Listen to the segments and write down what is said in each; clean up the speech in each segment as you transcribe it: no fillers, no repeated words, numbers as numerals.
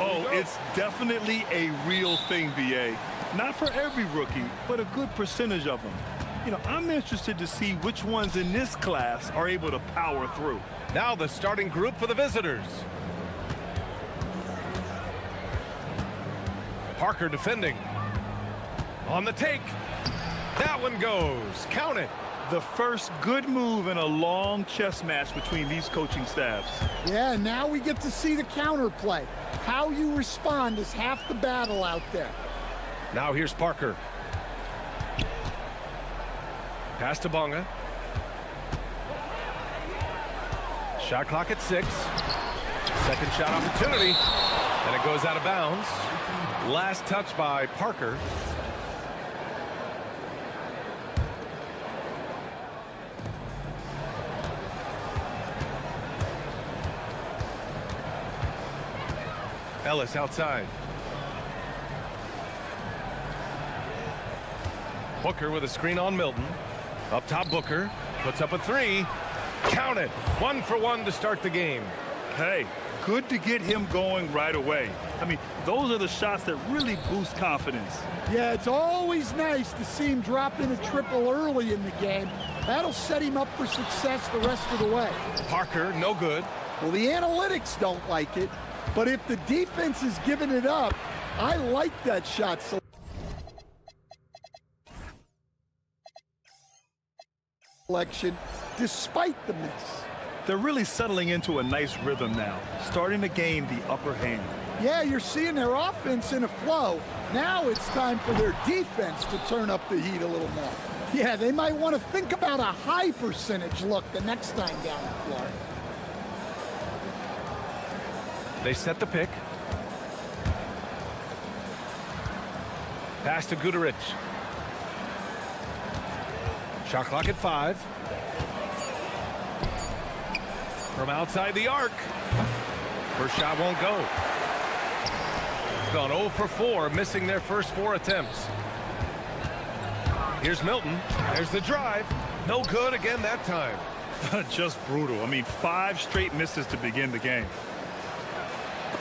Oh, it's definitely a real thing, BA. Not for every rookie, but a good percentage of them. You know, I'm interested to see which ones in this class are able to power through. Now the starting group for the visitors. Parker defending. On the take. That one goes. Count it. The first good move in a long chess match between these coaching staffs. Yeah, now we get to see the counterplay. How you respond is half the battle out there. Now here's Parker. Pass to Bonga. Shot clock at 6. Second shot opportunity. And it goes out of bounds. Last touch by Parker. Ellis outside. Booker with a screen on Milton. Up top, Booker puts up a 3. Count it. 1 for 1 to start the game. Hey, good to get him going right away. I mean, those are the shots that really boost confidence. Yeah, it's always nice to see him drop in a triple early in the game. That'll set him up for success the rest of the way. Parker, no good. Well, the analytics don't like it, but if the defense is giving it up, I like that shot selection despite the miss. They're really settling into a nice rhythm now, starting to gain the upper hand. Yeah, you're seeing their offense in a flow. Now it's time for their defense to turn up the heat a little more. Yeah, they might want to think about a high percentage look the next time down the floor. They set the pick. Pass to Guduric. Shot clock at 5. From outside the arc. First shot won't go. Gone 0 for 4, missing their first 4 attempts. Here's Milton. There's the drive. No good again that time. Just brutal. I mean, 5 straight misses to begin the game.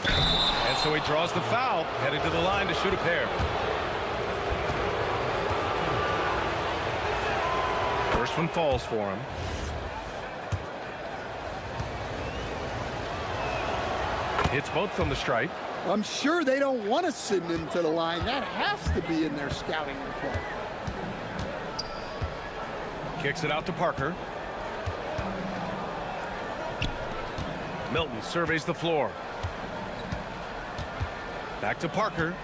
And so he draws the foul, heading to the line to shoot a pair. First one falls for him. Hits both from the stripe. I'm sure they don't want to send him to the line. That has to be in their scouting report. Kicks it out to Parker. Milton surveys the floor. Back to Parker.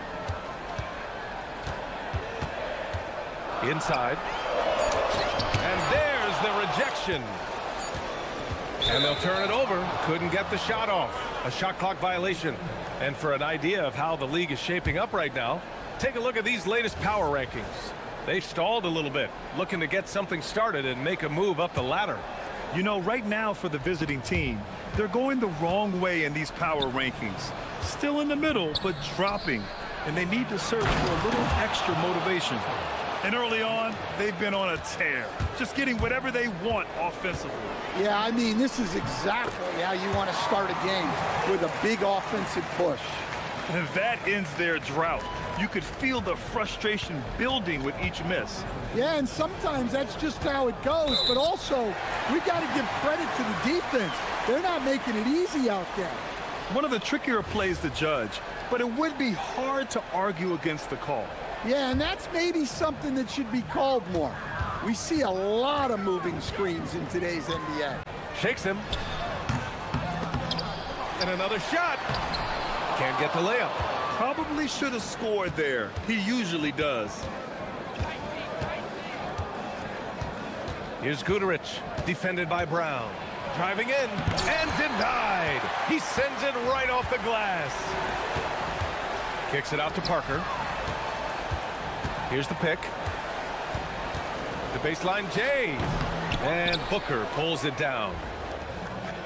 Inside. And there's the rejection. And they'll turn it over. Couldn't get the shot off. A shot clock violation. And for an idea of how the league is shaping up right now, take a look at these latest power rankings. They've stalled a little bit, looking to get something started and make a move up the ladder. You know, right now for the visiting team, they're going the wrong way in these power rankings. Still in the middle, but dropping. And they need to search for a little extra motivation. And early on, they've been on a tear. Just getting whatever they want offensively. Yeah, I mean, this is exactly how you want to start a game, with a big offensive push. And that ends their drought. You could feel the frustration building with each miss. Yeah, and sometimes that's just how it goes, but also, we got to give credit to the defense. They're not making it easy out there. One of the trickier plays to judge, but it would be hard to argue against the call. Yeah, and that's maybe something that should be called more. We see a lot of moving screens in today's NBA. Shakes him. And another shot. Can't get the layup. Probably should have scored there. He usually does. Here's Guduric, defended by Brown. Driving in, and denied. He sends it right off the glass. Kicks it out to Parker. Here's the pick. The baseline, Jay. And Booker pulls it down.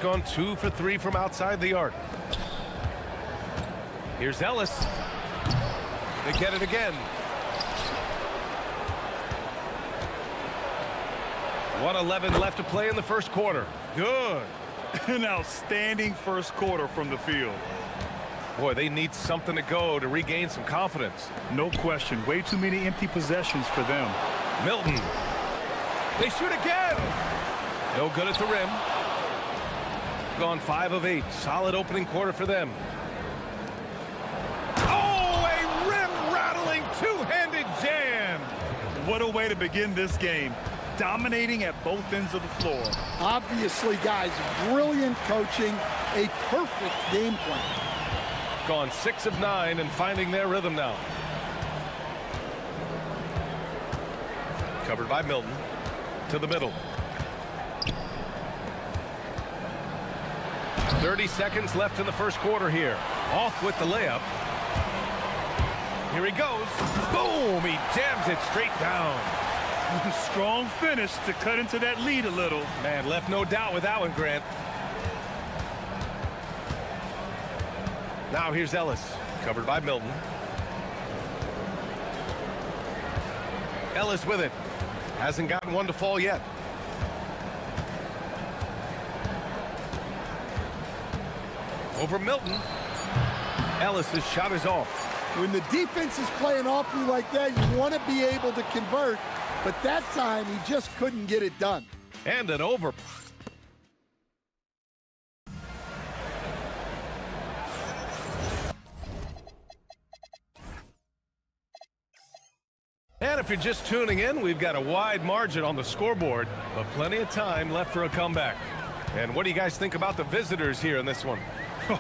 Gone 2 for 3 from outside the arc. Here's Ellis. They get it again. 1:11 left to play in the first quarter. Good. An outstanding first quarter from the field. Boy, they need something to go to regain some confidence. No question. Way too many empty possessions for them. Milton. They shoot again. No good at the rim. Gone 5 of 8. Solid opening quarter for them. Oh, a rim-rattling two-handed jam. What a way to begin this game. Dominating at both ends of the floor. Obviously, guys, brilliant coaching, a perfect game plan. Gone 6 of 9 and finding their rhythm now. Covered by Milton. To the middle. 30 seconds left in the first quarter here. Off with the layup. Here he goes. Boom! He jams it straight down. Strong finish to cut into that lead a little. Man, left no doubt with that one, Grant. Now here's Ellis. Covered by Milton. Ellis with it. Hasn't gotten one to fall yet. Over Milton. Ellis's shot is off. When the defense is playing off you like that, you want to be able to convert, but that time he just couldn't get it done. And an over. And if you're just tuning in, we've got a wide margin on the scoreboard, but plenty of time left for a comeback. And what do you guys think about the visitors here in this one?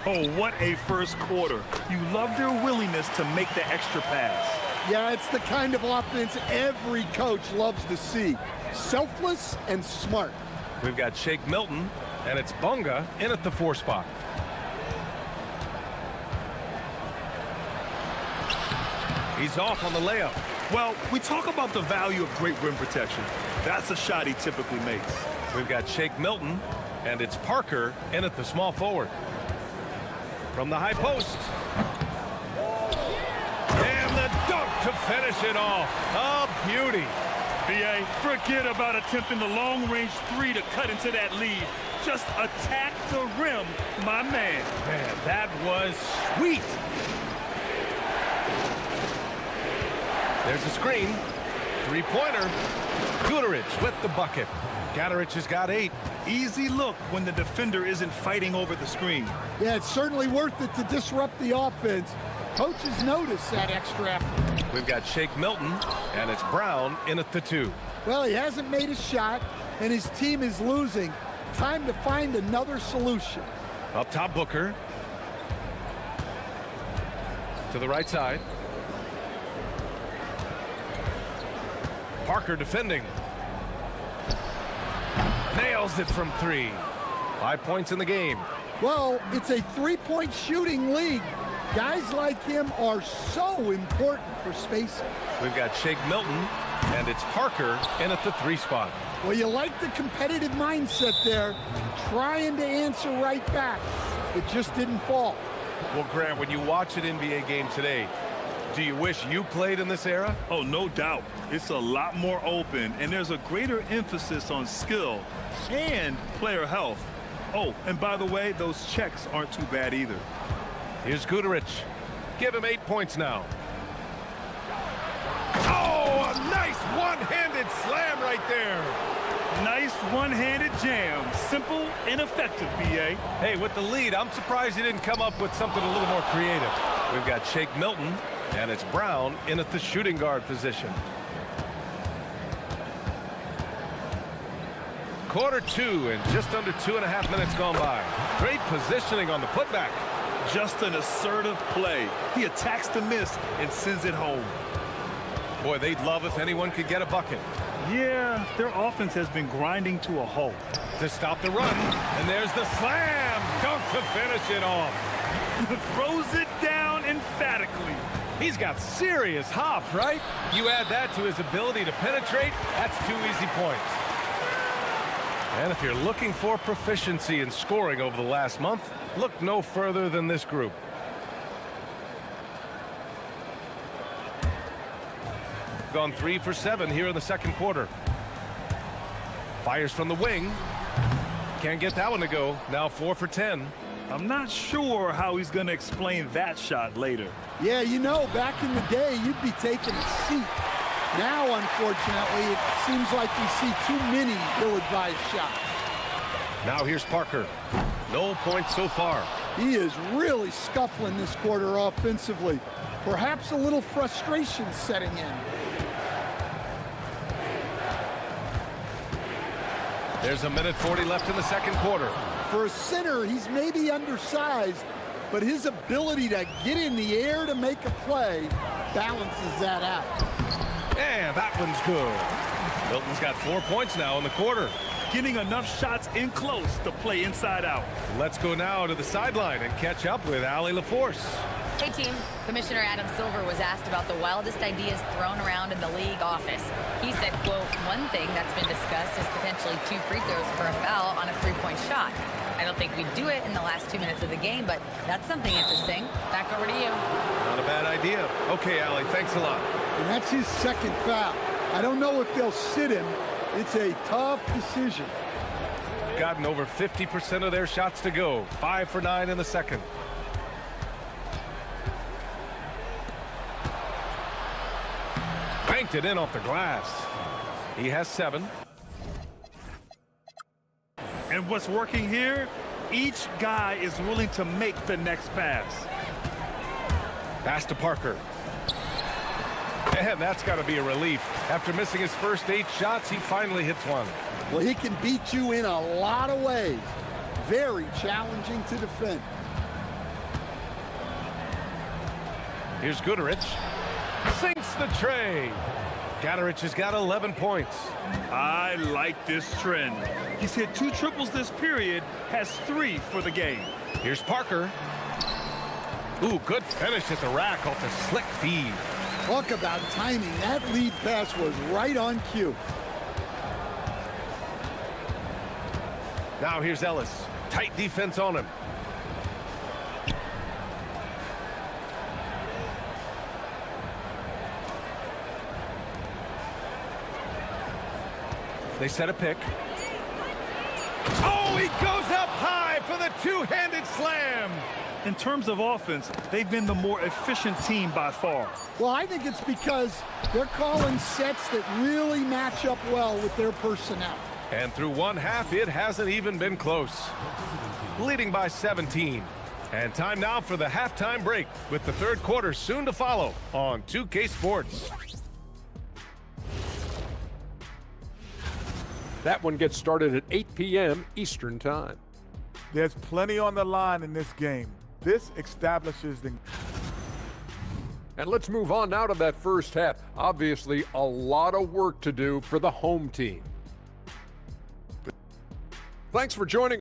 Oh, what a first quarter. You love their willingness to make the extra pass. Yeah, it's the kind of offense every coach loves to see. Selfless and smart. We've got Shake Milton, and it's Bunga in at the 4 spot. He's off on the layup. Well, we talk about the value of great rim protection. That's a shot he typically makes. We've got Shake Milton, and it's Parker in at the small forward. From the high post. And the dunk to finish it off. A beauty. BA, forget about attempting the long-range 3 to cut into that lead. Just attack the rim, my man. Man, that was sweet. There's a screen. 3-pointer. Guterich with the bucket. Guterich has got 8. Easy look when the defender isn't fighting over the screen. Yeah, it's certainly worth it to disrupt the offense. Coaches notice that extra effort. We've got Shake Milton, and it's Brown in at the 2. Well, he hasn't made a shot, and his team is losing. Time to find another solution. Up top, Booker. To the right side. Parker defending. Nails it from 3. 5 points in the game. Well, it's a 3-point shooting league. Guys like him are so important for spacing. We've got Shake Milton, and it's Parker in at the 3 spot. Well, you like the competitive mindset there, trying to answer right back. It just didn't fall. Well, Grant, when you watch an NBA game today, do you wish you played in this era? Oh, no doubt. It's a lot more open, and there's a greater emphasis on skill and player health. Oh, and by the way, those checks aren't too bad either. Here's Guterich. Give him 8 points now. Oh, a nice one-handed slam right there. Nice one-handed jam. Simple and effective, BA. Hey, with the lead, I'm surprised he didn't come up with something a little more creative. We've got Shake Milton, and it's Brown in at the shooting guard position. Quarter 2 and just under 2.5 minutes gone by. Great positioning on the putback. Just an assertive play. He attacks the miss and sends it home. Boy, they'd love if anyone could get a bucket. Yeah, their offense has been grinding to a halt. To stop the run, and there's the slam dunk to finish it off. Throws it down emphatically. He's got serious hops, right? You add that to his ability to penetrate, that's 2 easy points. And if you're looking for proficiency in scoring over the last month, look no further than this group. Gone 3 for 7 here in the second quarter. Fires from the wing. Can't get that one to go. Now 4 for 10. I'm not sure how he's going to explain that shot later. Yeah, you know, back in the day, you'd be taking a seat. Now, unfortunately, it seems like we see too many ill-advised shots. Now here's Parker. No points so far. He is really scuffling this quarter offensively. Perhaps a little frustration setting in. There's a minute 40 left in the second quarter. For a center, he's maybe undersized, but his ability to get in the air to make a play balances that out. And that one's good. Milton's got 4 points now in the quarter. Getting enough shots in close to play inside out. Let's go now to the sideline and catch up with Allie LaForce. Hey team, Commissioner Adam Silver was asked about the wildest ideas thrown around in the league office. He said, quote, one thing that's been discussed is potentially 2 free throws for a foul on a 3-point shot. I don't think we'd do it in the last 2 minutes of the game, but that's something interesting. Back over to you. Not a bad idea. Okay, Allie, thanks a lot. And that's his second foul. I don't know if they'll sit him. It's a tough decision. Gotten over 50% of their shots to go. 5 for 9 in the second. Banked it in off the glass. He has 7. And what's working here? Each guy is willing to make the next pass. Pass to Parker. And that's got to be a relief. After missing his first 8 shots, he finally hits one. Well, he can beat you in a lot of ways. Very challenging to defend. Here's Goodrich. Sinks the tray. Goodrich has got 11 points. I like this trend. He's hit 2 triples this period, has 3 for the game. Here's Parker. Ooh, good finish at the rack off the slick feed. Talk about timing. That lead pass was right on cue. Now here's Ellis. Tight defense on him. They set a pick. Oh, he goes up high for the two-handed slam. In terms of offense, they've been the more efficient team by far. Well, I think it's because they're calling sets that really match up well with their personnel. And through one half, it hasn't even been close. Leading by 17. And time now for the halftime break, with the third quarter soon to follow on 2K Sports. That one gets started at 8 p.m. Eastern Time. There's plenty on the line in this game. This establishes the... And let's move on now to that first half. Obviously, a lot of work to do for the home team. Thanks for joining.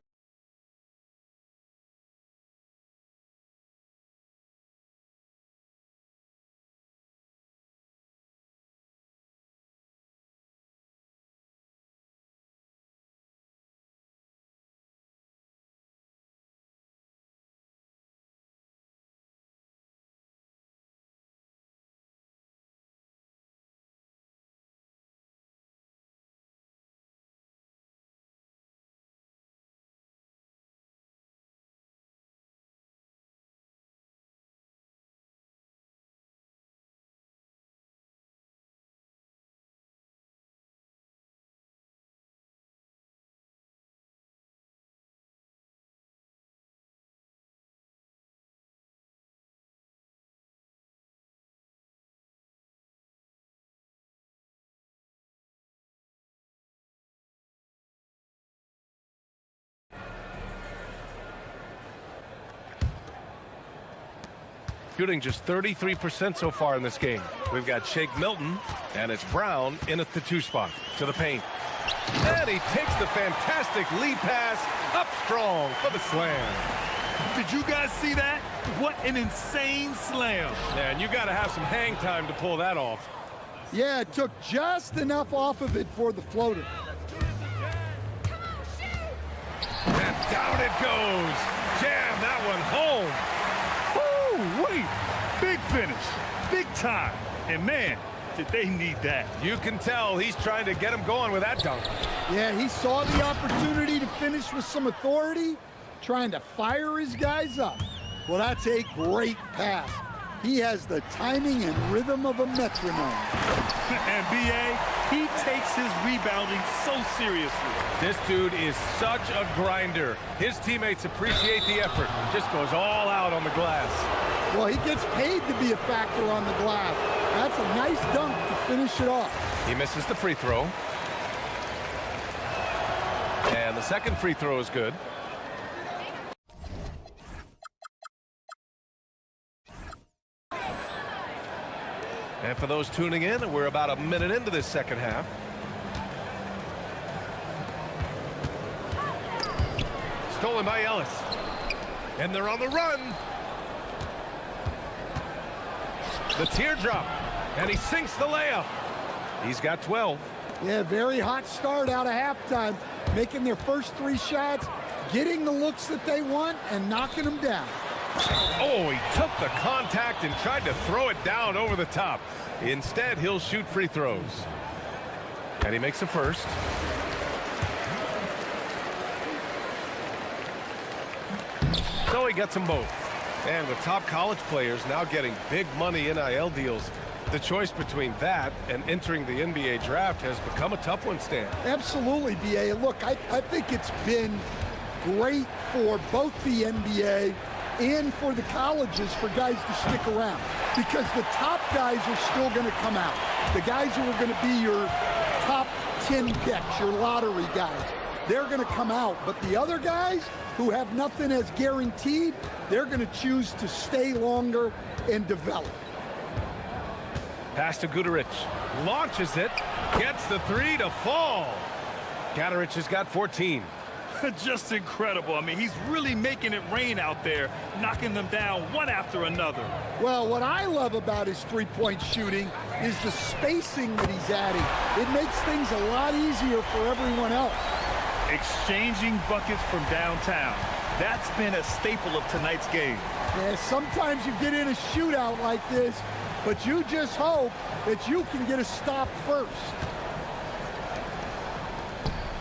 Shooting just 33% so far in this game. We've got Shake Milton, and it's Brown in at the 2 spot to the paint. And he takes the fantastic lead pass up strong for the slam. Did you guys see that? What an insane slam. Man, you got to have some hang time to pull that off. Yeah, it took just enough off of it for the floater. And down it goes. Jam that one home. Wait, big finish, big time. And man, did they need that. You can tell he's trying to get him going with that dunk. Yeah, he saw the opportunity to finish with some authority, trying to fire his guys up. Well, that's a great pass. He has the timing and rhythm of a metronome. And B.A., he takes his rebounding so seriously. This dude is such a grinder. His teammates appreciate the effort. Just goes all out on the glass. Well, he gets paid to be a factor on the glass. That's a nice dunk to finish it off. He misses the free throw. And the second free throw is good. And for those tuning in, we're about a minute into this second half. Stolen by Ellis. And they're on the run. The teardrop. And he sinks the layup. He's got 12. Yeah, very hot start out of halftime. Making their first 3 shots, getting the looks that they want, and knocking them down. Oh, he took the contact and tried to throw it down over the top. Instead, he'll shoot free throws. And he makes the first. So he gets them both. And with top college players now getting big money NIL deals, the choice between that and entering the NBA draft has become a tough one, Stan. Absolutely, B.A. Look, I think it's been great for both the NBA and for the colleges for guys to stick around, because the top guys are still going to come out. The guys who are going to be your top 10 picks, your lottery guys, they're going to come out. But the other guys who have nothing as guaranteed, they're going to choose to stay longer and develop. Pass to Guduric. Launches it. Gets the 3 to fall. Guduric has got 14. Just incredible. I mean, he's really making it rain out there, knocking them down one after another. Well, what I love about his three-point shooting is the spacing that he's adding. It makes things a lot easier for everyone else. Exchanging buckets from downtown. That's been a staple of tonight's game. Yeah, sometimes you get in a shootout like this, but you just hope that you can get a stop first.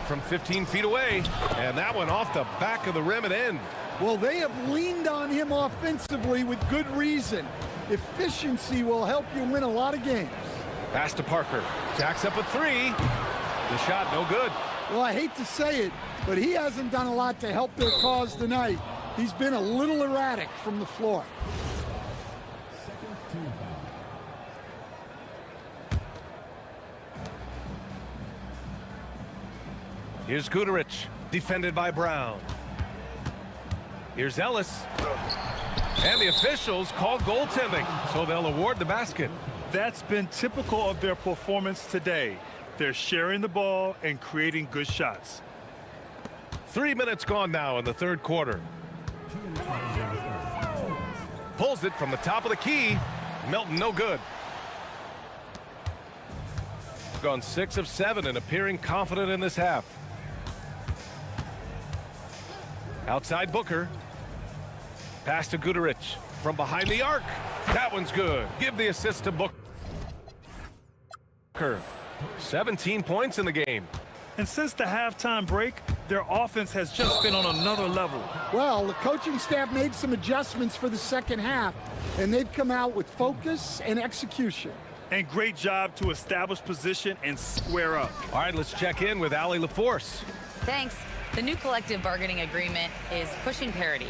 From 15 feet away, and that one off the back of the rim and in. Well, they have leaned on him offensively with good reason. Efficiency will help you win a lot of games. Pass to Parker. Jacks up a 3. The shot no good. Well, I hate to say it, but he hasn't done a lot to help their cause tonight. He's been a little erratic from the floor. Here's Guduric, defended by Brown. Here's Ellis. And the officials call goaltending, so they'll award the basket. That's been typical of their performance today. They're sharing the ball and creating good shots. 3 minutes gone now in the third quarter. Pulls it from the top of the key. Melton no good. Gone 6 of 7 and appearing confident in this half. Outside Booker. Pass to Guduric from behind the arc. That one's good. Give the assist to Booker. 17 points in the game. And since the halftime break, their offense has just been on another level. Well, the coaching staff made some adjustments for the second half, and they've come out with focus and execution. And great job to establish position and square up. All right, let's check in with Allie LaForce. Thanks. The new collective bargaining agreement is pushing parity.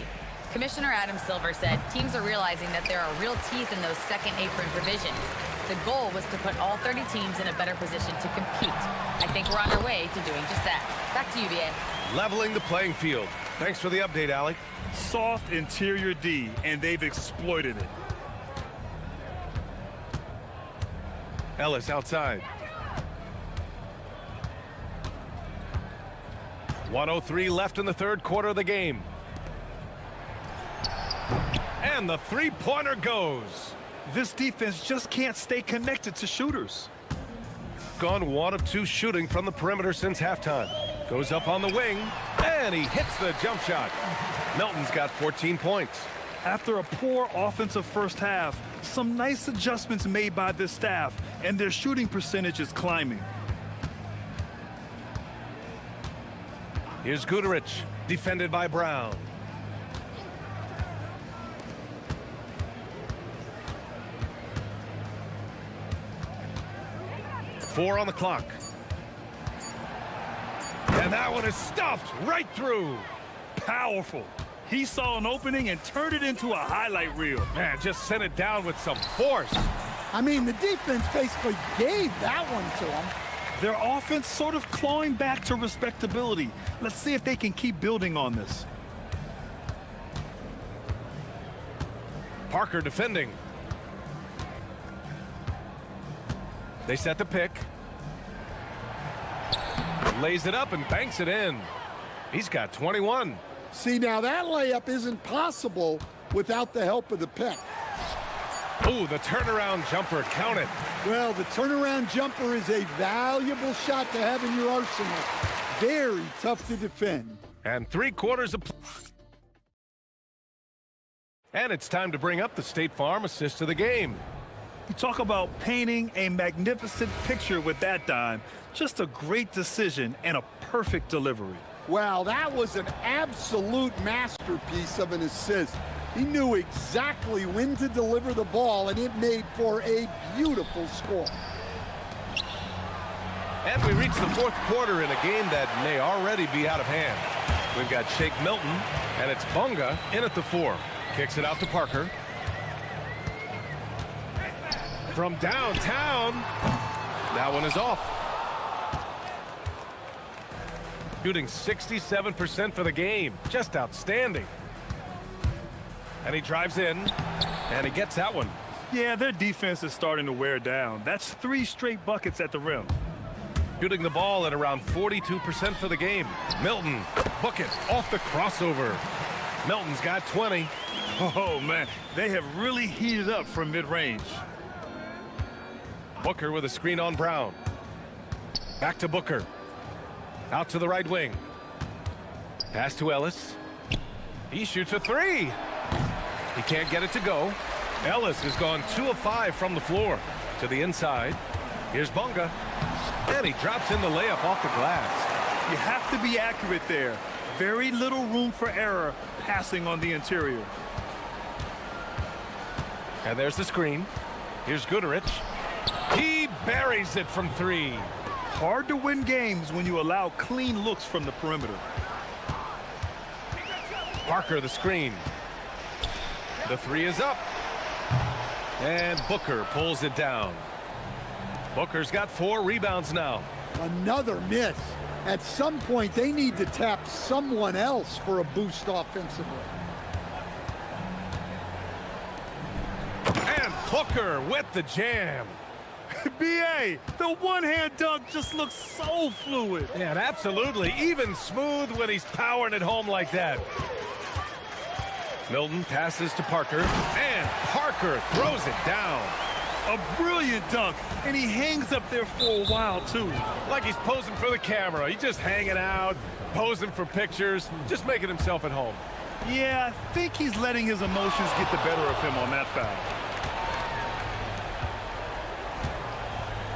Commissioner Adam Silver said teams are realizing that there are real teeth in those second apron provisions. The goal was to put all 30 teams in a better position to compete. I think we're on our way to doing just that. Back to you, BA. Leveling the playing field. Thanks for the update, Allie. Soft interior D, and they've exploited it. Ellis outside. 1:03 left in the third quarter of the game. And the three-pointer goes. This defense just can't stay connected to shooters. Gone 1 of 2 shooting from the perimeter since halftime. Goes up on the wing, and he hits the jump shot. Melton's got 14 points. After a poor offensive first half, some nice adjustments made by this staff, and their shooting percentage is climbing. Here's Guduric, defended by Brown. 4 on the clock. And that one is stuffed right through. Powerful. He saw an opening and turned it into a highlight reel. Man, just sent it down with some force. I mean, the defense basically gave that one to him. Their offense sort of clawing back to respectability. Let's see if they can keep building on this. Parker defending. They set the pick. Lays it up and banks it in. He's got 21. See, now that layup isn't possible without the help of the pick. Ooh, the turnaround jumper counted. Well, the turnaround jumper is a valuable shot to have in your arsenal. Very tough to defend. And 3/4 of... And it's time to bring up the State Farm assist of the game. You talk about painting a magnificent picture with that dime. Just a great decision and a perfect delivery. Wow, that was an absolute masterpiece of an assist. He knew exactly when to deliver the ball, and it made for a beautiful score. And we reach the 4th quarter in a game that may already be out of hand. We've got Shake Milton, and it's Bunga in at the 4. Kicks it out to Parker. From downtown, that one is off. Shooting 67% for the game. Just outstanding. And he drives in, and he gets that one. Yeah, their defense is starting to wear down. That's 3 straight buckets at the rim. Shooting the ball at around 42% for the game. Milton, book it off the crossover. Milton's got 20. Oh, man, they have really heated up from mid-range. Booker with a screen on Brown. Back to Booker. Out to the right wing. Pass to Ellis. He shoots a 3. He can't get it to go. Ellis has gone 2 of 5 from the floor. To the inside. Here's Bunga. And he drops in the layup off the glass. You have to be accurate there. Very little room for error passing on the interior. And there's the screen. Here's Goodrich. He buries it from 3. Hard to win games when you allow clean looks from the perimeter. Parker the screen. The 3 is up. And Booker pulls it down. Booker's got 4 rebounds now. Another miss. At some point, they need to tap someone else for a boost offensively. And Booker with the jam. B.A., the one-hand dunk just looks so fluid. Yeah, and absolutely. Even smooth when he's powering it home like that. Milton passes to Parker. And Parker throws it down. A brilliant dunk, and he hangs up there for a while, too. Like he's posing for the camera. He's just hanging out, posing for pictures, just making himself at home. Yeah, I think he's letting his emotions get the better of him on that foul.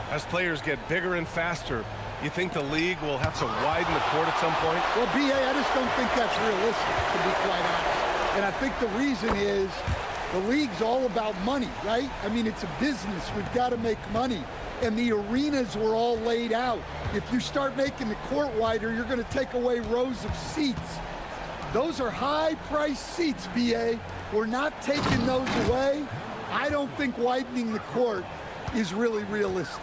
As players get bigger and faster, you think the league will have to widen the court at some point? Well, B.A., I just don't think that's realistic, to be quite honest. And I think the reason is the league's all about money, right? I mean, it's a business. We've got to make money. And the arenas were all laid out. If you start making the court wider, you're going to take away rows of seats. Those are high-priced seats, B.A. We're not taking those away. I don't think widening the court is really realistic.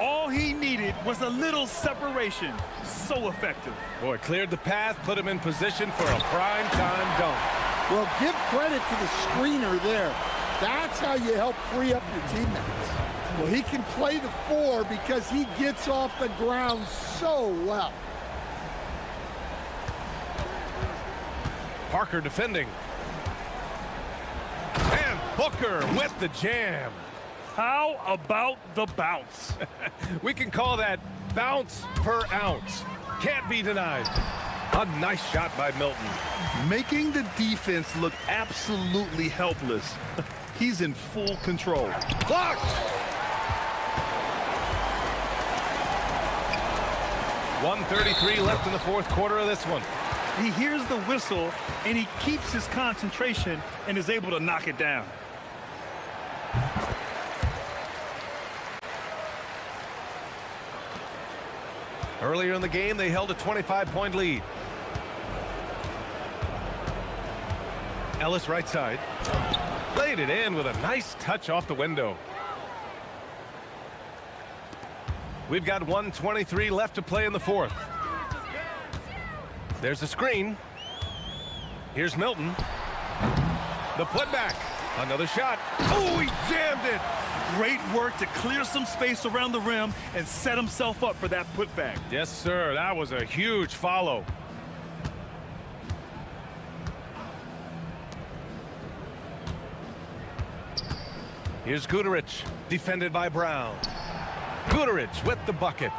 All he needed was a little separation. So effective. Boy, cleared the path, put him in position for a prime-time dunk. Well, give credit to the screener there. That's how you help free up your teammates. Well, he can play the 4 because he gets off the ground so well. Parker defending. And Booker with the jam. How about the bounce? We can call that bounce per ounce. Can't be denied. A nice shot by Milton. Making the defense look absolutely helpless. He's in full control. Blocked! 1:33 left in the 4th quarter of this one. He hears the whistle, and he keeps his concentration and is able to knock it down. Earlier in the game, they held a 25-point lead. Ellis right side. Laid it in with a nice touch off the window. We've got 1:23 left to play in the fourth. There's a screen. Here's Milton. The putback. Another shot. Oh, he jammed it. Great work to clear some space around the rim and set himself up for that putback. Yes, sir. That was a huge follow. Here's Guterich, defended by Brown. Guterich with the bucket.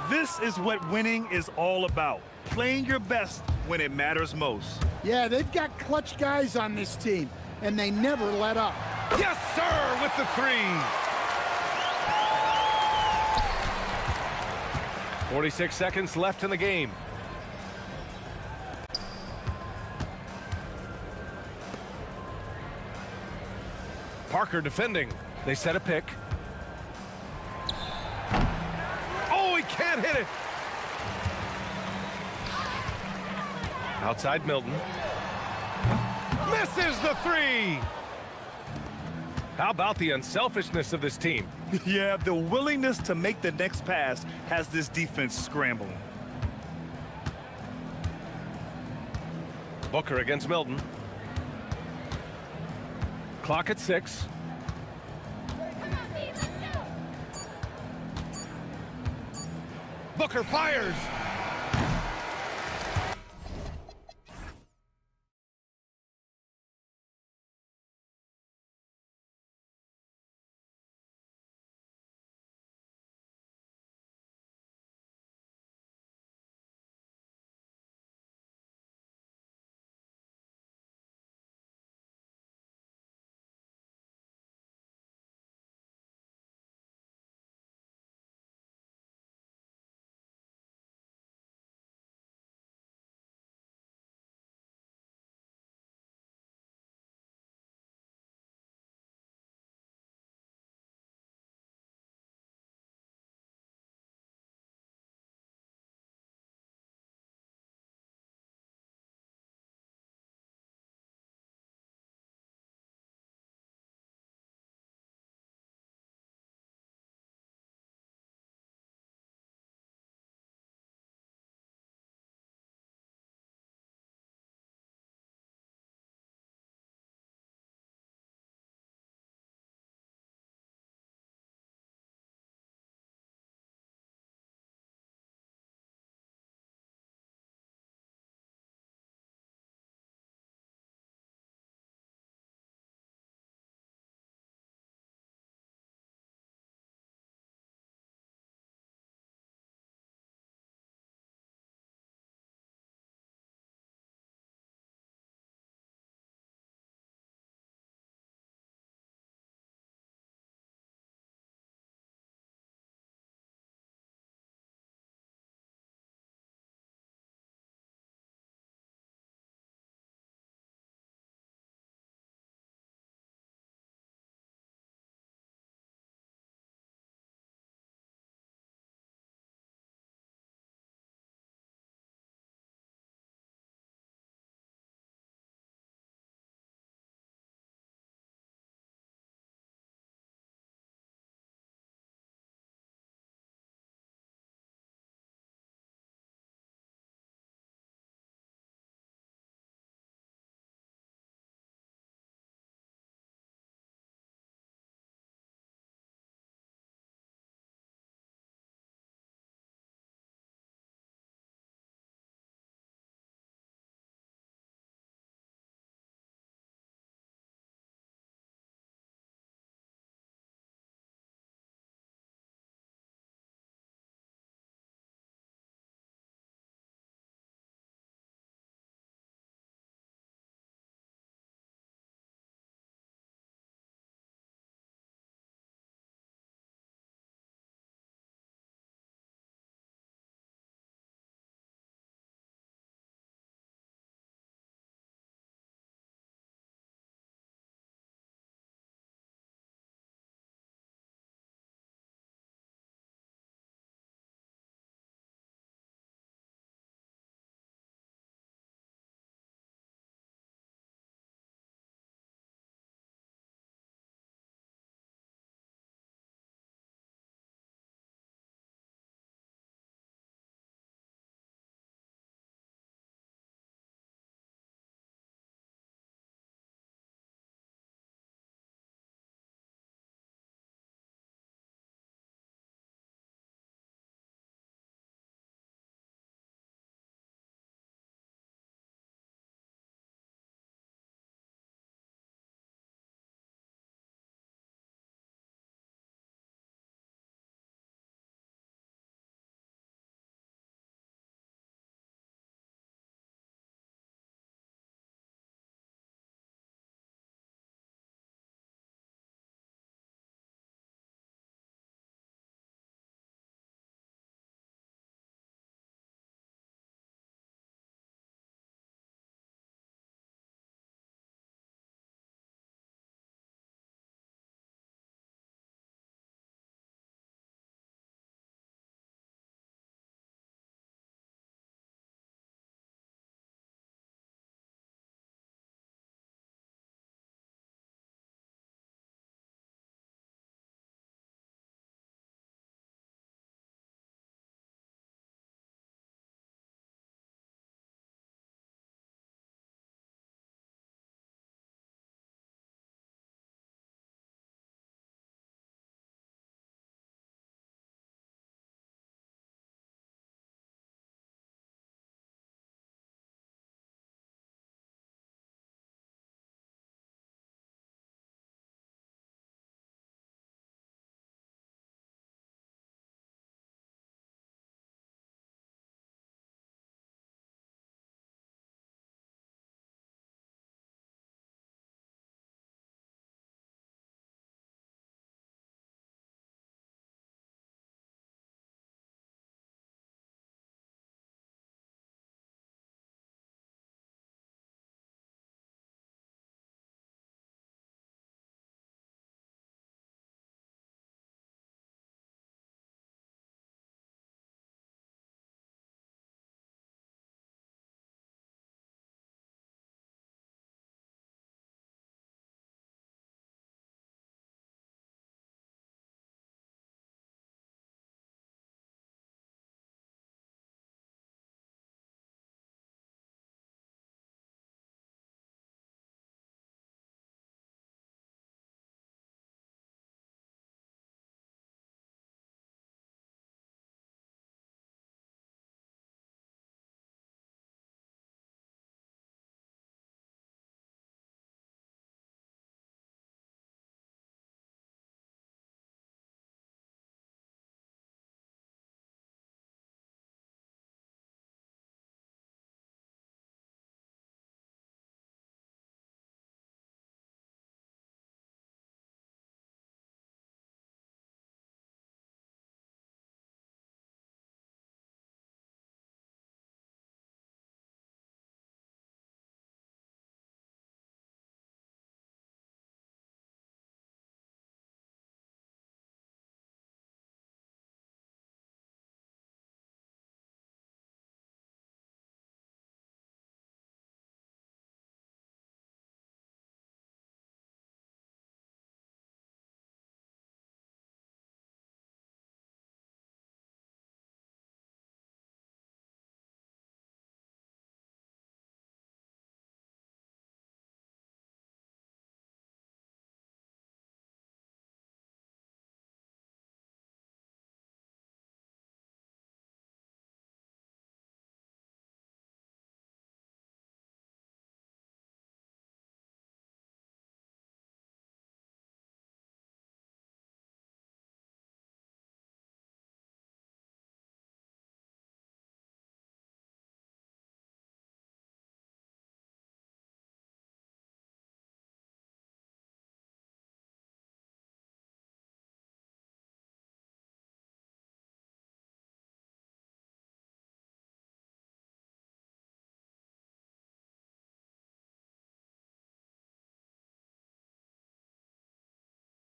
This is what winning is all about. Playing your best when it matters most. Yeah, they've got clutch guys on this team, and they never let up. Yes, sir, with the three. 46 seconds left in the game. Parker defending. They set a pick. Oh, he can't hit it. Outside Milton. Misses the three. How about the unselfishness of this team? Yeah, the willingness to make the next pass has this defense scrambling. Booker against Milton. Clock at 6. Booker fires.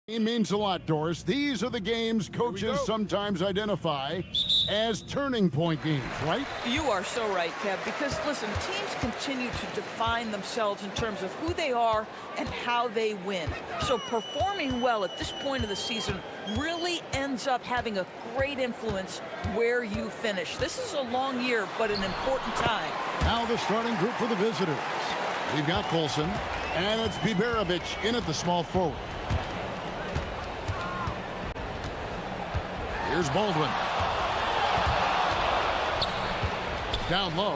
It means a lot, Doris. These are the games coaches sometimes identify as turning point games, right? You are so right, Kev, because listen, teams continue to define themselves in terms of who they are and how they win. So performing well at this point of the season really ends up having a great influence where you finish. This is a long year, but an important time. Now the starting group for the visitors. We've got Colson, and it's Biberovic in at the small forward. Here's Baldwin. Down low,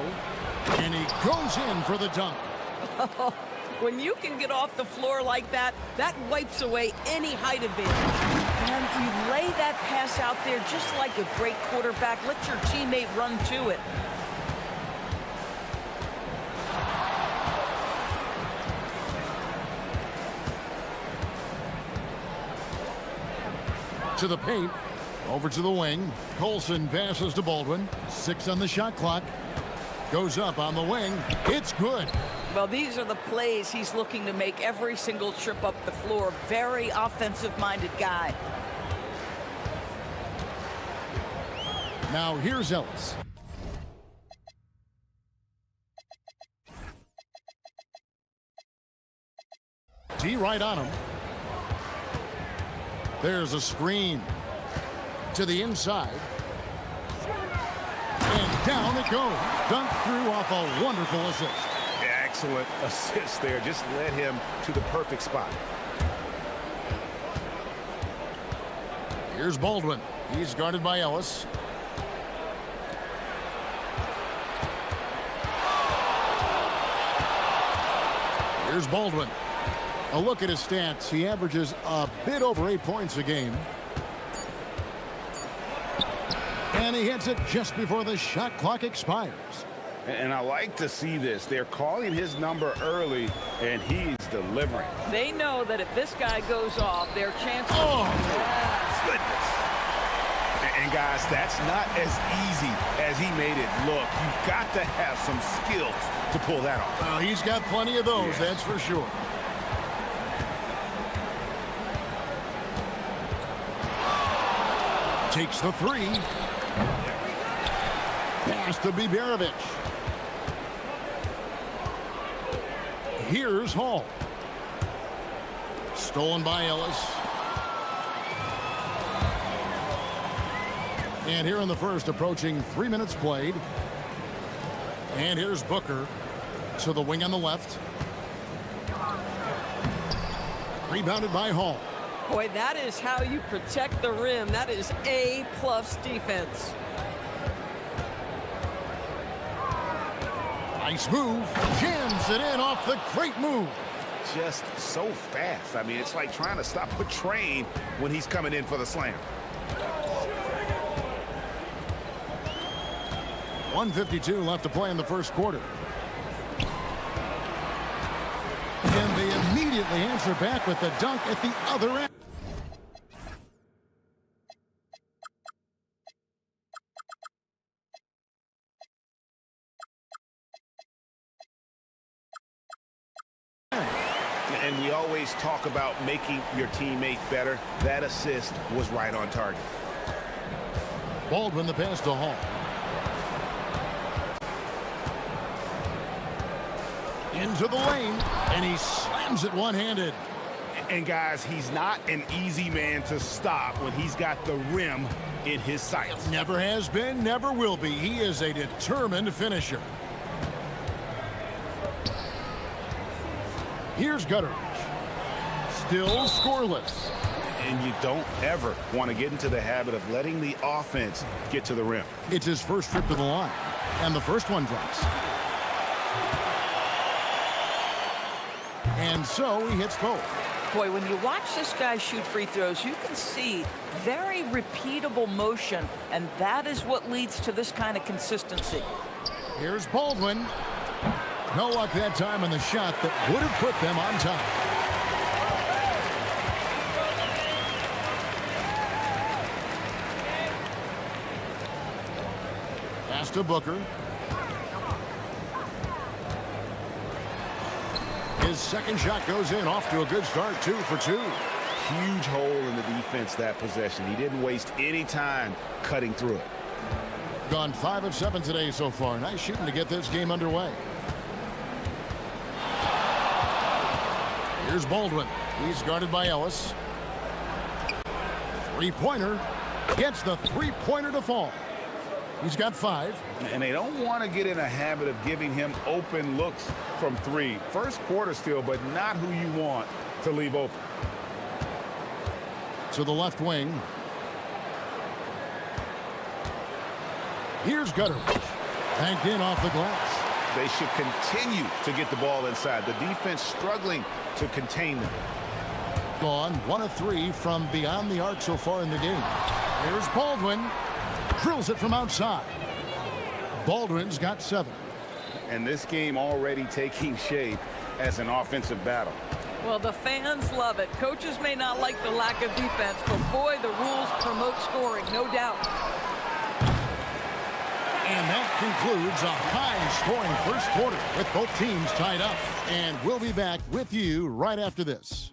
and he goes in for the dunk. When you can get off the floor like that, that wipes away any height advantage. And you lay that pass out there just like a great quarterback. Let your teammate run to it. To the paint. Over to the wing. Colson passes to Baldwin. 6 on the shot clock. Goes up on the wing. It's good. Well, these are the plays he's looking to make every single trip up the floor. Very offensive-minded guy. Now here's Ellis. D right on him. There's a screen. To the inside. And down it goes. Dunked through off a wonderful assist. Excellent assist there. Just led him to the perfect spot. Here's Baldwin. He's guarded by Ellis. Here's Baldwin. A look at his stats. He averages a bit over 8 points a game. And he hits it just before the shot clock expires. And I like to see this. They're calling his number early, and he's delivering. They know that if this guy goes off, their chances... Oh, goodness. And, guys, that's not as easy as he made it look. You've got to have some skills to pull that off. He's got plenty of those, that's for sure. Takes the three. Pass to Biberovic. Here's Hall. Stolen by Ellis. And here in the first, approaching 3 minutes played. And here's Booker to the wing on the left. Rebounded by Hall. Boy, that is how you protect the rim. That is A-plus defense. Nice move. Jams it in off the great move. Just so fast. I mean, it's like trying to stop a train when he's coming in for the slam. 1:52 left to play in the first quarter. And they immediately answer back with the dunk at the other end. And we always talk about making your teammate better. That assist was right on target. Baldwin the pass to Hall. Into the lane, and he slams it one-handed. And guys, he's not an easy man to stop when he's got the rim in his sights. Never has been, never will be. He is a determined finisher. Here's Gutteridge. Still scoreless. And you don't ever want to get into the habit of letting the offense get to the rim. It's his first trip to the line, and the first one drops. And so he hits both. Boy, when you watch this guy shoot free throws, you can see very repeatable motion, and that is what leads to this kind of consistency. Here's Baldwin. No luck that time on the shot that would have put them on top. Pass to Booker. His second shot goes in, off to a good start, 2 for 2. huge hole in the defense that possession. He didn't waste any time cutting through it. Gone 5 of 7 today so far. Nice shooting to get this game underway. Here's Baldwin. He's guarded by Ellis. Three-pointer. Gets the three-pointer to fall. He's got 5. And they don't want to get in a habit of giving him open looks from 3. First quarter still, but not who you want to leave open. To the left wing. Here's Gutteridge. Banked in off the glass. They should continue to get the ball inside. The defense struggling to contain them. Gone 1 of 3 from beyond the arc so far in the game. Here's Baldwin. Drills it from outside. Baldwin's got 7. And this game already taking shape as an offensive battle. Well, the fans love it. Coaches may not like the lack of defense, but boy, the rules promote scoring, no doubt. And that concludes a high-scoring first quarter with both teams tied up. And we'll be back with you right after this.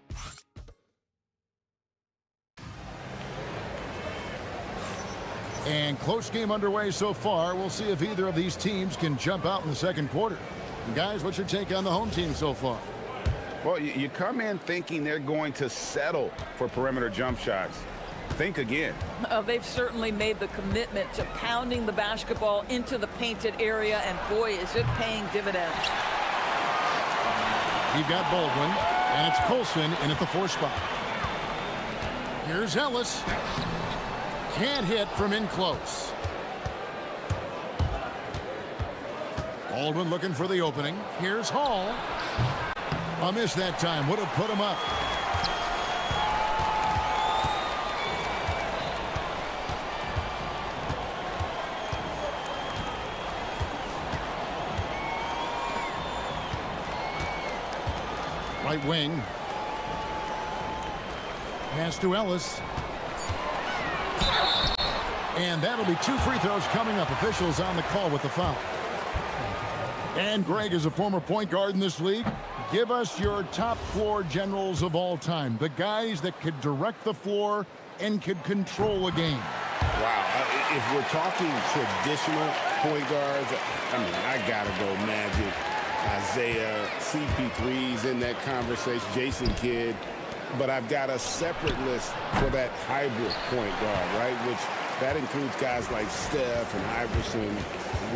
And close game underway so far. We'll see if either of these teams can jump out in the second quarter. And guys, what's your take on the home team so far? Well, you come in thinking they're going to settle for perimeter jump shots. Think again. They've certainly made the commitment to pounding the basketball into the painted area, and boy, is it paying dividends. You've got Baldwin, and it's Colson in at the 4 spot. Here's Ellis. Can't hit from in close. Baldwin looking for the opening. Here's Hall. A miss that time. Would have put him up. Right wing. Pass to Ellis. And that'll be 2 free throws coming up. Officials on the call with the foul. And Greg is a former point guard in this league. Give us your top floor generals of all time. The guys that could direct the floor and could control a game. Wow. If we're talking traditional point guards, I mean, I got to go Magic, Isaiah, CP3's in that conversation, Jason Kidd. But I've got a separate list for that hybrid point guard, right? Which that includes guys like Steph and Iverson,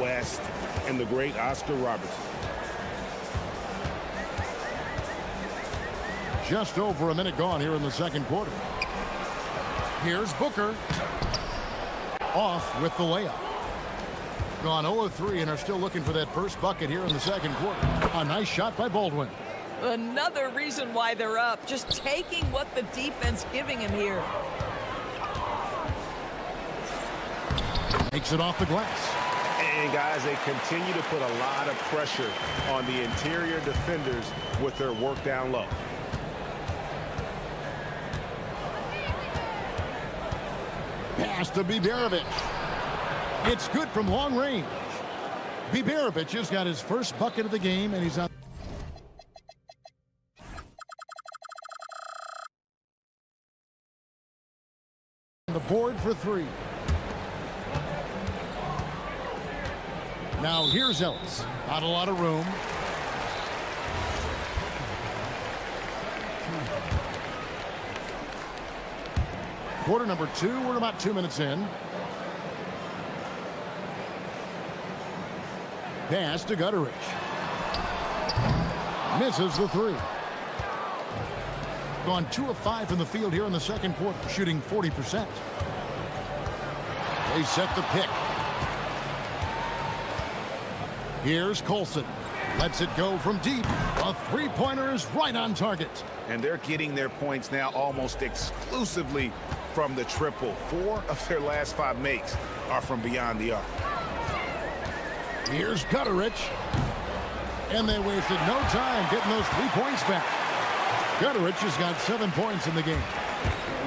West, and the great Oscar Robertson. Just over a minute gone here in the second quarter. Here's Booker. Off with the layup. Gone 0 of 3 and are still looking for that first bucket here in the second quarter. A nice shot by Baldwin. Another reason why they're up. Just taking what the defense giving him here. Makes it off the glass. And guys, they continue to put a lot of pressure on the interior defenders with their work down low. Pass to Biberovic. It's good from long range. Biberovic has got his first bucket of the game, and he's on the board for 3. Now here's Ellis. Not a lot of room. Quarter number 2. We're about 2 minutes in. Pass to Gutteridge. Misses the 3. Gone 2 of 5 from the field here in the second quarter, shooting 40%. They set the pick. Here's Colson. Lets it go from deep. A three-pointer is right on target. And they're getting their points now almost exclusively from the triple. 4 of their last 5 makes are from beyond the arc. Here's Gutteridge. And they wasted no time getting those 3 points back. Gutteridge has got 7 points in the game.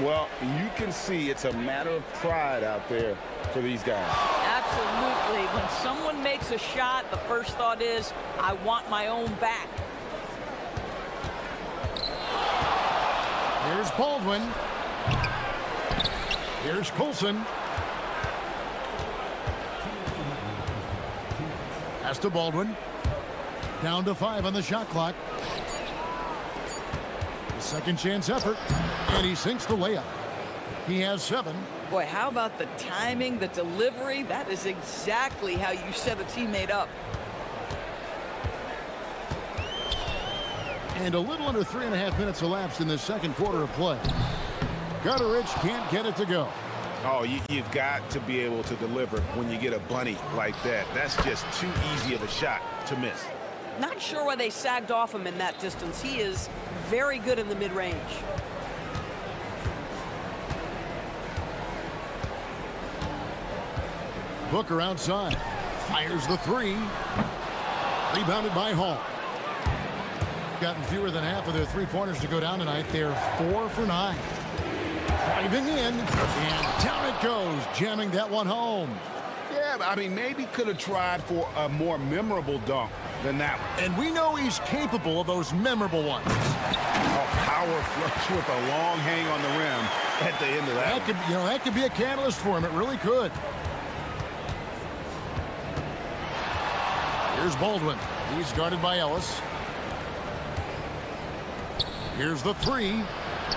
Well, you can see it's a matter of pride out there for these guys. Absolutely. When someone makes a shot, the first thought is, I want my own back. Here's Baldwin. Here's Coulson. Pass to Baldwin. Down to 5 on the shot clock. The second chance effort. And he sinks the layup. He has 7. Boy, how about the timing, the delivery? That is exactly how you set a teammate up. And a little under 3.5 minutes elapsed in the second quarter of play. Gutteridge can't get it to go. Oh, you've got to be able to deliver when you get a bunny like that. That's just too easy of a shot to miss. Not sure why they sagged off him in that distance. He is very good in the mid-range. Booker outside. Fires the 3. Rebounded by Hall. Gotten fewer than half of their three-pointers to go down tonight. They're 4 for 9. Driving in, and down it goes, jamming that one home. Yeah, I mean, maybe could have tried for a more memorable dunk than that one. And we know he's capable of those memorable ones. A power flush with a long hang on the rim at the end of that. That could be a catalyst for him. It really could. Here's Baldwin. He's guarded by Ellis. Here's the 3.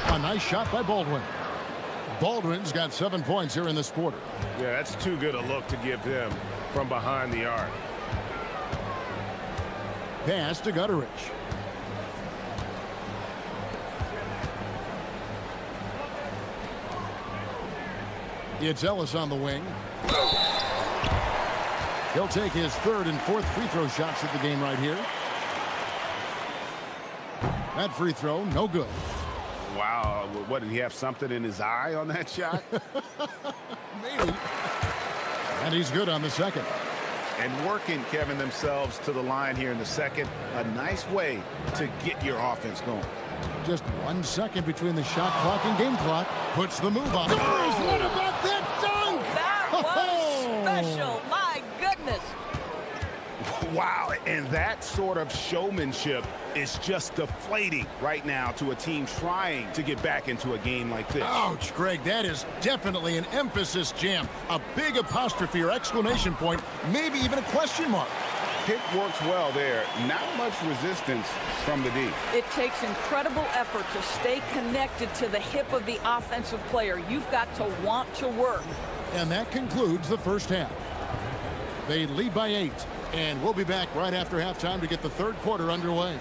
A nice shot by Baldwin. Baldwin's got 7 points here in this quarter. Yeah, that's too good a look to give him from behind the arc. Pass to Gutteridge. It's Ellis on the wing. He'll take his 3rd and 4th free throw shots at the game right here. That free throw, no good. Wow, what, did he have something in his eye on that shot? Maybe. And he's good on the second. And working, Kevin, themselves to the line here in the second. A nice way to get your offense going. Just 1 second between the shot clock and game clock. Puts the move on. Oh, what about that dunk? That was special. My goodness. Wow, and that sort of showmanship is just deflating right now to a team trying to get back into a game like this. Ouch, Greg, that is definitely an emphasis jam. A big apostrophe or exclamation point, maybe even a question mark. Pick works well there. Not much resistance from the D. It takes incredible effort to stay connected to the hip of the offensive player. You've got to want to work. And that concludes the first half. They lead by 8, and we'll be back right after halftime to get the third quarter underway.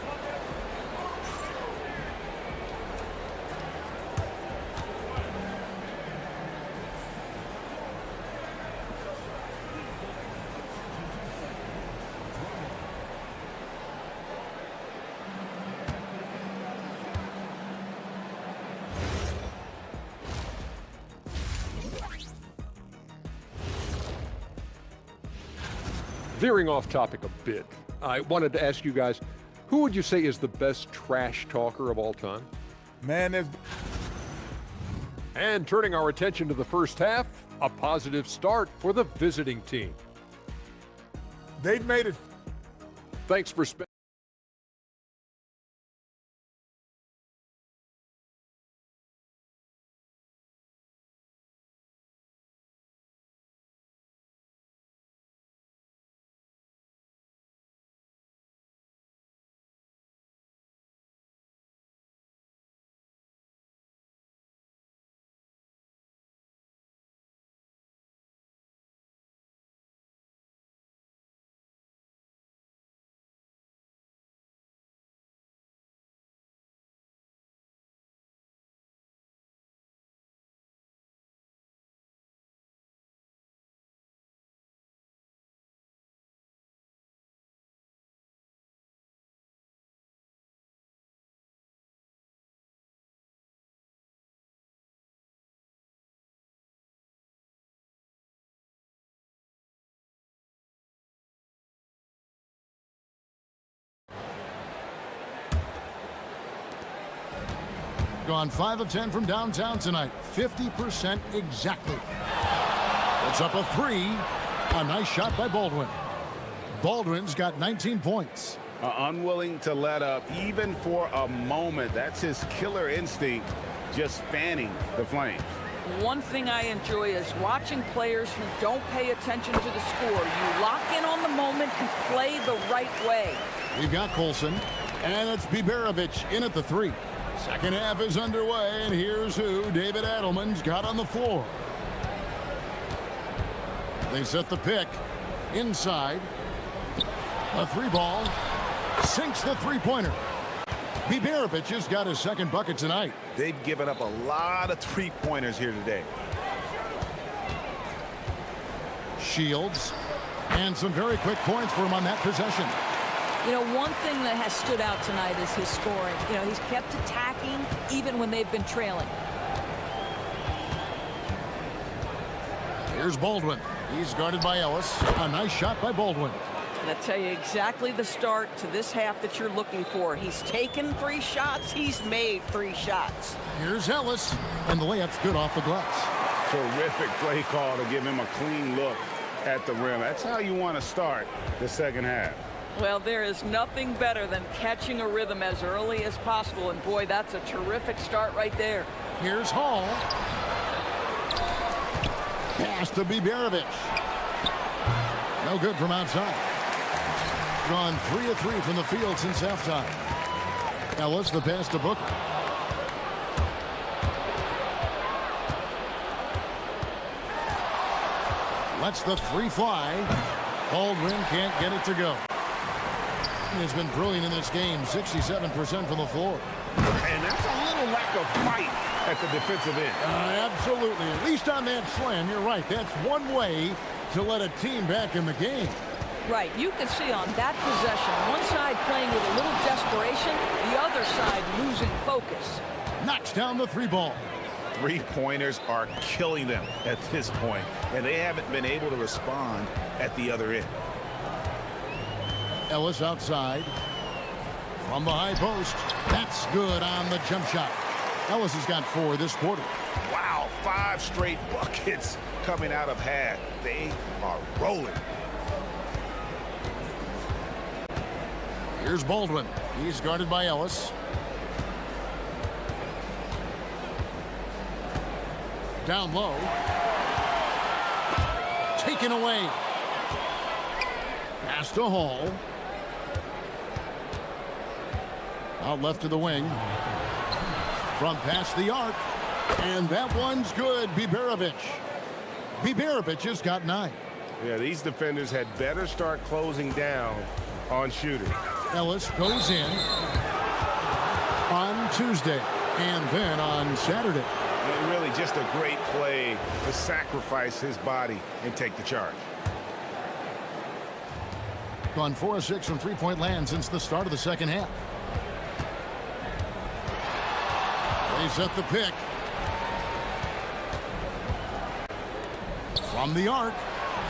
Veering off topic a bit, I wanted to ask you guys, who would you say is the best trash talker of all time? Man, there's... And turning our attention to the first half, a positive start for the visiting team. They've made it... Thanks for spending... Gone 5 of 10 from downtown tonight. 50% exactly. It's up a 3. A nice shot by Baldwin. Baldwin's got 19 points. Unwilling to let up even for a moment. That's his killer instinct, just fanning the flames. One thing I enjoy is watching players who don't pay attention to the score. You lock in on the moment and play the right way. We've got Colson, and it's Biberovic in at the 3. Second half is underway, and here's who David Adelman's got on the floor. They set the pick inside. A 3 ball sinks the 3-pointer. Biberovic has got his second bucket tonight. They've given up a lot of 3-pointers here today. Shields, and some very quick points for him on that possession. You know, one thing that has stood out tonight is his scoring. You know, he's kept attacking even when they've been trailing. Here's Baldwin. He's guarded by Ellis. A nice shot by Baldwin. And I'll tell you exactly the start to this half that you're looking for. He's taken 3 shots. He's made 3 shots. Here's Ellis, and the layup's good off the glass. Terrific play call to give him a clean look at the rim. That's how you want to start the second half. Well, there is nothing better than catching a rhythm as early as possible. And boy, that's a terrific start right there. Here's Hall. Pass to Biberovic. No good from outside. Gone 3 of 3 from the field since halftime. Ellis, the pass to Booker. Lets the 3 fly. Baldwin can't get it to go. He's been brilliant in this game, 67% from the floor. And that's a little lack of fight at the defensive end. Absolutely. At least on that slam, you're right. That's one way to let a team back in the game. Right. You can see on that possession, one side playing with a little desperation, the other side losing focus. Knocks down the 3 ball. 3-pointers are killing them at this point, and they haven't been able to respond at the other end. Ellis outside. From the high post. That's good on the jump shot. Ellis has got 4 this quarter. Wow, 5 straight buckets coming out of half. They are rolling. Here's Baldwin. He's guarded by Ellis. Down low. Taken away. Pass to Hall. Out left to the wing. From past the arc. And that one's good. Biberovic. Biberovic has got 9. Yeah, these defenders had better start closing down on shooting. Ellis goes in on Tuesday and then on Saturday. And really just a great play to sacrifice his body and take the charge. Gone 4 of 6 from 3-point land since the start of the second half. They set the pick. From the arc,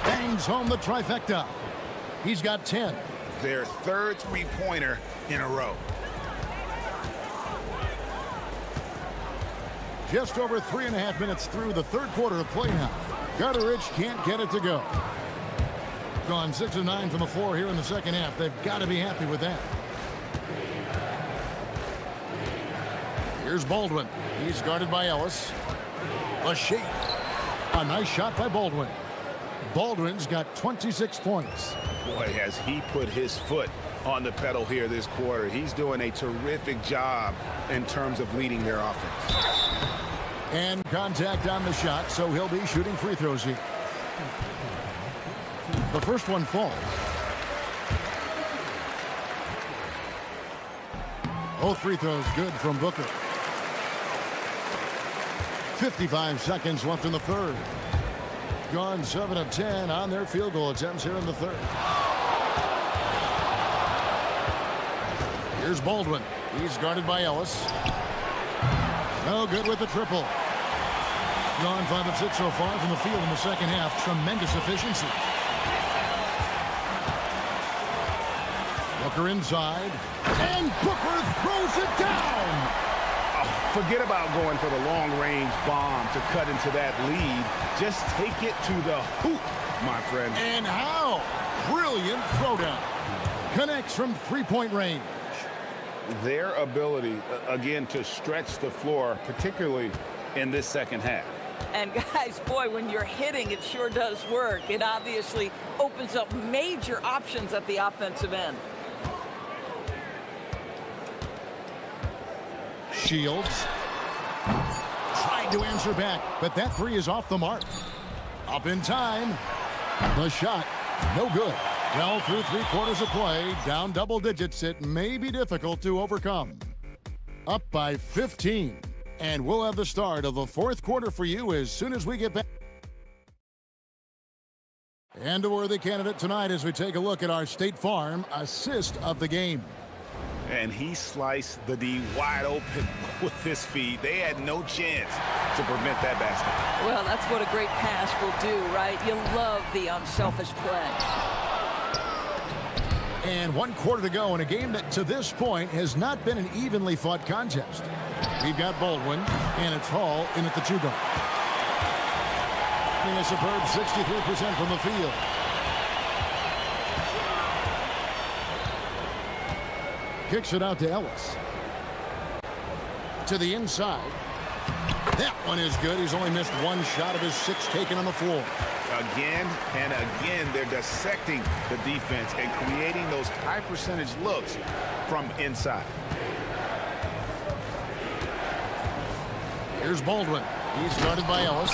bangs home the trifecta. He's got 10. Their 3rd 3-pointer in a row. Just over 3.5 minutes through the 3rd quarter of play now. Gutteridge can't get it to go. Gone 6 of 9 from the floor here in the second half. They've got to be happy with that. Here's Baldwin. He's guarded by Ellis. A shake. A nice shot by Baldwin. Baldwin's got 26 points. Boy, has he put his foot on the pedal here this quarter. He's doing a terrific job in terms of leading their offense. And contact on the shot, so he'll be shooting free throws here. The first one falls. Both free throws good from Booker. 55 seconds left in the 3rd. Gone 7 of 10 on their field goal attempts here in the 3rd. Here's Baldwin. He's guarded by Ellis. No good with the triple. Gone 5 of 6 so far from the field in the second half. Tremendous efficiency. Booker inside. And Booker throws it down. Forget about going for the long-range bomb to cut into that lead. Just take it to the hoop, my friend. And how? Brilliant throwdown. Connects from three-point range. Their ability, again, to stretch the floor, particularly in this second half. And guys, boy, when you're hitting, it sure does work. It obviously opens up major options at the offensive end. Shields tried to answer back, but that three is off the mark. Up in time. The shot, no good. Well, through 3/4 of play, down double digits, it may be difficult to overcome. Up by 15. And we'll have the start of the fourth quarter for you as soon as we get back. And a worthy candidate tonight as we take a look at our State Farm assist of the game. And he sliced the D wide open with his feet. They had no chance to prevent that basket. Well, that's what a great pass will do, right? You love the unselfish play. And 1/4 to go in a game that to this point has not been an evenly fought contest. We've got Baldwin, and it's Hall in at the two guard. A superb 63% from the field. Kicks it out to Ellis. To the inside. That one is good. He's only missed one shot of his 6 taken on the floor. Again and again, they're dissecting the defense and creating those high percentage looks from inside. Here's Baldwin. He's guarded by Ellis.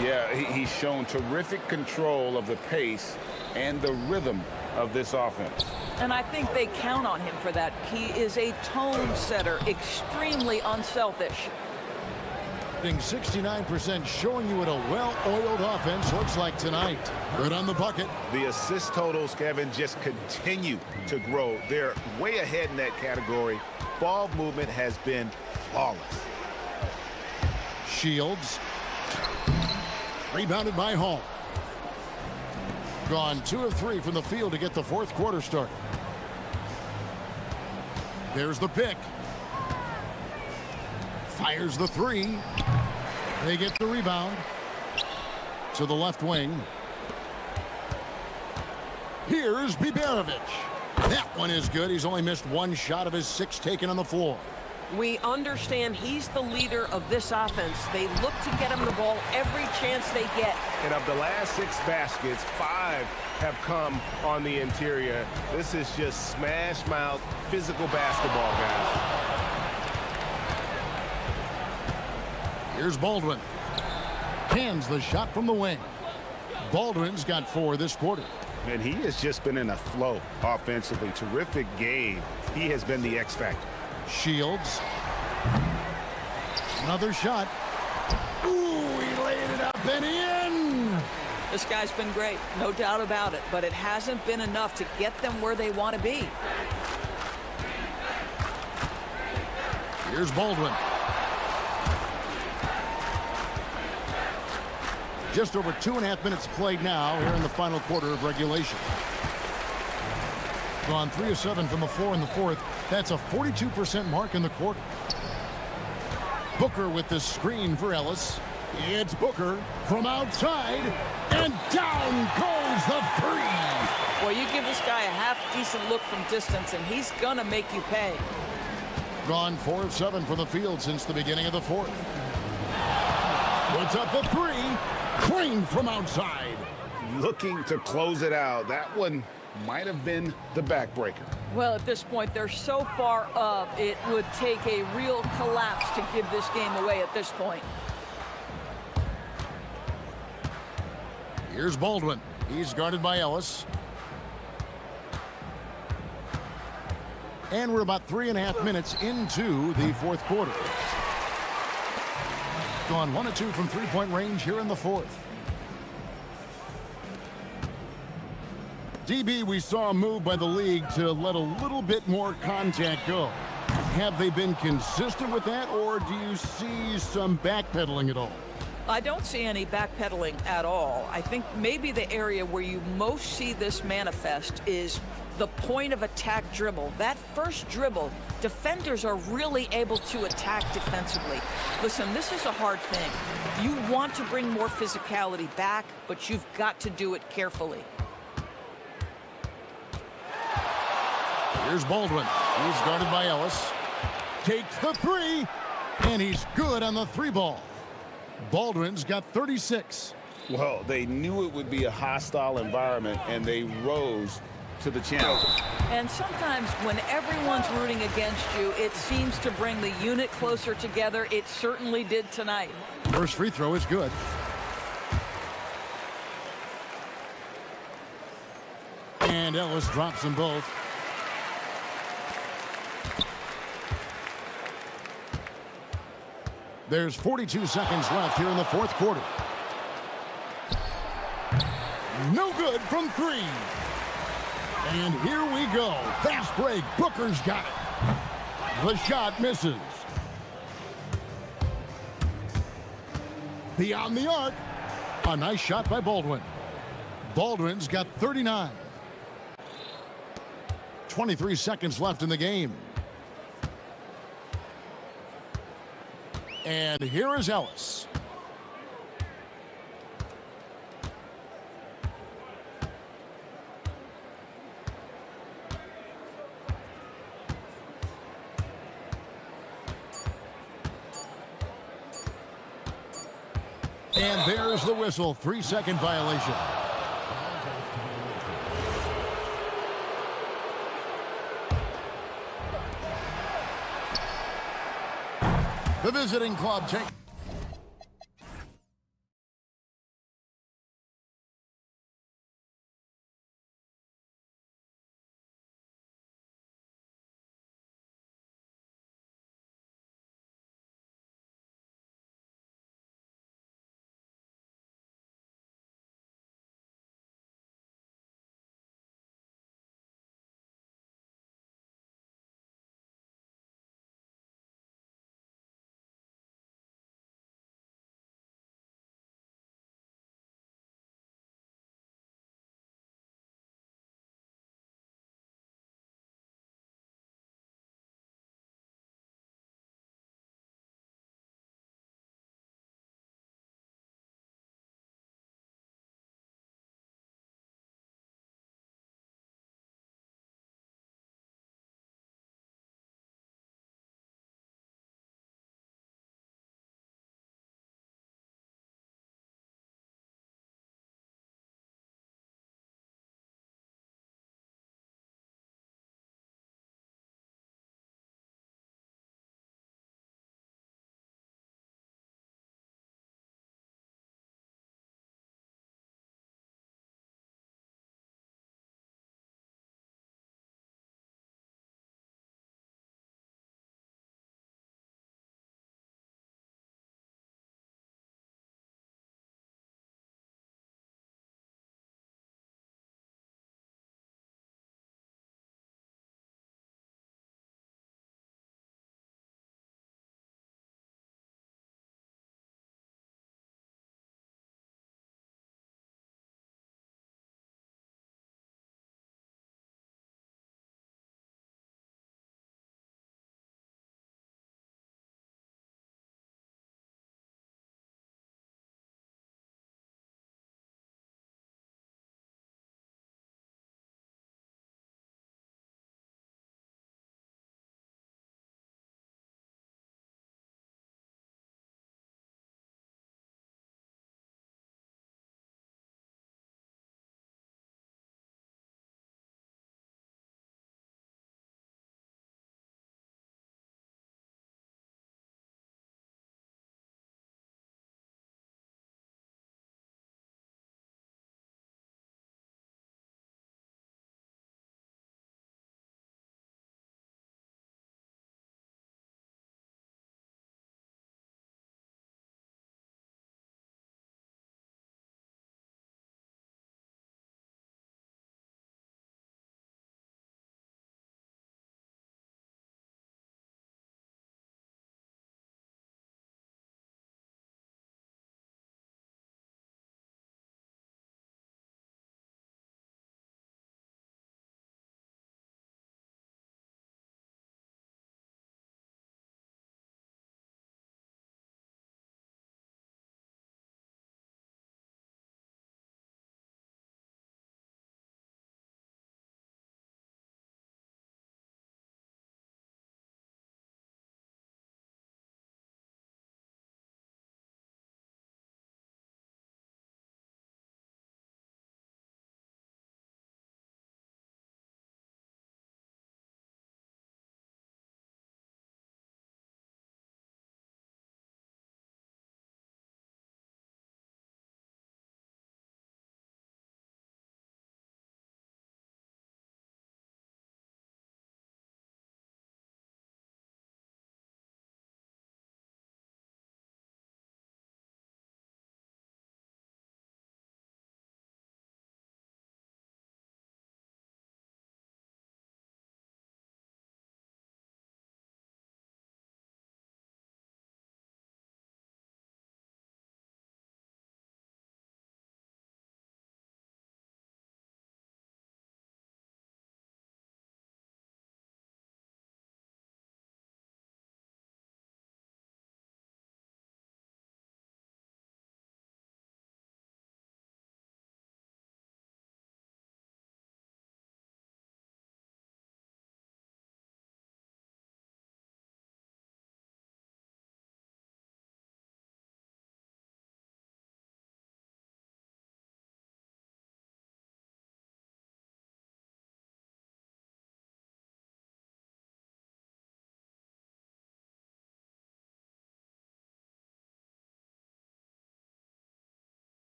Yeah, he's shown terrific control of the pace and the rhythm of this offense. And I think they count on him for that. He is a tone setter, extremely unselfish. 69%, showing you what a well-oiled offense looks like tonight. Good on the bucket. The assist totals, Kevin, just continue to grow. They're way ahead in that category. Ball movement has been flawless. Shields. Rebounded by Hall. Gone 2 of 3 from the field to get the fourth quarter started. There's the pick. Fires the 3. They get the rebound. To the left wing. Here's Biberovic. That one is good. He's only missed one shot of his 6 taken on the floor. We understand he's the leader of this offense. They look to get him the ball every chance they get. And of the last 6 baskets, 5 have come on the interior. This is just smash mouth physical basketball, guys. Here's Baldwin. Hands the shot from the wing. Baldwin's got 4 this quarter. And he has just been in a flow offensively. Terrific game. He has been the X factor. Shields. Another shot. Ooh, he laid it up and in. This guy's been great, no doubt about it, but it hasn't been enough to get them where they want to be. Here's Baldwin. Just over 2.5 minutes played now here in the final quarter of regulation. Gone 3 of 7 from the floor in the fourth. That's a 42% mark in the quarter. Booker with the screen for Ellis. It's Booker from outside, and down goes the 3. Well, you give this guy a half-decent look from distance, and he's going to make you pay. Gone 4 of 7 from the field since the beginning of the fourth. Puts up the 3. Crane from outside. Looking to close it out. That one might have been the backbreaker. Well, at this point, they're so far up, it would take a real collapse to give this game away at this point. Here's Baldwin. He's guarded by Ellis. And we're about 3.5 minutes into the fourth quarter. Gone 1 of 2 from three-point range here in the fourth. DB, we saw a move by the league to let a little bit more contact go. Have they been consistent with that, or do you see some backpedaling at all? I don't see any backpedaling at all. I think maybe the area where you most see this manifest is the point of attack dribble. That first dribble, defenders are really able to attack defensively. Listen, this is a hard thing. You want to bring more physicality back, but you've got to do it carefully. Here's Baldwin. He's guarded by Ellis. Takes the three, and he's good on the three ball. Baldwin's got 36. Well, they knew it would be a hostile environment, and they rose to the challenge. And sometimes when everyone's rooting against you, it seems to bring the unit closer together. It certainly did tonight. First free throw is good. And Ellis drops them both. There's 42 seconds left here in the fourth quarter. No good from three. And here we go. Fast break. Booker's got it. The shot misses. Beyond the arc. A nice shot by Baldwin. Baldwin's got 39. 23 seconds left in the game. And here is Ellis. And there's the whistle. 3-second violation. The visiting club take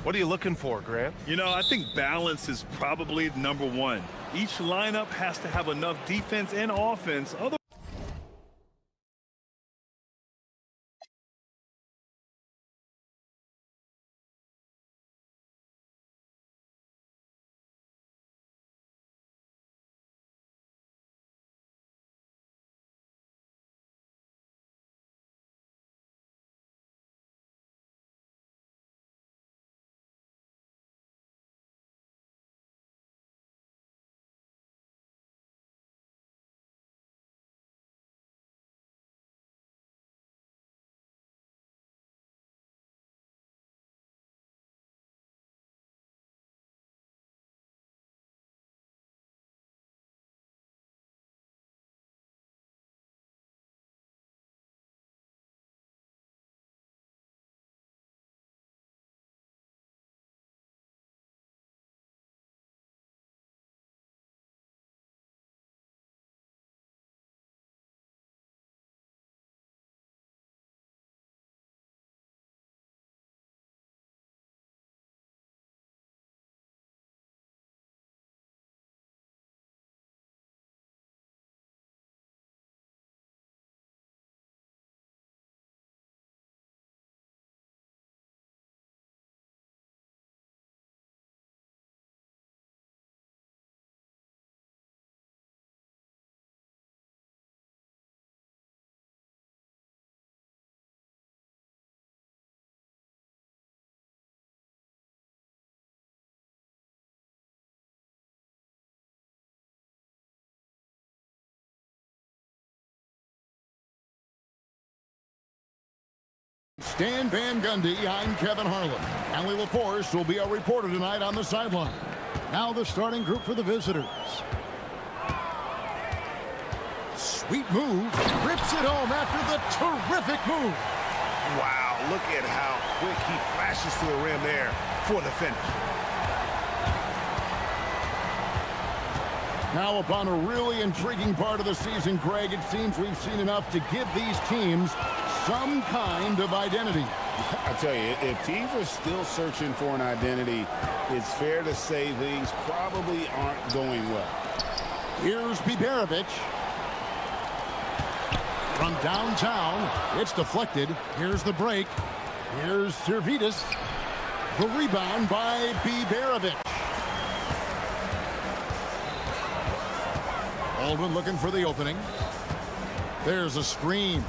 What are you looking for, Grant? You know, I think balance is probably number one. Each lineup has to have enough defense and offense. Stan Van Gundy, I'm Kevin Harlan. Allie LaForce will be our reporter tonight on the sideline. Now the starting group for the visitors. Sweet move. Rips it home after the terrific move. Wow, look at how quick he flashes to the rim there for the finish. Now upon a really intriguing part of the season, Greg, it seems we've seen enough to give these teams some kind of identity. I tell you, if teams are still searching for an identity, it's fair to say things probably aren't going well. Here's Biberovic. From downtown, it's deflected. Here's the break. Here's Servidis. The rebound by Biberovic. Baldwin looking for the opening. There's a screen.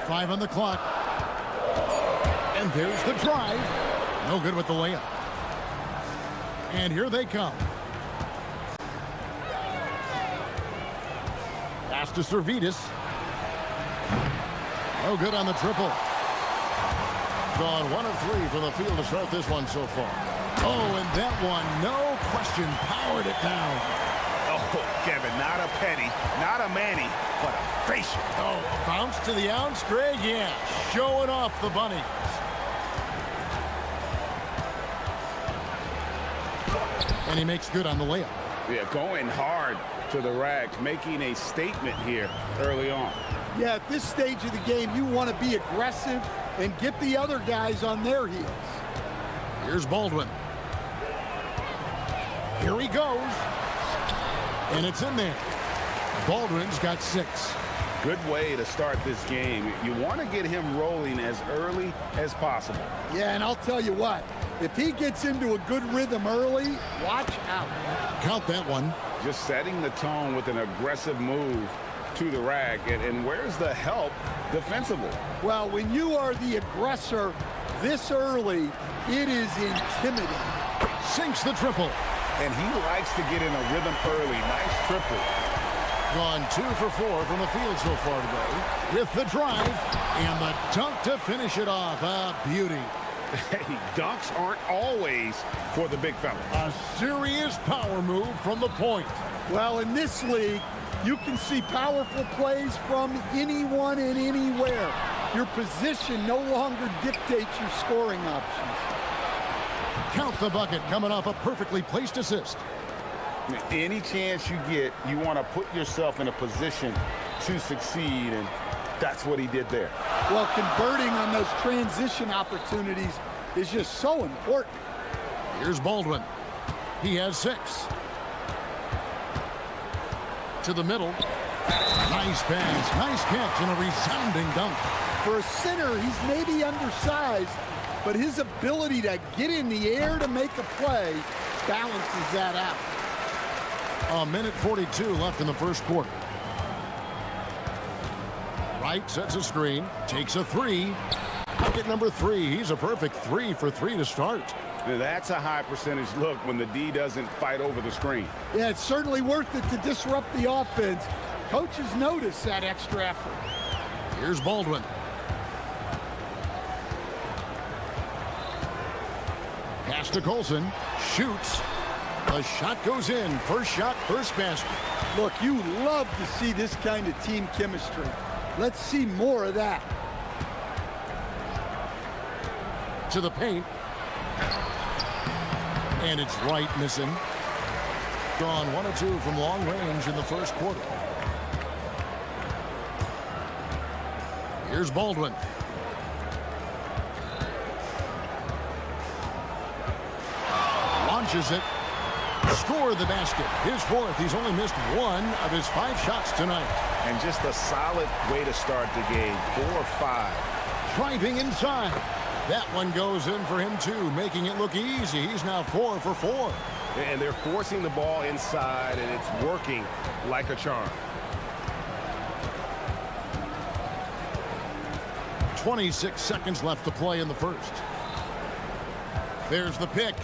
Five on the clock. And there's the drive. No good with the layup. And here they come. Pass to Servidis. No good on the triple. Gone 1 of 3 from the field to start this one so far. Oh, and that one, no question, powered it down. Oh, Kevin, not a penny, not a Manny, but a facial. Oh, bounce to the ounce, Greg, yeah, showing off the bunnies. And he makes good on the layup. Yeah, going hard to the rack, making a statement here early on. Yeah, at this stage of the game, you want to be aggressive and get the other guys on their heels. Here's Baldwin. Here he goes. And it's in there. Baldwin's got 6. Good way to start this game. You want to get him rolling as early as possible. Yeah, and I'll tell you what, if he gets into a good rhythm early, watch out. Count that one. Just setting the tone with an aggressive move to the rack. And where's the help defensively? Well, when you are the aggressor this early, it is intimidating. Sinks the triple. And he likes to get in a rhythm early. Nice triple. Gone 2 for 4 from the field so far today. With the drive and the dunk to finish it off. A beauty. Hey, dunks aren't always for the big fella. A serious power move from the point. Well, in this league, you can see powerful plays from anyone and anywhere. Your position no longer dictates your scoring options. Count the bucket coming off a perfectly placed assist. Any chance you get, you want to put yourself in a position to succeed, and that's what he did there. Well, converting on those transition opportunities is just so important. Here's Baldwin. He has 6. To the middle. Nice pass, nice catch, and a resounding dunk. For a center, he's maybe undersized, but his ability to get in the air to make a play balances that out. 1:42 left in the first quarter. Wright sets a screen, takes a 3. Bucket number 3. He's a perfect 3 for 3 to start. Now, that's a high percentage look when the D doesn't fight over the screen. Yeah, it's certainly worth it to disrupt the offense. Coaches notice that extra effort. Here's Baldwin. Pass to Colson. Shoots. The shot goes in. First shot, first basket. Look, you love to see this kind of team chemistry. Let's see more of that. To the paint. And it's Wright missing. Gone 1 of 2 from long range in the first quarter. Here's Baldwin. Launches it. Score the basket. His 4th. He's only missed 1 of his 5 shots tonight. And just a solid way to start the game. 4 or 5. Driving inside. That one goes in for him too, making it look easy. He's now 4 for 4. And they're forcing the ball inside, and it's working like a charm. 26 seconds left to play in the first. There's the pick.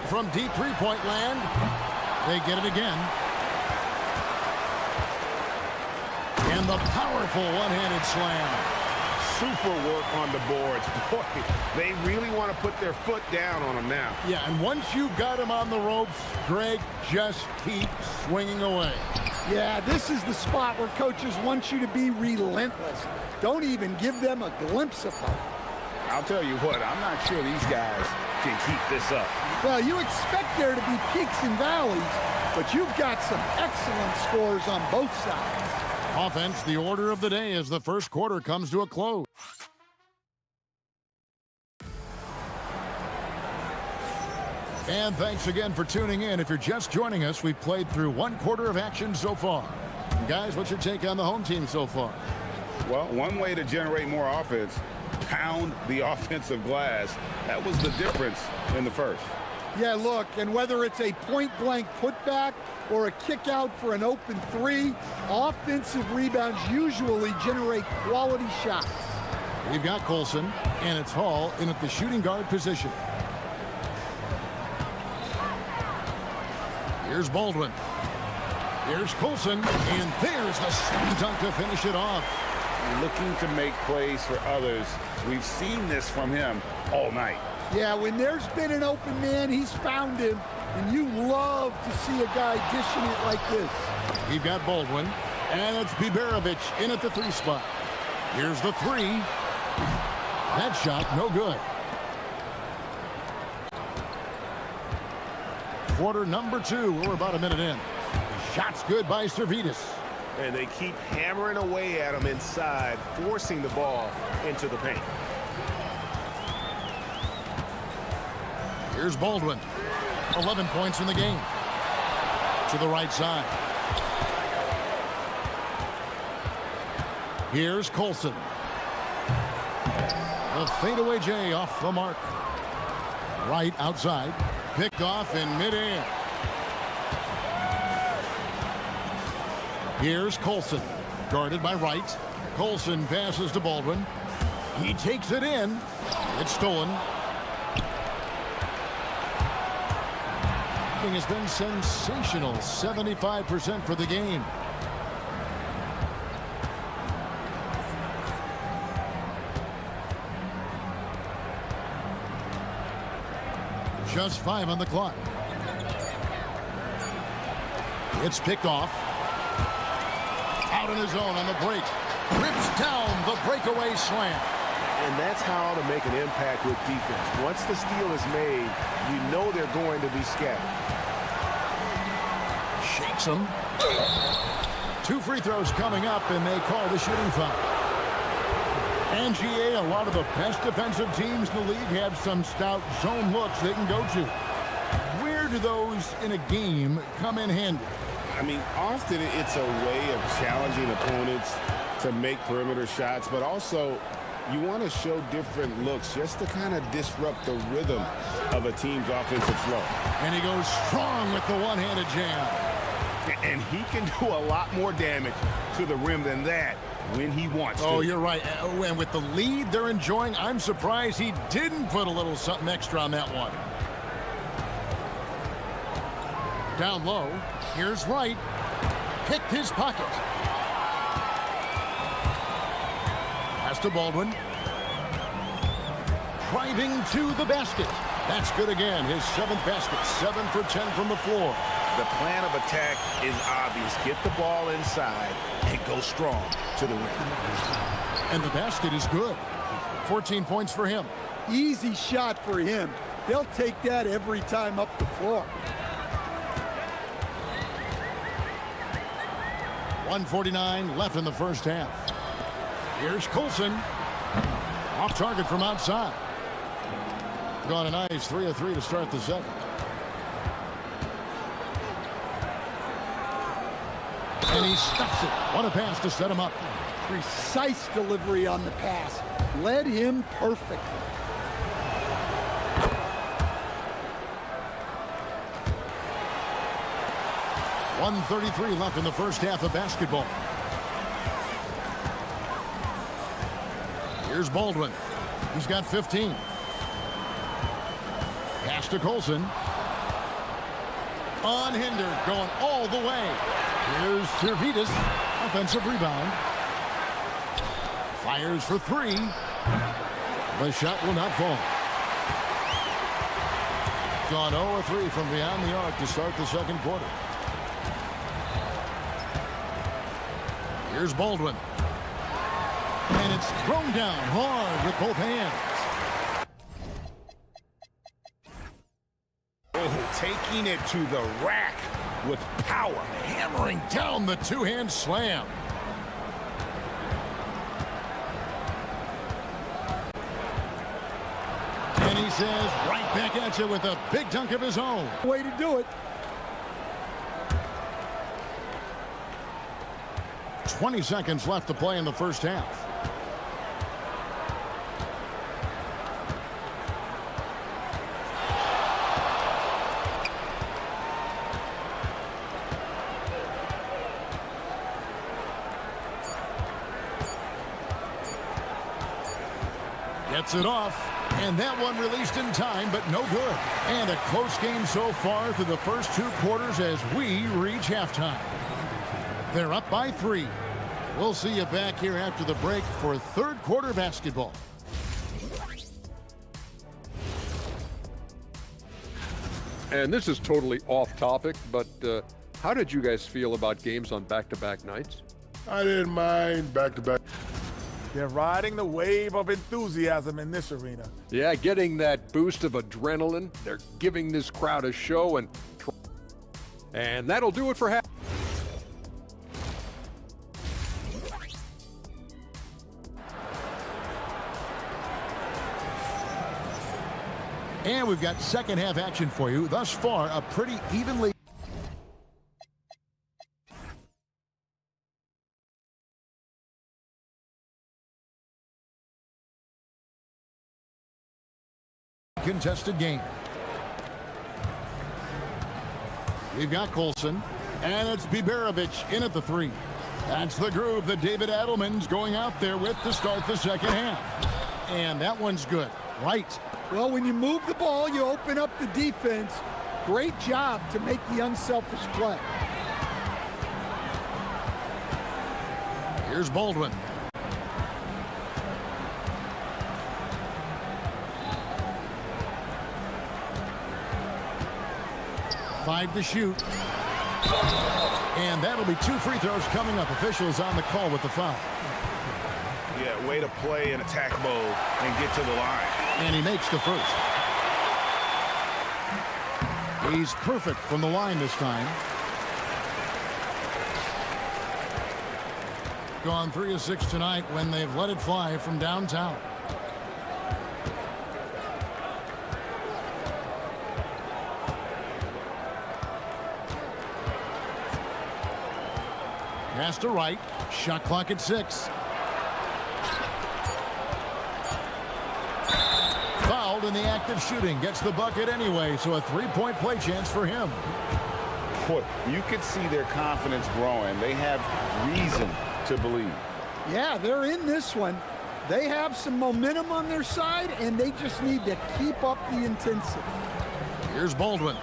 From deep three-point land, they get it again. And the powerful one-handed slam. Super work on the boards. Boy, they really want to put their foot down on them now. Yeah, and once you've got him on the ropes, Greg, just keep swinging away. Yeah, this is the spot where coaches want you to be relentless. Don't even give them a glimpse of hope. I'll tell you what, I'm not sure these guys can keep this up. Well, you expect there to be peaks and valleys, but you've got some excellent scores on both sides. Offense, the order of the day as the first quarter comes to a close. And thanks again for tuning in. If you're just joining us, we've played through 1 quarter of action so far. Guys, what's your take on the home team so far? Well, one way to generate more offense, pound the offensive glass. That was the difference in the first. Yeah, look, and whether it's a point-blank putback or a kick out for an open 3, offensive rebounds usually generate quality shots. We've got Colson, and it's Hall in at the shooting guard position. Here's Baldwin. Here's Colson, and there's the slam dunk to finish it off. Looking to make plays for others. We've seen this from him all night. Yeah, when there's been an open man, he's found him, and you love to see a guy dishing it like this. We've got Baldwin, and it's Biberovic in at the 3 spot. Here's the 3. That shot, no good. Quarter number 2, we're about a minute in. Shot's good by Servetus. And they keep hammering away at him inside, forcing the ball into the paint. Here's Baldwin. 11 points in the game. To the right side. Here's Colson. The fadeaway J off the mark. Right outside. Picked off in midair. Here's Colson. Guarded by Wright. Colson passes to Baldwin. He takes it in. It's stolen. Has been sensational. 75% for the game. Just 5 on the clock. It's picked off. Out in his own on the break. Rips down the breakaway slam. And that's how to make an impact with defense. Once the steal is made, you know they're going to be scattered. Shakes him. 2 free throws coming up, and they call the shooting foul. And GA, a lot of the best defensive teams in the league have some stout zone looks they can go to. Where do those in a game come in handy? I mean, often it's a way of challenging opponents to make perimeter shots, but also you want to show different looks just to kind of disrupt the rhythm of a team's offensive flow. And he goes strong with the one-handed jam. And he can do a lot more damage to the rim than that when he wants to. Oh, you're right. And with the lead they're enjoying, I'm surprised he didn't put a little something extra on that one. Down low, here's Wright. Picked his pocket. Pass to Baldwin. Driving to the basket. That's good again. His 7th basket. 7 for 10 from the floor. The plan of attack is obvious. Get the ball inside and go strong to the rim. And the basket is good. 14 points for him. Easy shot for him. They'll take that every time up the floor. 1:49 left in the first half. Here's Coulson. Off target from outside. Gone a nice 3 of 3 to start the second. And he stuffs it. What a pass to set him up. Precise delivery on the pass. Led him perfectly. .133 left in the first half of basketball. Here's Baldwin. He's got 15. Pass to Coulson. Unhindered, going all the way. Here's Servetus. Offensive rebound. Fires for 3. The shot will not fall. Gone 0 of 3 from beyond the arc to start the second quarter. Here's Baldwin. And it's thrown down hard with both hands. Oh, taking it to the rack with power. Hammering down the two-hand slam. And he says right back at you with a big dunk of his own. Way to do it. 20 seconds left to play in the first half. Gets it off, and that one released in time, but no good. And a close game so far through the first 2 quarters as we reach halftime. They're up by 3. We'll see you back here after the break for third quarter basketball. And this is totally off topic, but how did you guys feel about games on back-to-back nights? I didn't mind back-to-back. They're riding the wave of enthusiasm in this arena. Yeah, getting that boost of adrenaline. They're giving this crowd a show, and that'll do it for half. And we've got second half action for you. Thus far, a pretty evenly contested game. We've got Coulson, and it's Biberovic in at the 3. That's the groove that David Adelman's going out there with to start the second half. And that one's good. Right. Well, when you move the ball, you open up the defense. Great job to make the unselfish play. Here's Baldwin. Five to shoot. And that'll be 2 free throws coming up. Officials on the call with the foul. Yeah, way to play in attack mode and get to the line. And he makes the first. He's perfect from the line this time. gone 3 of 6 tonight when they've let it fly from downtown. Pass to right. Shot clock at 6. Fouled in the act of shooting. Gets the bucket anyway, so a 3-point play chance for him. Boy, you could see their confidence growing. They have reason to believe. Yeah, they're in this one. They have some momentum on their side, and they just need to keep up the intensity. Here's Baldwin.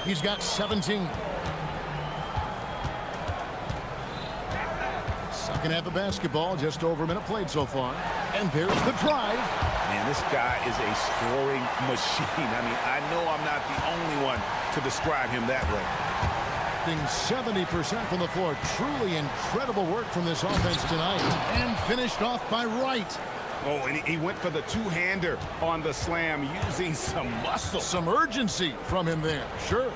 He's got 17. Second half of basketball, just over a minute played so far. And there's the drive. Man, this guy is a scoring machine. I mean, I know I'm not the only one to describe him that way. 70% from the floor. Truly incredible work from this offense tonight. And finished off by Wright. Oh, and he went for the two-hander on the slam using some muscle. Some urgency from him there. Sure.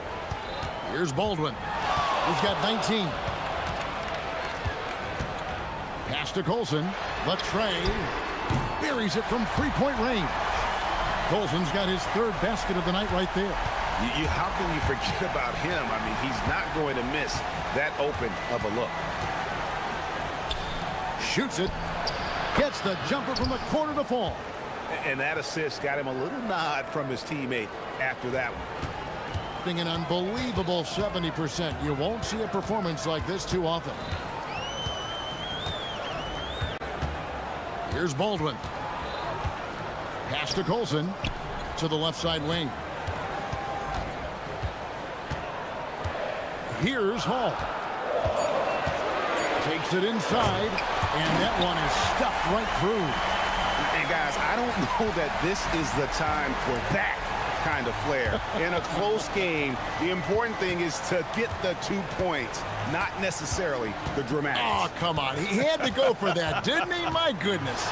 Here's Baldwin. He's got 19. Pass to Colson. Latrey buries it from 3-point range. Colson's got his 3rd basket of the night right there. How can you forget about him? I mean, he's not going to miss that open of a look. Shoots it. Gets the jumper from the corner to fall. And that assist got him a little nod from his teammate after that one. An unbelievable 70%. You won't see a performance like this too often. Here's Baldwin. Pass to Colson. To the left side wing. Here's Hall. Takes it inside, and that one is stuffed right through. And guys, I don't know that this is the time for that kind of flair. In a close game, the important thing is to get the 2 points, not necessarily the dramatics. Oh, come on. He had to go for that, didn't he? My goodness.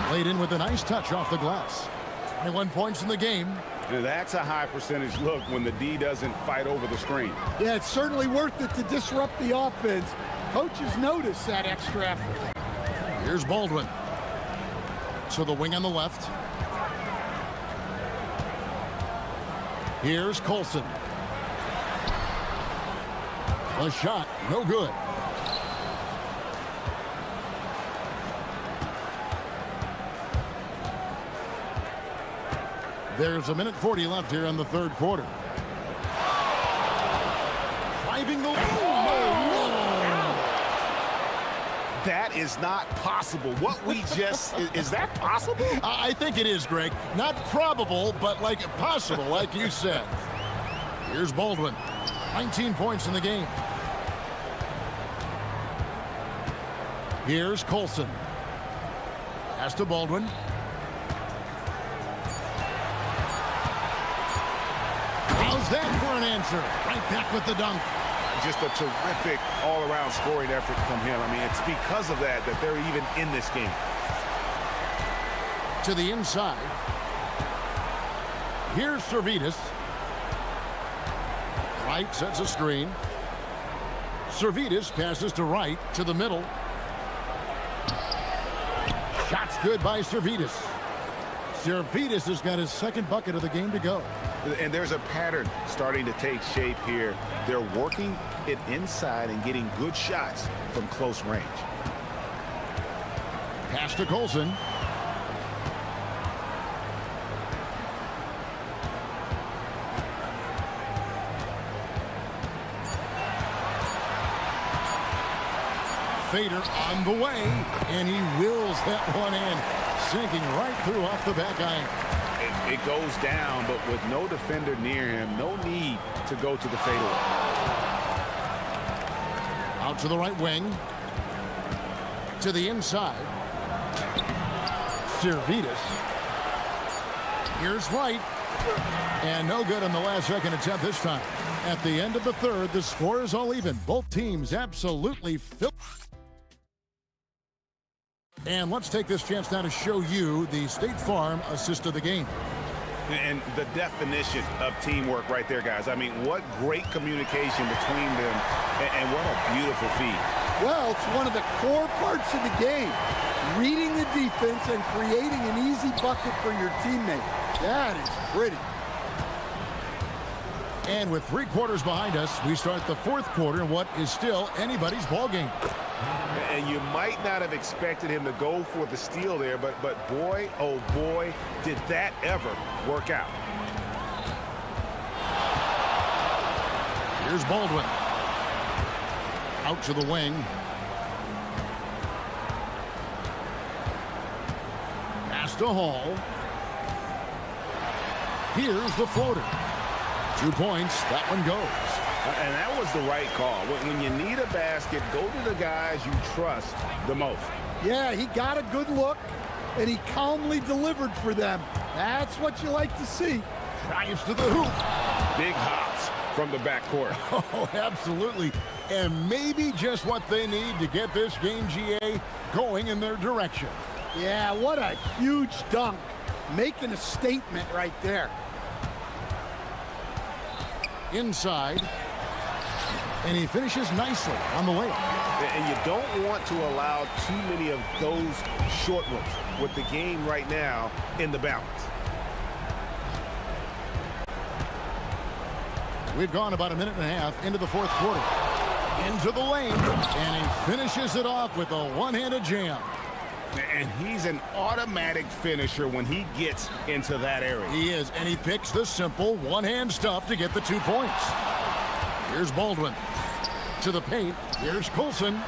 Played in with a nice touch off the glass. 21 points in the game. That's a high percentage look when the D doesn't fight over the screen. Yeah, it's certainly worth it to disrupt the offense. Coaches notice that extra effort. Here's Baldwin. To the wing on the left. Here's Colson. A shot, no good. There's a minute 40 left here in the 3rd quarter. Driving the That is not possible. What we just, is that possible? I think it is, Greg. Not probable, but like possible, like you said. Here's Baldwin. 19 points in the game. Here's Colson. Pass to Baldwin. How's that for an answer? Right back with the dunk. Just a terrific all-around scoring effort from him. I mean, it's because of that they're even in this game. To the inside. Here's Servetus. Wright sets a screen. Servetus passes to Wright to the middle. Shots good by Servetus. Servetus has got his 2nd bucket of the game to go. And there's a pattern starting to take shape here. They're working it inside and getting good shots from close range. Pass to Colson. Fader on the way, and he wills that one in, sinking right through off the back iron. It goes down, but with no defender near him, no need to go to the fadeaway. Out to the right wing. To the inside. Servetus. Here's Wright. And no good on the last second attempt this time. At the end of the 3rd, the score is all even. Both teams absolutely filled. And let's take this chance now to show you the State Farm assist of the game. And the definition of teamwork right there, guys. I mean, what great communication between them, and what a beautiful feat. Well, it's one of the core parts of the game. Reading the defense and creating an easy bucket for your teammate. That is pretty. And with 3 quarters behind us, we start the 4th quarter in what is still anybody's ball game. And you might not have expected him to go for the steal there, but boy, oh boy, did that ever work out. Here's Baldwin. Out to the wing. Pass to Hall. Here's the floater. 2 points. That one goes. And that was the right call. When you need a basket, go to the guys you trust the most. Yeah, he got a good look, and he calmly delivered for them. That's what you like to see. Drives to the hoop. Big hops from the backcourt. Oh, absolutely. And maybe just what they need to get this game, GA, going in their direction. Yeah, what a huge dunk. Making a statement right there. Inside. And he finishes nicely on the layup. And you don't want to allow too many of those short ones with the game right now in the balance. We've gone about a minute and a half into the 4th quarter. Into the lane. And he finishes it off with a one-handed jam. And he's an automatic finisher when he gets into that area. He is, and he picks the simple one-hand stuff to get the 2 points. Here's Baldwin. To the paint. Here's Colson.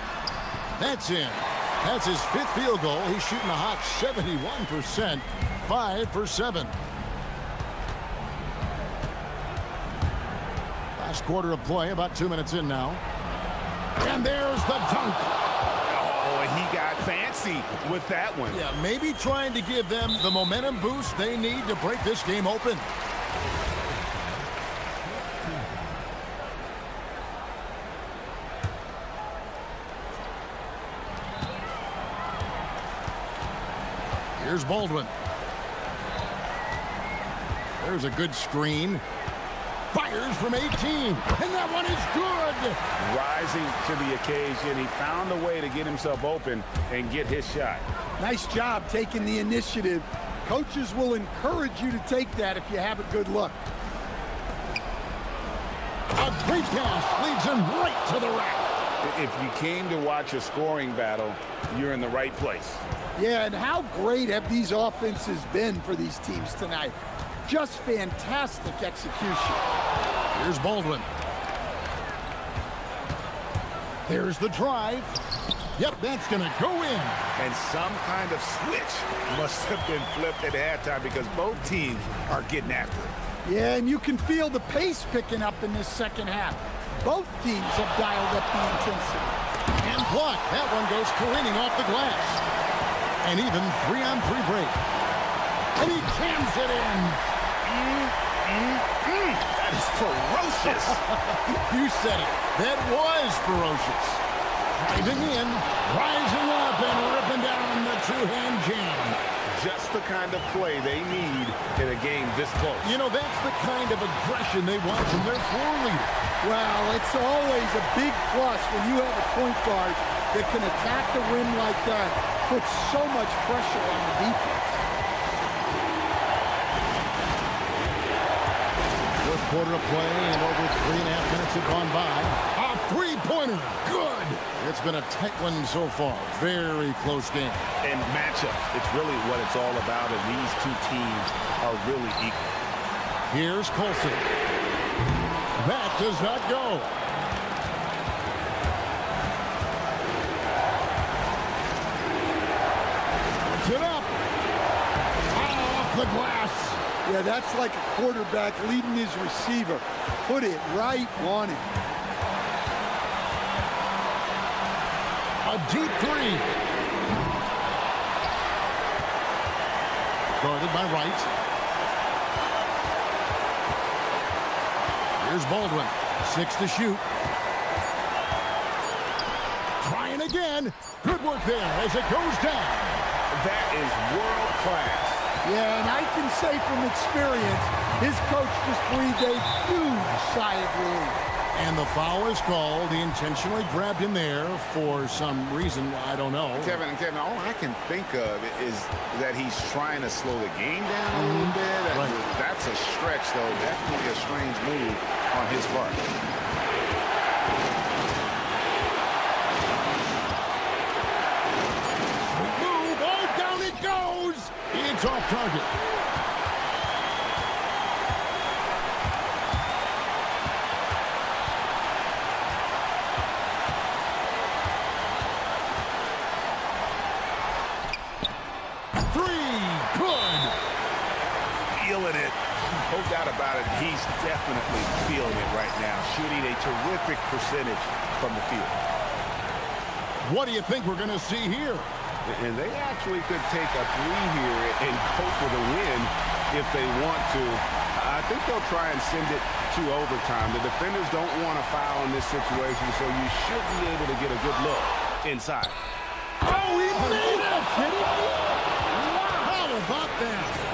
That's in. That's his 5th field goal. He's shooting a hot 71%. 5 for 7. Last quarter of play, about 2 minutes in now. And there's the dunk. Oh, and he got fancy with that one. Yeah, maybe trying to give them the momentum boost they need to break this game open. Here's Baldwin. There's a good screen. Fires from 18, and that one is good. Rising to the occasion, he found a way to get himself open and get his shot. Nice job taking the initiative. Coaches will encourage you to take that if you have a good look. A great pass leads him right to the rack. If you came to watch a scoring battle, you're in the right place. Yeah, and how great have these offenses been for these teams tonight? Just fantastic execution. Here's Baldwin. There's the drive. Yep, that's going to go in. And some kind of switch must have been flipped at halftime because both teams are getting after it. Yeah, and you can feel the pace picking up in this second half. Both teams have dialed up the intensity. And blocked. That one goes careening off the glass. And even 3-on-3 break. And he jams it in. That is ferocious. You said it. That was ferocious. Driving in, rising up, and ripping down the 2-hand jam. Just the kind of play they need in a game this close. You know, that's the kind of aggression they want from their floor leader. Well, it's always a big plus when you have a point guard that can attack the rim like that, put so much pressure on the defense. 4th quarter of play, and over 3.5 minutes have gone by. A 3-pointer, good. It's been a tight one so far. Very close game. And matchups, it's really what it's all about, and these two teams are really equal. Here's Colson. That does not go. Puts it up. Off the glass. Yeah, that's like a quarterback leading his receiver. Put it right on him. A deep 3. Guarded by Wright. Here's Baldwin. 6 to shoot. Trying again. Good work there as it goes down. That is world class. Yeah, and I can say from experience, his coach just breathed a huge sigh of relief. And the foul is called. He intentionally grabbed him there for some reason, I don't know. Kevin, all I can think of is that he's trying to slow the game down a little bit. That's a stretch, though. Definitely a strange move on his part. Move, oh, down it goes! It's off target. Feeling it. No doubt about it. He's definitely feeling it right now. Shooting a terrific percentage from the field. What do you think we're going to see here? And they actually could take a three here and go for the win if they want to. I think they'll try and send it to overtime. The defenders don't want to foul in this situation, so you should be able to get a good look inside. Oh, he made it! How about that?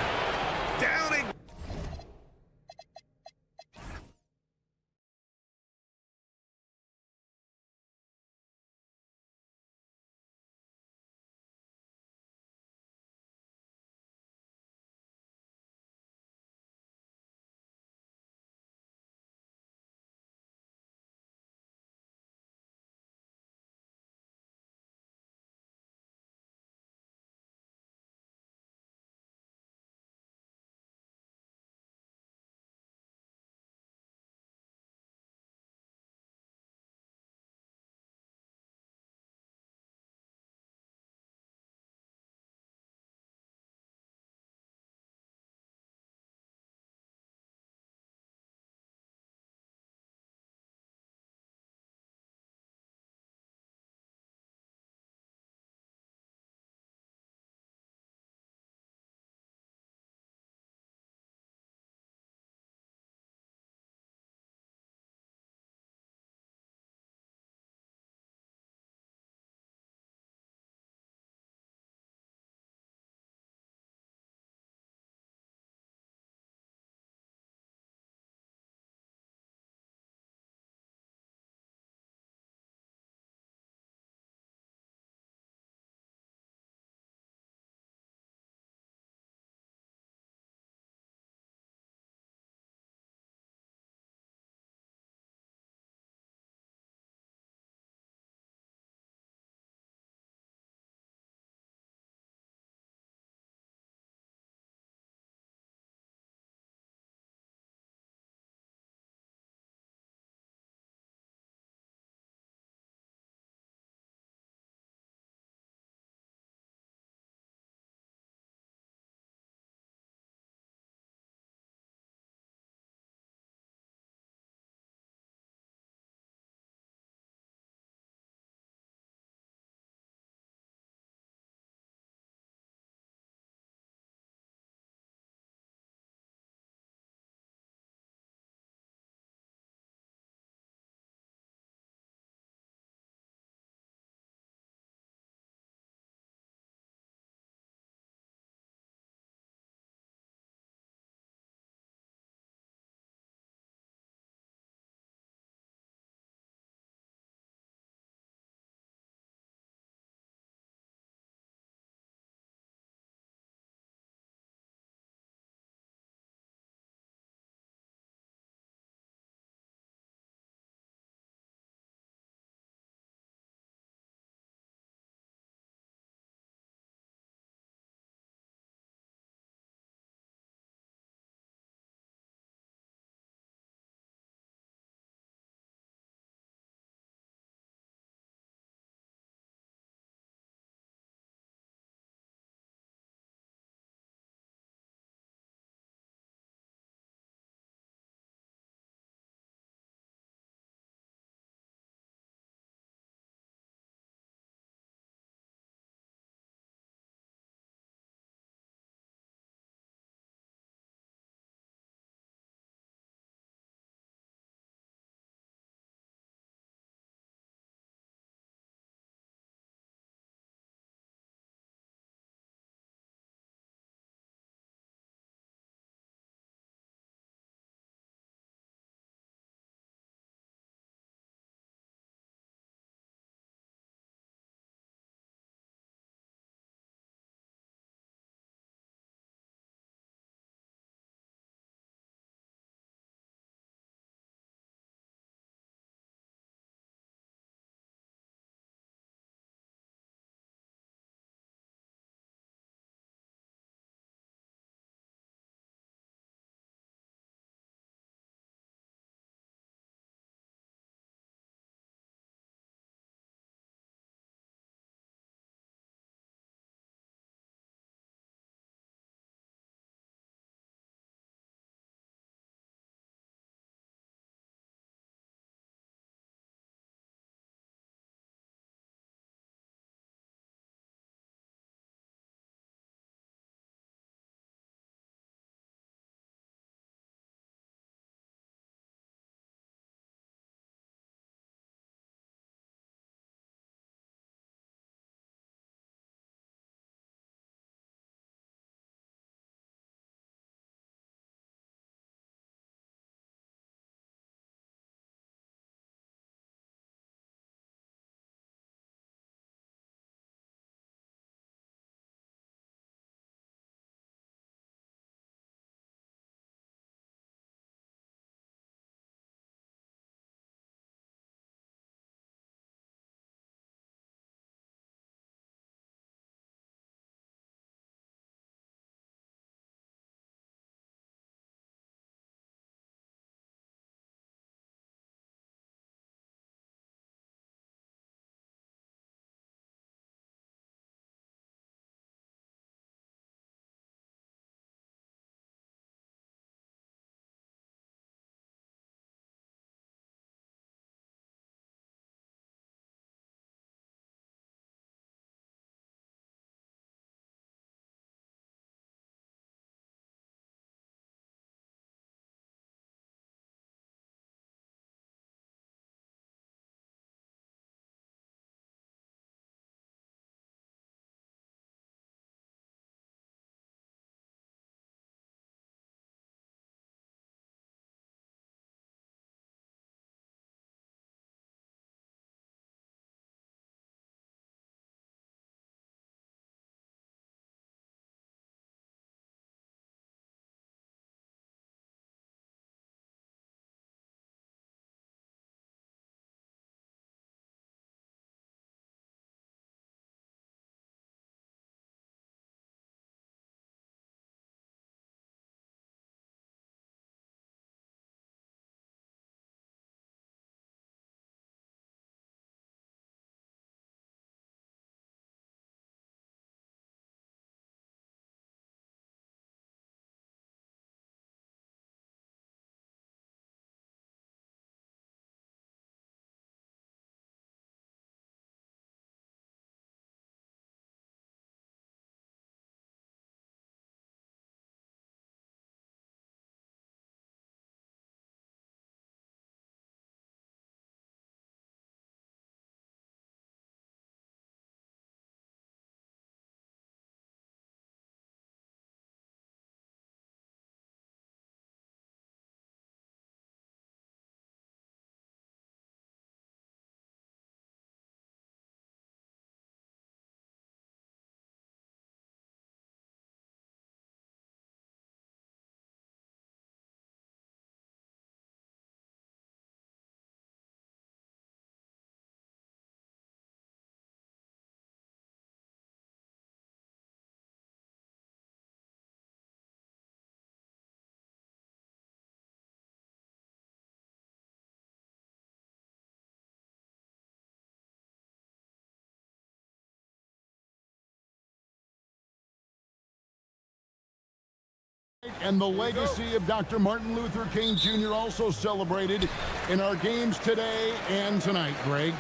And the legacy of Dr. Martin Luther King Jr. also celebrated in our games today and tonight, Greg.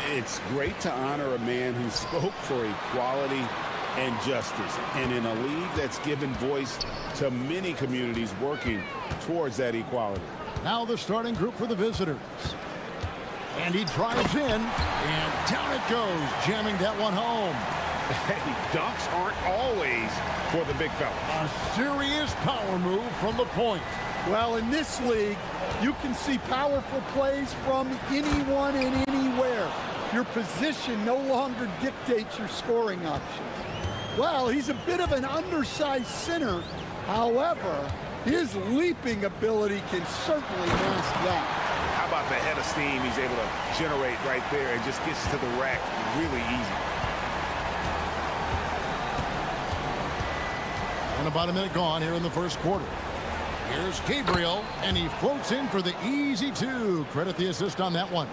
It's great to honor a man who spoke for equality and justice. And in a league that's given voice to many communities working towards that equality. Now the starting group for the visitors. And he drives in, and down it goes, jamming that one home. Hey, dunks aren't always for the big fella. A serious power move from the point. Well, in this league, you can see powerful plays from anyone and anywhere. Your position no longer dictates your scoring options. Well, he's a bit of an undersized center. However, his leaping ability can certainly mask that. How about the head of steam he's able to generate right there and just gets to the rack really easy. And about a minute gone here in the first quarter. Here's Gabriel, and he floats in for the easy two. Credit the assist on that one.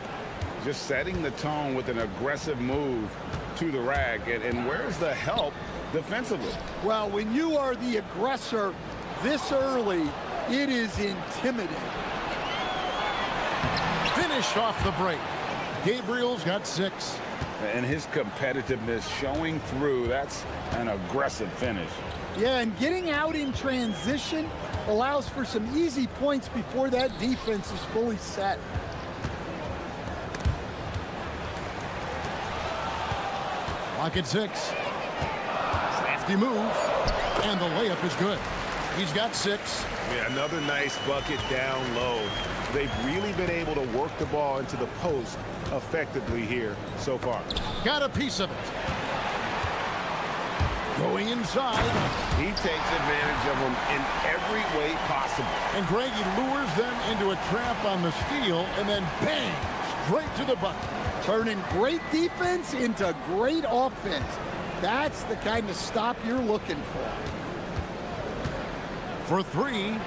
Just setting the tone with an aggressive move to the rack. And where's the help defensively? Well, when you are the aggressor this early, it is intimidating. Finished off the break. Gabriel's got 6. And his competitiveness showing through. That's an aggressive finish. Yeah, and getting out in transition allows for some easy points before that defense is fully set. Lock at 6. Safety move. And the layup is good. He's got 6. Yeah, another nice bucket down low. They've really been able to work the ball into the post effectively here so far. Got a piece of it. Going inside. He takes advantage of them in every way possible. And Greg, he lures them into a trap on the steal, and then bang, straight to the bucket. Turning great defense into great offense. That's the kind of stop you're looking for. For 3,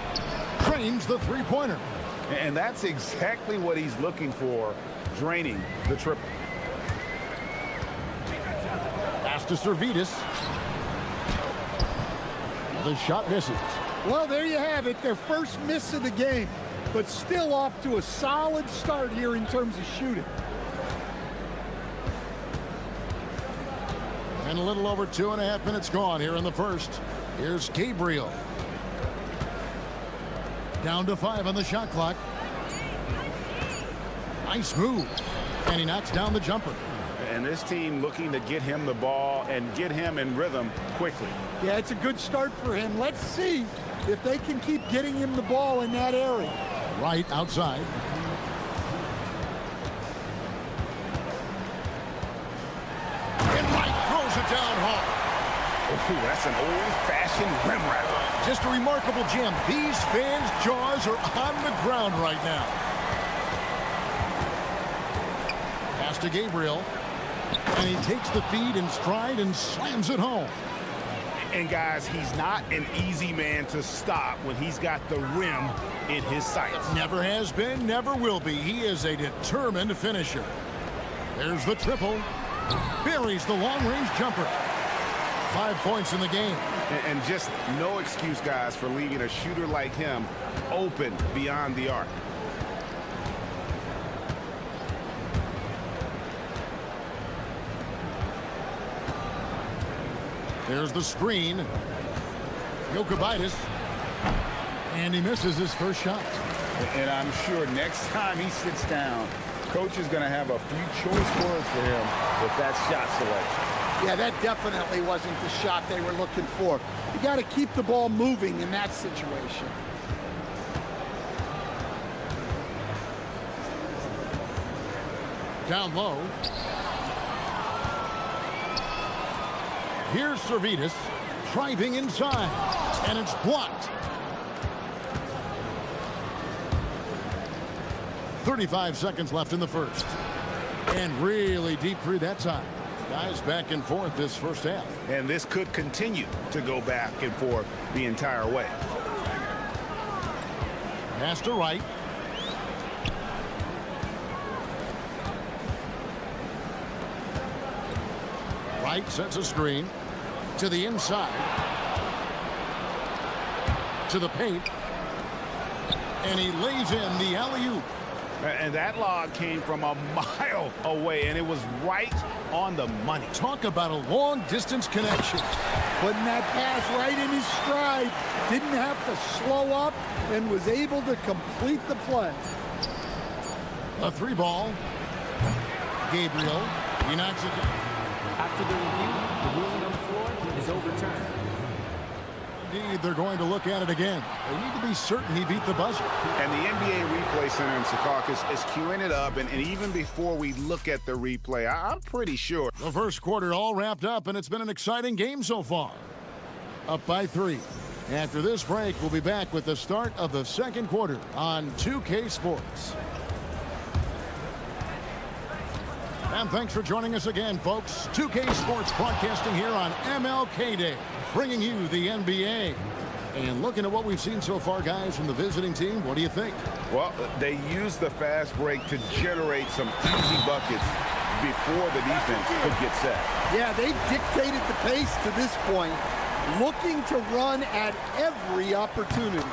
drains the three-pointer. And that's exactly what he's looking for, draining the triple. Pass to Servetus. The shot misses. Well, there you have it, their first miss of the game, but still off to a solid start here in terms of shooting. And a little over 2.5 minutes gone here in the first. Here's Gabriel. Down to 5 on the shot clock. Nice move. And he knocks down the jumper. And this team looking to get him the ball and get him in rhythm quickly. Yeah, it's a good start for him. Let's see if they can keep getting him the ball in that area. Right outside. And Mike throws it down hard. Oh, that's an old-fashioned rim wrapper. Just a remarkable jam. These fans' jaws are on the ground right now. Pass to Gabriel. And he takes the feed in stride and slams it home. And guys, he's not an easy man to stop when he's got the rim in his sights. Never has been, never will be. He is a determined finisher. There's the triple. Buries the long-range jumper. 5 points in the game. And just no excuse, guys, for leaving a shooter like him open beyond the arc. There's the screen. Jokubaitis. And he misses his first shot. And I'm sure next time he sits down, coach is going to have a few choice words for him with that shot selection. Yeah, that definitely wasn't the shot they were looking for. You got to keep the ball moving in that situation. Down low. Here's Servetus driving inside, and it's blocked. 35 seconds left in the first. And really deep three that time. Guys back and forth this first half. And this could continue to go back and forth the entire way. Pass to Wright. Wright sets a screen to the inside. to the paint. And he lays in the alley-oop. And that lob came from a mile away, and it was right on the money. Talk about a long-distance connection. Putting that pass right in his stride. Didn't have to slow up and was able to complete the play. A 3-ball. Gabriel. He knocks it down. After the review, the ruling on the floor is overturned. Indeed, they're going to look at it again. They need to be certain he beat the buzzer. And the NBA Replay Center in Secaucus is queuing it up, and even before we look at the replay, I'm pretty sure. The first quarter all wrapped up, and it's been an exciting game so far. Up by 3. After this break, we'll be back with the start of the second quarter on 2K Sports. And thanks for joining us again, folks. 2K Sports broadcasting here on MLK Day, bringing you the NBA. And looking at what we've seen so far, guys, from the visiting team, what do you think? Well, they used the fast break to generate some easy buckets before the defense could get set. Yeah, they've dictated the pace to this point, looking to run at every opportunity.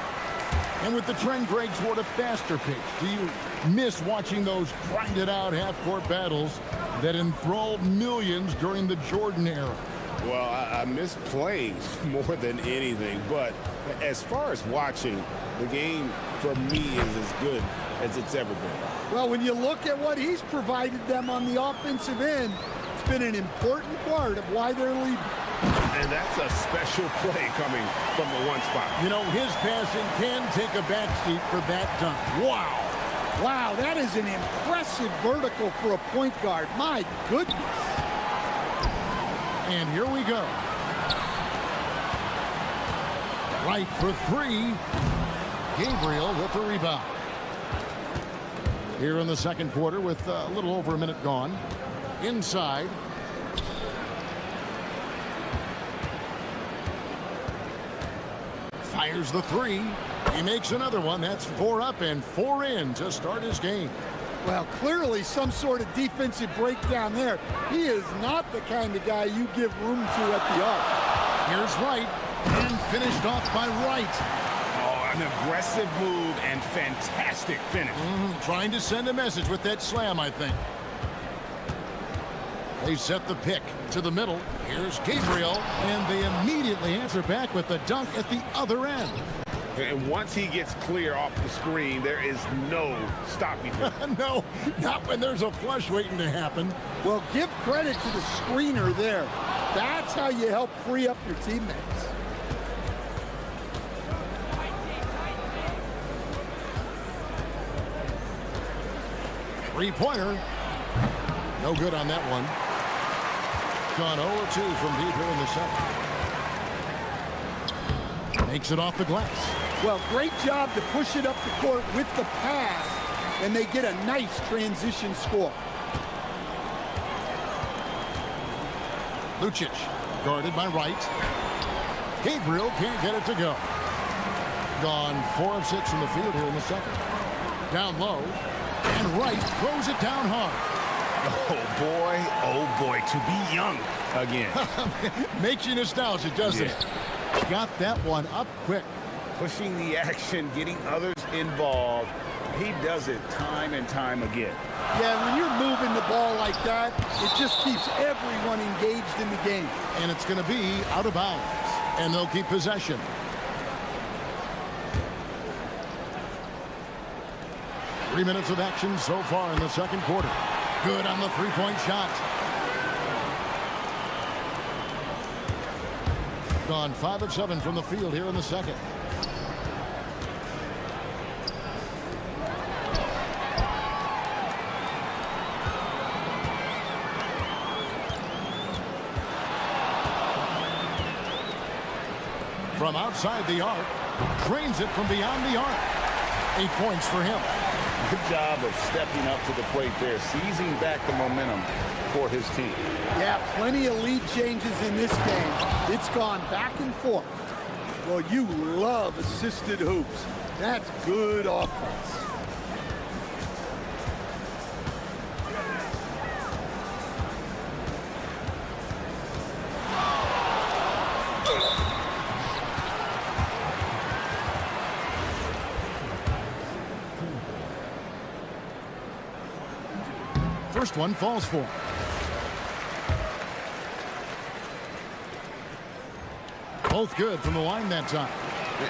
And with the trend, Greg, toward a faster pace, do you miss watching those grinded-out half-court battles that enthralled millions during the Jordan era? Well, I miss playing more than anything, but as far as watching, the game for me is as good as it's ever been. Well, when you look at what he's provided them on the offensive end, it's been an important part of why they're leading. And that's a special play coming from the one spot. You know, his passing can take a backseat for that dunk. Wow. Wow, that is an impressive vertical for a point guard. My goodness. And here we go. Right for 3. Gabriel with the rebound. Here in the second quarter with a little over a minute gone. Inside. Fires the 3. He makes another one. That's 4 up and 4 in to start his game. Well, clearly some sort of defensive breakdown there. He is not the kind of guy you give room to at the arc. Here's Wright, and finished off by Wright. Oh, an aggressive move and fantastic finish. Trying to send a message with that slam, I think. They set the pick to the middle. Here's Gabriel, and they immediately answer back with the dunk at the other end. And once he gets clear off the screen, there is no stopping him. No, not when there's a flush waiting to happen. Well, give credit to the screener there. That's how you help free up your teammates. Three-pointer. No good on that one. Gone 0-2 from deep here in the second. Makes it off the glass. Well, great job to push it up the court with the pass, and they get a nice transition score. Lucic, guarded by Wright. Gabriel can't get it to go. Gone 4 of 6 from the field here in the second. Down low, and Wright throws it down hard. Oh boy, to be young again. Makes you nostalgic, doesn't it? Got that one up quick. Pushing the action, getting others involved. He does it time and time again. Yeah, when you're moving the ball like that, it just keeps everyone engaged in the game. And it's going to be out of bounds. And they'll keep possession. Three minutes of action so far in the second quarter. Good on the three-point shot. Gone 5 of 7 from the field here in the second. From outside the arc, drains it from beyond the arc. 8 points for him. Good job of stepping up to the plate there, seizing back the momentum for his team. Yeah, plenty of lead changes in this game. It's gone back and forth. Well, you love assisted hoops. That's good offense. First one falls for him. Both good from the line that time.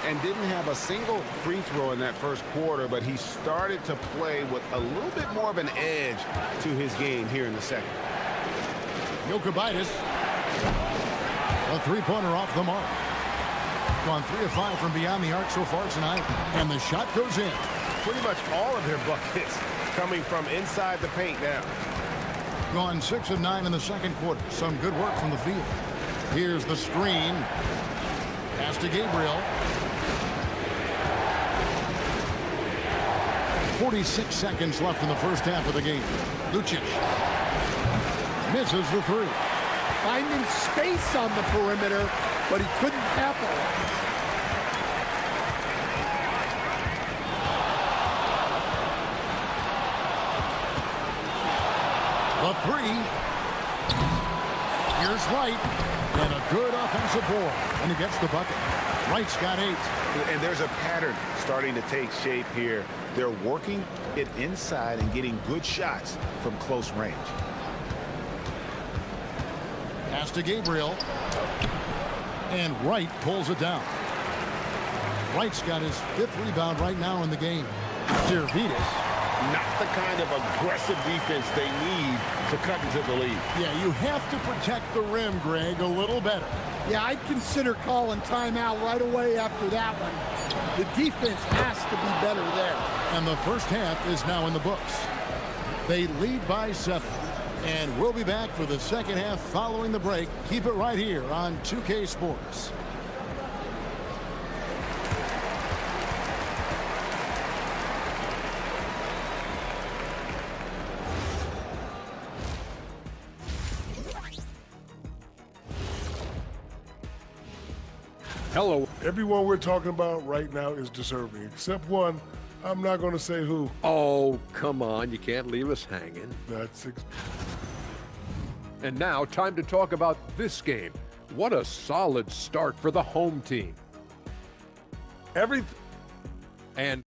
And didn't have a single free throw in that first quarter, but he started to play with a little bit more of an edge to his game here in the second. Jokic, a three-pointer off the mark. Gone 3 of 5 from beyond the arc so far tonight, and the shot goes in. Pretty much all of their buckets coming from inside the paint now. Gone 6 of 9 in the second quarter. Some good work from the field. Here's the screen. Pass to Gabriel. 46 seconds left in the first half of the game. Lucic misses the three. Finding space on the perimeter, but he couldn't capitalize. The three. Here's Wright. And a good offensive board. And he gets the bucket. Wright's got 8. And there's a pattern starting to take shape here. They're working it inside and getting good shots from close range. Pass to Gabriel. And Wright pulls it down. Wright's got his 5th rebound right now in the game. Servitas. Not the kind of aggressive defense they need to cut into the lead. Yeah, you have to protect the rim, Greg, a little better. Yeah, I'd consider calling timeout right away after that one. The defense has to be better there. And the first half is now in the books. They lead by 7. And we'll be back for the second half following the break. Keep it right here on 2K Sports. Hello. Everyone we're talking about right now is deserving, except one. I'm not going to say who. Oh, come on. You can't leave us hanging. That's And now, time to talk about this game. What a solid start for the home team. And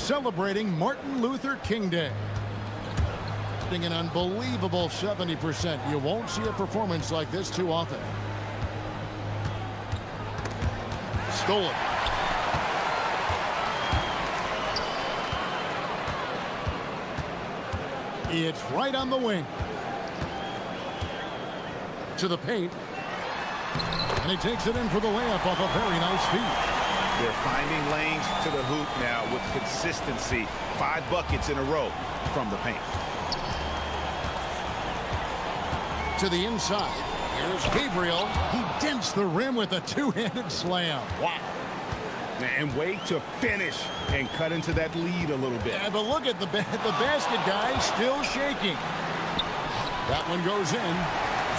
celebrating Martin Luther King Day. An unbelievable 70%. You won't see a performance like this too often. Stolen. It's right on the wing. To the paint. And he takes it in for the layup off a very nice feed. They're finding lanes to the hoop now with consistency. 5 buckets in a row from the paint. To the inside. Here's Gabriel. He dents the rim with a 2-handed slam. Wow. And way to finish and cut into that lead a little bit. Yeah, but look at the basket guy still shaking. That one goes in.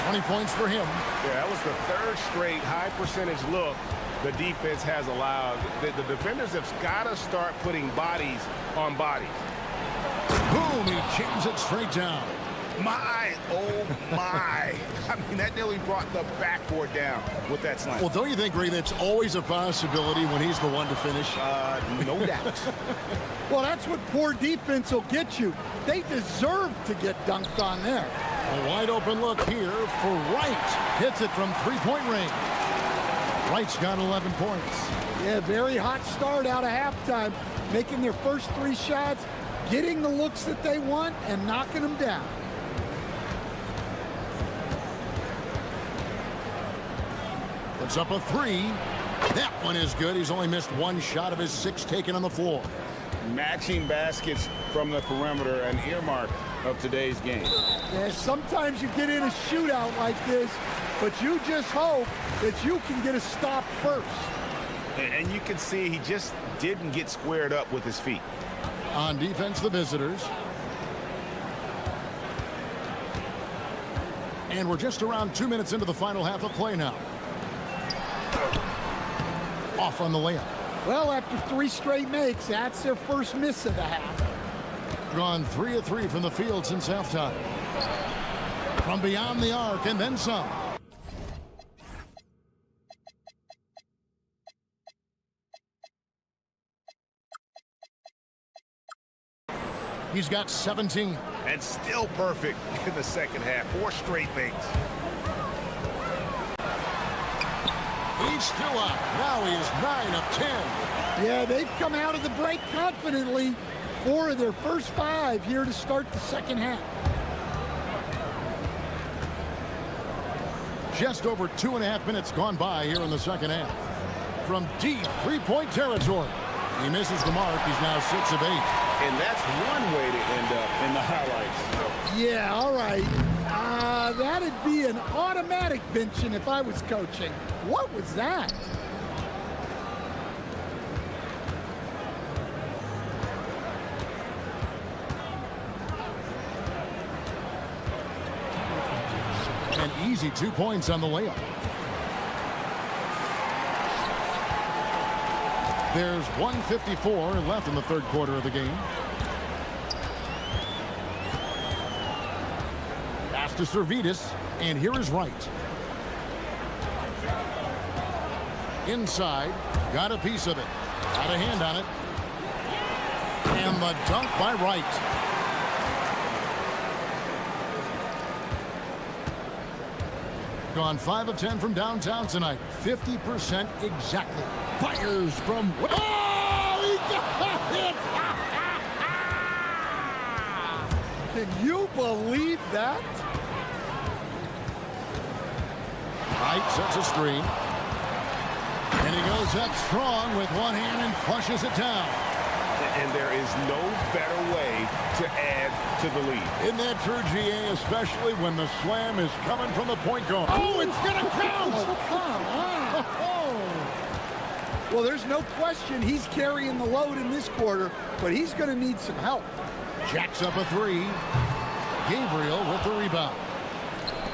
20 points for him. Yeah, that was the 3rd straight high percentage look the defense has allowed. The defenders have got to start putting bodies on bodies. Boom, he jams it straight down. My, oh my. I mean, that nearly brought the backboard down with that slam. Well, don't you think, Ray, that's always a possibility when he's the one to finish? No doubt. Well, that's what poor defense will get you. They deserve to get dunked on there. A wide open look here for Wright. Hits it from 3-point range. Wright's got 11 points. Yeah, very hot start out of halftime. Making their first 3 shots, getting the looks that they want, and knocking them down. Puts up a three. That one is good. He's only missed one shot of his 6 taken on the floor. Matching baskets from the perimeter, an earmark of today's game. Yeah, sometimes you get in a shootout like this, but you just hope that you can get a stop first. And you can see he just didn't get squared up with his feet. On defense, the visitors. And we're just around 2 minutes into the final half of play now. Off on the layup. Well, after 3 straight makes, that's their first miss of the half. Gone 3 of 3 from the field since halftime. From beyond the arc and then some. He's got 17. And still perfect in the second half. 4 straight makes. He's still up. Now he is 9 of 10. Yeah, they've come out of the break confidently. 4 of their first 5 here to start the second half. Just over 2.5 minutes gone by here in the second half. From deep three-point territory. He misses the mark. He's now 6 of 8. And that's one way to end up in the highlights. Yeah, all right. That'd be an automatic benching if I was coaching. What was that? An easy 2 points on the layup. There's 1:54 left in the third quarter of the game. Pass to Servetus, and here is Wright. Inside, got a piece of it. Got a hand on it. And the dunk by Wright. Gone 5 of 10 from downtown tonight. 50% exactly. Fires from... Oh, he got it! Can you believe that? Wright sets a screen. And he goes up strong with one hand and flushes it down. And there is no better way to add to the lead. Isn't that true, GA, especially when the slam is coming from the point guard? Oh, it's going to count! Oh, come on! Oh. Well, there's no question he's carrying the load in this quarter, but he's going to need some help. Jacks up a three. Gabriel with the rebound.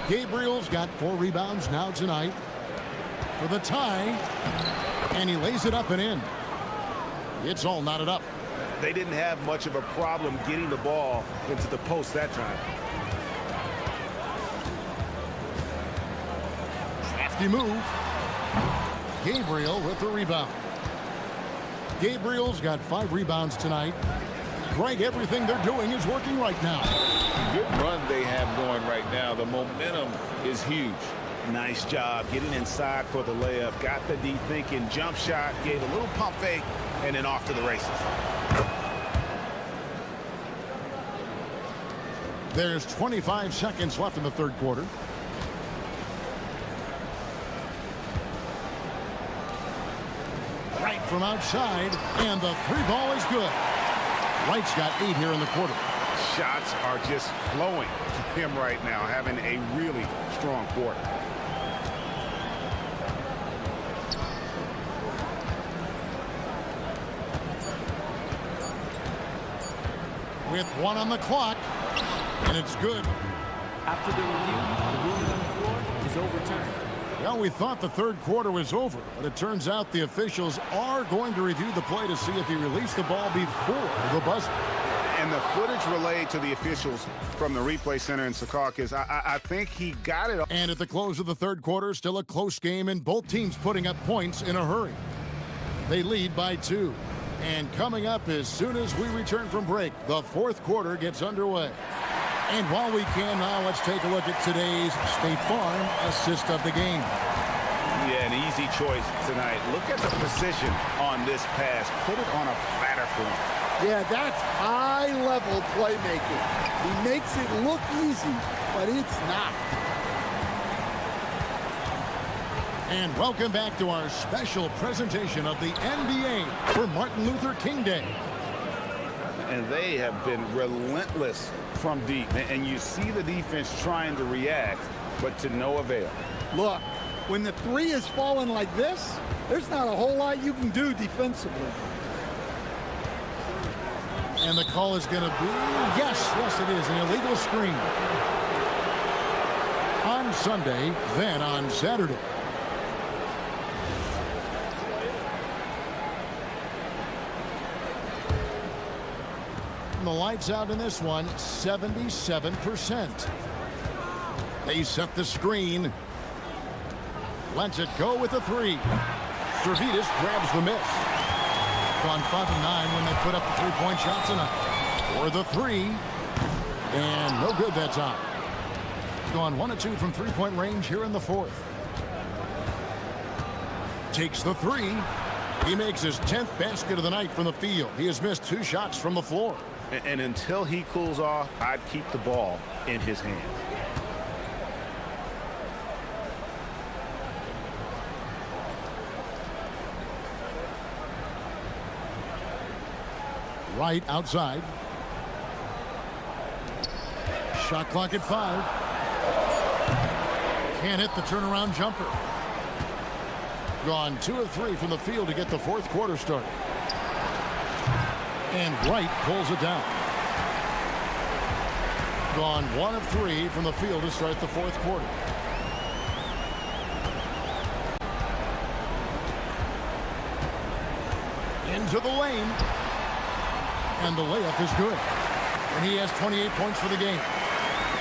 Gabriel's got 4 rebounds now tonight for the tie, and he lays it up and in. It's all knotted up. They didn't have much of a problem getting the ball into the post that time. Crafty move. Gabriel with the rebound. Gabriel's got 5 rebounds tonight. Greg, everything they're doing is working right now. Good run they have going right now. The momentum is huge. Nice job getting inside for the layup. Got the D thinking. Jump shot. Gave a little pump fake. And then off to the races. There's 25 seconds left in the third quarter. Right from outside, and the 3-ball is good. Wright's got 8 here in the quarter. Shots are just flowing for him right now, having a really strong quarter. With 1 on the clock, and it's good. After the review, the ruling on the floor is overturned. Well, we thought the third quarter was over, but it turns out the officials are going to review the play to see if he released the ball before the buzzer. And the footage relayed to the officials from the replay center in Secaucus, I think he got it. And at the close of the third quarter, still a close game, and both teams putting up points in a hurry. They lead by 2. And coming up as soon as we return from break, the fourth quarter gets underway. And while we can now, let's take a look at today's State Farm assist of the game. Yeah, an easy choice tonight. Look at the precision on this pass. Put it on a platter for him. Yeah, that's high-level playmaking. He makes it look easy, but it's not. And welcome back to our special presentation of the NBA for Martin Luther King Day. And they have been relentless from deep. And you see the defense trying to react, but to no avail. Look, when the three is falling like this, there's not a whole lot you can do defensively. And the call is going to be, yes, it is, an illegal screen. On Sunday, then on Saturday. And the lights out in this one, 77%. They set the screen. Lets it go with the three. Servidis grabs the miss. Gone 5 of 9 when they put up the three-point shot tonight. For the three. And no good that time. Gone 1 of 2 from three-point range here in the fourth. Takes the three. He makes his 10th basket of the night from the field. He has missed 2 shots from the floor. And until he cools off, I'd keep the ball in his hands. Right outside. Shot clock at 5. Can't hit the turnaround jumper. Gone 2 of 3 from the field to get the fourth quarter started. And Wright pulls it down. Gone 1 of 3 from the field to start the fourth quarter. Into the lane. And the layup is good. And he has 28 points for the game.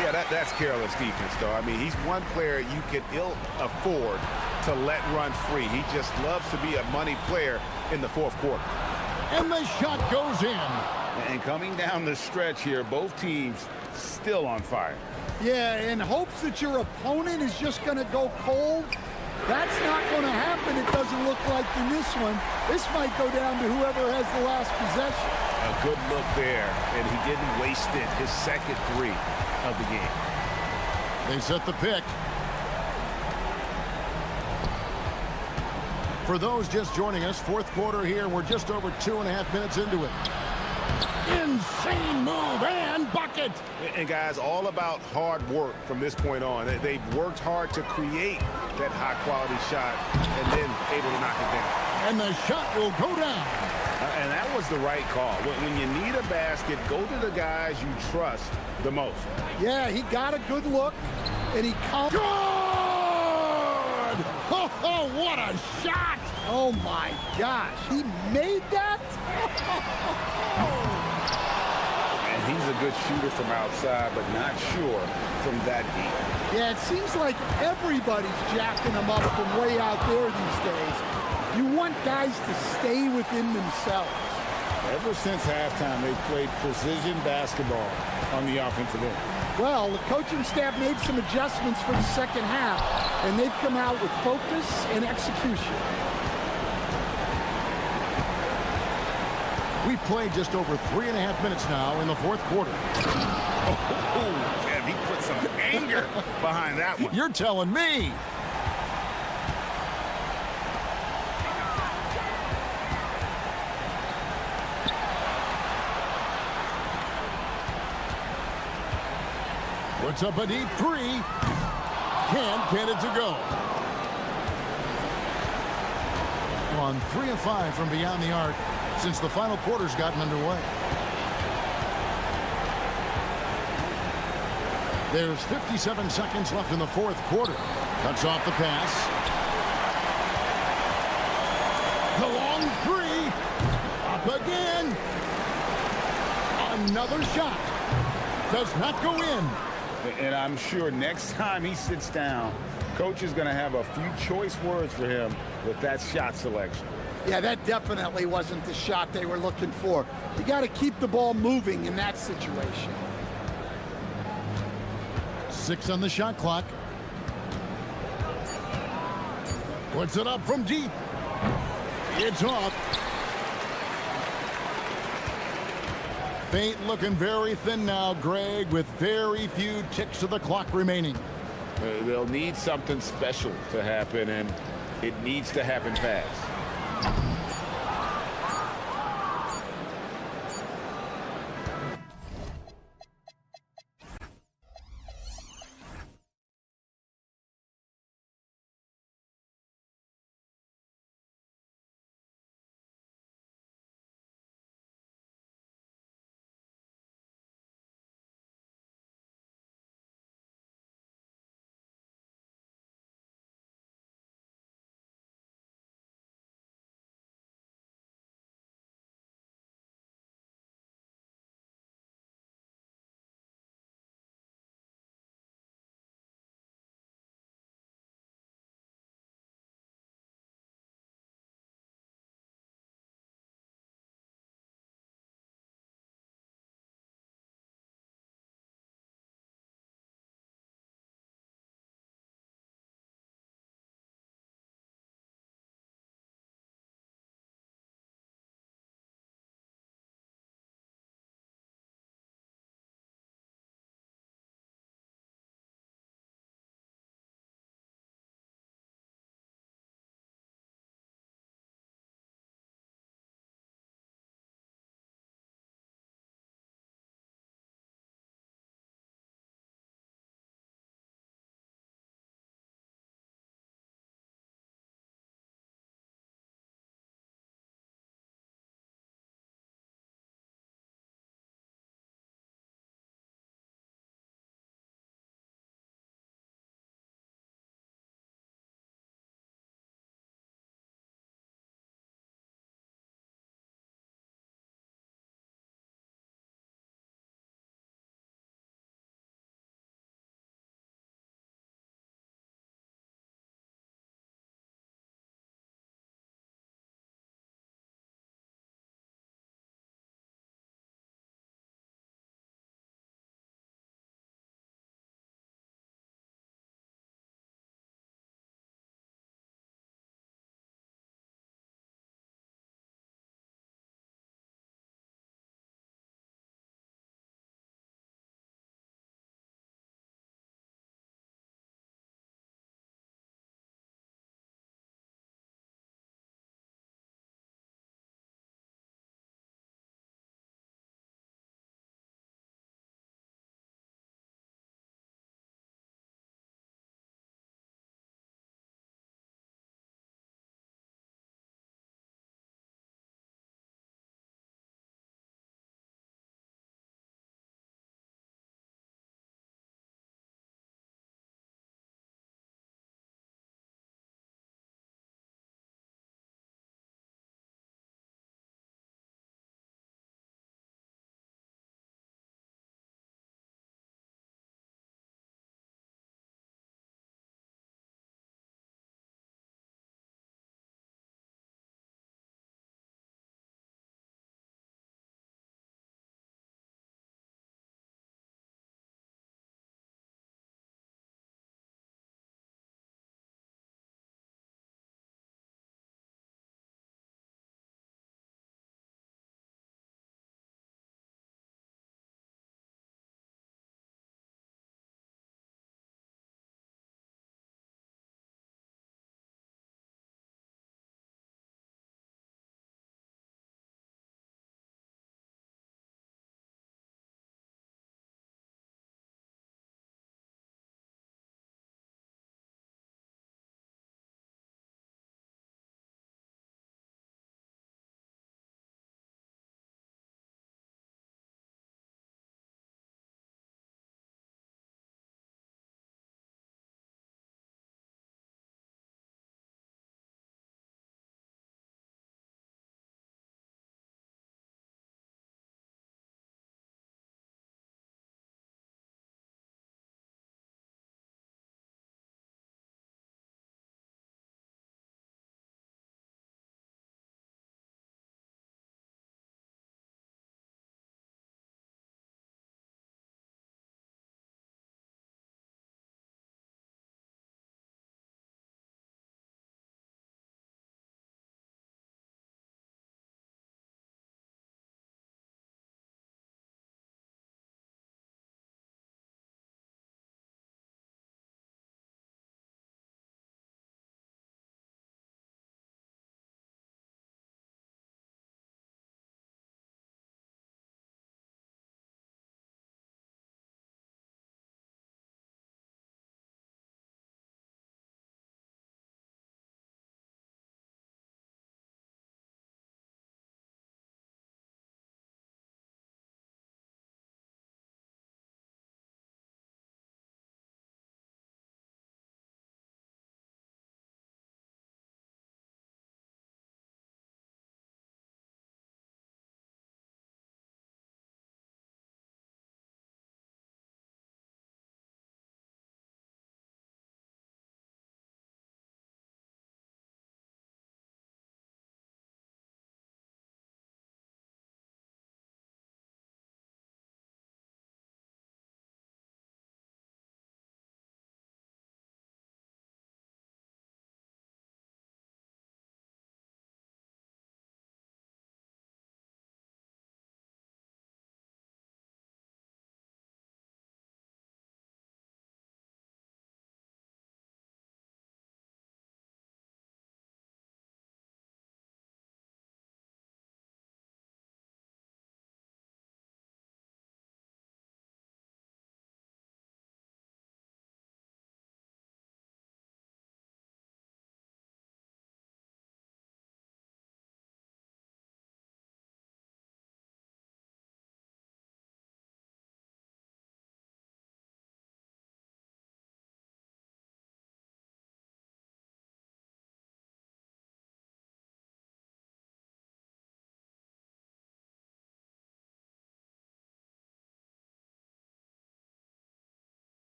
Yeah, that's careless defense, though. I mean, he's one player you can ill afford to let run free. He just loves to be a money player in the fourth quarter. And the shot goes in. And coming down the stretch here, both teams still on fire. Yeah, in hopes that your opponent is just going to go cold. That's not going to happen, it doesn't look like in this one. This might go down to whoever has the last possession. A good look there, and he didn't waste it. His second three of the game. They set the pick. For those just joining us, fourth quarter here. We're just over 2.5 minutes into it. Insane move and bucket. And guys, all about hard work from this point on. They've worked hard to create that high-quality shot and then able to knock it down. And the shot will go down. And that was the right call. When you need a basket, go to the guys you trust the most. Yeah, he got a good look, and he caught. Good! Oh, what a shot! Oh, my gosh. He made that? And he's a good shooter from outside, but not sure from that deep. Yeah, it seems like everybody's jacking him up from way out there these days. You want guys to stay within themselves. Ever since halftime, they've played precision basketball on the offensive end. Well, the coaching staff made some adjustments for the second half, and they've come out with focus and execution. We've played just over 3.5 minutes now in the fourth quarter. Oh, Kev, he put some anger behind that one. You're telling me. Puts up a deep three. Can't get it to go. On 3 of 5 from beyond the arc since the final quarter's gotten underway. There's 57 seconds left in the fourth quarter. Cuts off the pass. The long three. Up again. Another shot. Does not go in. And I'm sure next time he sits down, coach is going to have a few choice words for him with that shot selection. Yeah, that definitely wasn't the shot they were looking for. You got to keep the ball moving in that situation. 6 on the shot clock. Puts it up from deep. It's off. Fate looking very thin now, Greg, with very few ticks of the clock remaining. They'll need something special to happen, and It needs to happen fast.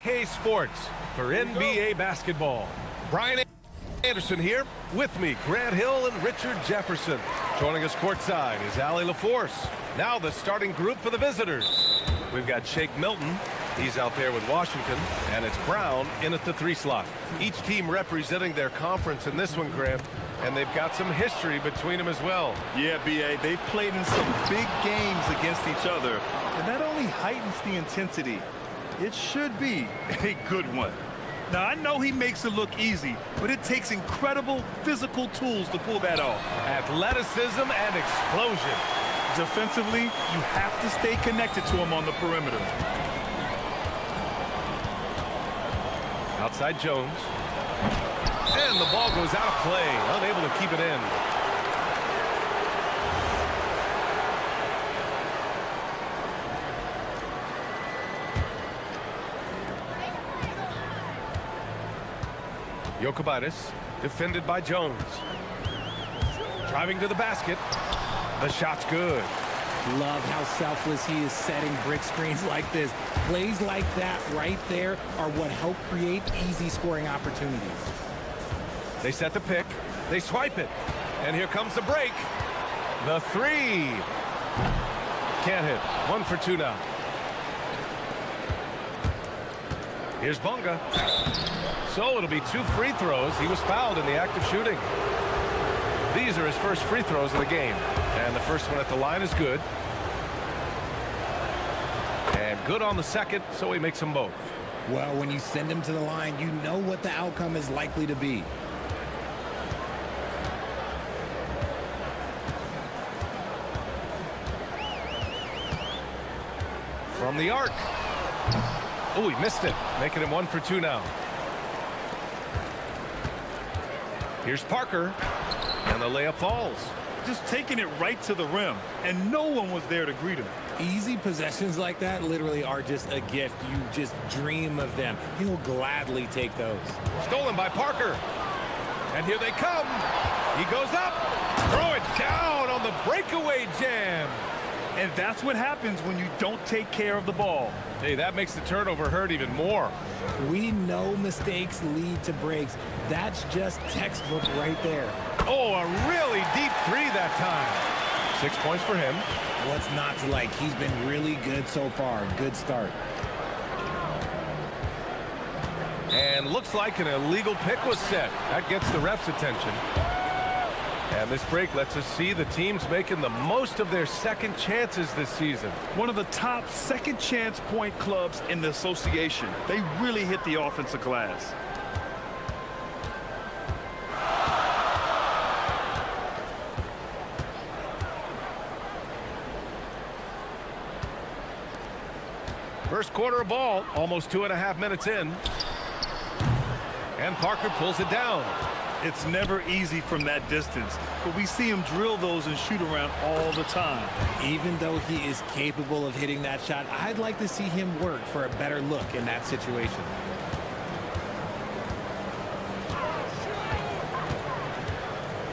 Sports for NBA basketball. Brian Anderson here. With me, Grant Hill and Richard Jefferson. Joining us courtside is Allie LaForce. Now the starting group for the visitors. We've got Shake Milton. He's out there with Washington. And it's Brown in at the 3 slot. Each team representing their conference in this one, Grant. And they've got some history between them as well. Yeah, B.A., they've played in some big games against each other. And that only heightens the intensity. It should be a good one. Now, I know he makes it look easy, but it takes incredible physical tools to pull that off. Athleticism and explosion. Defensively, you have to stay connected to him on the perimeter. Outside Jones. And the ball goes out of play. Unable to keep it in. Jokic, defended by Jones. Driving to the basket. The shot's good. Love how selfless he is setting brick screens like this. Plays like that right there are what help create easy scoring opportunities. They set the pick. They swipe it. And here comes the break. The 3. Can't hit. 1 for 2 now. Here's Bonga. So it'll be 2 free throws. He was fouled in the act of shooting. These are his first free throws of the game. And the first one at the line is good. And good on the second, so he makes them both. Well, when you send him to the line, you know what the outcome is likely to be. From the arc. Oh, he missed it. Making him 1 for 2 now. Here's Parker. And the layup falls. Just taking it right to the rim, and no one was there to greet him. Easy possessions like that literally are just a gift. You just dream of them. He'll gladly take those. Stolen by Parker. And here they come. He goes up. Throw it down on the breakaway jam. And that's what happens when you don't take care of the ball. Hey, that makes the turnover hurt even more. We know mistakes lead to breaks. That's just textbook right there. Oh, a really deep 3 that time. 6 points for him. What's not to like? He's been really good so far. Good start. And looks like an illegal pick was set. That gets the ref's attention. And this break lets us see the teams making the most of their second chances this season. One of the top second chance point clubs in the association. They really hit the offensive glass. First quarter of ball, almost 2.5 minutes in. And Parker pulls it down. It's never easy from that distance, but we see him drill those and shoot around all the time. Even though he is capable of hitting that shot, I'd like to see him work for a better look in that situation.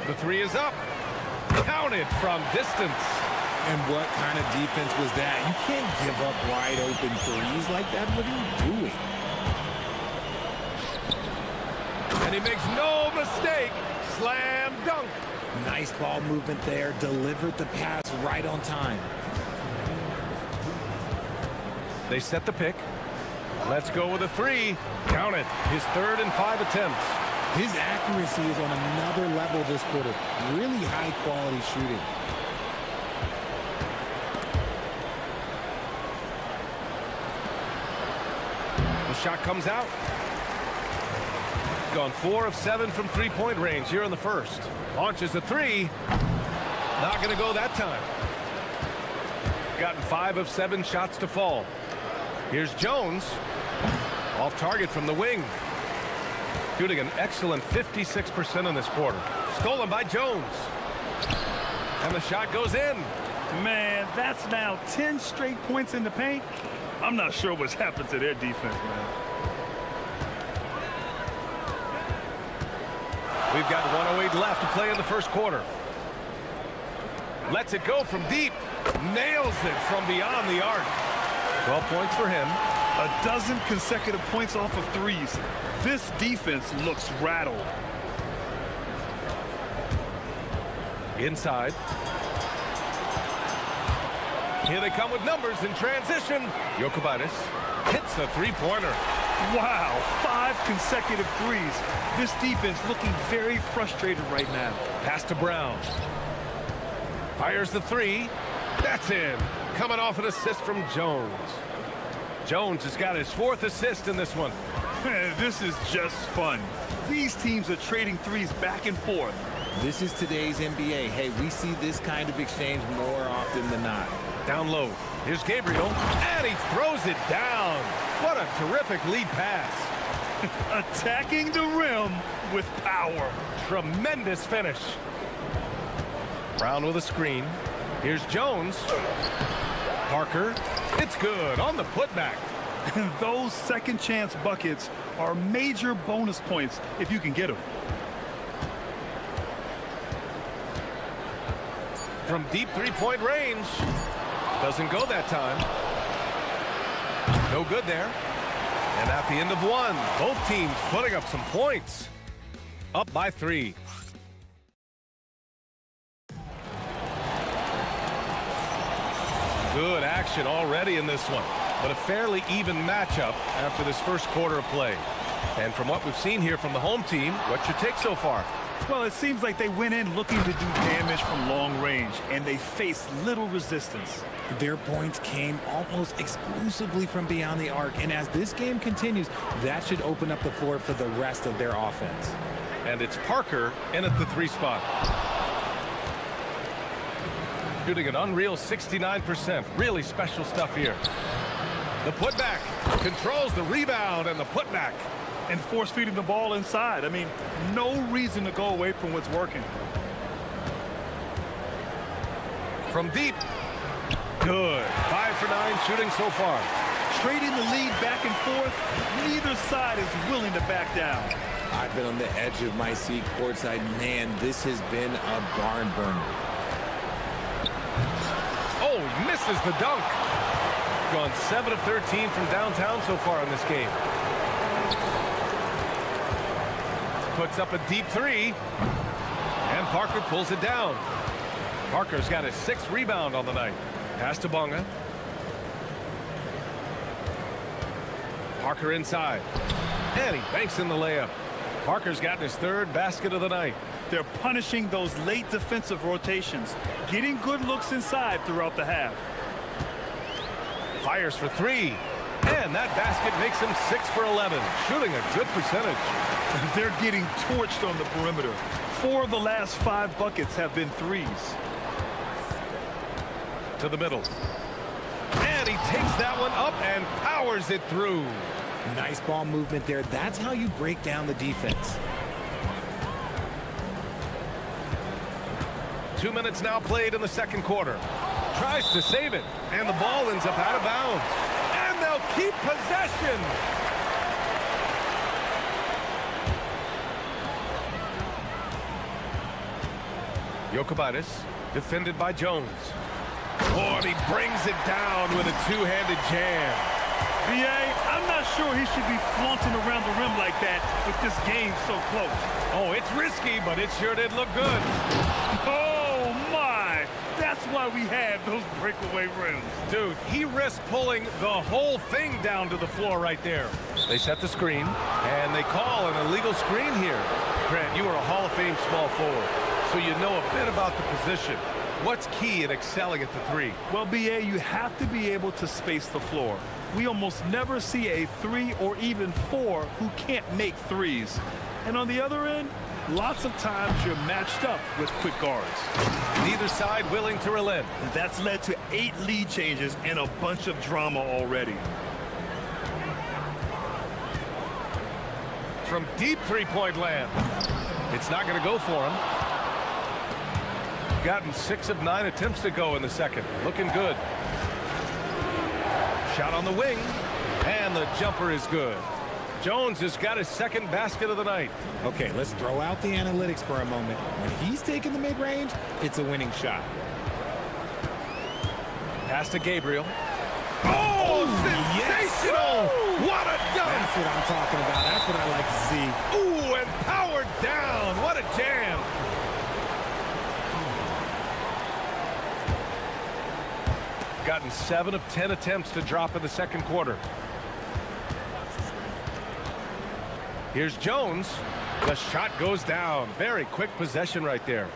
The 3 is up. Counted from distance. And what kind of defense was that? You can't give up wide open threes like that. What are you doing? And he makes no mistake. Slam dunk. Nice ball movement there. Delivered the pass right on time. They set the pick. Let's go with a 3. Count it. His 3rd and 5 attempts. His accuracy is on another level this quarter. Really high quality shooting. The shot comes out. Gone 4 of 7 from 3-point range here in the first. Launches a 3. Not going to go that time. Gotten 5 of 7 shots to fall. Here's Jones. Off target from the wing. Shooting an excellent 56% in this quarter. Stolen by Jones. And the shot goes in. Man, that's now 10 straight points in the paint. I'm not sure what's happened to their defense, man. We've got 1:08 left to play in the first quarter. Lets it go from deep. Nails it from beyond the arc. 12 points for him. A dozen consecutive points off of threes. This defense looks rattled. Inside. Here they come with numbers in transition. Jokubaitis hits a three-pointer. Wow, 5 consecutive threes. This defense looking very frustrated right now. Pass to Brown. Fires the three. That's in. Coming off an assist from Jones. Jones has got his 4th assist in this one. This is just fun. These teams are trading threes back and forth. This is today's NBA. Hey, we see this kind of exchange more often than not. Down low. Here's Gabriel, and he throws it down. What a terrific lead pass. Attacking the rim with power. Tremendous finish. Brown with a screen. Here's Jones. Parker. It's good on the putback. Those second chance buckets are major bonus points if you can get them. From deep three-point range. Doesn't go that time. No good there. And at the end of one, both teams putting up some points. Up by 3. Good action already in this one, but a fairly even matchup after this first quarter of play. And from what we've seen here from the home team, what's your take so far? Well, it seems like they went in looking to do damage from long range, and they faced little resistance. Their points came almost exclusively from beyond the arc, and as this game continues, that should open up the floor for the rest of their offense. And it's Parker in at the 3 spot. Shooting an unreal 69%. Really special stuff here. The putback controls the rebound and the putback. And force-feeding the ball inside. I mean, no reason to go away from what's working. From deep. Good. 5 for 9 shooting so far. Trading the lead back and forth, neither side is willing to back down. I've been on the edge of my seat courtside. Man, this has been a barn burner. Oh, he misses the dunk. Gone 7 of 13 from downtown so far in this game. Puts up a deep 3. And Parker pulls it down. Parker's got his 6th rebound on the night. Pass to Bonga. Parker inside. And he banks in the layup. Parker's gotten his 3rd basket of the night. They're punishing those late defensive rotations, getting good looks inside throughout the half. Fires for 3. And that basket makes him 6 for 11, shooting a good percentage. They're getting torched on the perimeter. 4 of the last 5 buckets have been threes. To the middle. And he takes that one up and powers it through. Nice ball movement there. That's how you break down the defense. 2 minutes now played in the second quarter. Tries to save it, and the ball ends up out of bounds. And they'll keep possession. Jokubaitis, defended by Jones. Oh, and he brings it down with a 2-handed jam. BA, I'm not sure he should be flaunting around the rim like that with this game so close. Oh, it's risky, but it sure did look good. Oh, my. That's why we have those breakaway rims. Dude, he risked pulling the whole thing down to the floor right there. They set the screen, and they call an illegal screen here. Grant, you are a Hall of Fame small forward, so you know a bit about the position. What's key in excelling at the 3? Well, BA, you have to be able to space the floor. We almost never see a 3 or even 4 who can't make threes. And on the other end, lots of times you're matched up with quick guards. Neither side willing to relent. And that's led to 8 lead changes and a bunch of drama already. From deep three-point land. It's not going to go for him. Gotten 6 of 9 attempts to go in the second. Looking good. Shot on the wing, and the jumper is good. Jones has got his 2nd basket of the night. Okay, let's throw out the analytics for a moment. When he's taking the mid-range, it's a winning shot. Pass to Gabriel. Oh, sensational! What a dunk! That's what I'm talking about. That's what I like to see. Ooh, and powered down. What a jam! Gotten 7 of 10 attempts to drop in the second quarter. Here's Jones. The shot goes down. Very quick possession right there.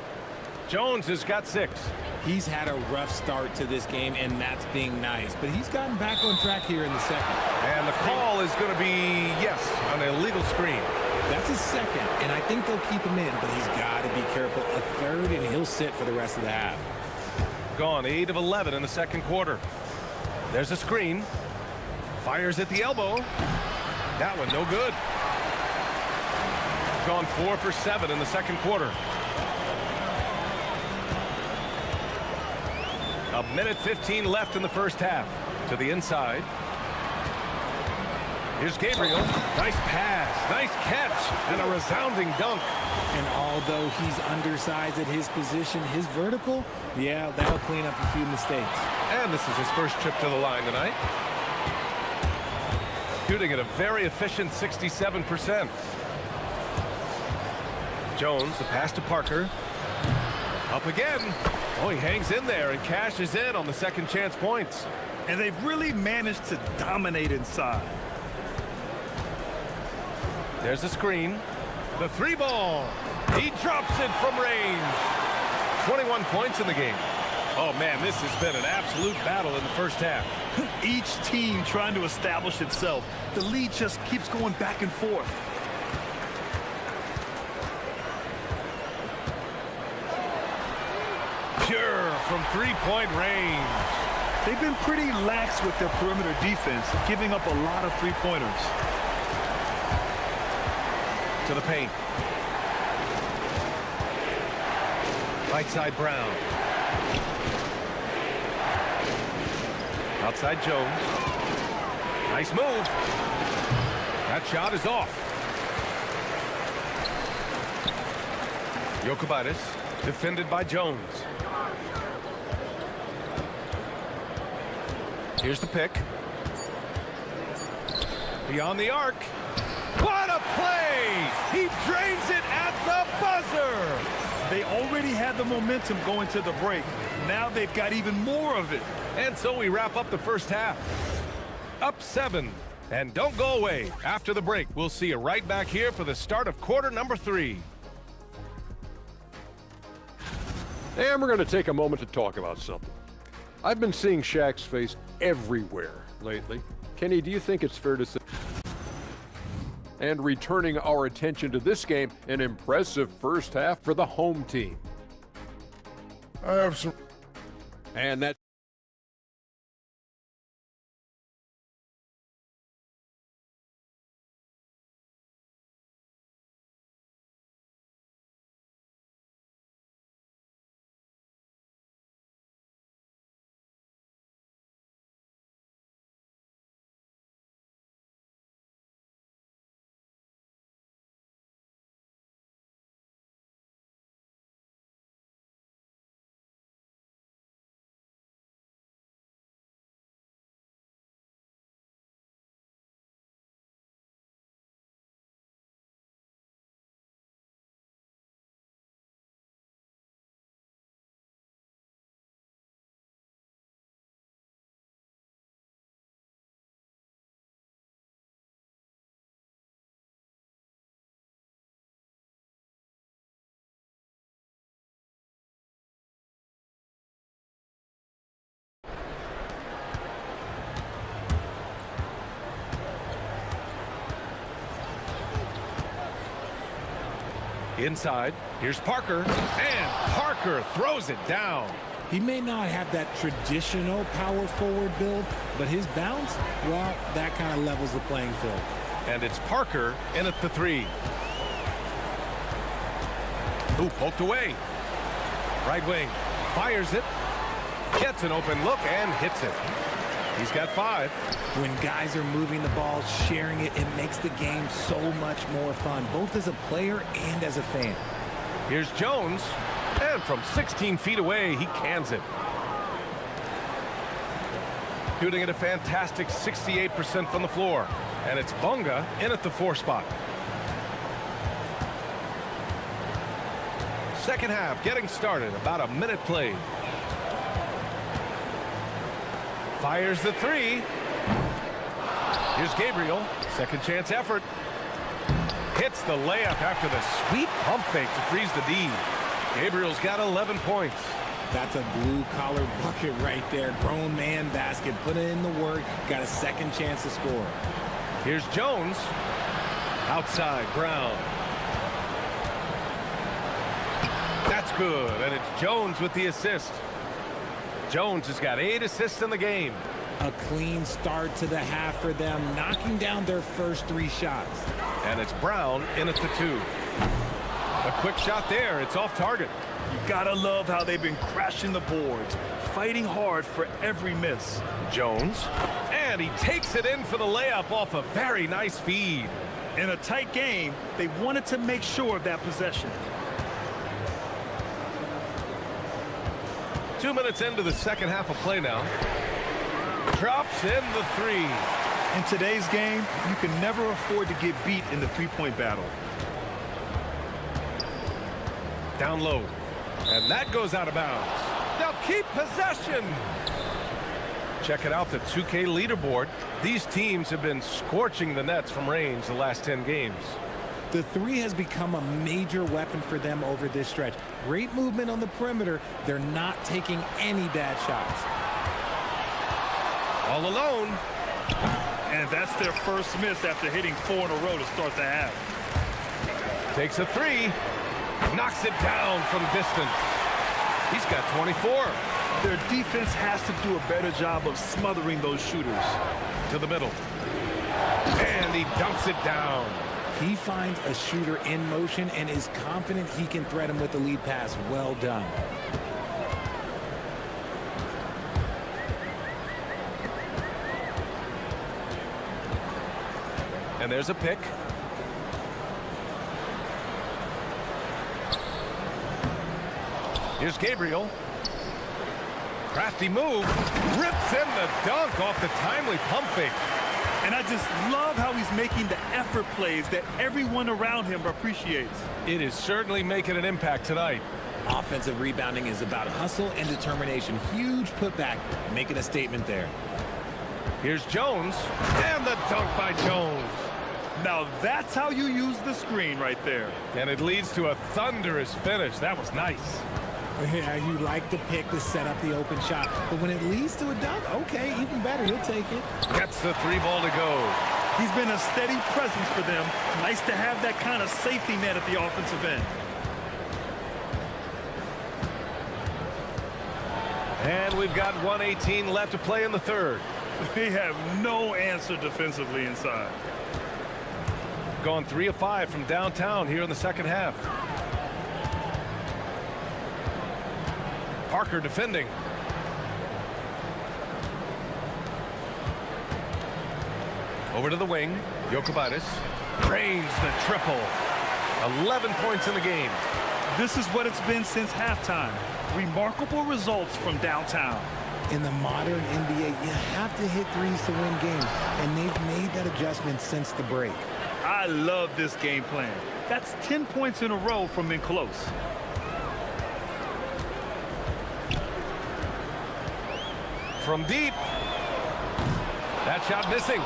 Jones has got 6. He's had a rough start to this game, and that's being nice. But he's gotten back on track here in the second. And the call is going to be, yes, an illegal screen. That's his second, and I think they'll keep him in, but he's got to be careful. A third, and he'll sit for the rest of the half. Gone 8 of 11 in the second quarter. There's a screen. Fires at the elbow. That one no good. Gone 4 for 7 in the second quarter. A minute 15 left in the first half. To the inside. Here's Gabriel. Nice pass. Nice catch. And a resounding dunk. And although he's undersized at his position, his vertical, yeah, that'll clean up a few mistakes. And this is his first trip to the line tonight. Shooting at a very efficient 67%. Jones, the pass to Parker. Up again. Oh, he hangs in there and cashes in on the second chance points. And they've really managed to dominate inside. There's a screen. The 3-ball. He drops it from range. 21 points in the game. Oh, man, this has been an absolute battle in the first half. Each team trying to establish itself. The lead just keeps going back and forth. Pure from 3-point range. They've been pretty lax with their perimeter defense, giving up a lot of three-pointers. To the paint. Right side Brown. Outside Jones. Nice move. That shot is off. Jokic defended by Jones. Here's the pick. Beyond the arc. What a play! He drains it at the buzzer! They already had the momentum going to the break. Now they've got even more of it. And so we wrap up the first half. Up 7. And don't go away. After the break, we'll see you right back here for the start of quarter number 3. And we're going to take a moment to talk about something. I've been seeing Shaq's face everywhere lately. Kenny, do you think it's fair to say? And returning our attention to this game, an impressive first half for the home team. I have some. And that. Inside, here's Parker, and Parker throws it down. He may not have that traditional power forward build, but his bounce, well, that kind of levels the playing field. And it's Parker in at the 3. Ooh, poked away. Right wing, fires it, gets an open look, and hits it. He's got 5. When guys are moving the ball, sharing it, it makes the game so much more fun, both as a player and as a fan. Here's Jones, and from 16 feet away, he cans it. shooting at a fantastic 68% from the floor. And it's Bonga in at the 4 spot. Second half getting started, about a minute played. Fires the 3. Here's Gabriel, second chance effort. Hits the layup after the sweet pump fake to freeze the D. Gabriel's got 11 points. That's a blue-collar bucket right there. Grown man basket. Put in the work. Got a second chance to score. Here's Jones. Outside, Brown. That's good, and it's Jones with the assist. Jones has got 8 assists in the game. A clean start to the half for them, knocking down their first 3 shots. And it's Brown in at the 2. A quick shot there. It's off target. You gotta love how they've been crashing the boards, fighting hard for every miss. Jones. And he takes it in for the layup off a very nice feed. In a tight game, they wanted to make sure of that possession. 2 minutes into the second half of play now. Drops in the 3. In today's game, you can never afford to get beat in the three-point battle. Down low. And that goes out of bounds. They'll keep possession. Check it out, the 2K leaderboard. These teams have been scorching the nets from range the last 10 games. The 3 has become a major weapon for them over this stretch. Great movement on the perimeter. They're not taking any bad shots. All alone. And that's their first miss after hitting 4 in a row to start the half. Takes a 3. Knocks it down from distance. He's got 24. Their defense has to do a better job of smothering those shooters. To the middle. And he dunks it down. He finds a shooter in motion and is confident he can thread him with the lead pass. Well done. And there's a pick. Here's Gabriel. Crafty move. Rips in the dunk off the timely pump fake. And I just love how he's making the effort plays that everyone around him appreciates. It is certainly making an impact tonight. Offensive rebounding is about hustle and determination. Huge putback, making a statement there. Here's Jones. And the dunk by Jones. Now that's how you use the screen right there. And it leads to a thunderous finish. That was nice. Yeah, you like the pick to set up the open shot. But when it leads to a dunk, okay, even better, he'll take it. Gets the 3 ball to go. He's been a steady presence for them. Nice to have that kind of safety net at the offensive end. And we've got 1:18 left to play in the third. They have no answer defensively inside. Gone 3 of 5 from downtown here in the second half. Parker defending. Over to the wing. Jokubaitis drains the triple. 11 points in the game. This is what it's been since halftime. Remarkable results from downtown. In the modern NBA, you have to hit threes to win games, and they've made that adjustment since the break. I love this game plan. That's 10 points in a row from in close. From deep. That shot missing.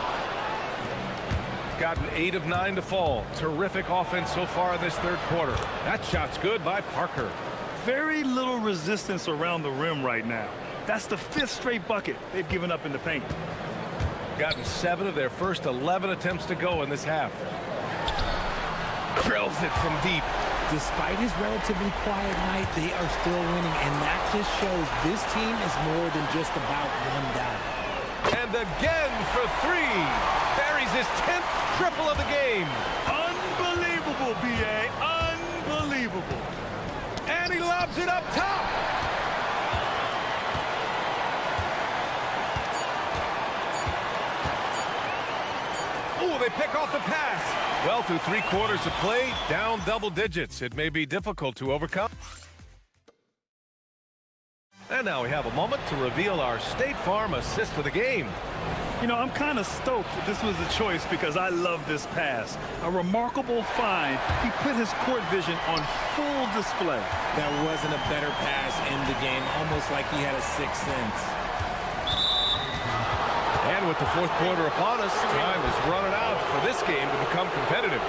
Gotten 8 of 9 to fall. Terrific offense so far in this third quarter. That shot's good by Parker. Very little resistance around the rim right now. That's the 5th straight bucket they've given up in the paint. Gotten 7 of their first 11 attempts to go in this half. Drills it from deep. Despite his relatively quiet night, they are still winning, and that just shows this team is more than just about one guy. And again for 3. Buries his 10th triple of the game. Unbelievable, B.A. Unbelievable. And he lobs it up top. Oh, they pick off the pass. Well, through 3 quarters of play, down double digits. It may be difficult to overcome. And now we have a moment to reveal our State Farm assist of the game. You know, I'm kind of stoked that this was a choice because I love this pass. A remarkable find. He put his court vision on full display. That wasn't a better pass in the game, almost like he had a sixth sense. And with the fourth quarter upon us, time is running out for this game to become competitive.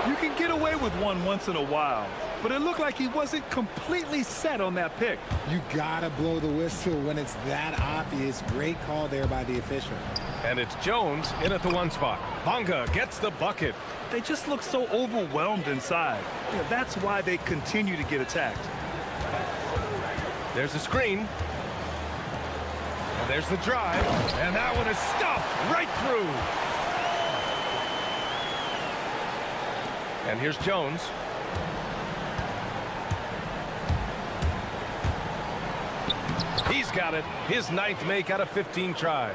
You can get away with one once in a while, but it looked like he wasn't completely set on that pick. You gotta blow the whistle when it's that obvious. Great call there by the official. And it's Jones in at the one spot. Bonga gets the bucket. They just look so overwhelmed inside. You know, that's why they continue to get attacked. There's a screen. And there's the drive. And that one is stuffed right through. And here's Jones. He's got it. His ninth make out of 15 tries.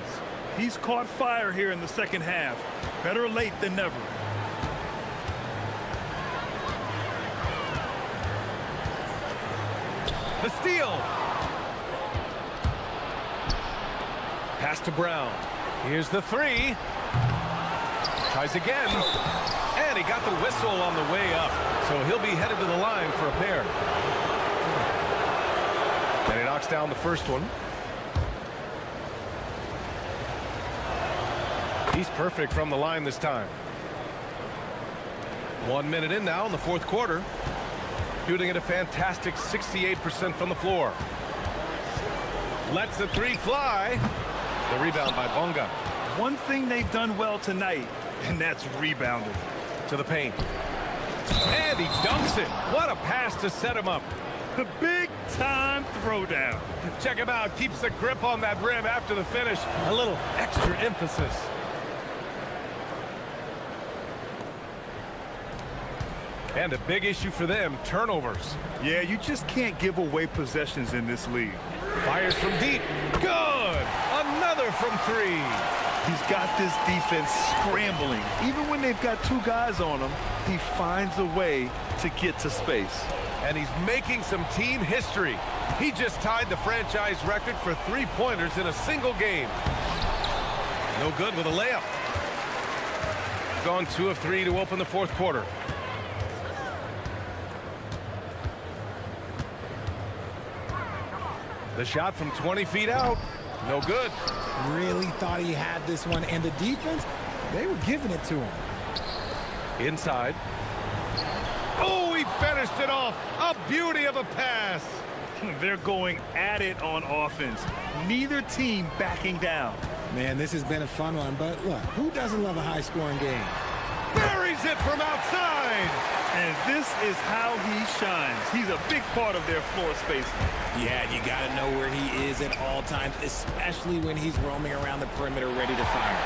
He's caught fire here in the second half. Better late than never. The steal. Pass to Brown. Here's the three. Tries again. And he got the whistle on the way up. So he'll be headed to the line for a pair. And he knocks down the first one. He's perfect from the line this time. 1 minute in now in the fourth quarter. Shooting at a fantastic 68% from the floor. Lets the three fly. The rebound by Bonga. One thing they've done well tonight, and that's rebounding. To the paint. And he dunks it. What a pass to set him up. The big time throwdown. Check him out. Keeps the grip on that rim after the finish. A little extra emphasis. And a big issue for them, turnovers. Yeah, you just can't give away possessions in this league. Fires from deep. Good. Another from three. He's got this defense scrambling. Even when they've got two guys on him, he finds a way to get to space. And he's making some team history. He just tied the franchise record for three-pointers in a single game. No good with a layup. Gone 2 of 3 to open the fourth quarter. The shot from 20 feet out. No good. Really thought he had this one. And the defense, they were giving it to him. Inside. Oh, he finished it off. A beauty of a pass. They're going at it on offense. Neither team backing down. Man, this has been a fun one. But look, who doesn't love a high-scoring game? Buries it from outside. And this is how he shines. He's a big part of their floor space. Yeah, you got to know where he is at all times, especially when he's roaming around the perimeter ready to fire.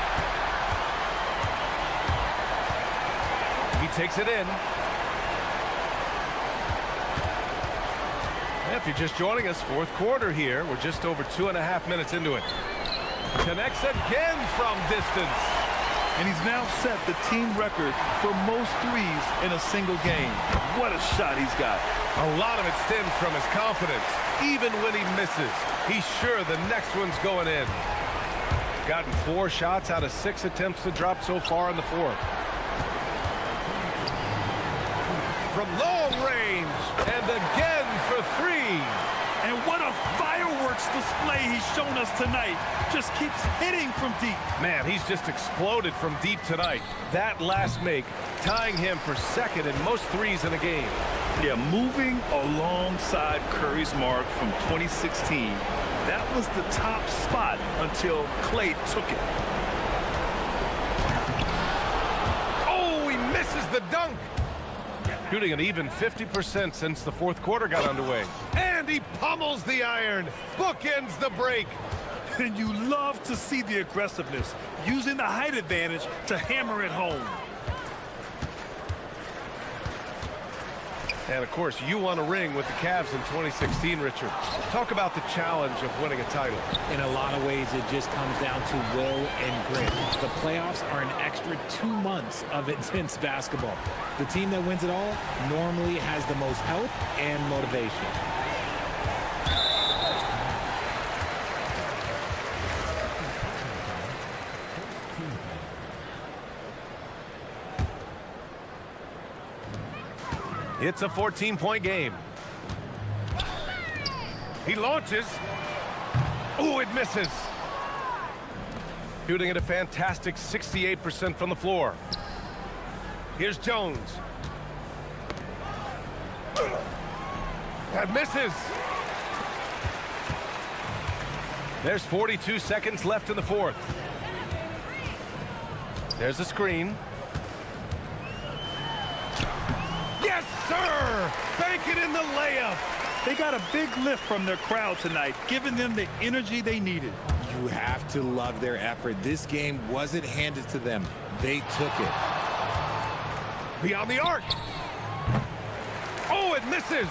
He takes it in. If you're just joining us, fourth quarter here. We're just over 2.5 minutes into it. Connects again from distance. And he's now set the team record for most threes in a single game. What a shot he's got. A lot of it stems from his confidence. Even when he misses, he's sure the next one's going in. Gotten 4 shots out of 6 attempts to drop so far in the fourth. From long range, and again for 3. And what a fireworks display he's shown us tonight. Just keeps hitting from deep. Man, he's just exploded from deep tonight. That last make, tying him for second in most threes in a game. Yeah, moving alongside Curry's mark from 2016. That was the top spot until Clay took it. Oh, he misses the dunk. Shooting an even 50% since the fourth quarter got underway. And he pummels the iron. Bookends the break. And you love to see the aggressiveness, using the height advantage to hammer it home. And, of course, you won a ring with the Cavs in 2016, Richard. Talk about the challenge of winning a title. In a lot of ways, it just comes down to will and grit. The playoffs are an extra 2 months of intense basketball. The team that wins it all normally has the most health and motivation. It's a 14-point game. He launches. Oh, it misses. Shooting at a fantastic 68% from the floor. Here's Jones. That misses. There's 42 seconds left in the fourth. There's a screen. Yes, sir! Bank it in the layup. They got a big lift from their crowd tonight, giving them the energy they needed. You have to love their effort. This game wasn't handed to them. They took it. Beyond the arc. Oh, it misses.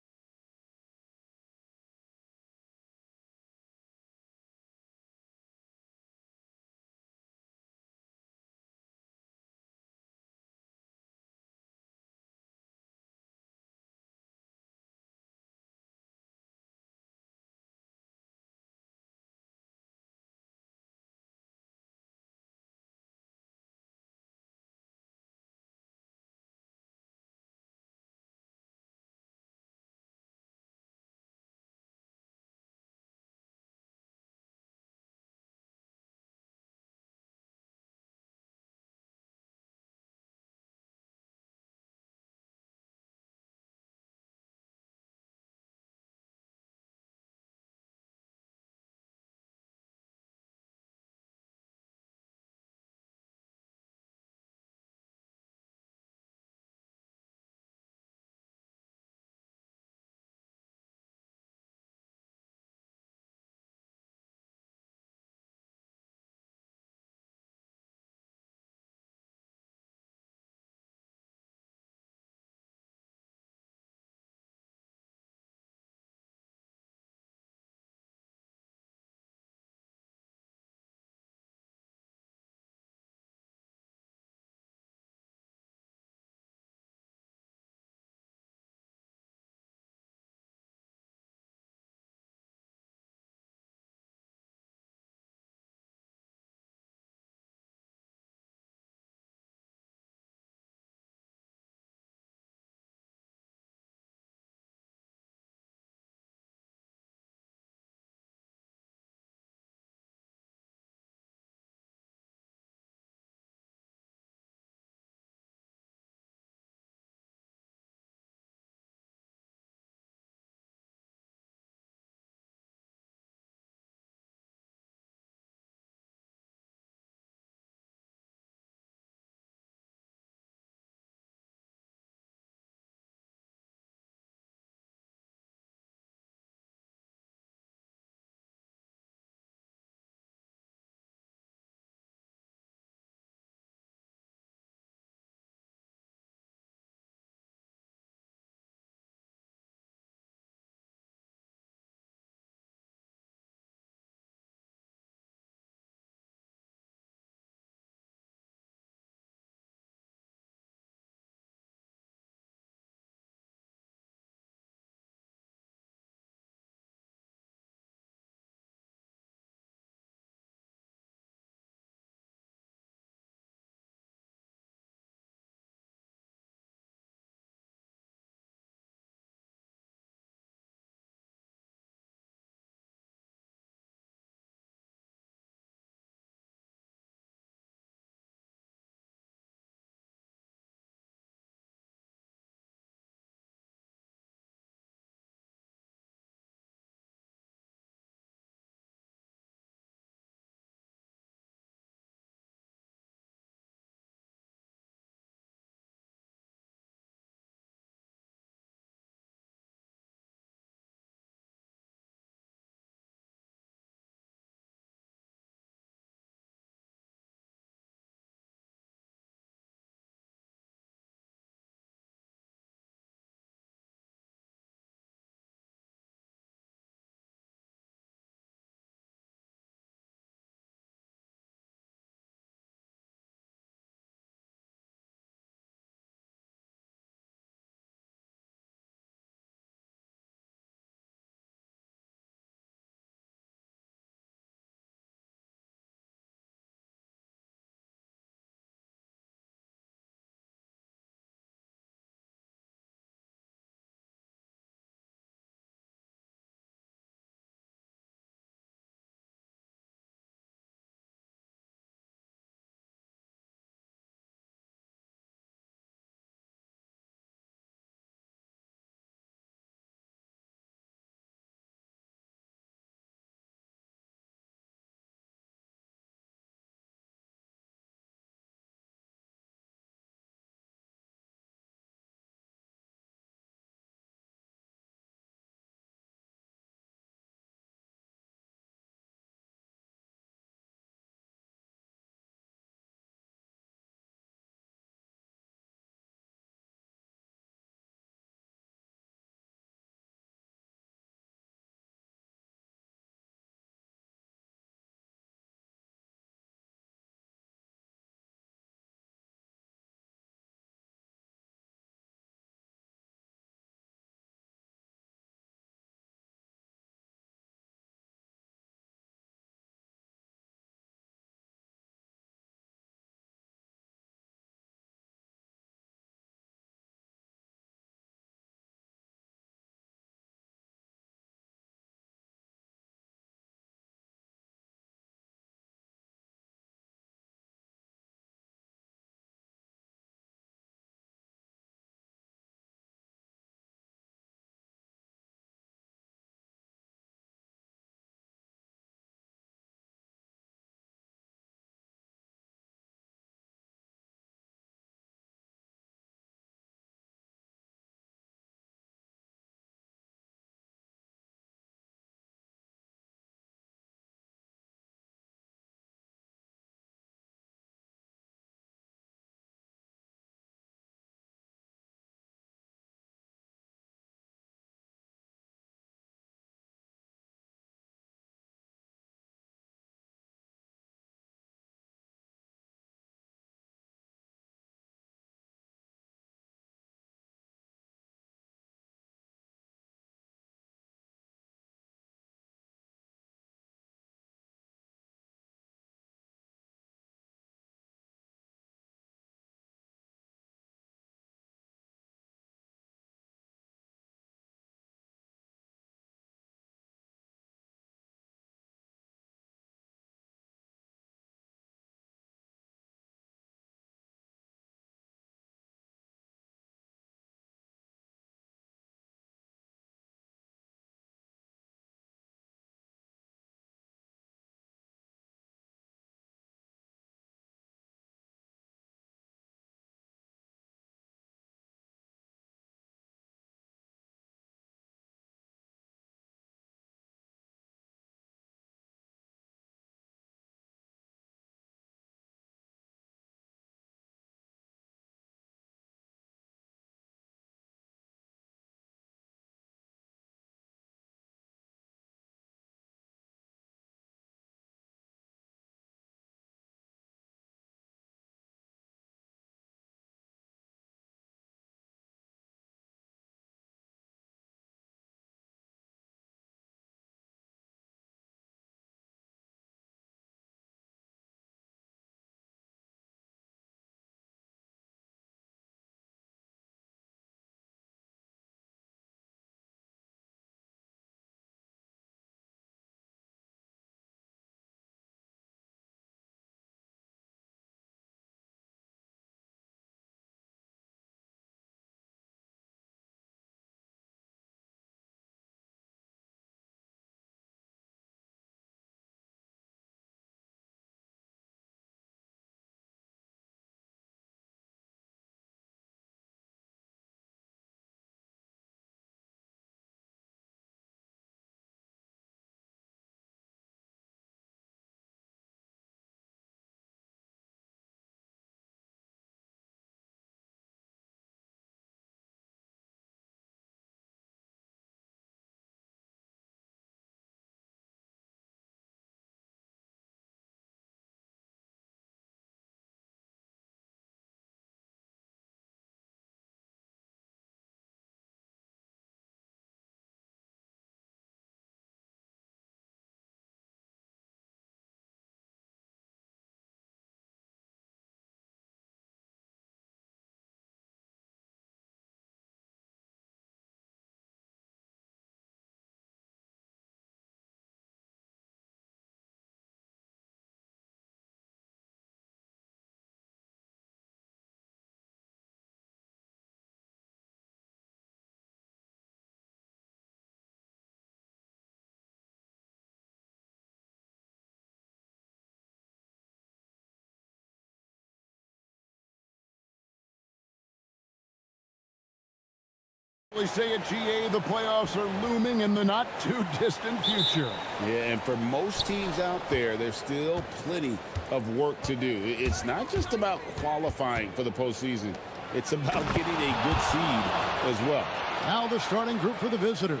We say at GA the playoffs are looming in the not-too-distant future. Yeah, and for most teams out there, there's still plenty of work to do. It's not just about qualifying for the postseason. It's about getting a good seed as well. Now the starting group for the visitors.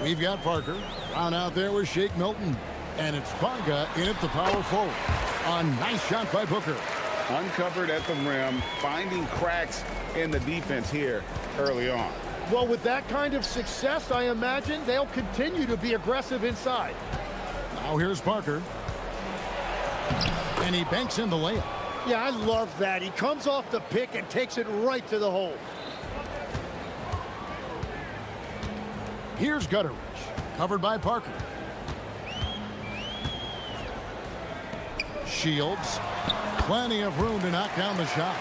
We've got Parker. Down out there with Shake Milton. And it's Bonga in at the power forward. A nice shot by Booker. Uncovered at the rim, finding cracks in the defense here early on. Well, with that kind of success, I imagine they'll continue to be aggressive inside. Now here's Parker. And he banks in the layup. Yeah, I love that. He comes off the pick and takes it right to the hole. Here's Gutteridge, covered by Parker. Shields, plenty of room to knock down the shot.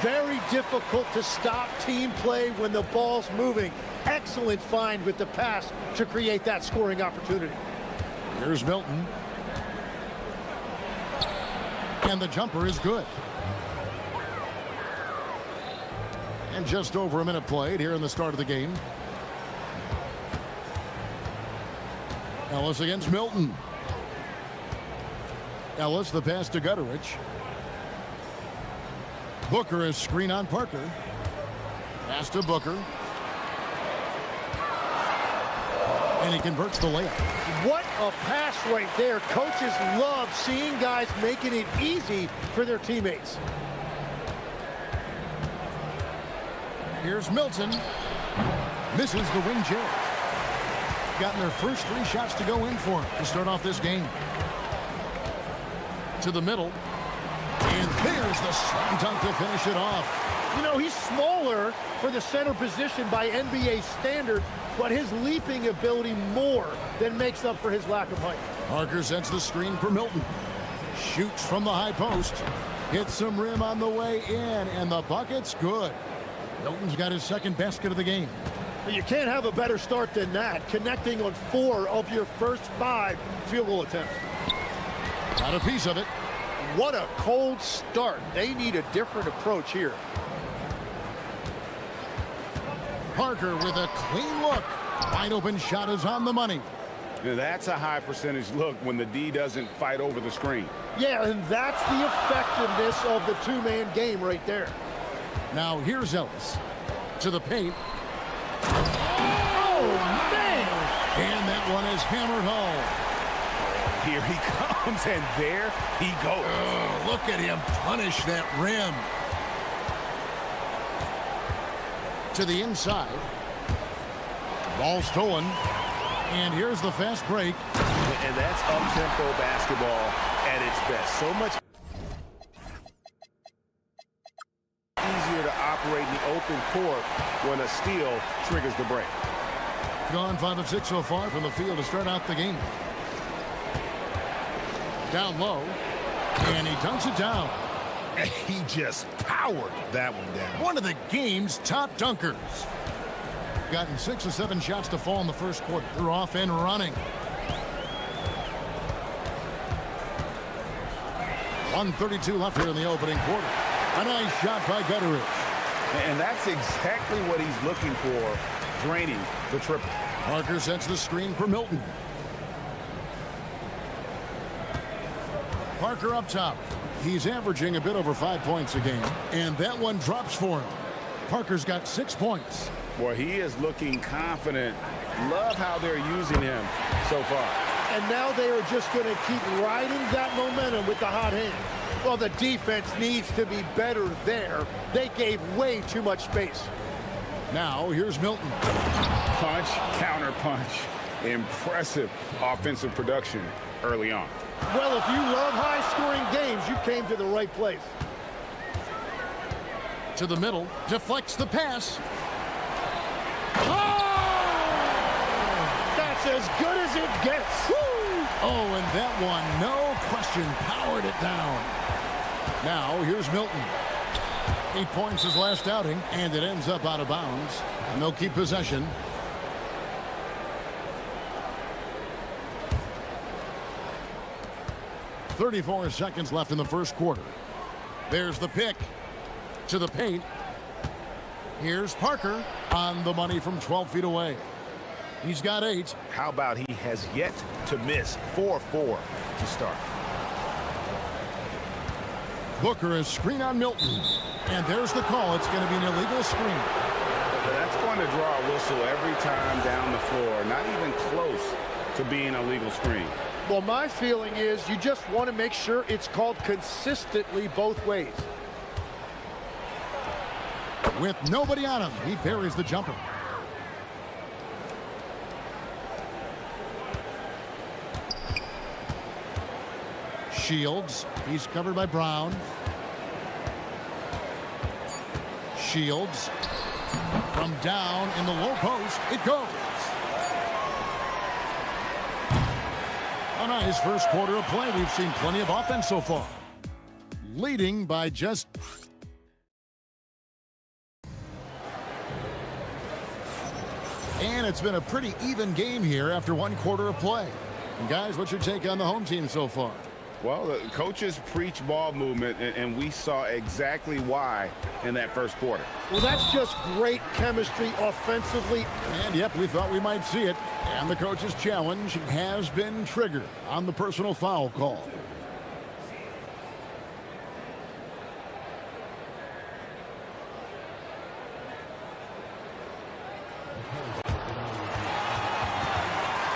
Very difficult to stop team play when the ball's moving. Excellent find with the pass to create that scoring opportunity. Here's Milton. And the jumper is good. And just over a minute played here in the start of the game. Ellis against Milton. Ellis, the pass to Gutteridge. Booker is screen on Parker. Pass to Booker. And he converts the layup. What a pass right there. Coaches love seeing guys making it easy for their teammates. Here's Milton. Misses the wing chair. Gotten their first 3 shots to go in for him to start off this game. To the middle. And there's the slam dunk to finish it off. You know, he's smaller for the center position by NBA standard, but his leaping ability more than makes up for his lack of height. Parker sets the screen for Milton. Shoots from the high post. Hits some rim on the way in, and the bucket's good. Milton's got his second basket of the game. You can't have a better start than that, connecting on 4 of your first 5 field goal attempts. Got a piece of it. What a cold start. They need a different approach here. Parker with a clean look. Wide open shot is on the money. Now that's a high percentage look when the D doesn't fight over the screen. Yeah, and that's the effectiveness of the 2-man game right there. Now here's Ellis. To the paint. Oh, man! And that one is hammered home. Here he comes, and there he goes. Oh, look at him punish that rim. To the inside. Ball stolen. And here's the fast break. And that's up-tempo basketball at its best. So much easier to operate in the open court when a steal triggers the break. Gone 5 of 6 so far from the field to start out the game. Down low. And he dunks it down. He just powered that one down. One of the game's top dunkers. Gotten 6 or 7 shots to fall in the first quarter. They're off and running. 1:32 left here in the opening quarter. A nice shot by Gutteridge. And that's exactly what he's looking for, draining the triple. Parker sets the screen for Milton. Parker up top. He's averaging a bit over 5 points a game, and that one drops for him. Parker's got 6 points. Boy, he is looking confident. Love how they're using him so far. And now they are just going to keep riding that momentum with the hot hand. Well, the defense needs to be better there. They gave way too much space. Now, here's Milton. Punch, counter punch. Impressive offensive production early on. Well, if you love high-scoring games, you came to the right place. To the middle, deflects the pass. Oh! That's as good as it gets. Woo! Oh, and that one, no question, powered it down. Now, here's Milton. 8 points his last outing, and it ends up out of bounds. And they'll keep possession. .34 seconds left in the first quarter. There's the pick. To the paint. Here's Parker on the money from 12 feet away. He's got 8. How about he has yet to miss 4-4 to start. Booker is screen on Milton. And there's the call. It's going to be an illegal screen. That's going to draw a whistle every time down the floor. Not even close to being a legal screen. Well, my feeling is you just want to make sure it's called consistently both ways. With nobody on him, he buries the jumper. Shields, he's covered by Brown. Shields, from down in the low post, it goes. A nice first quarter of play. We've seen plenty of offense so far. Leading by just... And it's been a pretty even game here after one quarter of play. And guys, what's your take on the home team so far? Well, the coaches preach ball movement, and we saw exactly why in that first quarter. Well, that's just great chemistry offensively. And yep, we thought we might see it. And the coach's challenge has been triggered on the personal foul call.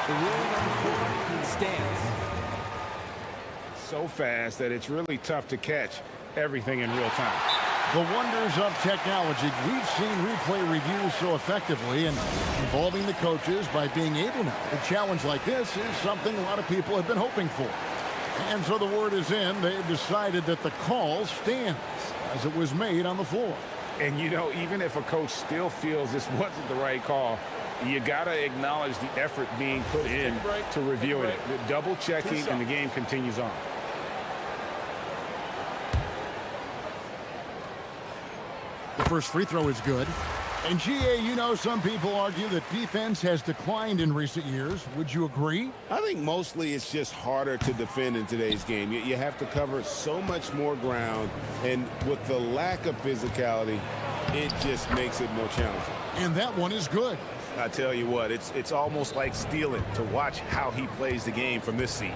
The rule number 4 stands. So fast that it's really tough to catch everything in real time. The wonders of technology. We've seen replay reviews so effectively and involving the coaches by being able now. A challenge like this is something a lot of people have been hoping for. And so the word is in. They've decided that the call stands as it was made on the floor. And, you know, even if a coach still feels this wasn't the right call, you got to acknowledge the effort being put in to reviewing it. The double checking, and the game continues on. The first free throw is good. And GA, you know, some people argue that defense has declined in recent years. Would you agree? I think mostly it's just harder to defend in today's game. You have to cover so much more ground, and with the lack of physicality, it just makes it more challenging. And that one is good. I tell you what, it's almost like stealing to watch how he plays the game from this seat.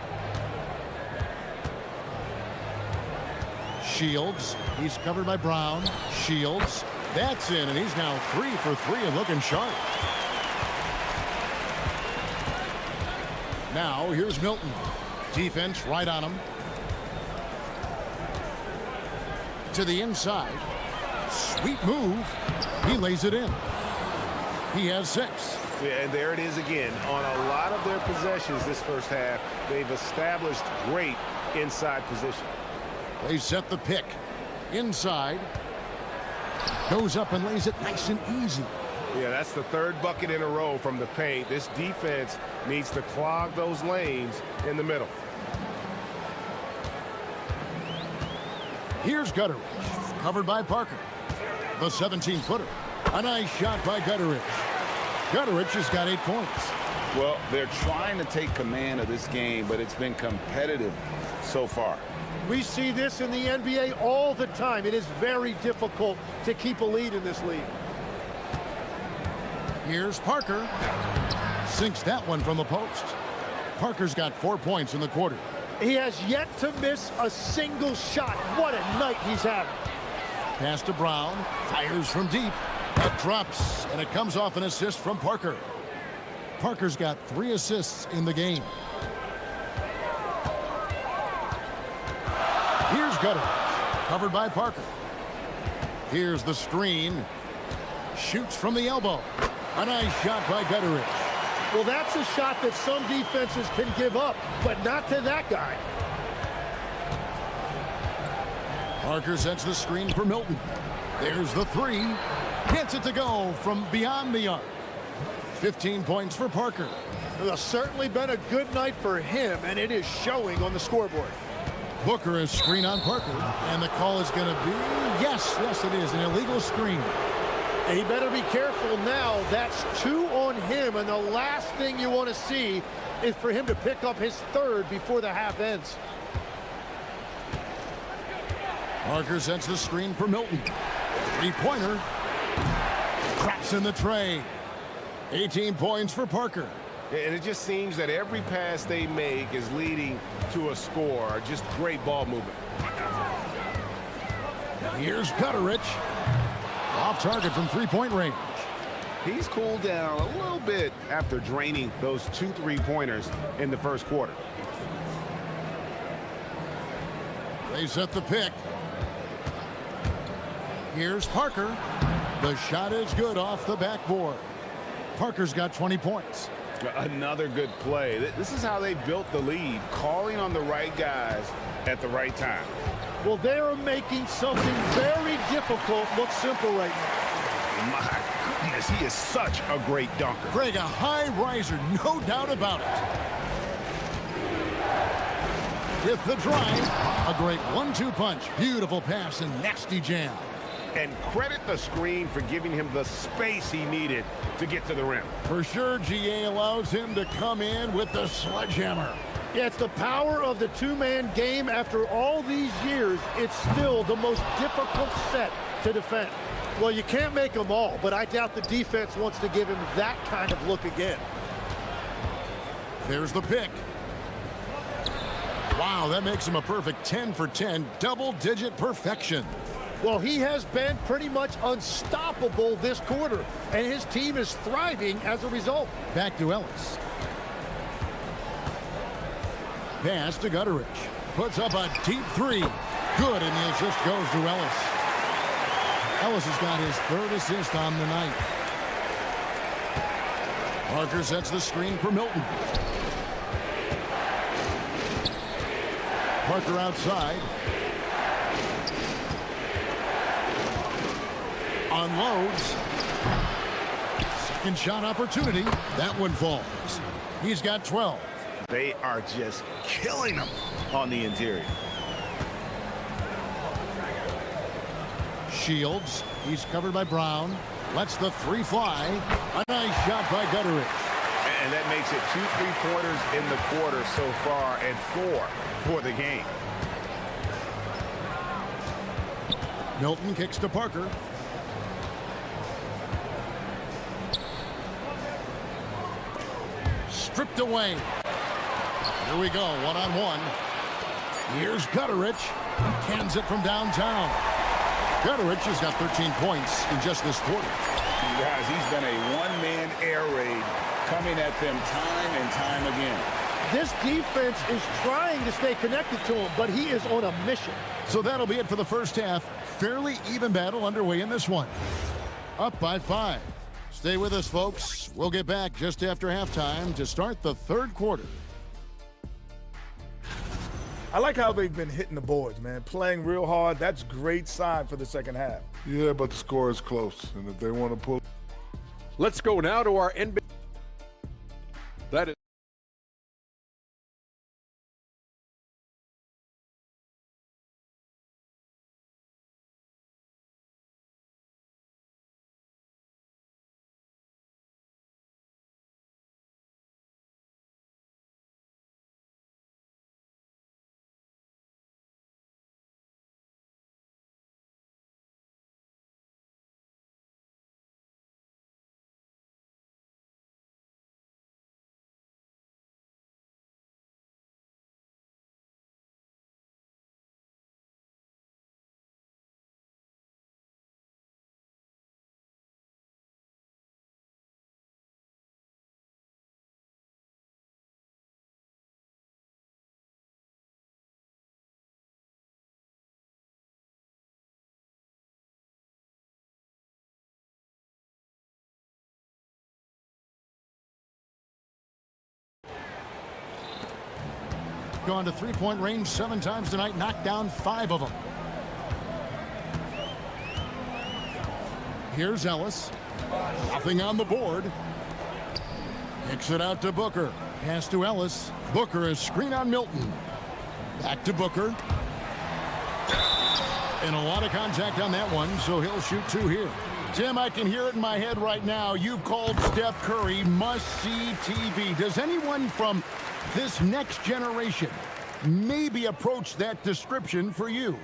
Shields, he's covered by Brown. Shields, that's in, and he's now 3 for 3 and looking sharp. Now here's Milton. Defense right on him. To the inside. Sweet move. He lays it in. He has 6. Yeah, and there it is again. On a lot of their possessions this first half, they've established great inside position. They set the pick. Inside. Goes up and lays it nice and easy. Yeah, that's the 3rd bucket in a row from the paint. This defense needs to clog those lanes in the middle. Here's Gutteridge, covered by Parker. The 17-footer. A nice shot by Gutteridge. Gutteridge has got 8 points. Well, they're trying to take command of this game, but it's been competitive so far. We see this in the NBA all the time. It is very difficult to keep a lead in this league. Here's Parker. Sinks that one from the post. Parker's got 4 points in the quarter. He has yet to miss a single shot. What a night he's having. Pass to Brown. Fires from deep. That drops, and it comes off an assist from Parker. Parker's got 3 assists in the game. Here's Gutteridge, covered by Parker. Here's the screen. Shoots from the elbow. A nice shot by Gutteridge. Well, that's a shot that some defenses can give up, but not to that guy. Parker sets the screen for Milton. There's the 3. Gets it to go from beyond the arc. 15 points for Parker. It's certainly been a good night for him, and it is showing on the scoreboard. Booker is screen on Parker, and the call is going to be, yes, it is, an illegal screen. He better be careful now. That's 2 on him, and the last thing you want to see is for him to pick up his 3rd before the half ends. Parker sets the screen for Milton. 3-pointer. Traps in the tray. 18 points for Parker. And it just seems that every pass they make is leading to a score. Just great ball movement. Here's Gutterich. Off target from three-point range. He's cooled down a little bit after draining those 2 3-pointers in the first quarter. They set the pick. Here's Parker. The shot is good off the backboard. Parker's got 20 points. Another good play. This is how they built the lead, calling on the right guys at the right time. Well, they are making something very difficult look simple right now. My goodness, he is such a great dunker. Greg, a high riser, no doubt about it. With the drive, a great 1-2 punch. Beautiful pass and nasty jam. And credit the screen for giving him the space he needed to get to the rim. For sure, GA allows him to come in with the sledgehammer. Yeah, it's the power of the two-man game. After all these years, it's still the most difficult set to defend. Well, you can't make them all, but I doubt the defense wants to give him that kind of look again. There's the pick. Wow, that makes him a perfect 10 for 10, double-digit perfection. Well, he has been pretty much unstoppable this quarter, and his team is thriving as a result. Back to Ellis. Pass to Gutterich. Puts up a deep three. Good, and the assist goes to Ellis. Ellis has got his 3rd assist on the night. Parker sets the screen for Milton. Parker outside. Unloads. Second shot opportunity. That one falls. He's got 12. They are just killing him on the interior. Shields. He's covered by Brown. Lets the three fly. A nice shot by Gutterich. And that makes it 2 3-pointers in the quarter so far and 4 for the game. Milton kicks to Parker. Stripped away. Here we go, one-on-one. Here's Gutterich. Cans it from downtown. Gutterich has got 13 points in just this quarter. Guys, he's been a one-man air raid coming at them time and time again. This defense is trying to stay connected to him, but he is on a mission. So that'll be it for the first half. Fairly even battle underway in this one. Up by 5. Stay with us, folks. We'll get back just after halftime to start the third quarter. I like how they've been hitting the boards, man. Playing real hard. That's great sign for the second half. Yeah, but the score is close. And if they want to pull. Let's go now to our NBA. That is. Gone to three-point range 7 times tonight, knocked down 5 of them. Here's Ellis. Nothing on the board. Kicks it out to Booker. Pass to Ellis. Booker is screen on Milton. Back to Booker. And a lot of contact on that one, so he'll shoot 2 here. Tim, I can hear it in my head right now. You've called Steph Curry must-see TV. Does anyone from this next generation maybe approach that description for you?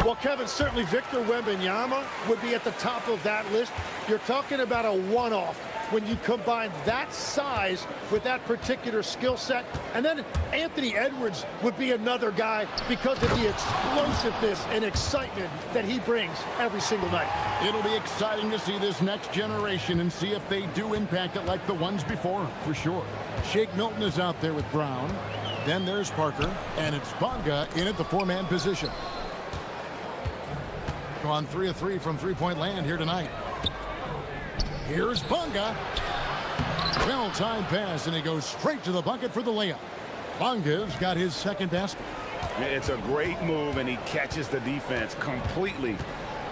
Well, Kevin, certainly Victor Wembanyama would be at the top of that list. You're talking about a one-off when you combine that size with that particular skill set. And then Anthony Edwards would be another guy because of the explosiveness and excitement that he brings every single night. It'll be exciting to see this next generation and see if they do impact it like the ones before them, for sure. Shake Milton is out there with Brown. Then there's Parker, and it's Bonga in at the four-man position. On 3 of 3 from three-point land here tonight. Here's Bonga. Well-timed pass, and he goes straight to the bucket for the layup. Bonga's got his second basket. It's a great move, and he catches the defense completely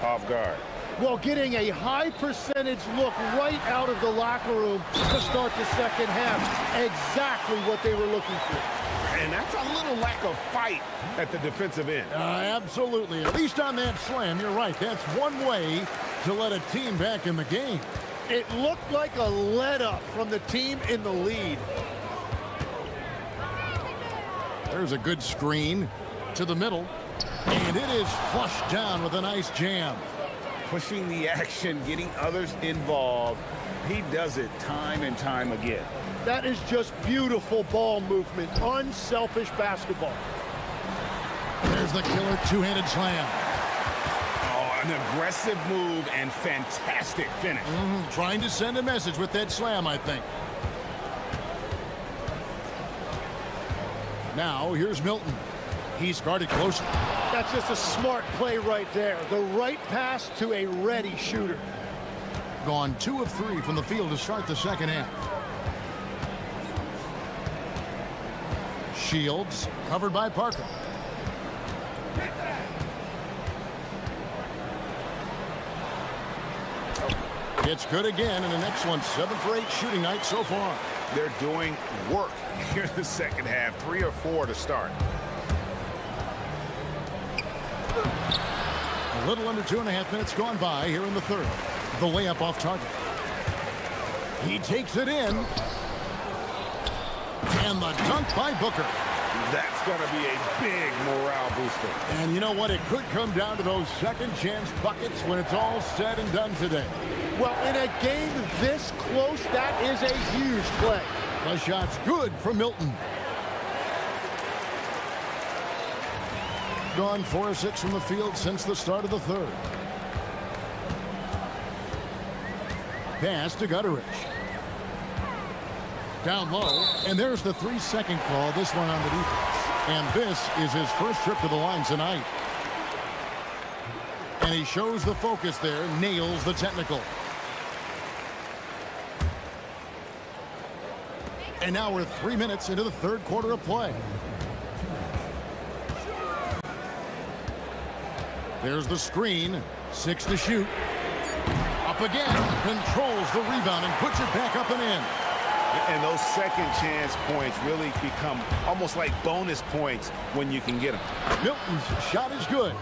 off guard. Well, getting a high percentage look right out of the locker room to start the second half. Exactly what they were looking for. And that's a little lack of fight at the defensive end. Absolutely. At least on that slam, you're right. That's one way to let a team back in the game. It looked like a let-up from the team in the lead. There's a good screen to the middle. And it is flushed down with a nice jam. Pushing the action, getting others involved. He does it time and time again. That is just beautiful ball movement, unselfish basketball. There's the killer two-handed slam. Oh, an aggressive move and fantastic finish. Trying to send a message with that slam, I think. Now, here's Milton. He's guarded closely. That's just a smart play right there. The right pass to a ready shooter. Gone 2 of 3 from the field to start the second half. Shields covered by Parker. It's good again, and an excellent 7 for 8 shooting night so far. They're doing work here in the second half. 3 or 4 to start. A little under 2.5 minutes gone by here in the third. The layup off target. He takes it in. And the dunk by Booker. That's going to be a big morale booster. And you know what? It could come down to those second chance buckets when it's all said and done today. Well, in a game this close, that is a huge play. The shot's good for Milton. Gone 4 of 6 from the field since the start of the third. Pass to Gutteridge. Down low, and there's the 3-second call, this one on the defense. And this is his first trip to the line tonight. And he shows the focus there, nails the technical. And now we're 3 minutes into the third quarter of play. There's the screen, 6 to shoot. Up again, controls the rebound and puts it back up and in. And those second chance points really become almost like bonus points when you can get them. Milton's shot is good.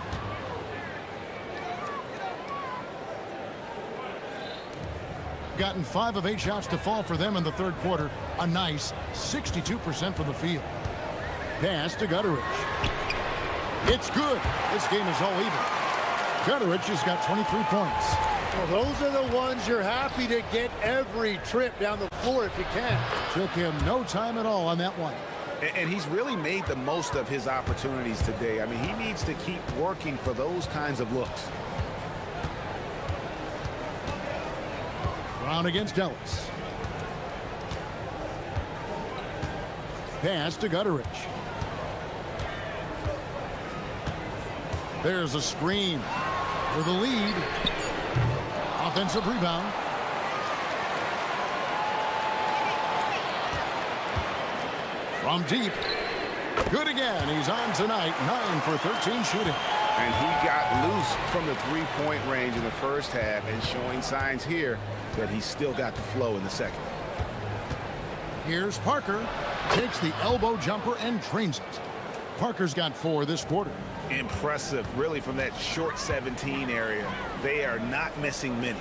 Gotten 5 of 8 shots to fall for them in the third quarter. A nice 62% from the field. Pass to Gutteridge. It's good. This game is all even. Gutteridge has got 23 points. Well, those are the ones you're happy to get every trip down the floor if you can. Took him no time at all on that one. And he's really made the most of his opportunities today. I mean, he needs to keep working for those kinds of looks. Brown against Ellis. Pass to Gutteridge. There's a screen for the lead. Offensive rebound. From deep. Good again. He's on tonight. 9 for 13 shooting. And he got loose from the three-point range in the first half and showing signs here that he's still got the flow in the second. Here's Parker. Takes the elbow jumper and drains it. Parker's got 4 this quarter. Impressive, really, from that short 17 area. They are not missing many.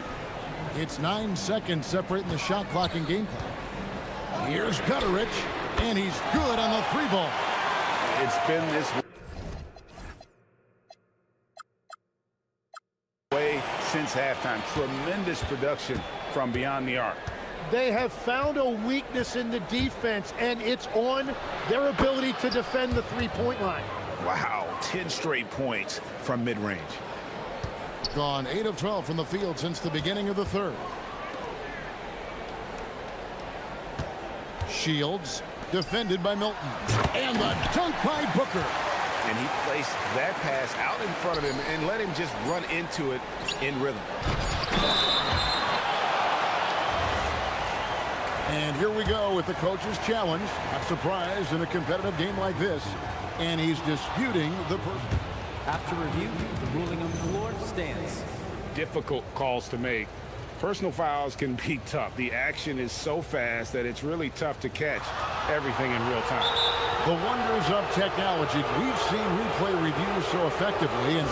It's 9 seconds separating the shot clock and game clock. Here's Gutteridge, and he's good on the 3 ball. It's been this since halftime. Tremendous production from beyond the arc. They have found a weakness in the defense, and it's on their ability to defend the three-point line. Wow, 10 straight points from mid-range. Gone 8 of 12 from the field since the beginning of the third. Shields, defended by Milton. And the dunk by Booker. And he placed that pass out in front of him and let him just run into it in rhythm. And here we go with the coach's challenge. Not surprised in a competitive game like this. And he's disputing the person. After review, the ruling on the floor stands. Difficult calls to make. Personal fouls can be tough. The action is so fast that it's really tough to catch everything in real time. The wonders of technology. We've seen replay reviews so effectively, and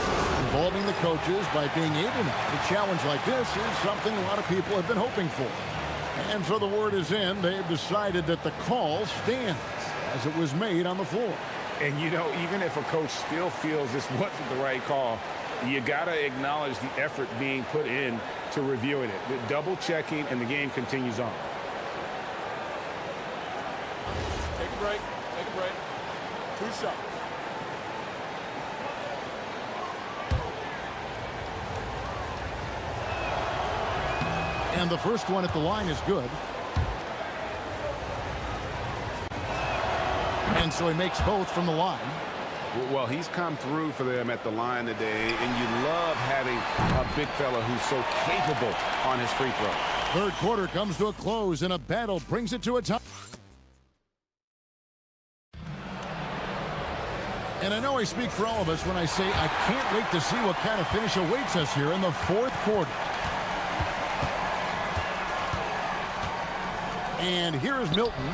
involving the coaches by being able to challenge like this is something a lot of people have been hoping for. And so the word is in. They've decided that the call stands as it was made on the floor. And, you know, even if a coach still feels this wasn't the right call, you got to acknowledge the effort being put in to reviewing it. The double checking, and the game continues on. Take a break. Take a break. 2 shots. And the first one at the line is good. And so he makes both from the line. Well, he's come through for them at the line today, and you love having a big fella who's so capable on his free throw. Third quarter comes to a close, and a battle brings it to a tie. And I know I speak for all of us when I say I can't wait to see what kind of finish awaits us here in the fourth quarter. And here is Milton,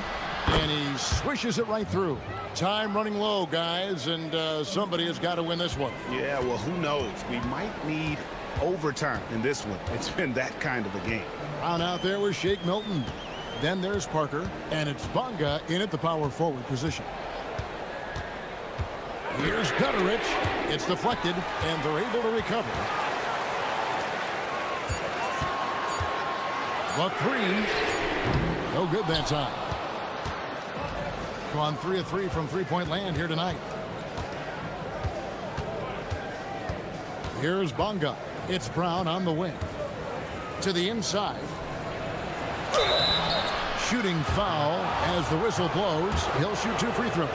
and he swishes it right through. Time running low, guys, and somebody has got to win this one. Yeah, well, who knows? We might need overtime in this one. It's been that kind of a game. Round out there with Shake Milton. Then there's Parker, and it's Bonga in at the power forward position. Here's Gutterich. It's deflected, and they're able to recover. The three. No good that time. Gone 3 of 3 from three-point land here tonight. Here's Bonga. It's Brown on the wing. To the inside. Shooting foul as the whistle blows. He'll shoot 2 free throws.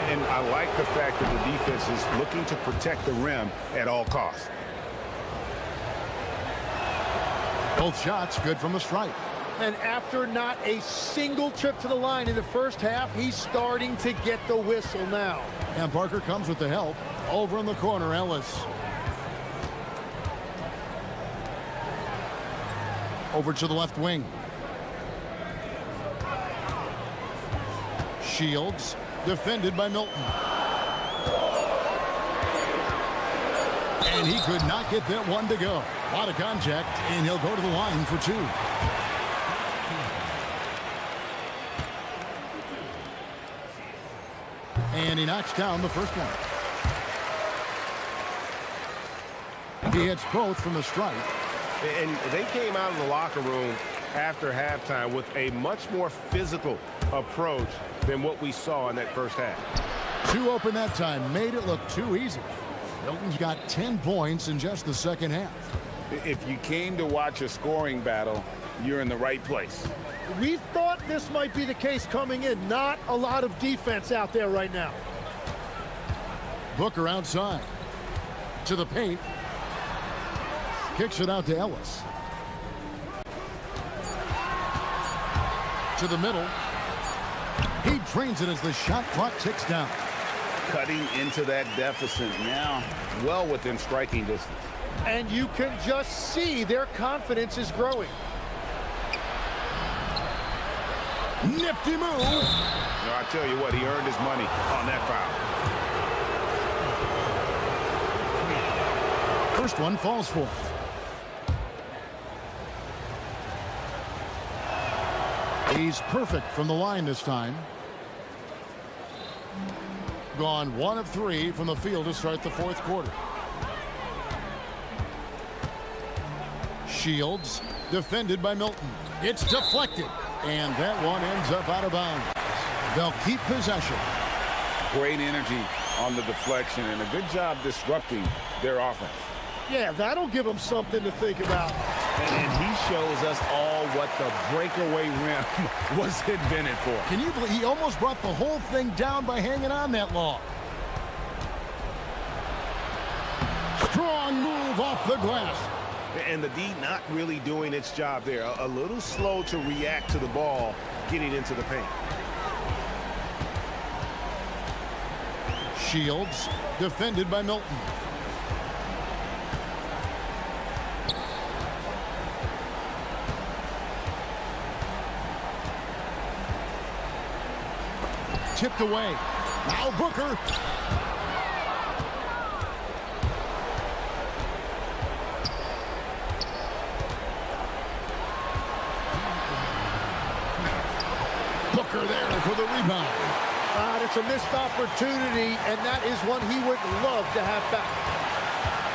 And I like the fact that the defense is looking to protect the rim at all costs. Both shots good from the stripe. And after not a single trip to the line in the first half, he's starting to get the whistle now. And Parker comes with the help. Over in the corner, Ellis. Over to the left wing. Shields, defended by Milton. And he could not get that one to go. A lot of contact, and he'll go to the line for 2. And he knocks down the first one. He hits both from the stripe. And they came out of the locker room after halftime with a much more physical approach than what we saw in that first half. 2 open that time, made it look too easy. Milton's got 10 points in just the second half. If you came to watch a scoring battle, you're in the right place. We thought this might be the case coming in. Not a lot of defense out there right now. Booker outside. To the paint. Kicks it out to Ellis. To the middle. He drains it as the shot clock ticks down. Cutting into that deficit now, well within striking distance. And you can just see their confidence is growing. Nifty move. No, I tell you what, he earned his money on that foul. First one falls for. He's perfect from the line this time. Gone 1 of 3 from the field to start the fourth quarter. Shields, defended by Milton. It's deflected, and that one ends up out of bounds. They'll keep possession. Great energy on the deflection and a good job disrupting their offense. Yeah, that'll give them something to think about. And he shows us all what the breakaway rim was invented for. Can you believe he almost brought the whole thing down by hanging on that long? Strong move off the glass. And the D not really doing its job there. A little slow to react to the ball getting into the paint. Shields, defended by Milton. Tipped away. Now Booker. Booker there for the rebound. It's a missed opportunity, and that is one he would love to have back.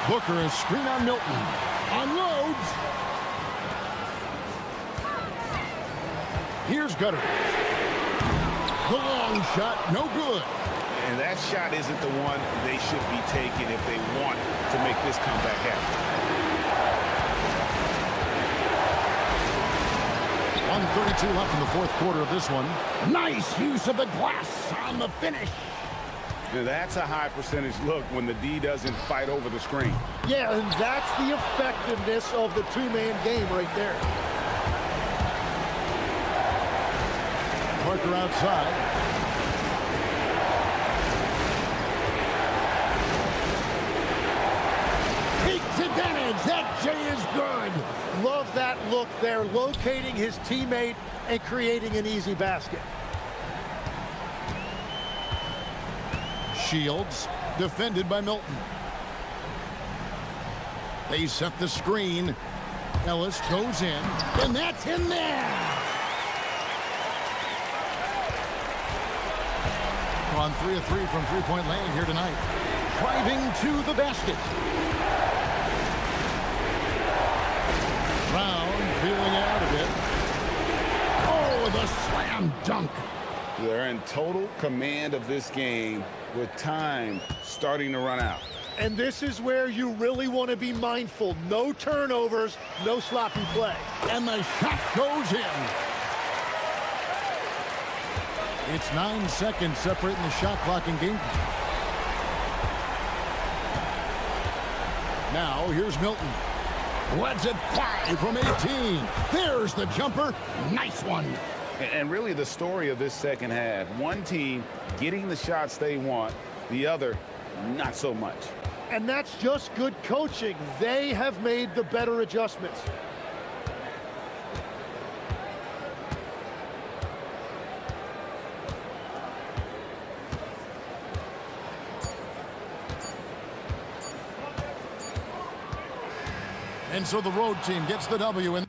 Booker is screen on Milton. Unloads. Here's Gutter. The long shot, no good. And that shot isn't the one they should be taking if they want to make this comeback happen. 1:32 left in the fourth quarter of this one. Nice use of the glass on the finish. Now that's a high percentage look when the D doesn't fight over the screen. Yeah, and that's the effectiveness of the two-man game right there. Parker outside. Takes advantage. That J is good. Love that look there, locating his teammate and creating an easy basket. Shields, defended by Milton. They set the screen. Ellis goes in, and that's in there. We're on 3 of 3 from three-point land here tonight. Driving to the basket. Brown feeling out of it. Oh, the slam dunk. They're in total command of this game with time starting to run out. And this is where you really want to be mindful. No turnovers, no sloppy play. And the shot goes in. It's 9 seconds separating the shot clock and game. Now, here's Milton. Lets it fly from 18. There's the jumper. Nice one. And really the story of this second half, one team getting the shots they want, the other not so much. And that's just good coaching. They have made the better adjustments. And so the road team gets the W in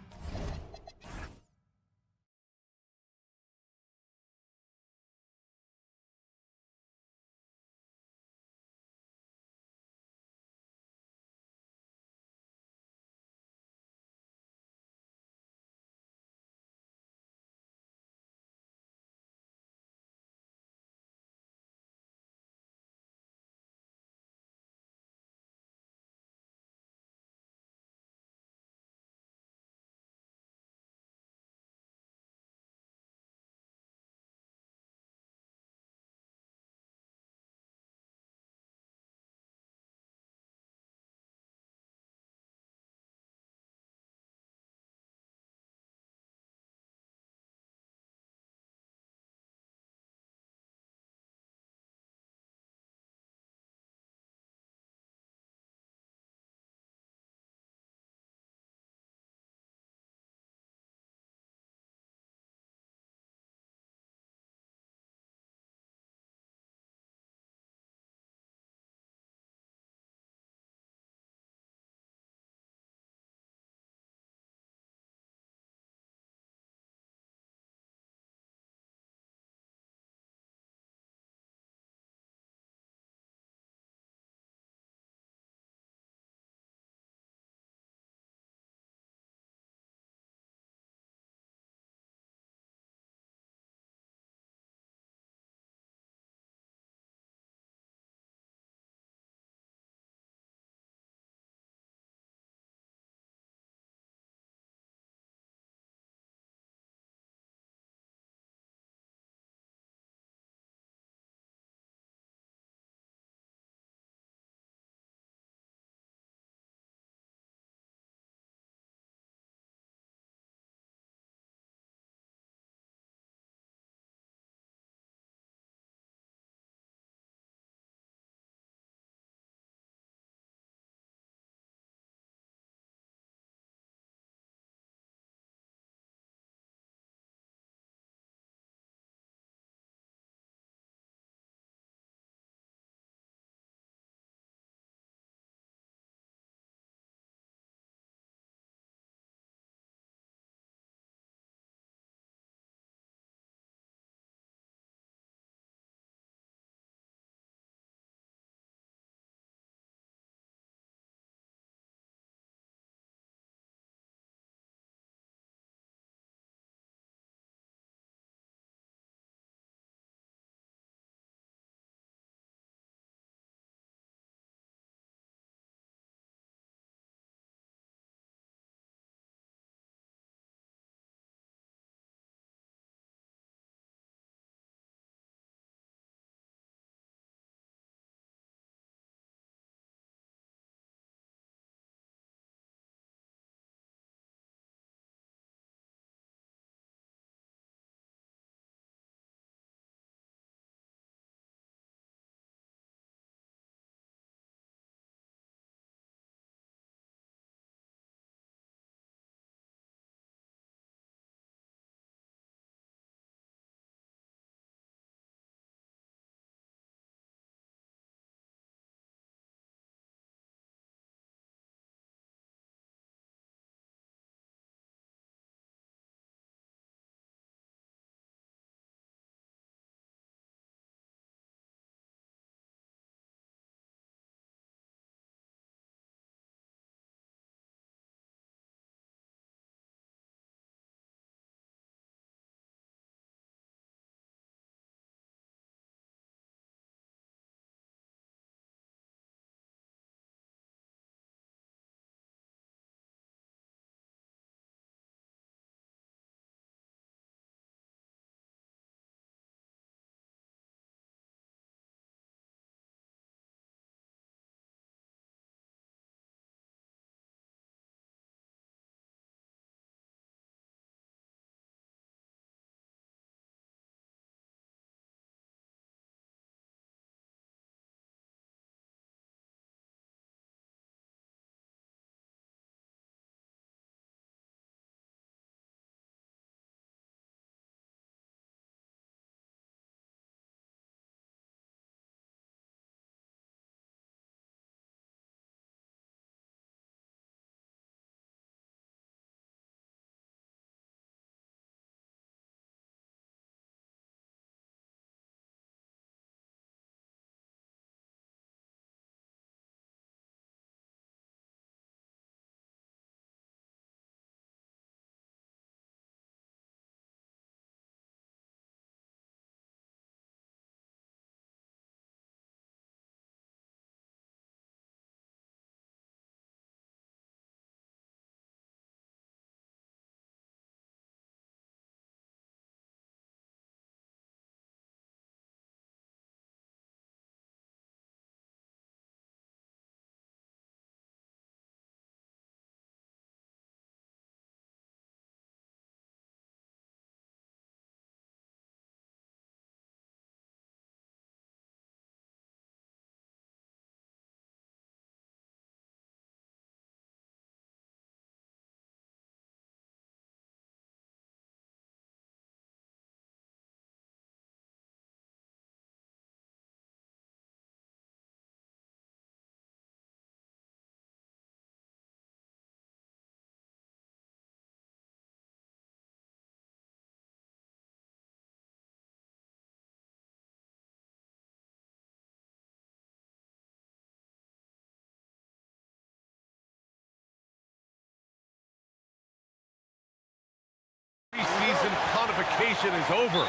Preseason pontification is over.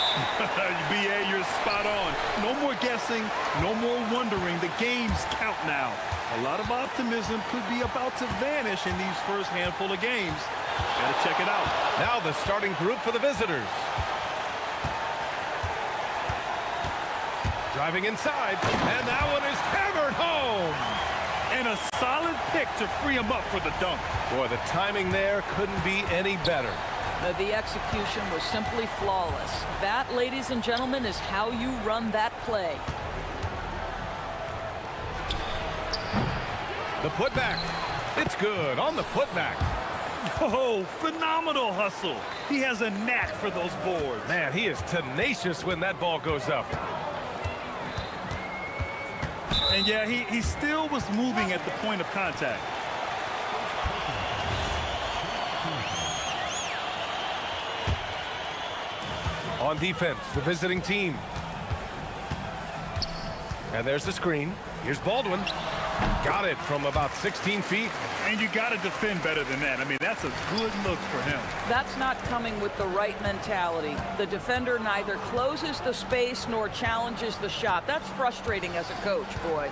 BA, you're spot on. No more guessing, no more wondering. The games count now. A lot of optimism could be about to vanish in these first handful of games. Gotta check it out. Now the starting group for the visitors. Driving inside, and that one is hammered home. And a solid pick to free him up for the dunk. Boy, the timing there couldn't be any better. The execution was simply flawless. That, ladies and gentlemen, is how you run that play. The putback. It's good on the putback. Oh, phenomenal hustle. He has a knack for those boards. Man, he is tenacious when that ball goes up. And yeah, he still was moving at the point of contact. On defense, the visiting team. And there's the screen. Here's Baldwin. Got it from about 16 feet. And you got to defend better than that. I mean, that's a good look for him. That's not coming with the right mentality. The defender neither closes the space nor challenges the shot. That's frustrating as a coach, boy.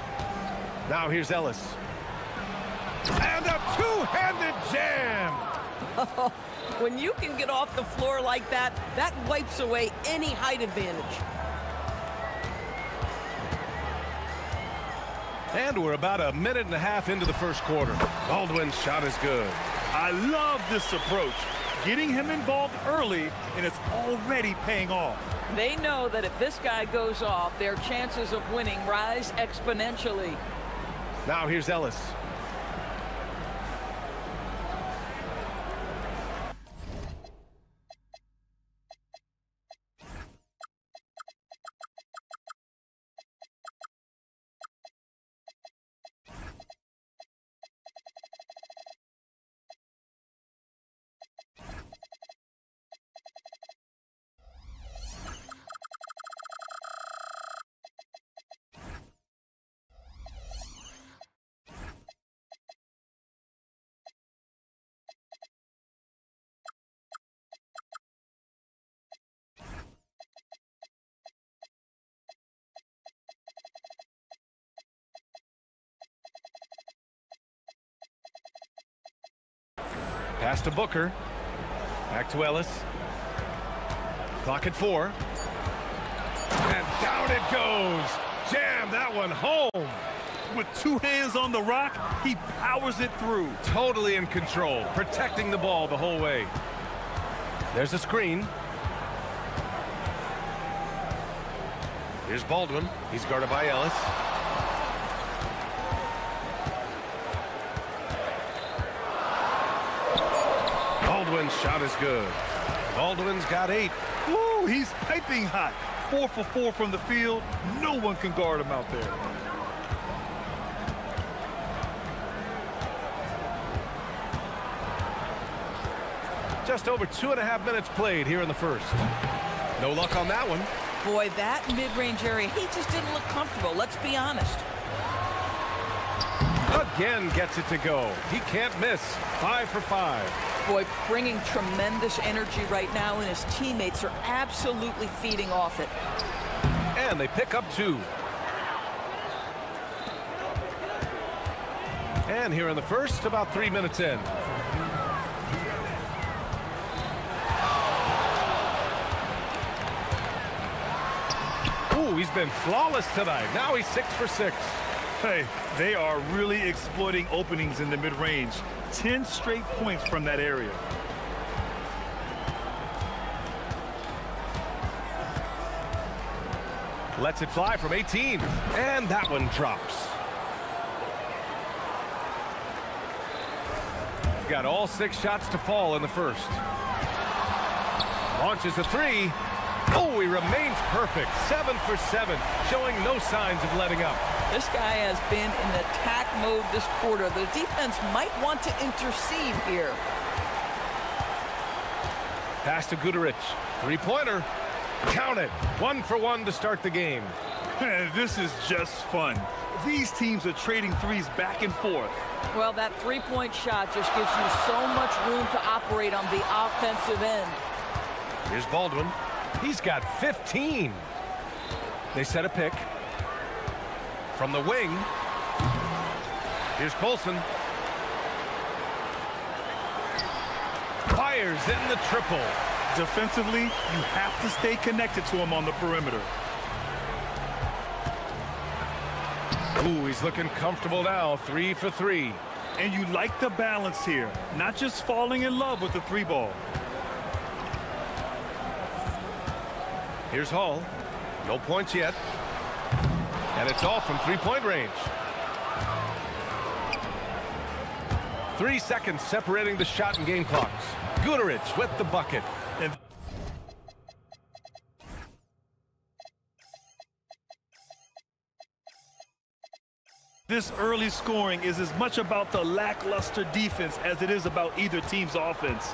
Now here's Ellis. And a two-handed jam. When you can get off the floor like that, that wipes away any height advantage. And we're about a minute and a half into the first quarter. Baldwin's shot is good. I love this approach. Getting him involved early, and it's already paying off. They know that if this guy goes off, their chances of winning rise exponentially. Now here's Ellis. Pass to Booker. Back to Ellis. Clock at 4. And down it goes. Jam that one home. With two hands on the rock, he powers it through. Totally in control, protecting the ball the whole way. There's a screen. Here's Baldwin. He's guarded by Ellis. Baldwin's shot is good. Baldwin's got 8. Woo, he's piping hot. 4 for 4 from the field. No one can guard him out there. Just over 2.5 minutes played here in the first. No luck on that one. Boy, that mid-range area, he just didn't look comfortable, let's be honest. Again gets it to go. He can't miss. 5 for 5. Boy, bringing tremendous energy right now, and his teammates are absolutely feeding off it. And they pick up 2. And here in the first, about 3 minutes in. Ooh, he's been flawless tonight. Now he's 6 for 6. Hey, they are really exploiting openings in the mid-range. 10 straight points from that area. Lets it fly from 18. And that one drops. Got all 6 shots to fall in the first. Launches a 3. Oh, he remains perfect. 7 for 7, showing no signs of letting up. This guy has been in attack mode this quarter. The defense might want to intercede here. Pass to Guterich. 3-pointer. Count it. 1 for 1 to start the game. This is just fun. These teams are trading threes back and forth. Well, that 3-point shot just gives you so much room to operate on the offensive end. Here's Baldwin. He's got 15. They set a pick. From the wing. Here's Colson. Fires in the triple. Defensively, you have to stay connected to him on the perimeter. Ooh, he's looking comfortable now. 3 for 3. And you like the balance here, not just falling in love with the three ball. Here's Hall. No points yet. And it's all from three-point range. 3 seconds separating the shot and game clocks. Guterich with the bucket. And this early scoring is as much about the lackluster defense as it is about either team's offense.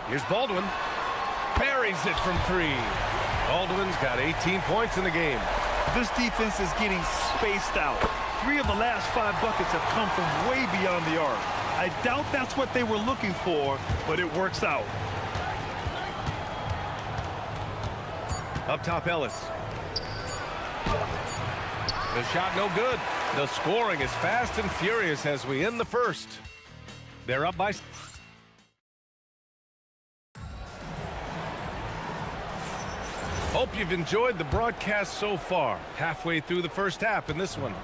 Here's Baldwin. Buries it from 3. Baldwin's got 18 points in the game. This defense is getting spaced out. 3 of the last 5 buckets have come from way beyond the arc. I doubt that's what they were looking for, but it works out. Up top, Ellis. The shot no good. The scoring is fast and furious as we end the first. They're up by... Hope you've enjoyed the broadcast so far. Halfway through the first half in this one.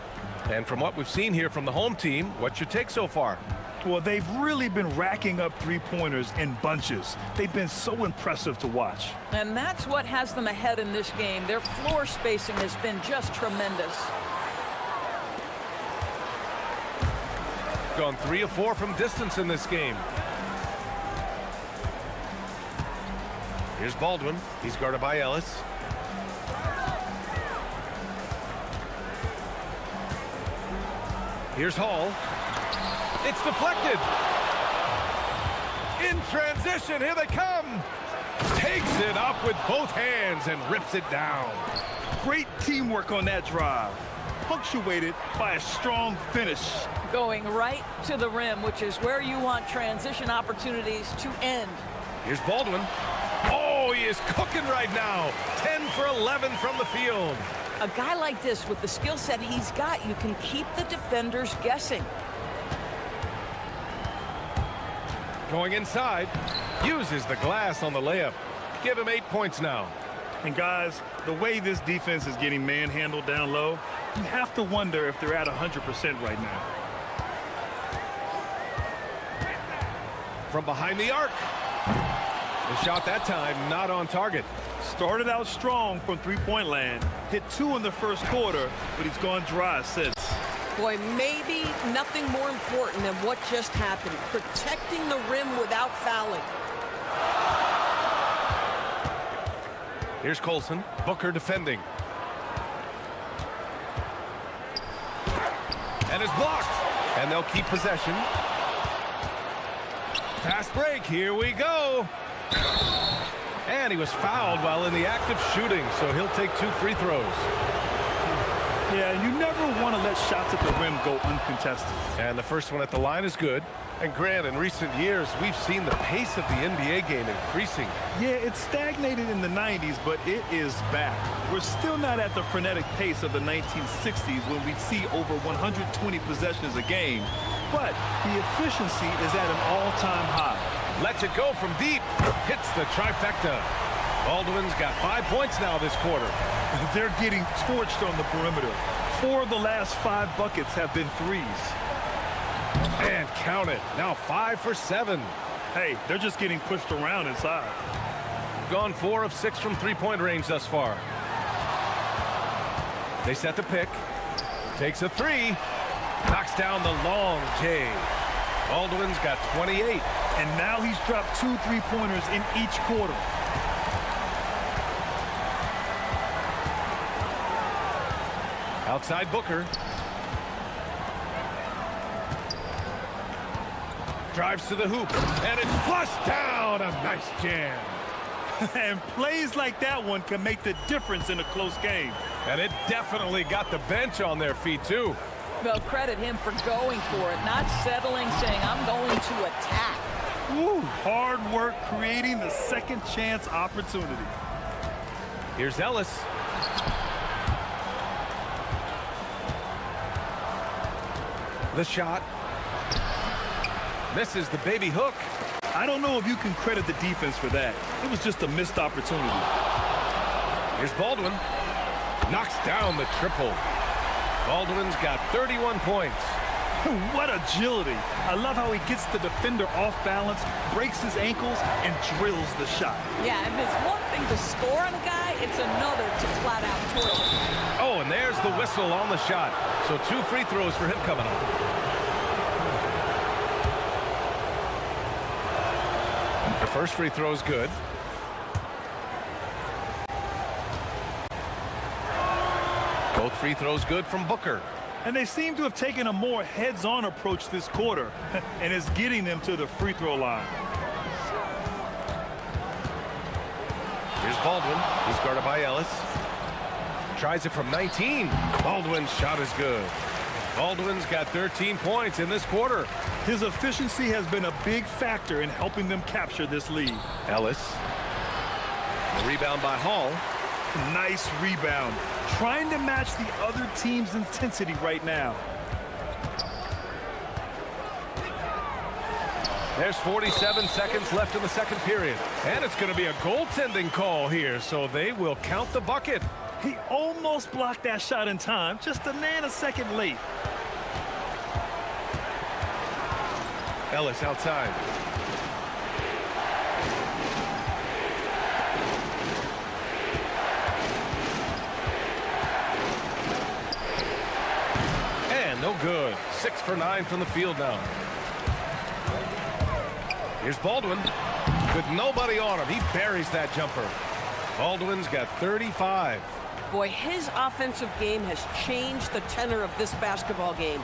And from what we've seen here from the home team, what's your take so far? Well, they've really been racking up three-pointers in bunches. They've been so impressive to watch. And that's what has them ahead in this game. Their floor spacing has been just tremendous. Gone 3 of 4 from distance in this game. Here's Baldwin. He's guarded by Ellis. Here's Hall. It's deflected. In transition, here they come. Takes it up with both hands and rips it down. Great teamwork on that drive, punctuated by a strong finish. Going right to the rim, which is where you want transition opportunities to end. Here's Baldwin. Oh, he is cooking right now. 10 for 11 from the field. A guy like this, with the skill set he's got, you can keep the defenders guessing. Going inside, uses the glass on the layup. Give him 8 points now. And guys, the way this defense is getting manhandled down low, you have to wonder if they're at 100% right now. From behind the arc. The shot that time not on target. Started out strong from three-point land, hit 2 in the first quarter, but he's gone dry since. Boy, maybe nothing more important than what just happened. Protecting the rim without fouling. Here's Colson. Booker defending. And is blocked. And they'll keep possession. Fast break. Here we go. And he was fouled while in the act of shooting, so he'll take 2 free throws. Yeah, you never want to let shots at the rim go uncontested. And the first one at the line is good. And Grant, in recent years, we've seen the pace of the NBA game increasing. Yeah, it stagnated in the 90s, but it is back. We're still not at the frenetic pace of the 1960s when we'd see over 120 possessions a game, but the efficiency is at an all-time high. Lets it go from deep. Hits the trifecta. Baldwin's got 5 points now this quarter. They're getting torched on the perimeter. 4 of the last 5 buckets have been threes. And count it. Now 5 for 7. Hey, they're just getting pushed around inside. Gone 4 of 6 from three-point range thus far. They set the pick. Takes a 3. Knocks down the long J. Baldwin's got 28. And now he's dropped 2 three-pointers in each quarter. Outside Booker. Drives to the hoop. And it's flushed down. A nice jam. And plays like that one can make the difference in a close game. And it definitely got the bench on their feet, too. Well, credit him for going for it, not settling, saying, I'm going to attack. Woo, hard work creating the second chance opportunity. Here's Ellis. The shot. Misses the baby hook. I don't know if you can credit the defense for that. It was just a missed opportunity. Here's Baldwin. Knocks down the triple. Baldwin's got 31 points. What agility. I love how he gets the defender off balance, breaks his ankles, and drills the shot. Yeah, and it's one thing to score on a guy, it's another to flat out twirl. Oh, and there's the whistle on the shot. So 2 free throws for him coming up. The first free throw is good. Both free throws good from Booker. And they seem to have taken a more heads-on approach this quarter, and it's getting them to the free throw line. Here's Baldwin. He's guarded by Ellis. Tries it from 19. Baldwin's shot is good. Baldwin's got 13 points in this quarter. His efficiency has been a big factor in helping them capture this lead. Ellis. The rebound by Hall. Nice rebound. Trying to match the other team's intensity right now. There's 47 seconds left in the second period. And it's going to be a goaltending call here, so they will count the bucket. He almost blocked that shot in time, just a nanosecond late. Ellis outside. And no good. 6 for 9 from the field now. Here's Baldwin. With nobody on him, he buries that jumper. Baldwin's got 35. Boy, his offensive game has changed the tenor of this basketball game.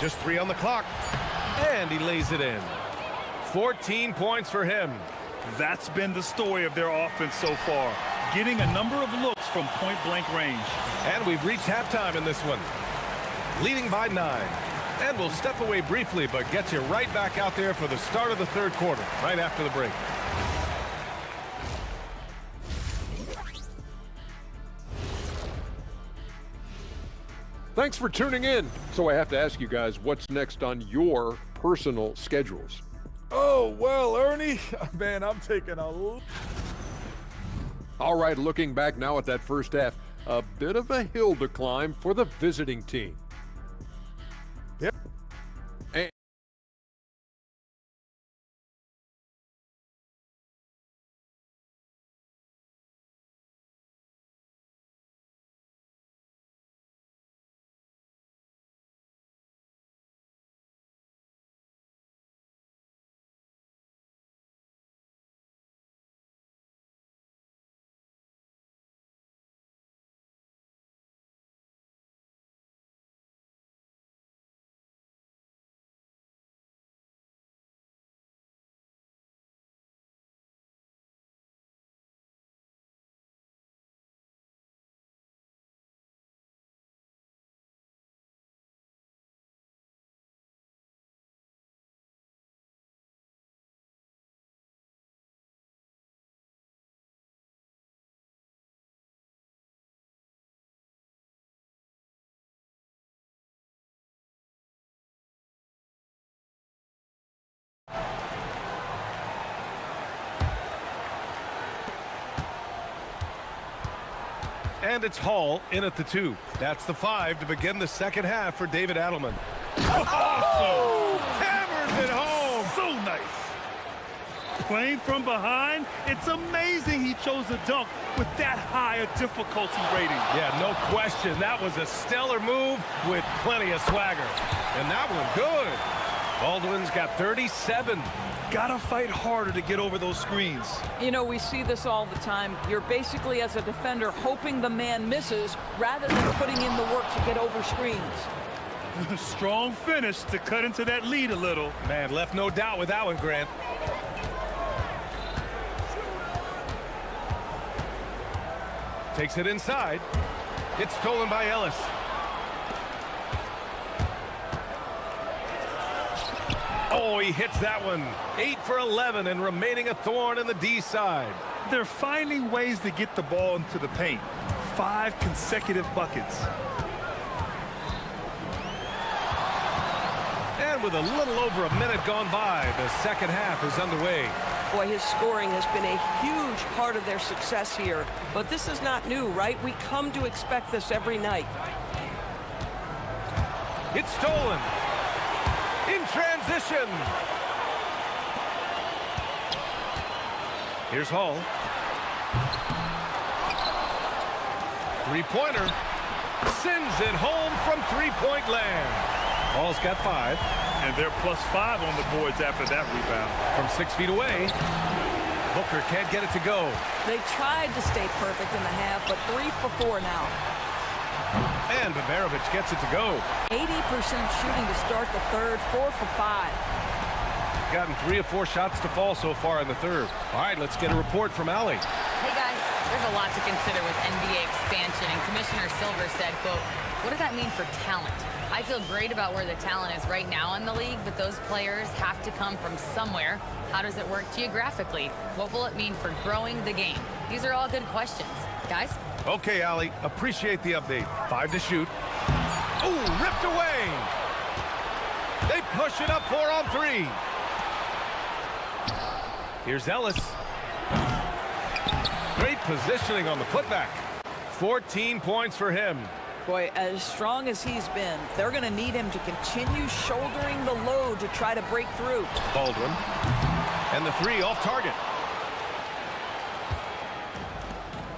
Just 3 on the clock. And he lays it in. 14 points for him. That's been the story of their offense so far, getting a number of looks from point-blank range. And we've reached halftime in this one, leading by 9. And we'll step away briefly, but get you right back out there for the start of the third quarter, right after the break. Thanks for tuning in. So I have to ask you guys, what's next on your personal schedules? Oh, well, Ernie, man, I'm taking a... All right, looking back now at that first half, a bit of a hill to climb for the visiting team. Yep. And it's Hall in at the 2. That's the 5 to begin the second half for David Adelman. Awesome! Hammers it home! So nice! Playing from behind, it's amazing he chose a dunk with that high a difficulty rating. Yeah, no question. That was a stellar move with plenty of swagger. And that one good. Baldwin's got 37. Gotta fight harder to get over those screens. You know, we see this all the time. You're basically, as a defender, hoping the man misses rather than putting in the work to get over screens. Strong finish to cut into that lead a little. Man, left no doubt with that one, Grant. Takes it inside. It's stolen by Ellis. Oh, he hits that one. 8 for 11 and remaining a thorn in the D side. They're finding ways to get the ball into the paint. 5 consecutive buckets. And with a little over a minute gone by, the second half is underway. Boy, his scoring has been a huge part of their success here. But this is not new, right? We come to expect this every night. It's stolen. In transition. Here's Hall. Three-pointer. Sends it home from three-point land. Hall's got 5. And they're +5 on the boards after that rebound. From 6 feet away, Booker can't get it to go. They tried to stay perfect in the half, but 3 for 4 now. And Babarovich gets it to go. 80% shooting to start the third, 4 for 5. Gotten 3 of 4 shots to fall so far in the third. All right, let's get a report from Allie. Hey guys, there's a lot to consider with NBA expansion, and Commissioner Silver said, quote, "What does that mean for talent? I feel great about where the talent is right now in the league, but those players have to come from somewhere. How does it work geographically? What will it mean for growing the game?" These are all good questions. Guys? Okay, Allie, appreciate the update. 5 to shoot. Ooh, ripped away. They push it up 4 on 3. Here's Ellis. Great positioning on the putback. 14 points for him. Boy, as strong as he's been, they're going to need him to continue shouldering the load to try to break through. Baldwin. And the 3 off target.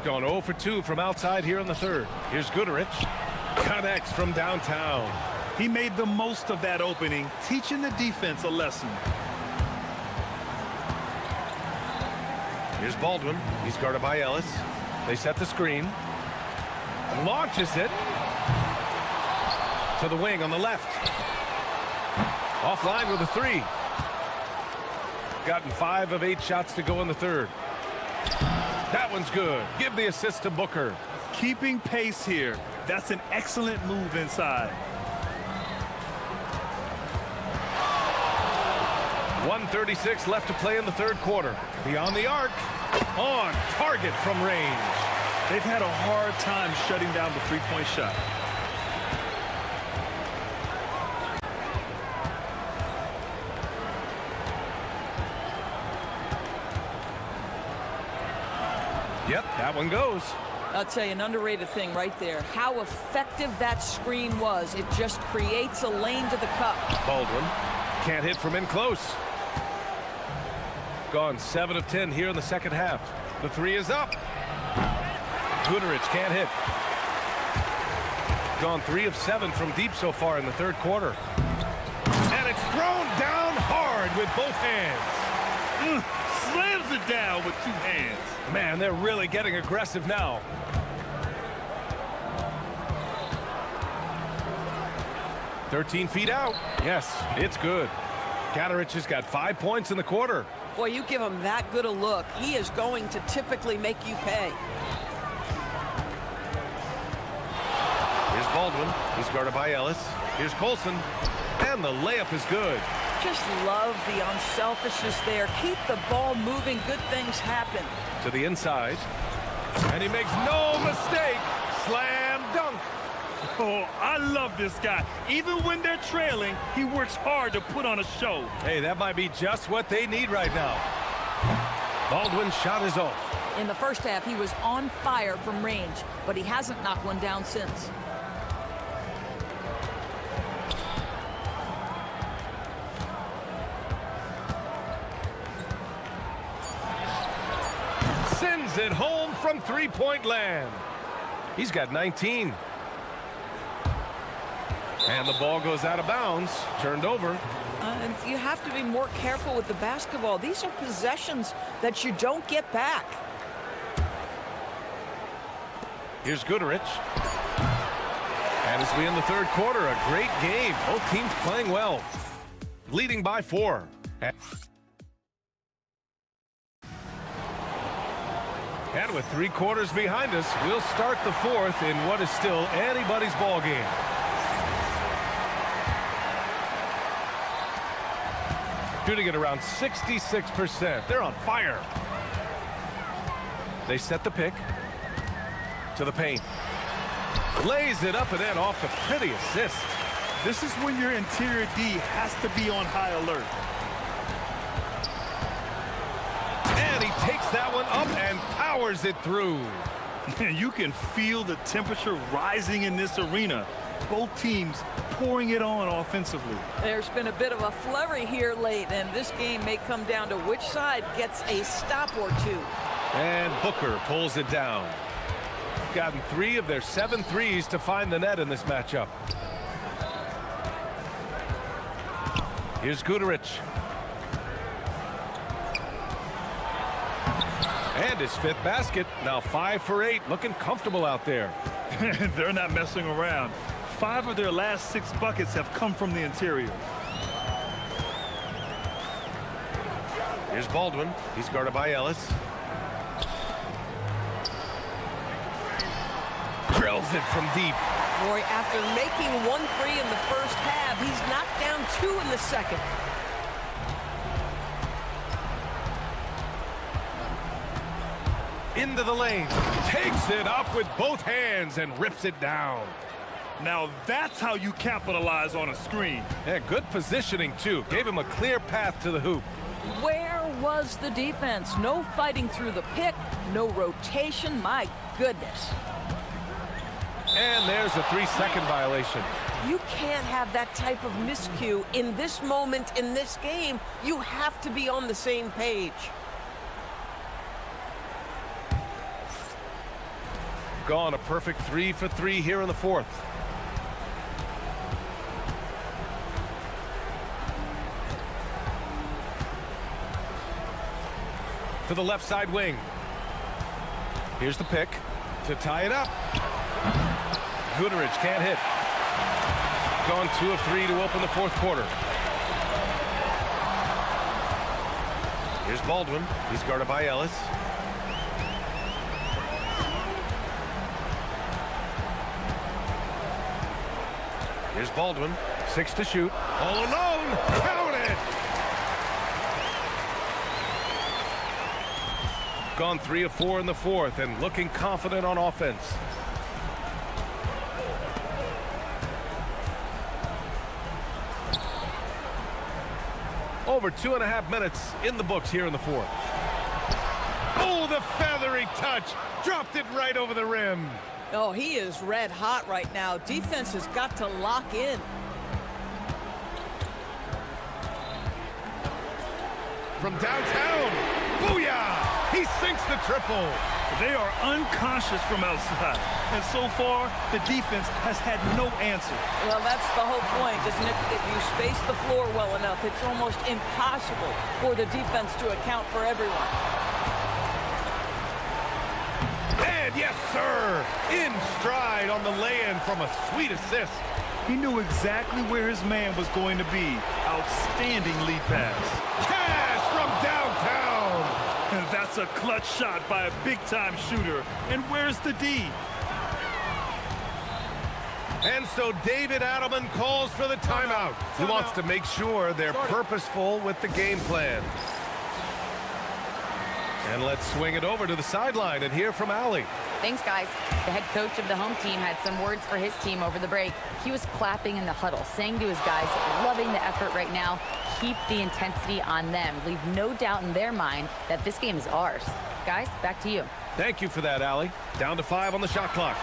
Gone 0 for 2 from outside here in the third. Here's Goodrich. Connects from downtown. He made the most of that opening, teaching the defense a lesson. Here's Baldwin. He's guarded by Ellis. They set the screen. Launches it to the wing on the left. Offline with a 3. Gotten 5 of 8 shots to go in the third. That one's good. Give the assist to Booker. Keeping pace here. That's an excellent move inside. 1:36 left to play in the third quarter. Beyond the arc. On target from range. They've had a hard time shutting down the three-point shot. Yep, that one goes. I'll tell you, an underrated thing right there. How effective that screen was. It just creates a lane to the cup. Baldwin can't hit from in close. Gone 7 of 10 here in the second half. The 3 is up. Goodrich can't hit. Gone 3 of 7 from deep so far in the third quarter. And it's thrown down hard with both hands. Slams it down with 2 hands. Man, they're really getting aggressive now. "13 feet out. Yes, it's good. Gatorich has got 5 points in the quarter. Boy, you give him that good a look, he is going to typically make you pay. Here's Baldwin. He's guarded by Ellis. Here's Colson. And the layup is good. Just love the unselfishness there. Keep the ball moving. Good things happen. To the inside. And he makes no mistake. Slam dunk. Oh, I love this guy. Even when they're trailing, he works hard to put on a show. Hey, that might be just what they need right now. Baldwin's shot is off. In the first half, he was on fire from range, but he hasn't knocked one down since. Sends it home from three-point land. He's got 19. And the ball goes out of bounds, turned over. And you have to be more careful with the basketball. These are possessions that you don't get back. Here's Goodrich. And as we end the third quarter, a great game. Both teams playing well. Leading by 4. And with 3 quarters behind us, we'll start the fourth in what is still anybody's ball game. Shooting at around 66%. They're on fire. They set the pick to the paint. Lays it up and then off the pretty assist. This is when your interior D has to be on high alert. And he takes that one up and powers it through. You can feel the temperature rising in this arena. Both teams pouring it on offensively. There's been a bit of a flurry here late, and this game may come down to which side gets a stop or two. And Booker pulls it down. Gotten 3 of their 7 threes to find the net in this matchup. Here's Guduric. And his 5th basket. Now 5 for 8. Looking comfortable out there. They're not messing around. 5 of their last 6 buckets have come from the interior. Here's Baldwin. He's guarded by Ellis. Drills it from deep. Boy, after making 1 3 in the first half, he's knocked down 2 in the second. Into the lane. Takes it up with both hands and rips it down. Now that's how you capitalize on a screen. Yeah, good positioning, too. Gave him a clear path to the hoop. Where was the defense? No fighting through the pick, no rotation. My goodness. And there's a 3-second violation. You can't have that type of miscue in this moment in this game. You have to be on the same page. Gone a perfect 3 for 3 here in the fourth. To the left side wing. Here's the pick to tie it up. Guduric can't hit. Gone 2 of 3 to open the fourth quarter. Here's Baldwin. He's guarded by Ellis. Here's Baldwin. 6 to shoot. All alone. Count it! Gone 3 of 4 in the fourth and looking confident on offense. Over 2.5 minutes in the books here in the fourth. Oh, the feathery touch. Dropped it right over the rim. Oh, he is red hot right now. Defense has got to lock in. From downtown. Booyah! He sinks the triple. They are unconscious from outside. And so far, the defense has had no answer. Well, that's the whole point, isn't it? If you space the floor well enough, it's almost impossible for the defense to account for everyone. And yes, sir, in stride on the lay-in from a sweet assist. He knew exactly where his man was going to be. Outstanding lead pass. Cash from downtown. And that's a clutch shot by a big-time shooter. And where's the D? And so David Adelman calls for the timeout. He wants to make sure they're purposeful with the game plan. And let's swing it over to the sideline and hear from Allie. Thanks, guys. The head coach of the home team had some words for his team over the break. He was clapping in the huddle, saying to his guys, loving the effort right now. Keep the intensity on them. Leave no doubt in their mind that this game is ours. Guys, back to you. Thank you for that, Allie. Down to 5 on the shot clock.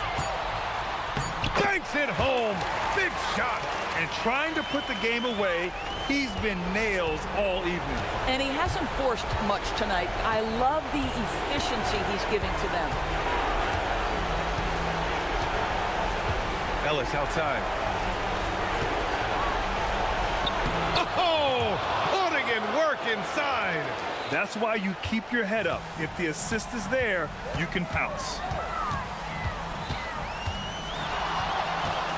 Banks it home. Big shot. And trying to put the game away, he's been nails all evening. And he hasn't forced much tonight. I love the efficiency he's giving to them. Ellis outside. Oh, putting in work inside. That's why you keep your head up. If the assist is there, you can pounce.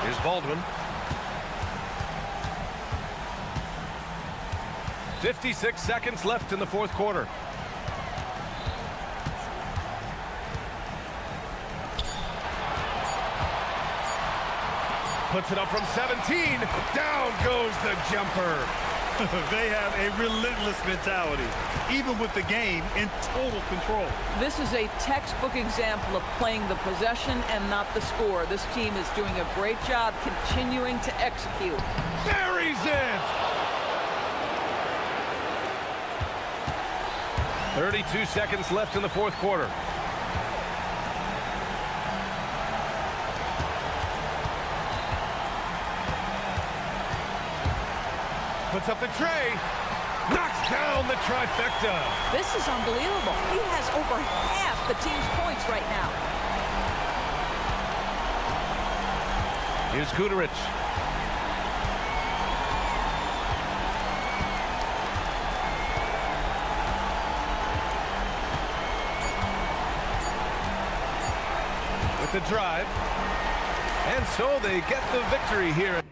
Here's Baldwin. 56 seconds left in the fourth quarter. Puts it up from 17. Down goes the jumper. They have a relentless mentality, even with the game in total control. This is a textbook example of playing the possession and not the score. This team is doing a great job continuing to execute. Buries it! 32 seconds left in the fourth quarter. Puts up the tray. Knocks down the trifecta. This is unbelievable. He has over half the team's points right now. Here's Kuderich. With the drive. And so they get the victory here.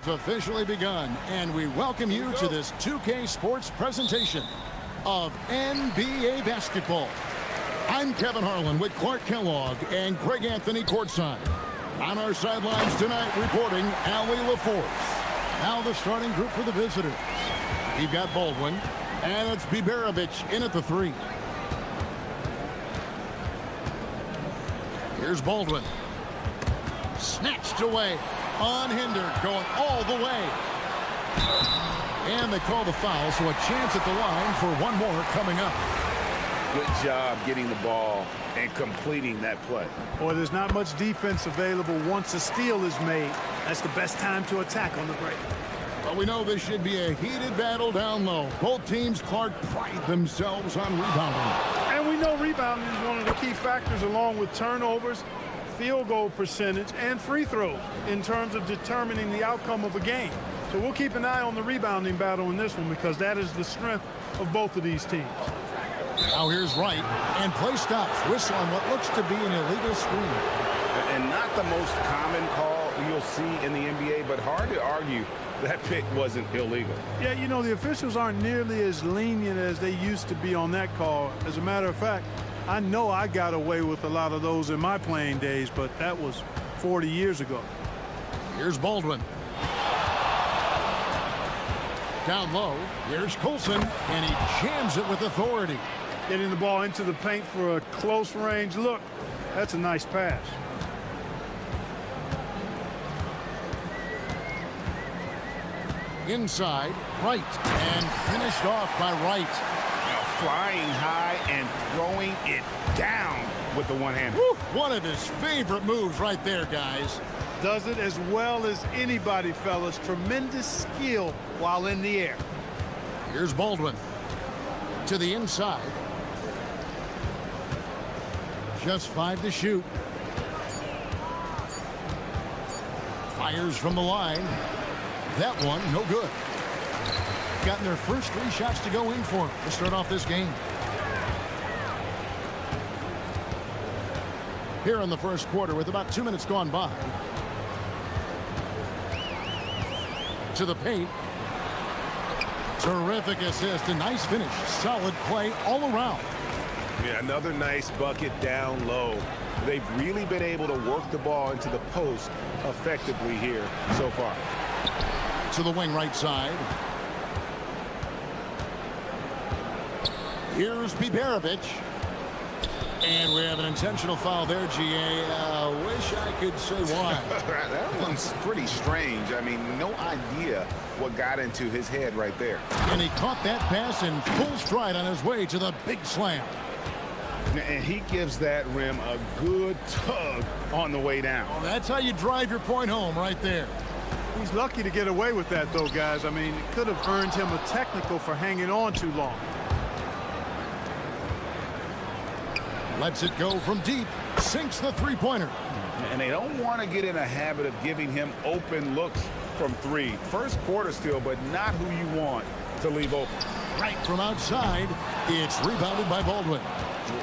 officially begun, and we welcome you to this 2K Sports presentation of NBA basketball. I'm Kevin Harlan with Clark Kellogg and Greg Anthony courtside. On our sidelines tonight, reporting Allie LaForce. Now the starting group for the visitors. You've got Baldwin, and it's Biberovic in at the 3. Here's Baldwin. Snatched away, unhindered, going all the way. And they call the foul, so a chance at the line for one more coming up. Good job getting the ball and completing that play. Boy, there's not much defense available once a steal is made. That's the best time to attack on the break. Well, we know this should be a heated battle down low. Both teams, Clark, pride themselves on rebounding. And we know rebounding is one of the key factors along with turnovers, field goal percentage, and free throws in terms of determining the outcome of a game. So we'll keep an eye on the rebounding battle in this one because that is the strength of both of these teams. Now here's Wright, and play stops. Whistle on what looks to be an illegal screen. And not the most common call you'll see in the NBA, but hard to argue that pick wasn't illegal. Yeah, you know, the officials aren't nearly as lenient as they used to be on that call. As a matter of fact, I know I got away with a lot of those in my playing days, but that was 40 years ago. Here's Baldwin. Down low, here's Coulson, and he jams it with authority. Getting the ball into the paint for a close range look. That's a nice pass. Inside, Wright, and finished off by Wright. Flying high and throwing it down with the one-hand. One of his favorite moves right there, guys. Does it as well as anybody, fellas. Tremendous skill while in the air. Here's Baldwin. To the inside. Just 5 to shoot. Fires from the line. That one, no good. Gotten their first 3 shots to go in for him to start off this game. Here in the first quarter with about 2 minutes gone by. To the paint. Terrific assist, a nice finish. Solid play all around. Yeah, another nice bucket down low. They've really been able to work the ball into the post effectively here so far. To the wing right side. Here's Biberovic. And we have an intentional foul there, GA. Wish I could say why. That one's pretty strange. I mean, no idea what got into his head right there. And he caught that pass in full stride on his way to the big slam. And he gives that rim a good tug on the way down. Well, that's how you drive your point home right there. He's lucky to get away with that, though, guys. I mean, it could have earned him a technical for hanging on too long. Lets it go from deep. Sinks the three-pointer. And they don't want to get in a habit of giving him open looks from 3. First quarter still, but not who you want to leave open. Right from outside. It's rebounded by Baldwin.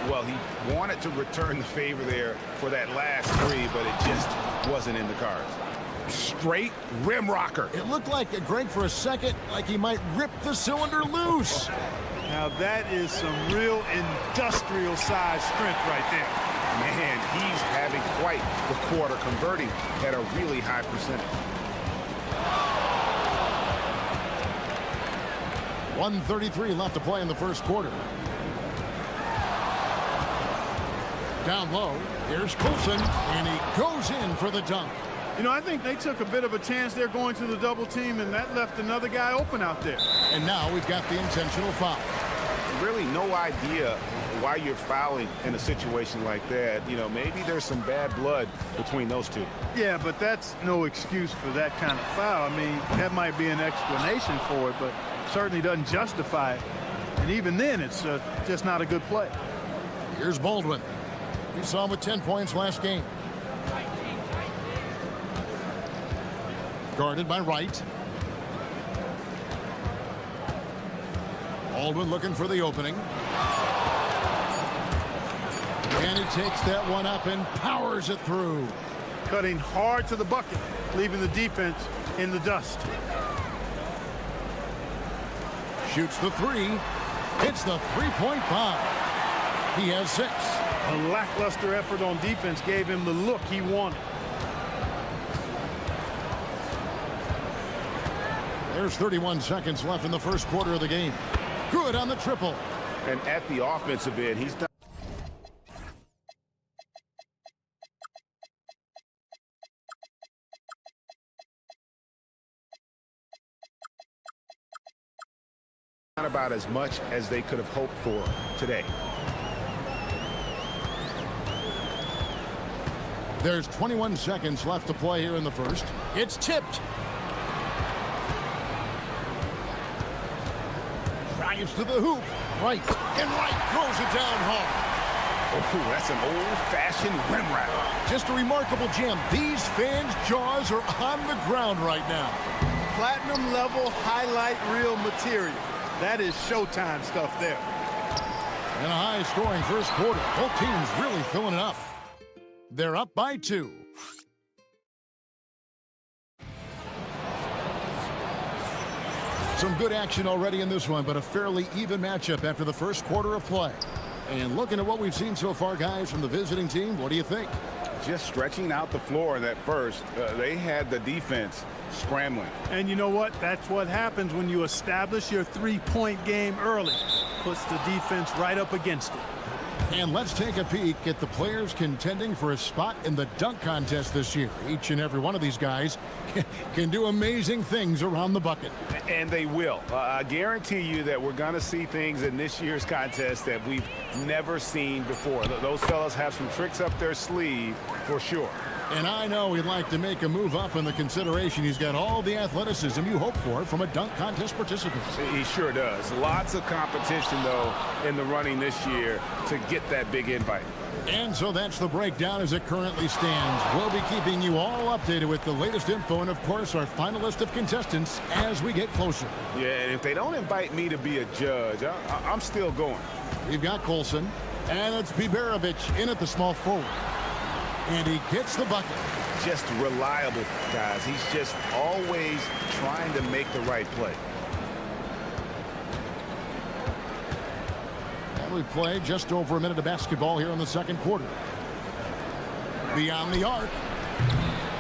Well, he wanted to return the favor there for that last 3, but it just wasn't in the cards. Straight rim rocker. It looked like, Greg, for a second, like he might rip the cylinder loose. Now that is some real industrial size strength right there. Man, he's having quite the quarter, converting at a really high percentage. 1:33 left to play in the first quarter. Down low, here's Coulson, and he goes in for the dunk. You know, I think they took a bit of a chance there going to the double team, and that left another guy open out there. And now we've got the intentional foul. Really no idea why you're fouling in a situation like that. You know, maybe there's some bad blood between those two. Yeah, but that's no excuse for that kind of foul. I mean, that might be an explanation for it, but certainly doesn't justify it. And even then, it's just not a good play. Here's Baldwin. We saw him with 10 points last game. Guarded by Wright. Baldwin looking for the opening. And he takes that one up and powers it through. cutting hard to the bucket, leaving the defense in the dust. Shoots the three. Hits the three-point bomb. He has 6. A lackluster effort on defense gave him the look he wanted. There's 31 seconds left in the first quarter of the game. Good on the triple. And at the offensive end, he's done. Not about as much as they could have hoped for today. There's 21 seconds left to play here in the first. It's tipped. Drives to the hoop. Right. And Wright throws it down hard. Oh, that's an old-fashioned rim wrap. Just a remarkable jam. These fans' jaws are on the ground right now. Platinum level highlight reel material. That is Showtime stuff there. And a high-scoring first quarter. Both teams really filling it up. They're up by 2. Some good action already in this one, but a fairly even matchup after the first quarter of play. And looking at what we've seen so far, guys, from the visiting team, what do you think? Just stretching out the floor in that first. They had the defense scrambling. And you know what? That's what happens when you establish your three-point game early. Puts the defense right up against it. And let's take a peek at the players contending for a spot in the dunk contest this year. Each and every one of these guys can do amazing things around the bucket. And they will. I guarantee you that we're going to see things in this year's contest that we've never seen before. Those fellas have some tricks up their sleeve for sure. And I know he'd like to make a move up in the consideration. He's got all the athleticism you hope for from a dunk contest participant. He sure does. Lots of competition, though, in the running this year to get that big invite. And so that's the breakdown as it currently stands. We'll be keeping you all updated with the latest info and, of course, our final list of contestants as we get closer. Yeah, and if they don't invite me to be a judge, I'm still going. We've got Colson, and it's Biberovic in at the small forward. And he gets the bucket. Just reliable, guys. He's just always trying to make the right play. And we've played just over a minute of basketball here in the second quarter. Beyond the arc.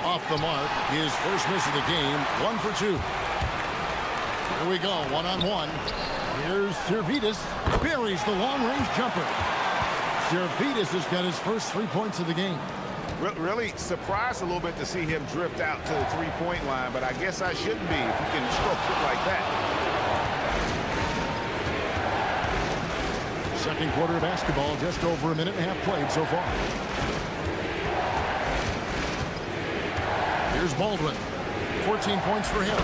Off the mark. His first miss of the game. 1 for 2. Here we go. One-on-one. Here's Servidis. Buries the long-range jumper. Servidis has got his first 3 points of the game. Really surprised a little bit to see him drift out to the three-point line, but I guess I shouldn't be if he can stroke it like that. Second quarter of basketball, just over a minute and a half played so far. Here's Baldwin. 14 points for him.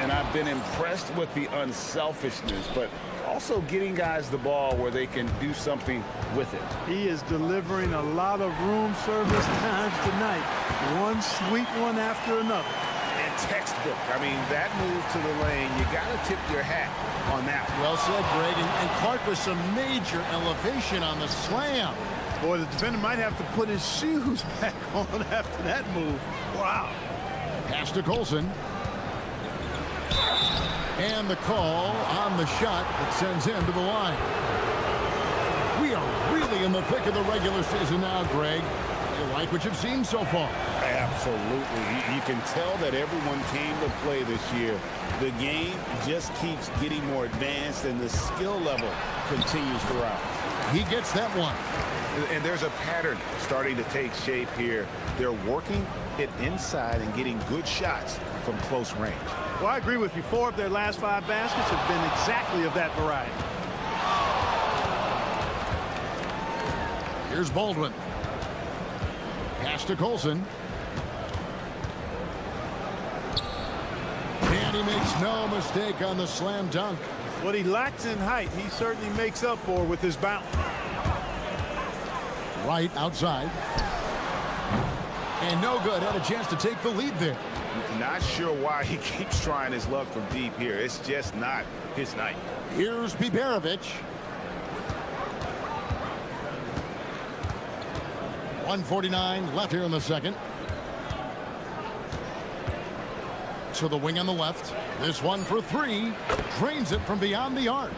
And I've been impressed with the unselfishness, but also getting guys the ball where they can do something with it. He is delivering a lot of room service times tonight. One sweet one after another. And textbook. I mean, that move to the lane, you got to tip your hat on that. Well said, Greg. And Clark with some major elevation on the slam. Boy, the defender might have to put his shoes back on after that move. Wow. Pass to Colson. And the call on the shot that sends him to the line. We are really in the thick of the regular season now, Greg. You like what you've seen so far? Absolutely. You can tell that everyone came to play this year. The game just keeps getting more advanced, and the skill level continues to rise. He gets that one. And there's a pattern starting to take shape here. They're working it inside and getting good shots from close range. Well, I agree with you. 4 of their last 5 baskets have been exactly of that variety. Here's Baldwin. Pass to Colson. And he makes no mistake on the slam dunk. What he lacks in height, he certainly makes up for with his bounce. Right outside. And no good. Had a chance to take the lead there. Not sure why he keeps trying his luck from deep here. It's just not his night. Here's Biberovic. 1:49 left here in the second. To the wing on the left. This one for three. Drains it from beyond the arc.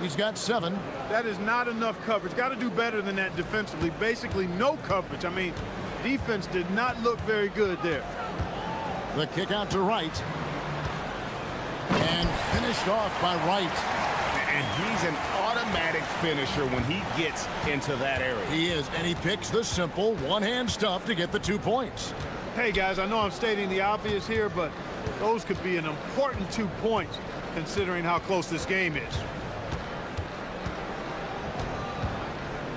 He's got 7. That is not enough coverage. Got to do better than that defensively. Basically no coverage. I mean, defense did not look very good there. The kick out to Wright. And finished off by Wright. And he's an automatic finisher when he gets into that area. He is, and he picks the simple one-hand stuff to get the 2 points. Hey, guys, I know I'm stating the obvious here, but those could be an important 2 points considering how close this game is.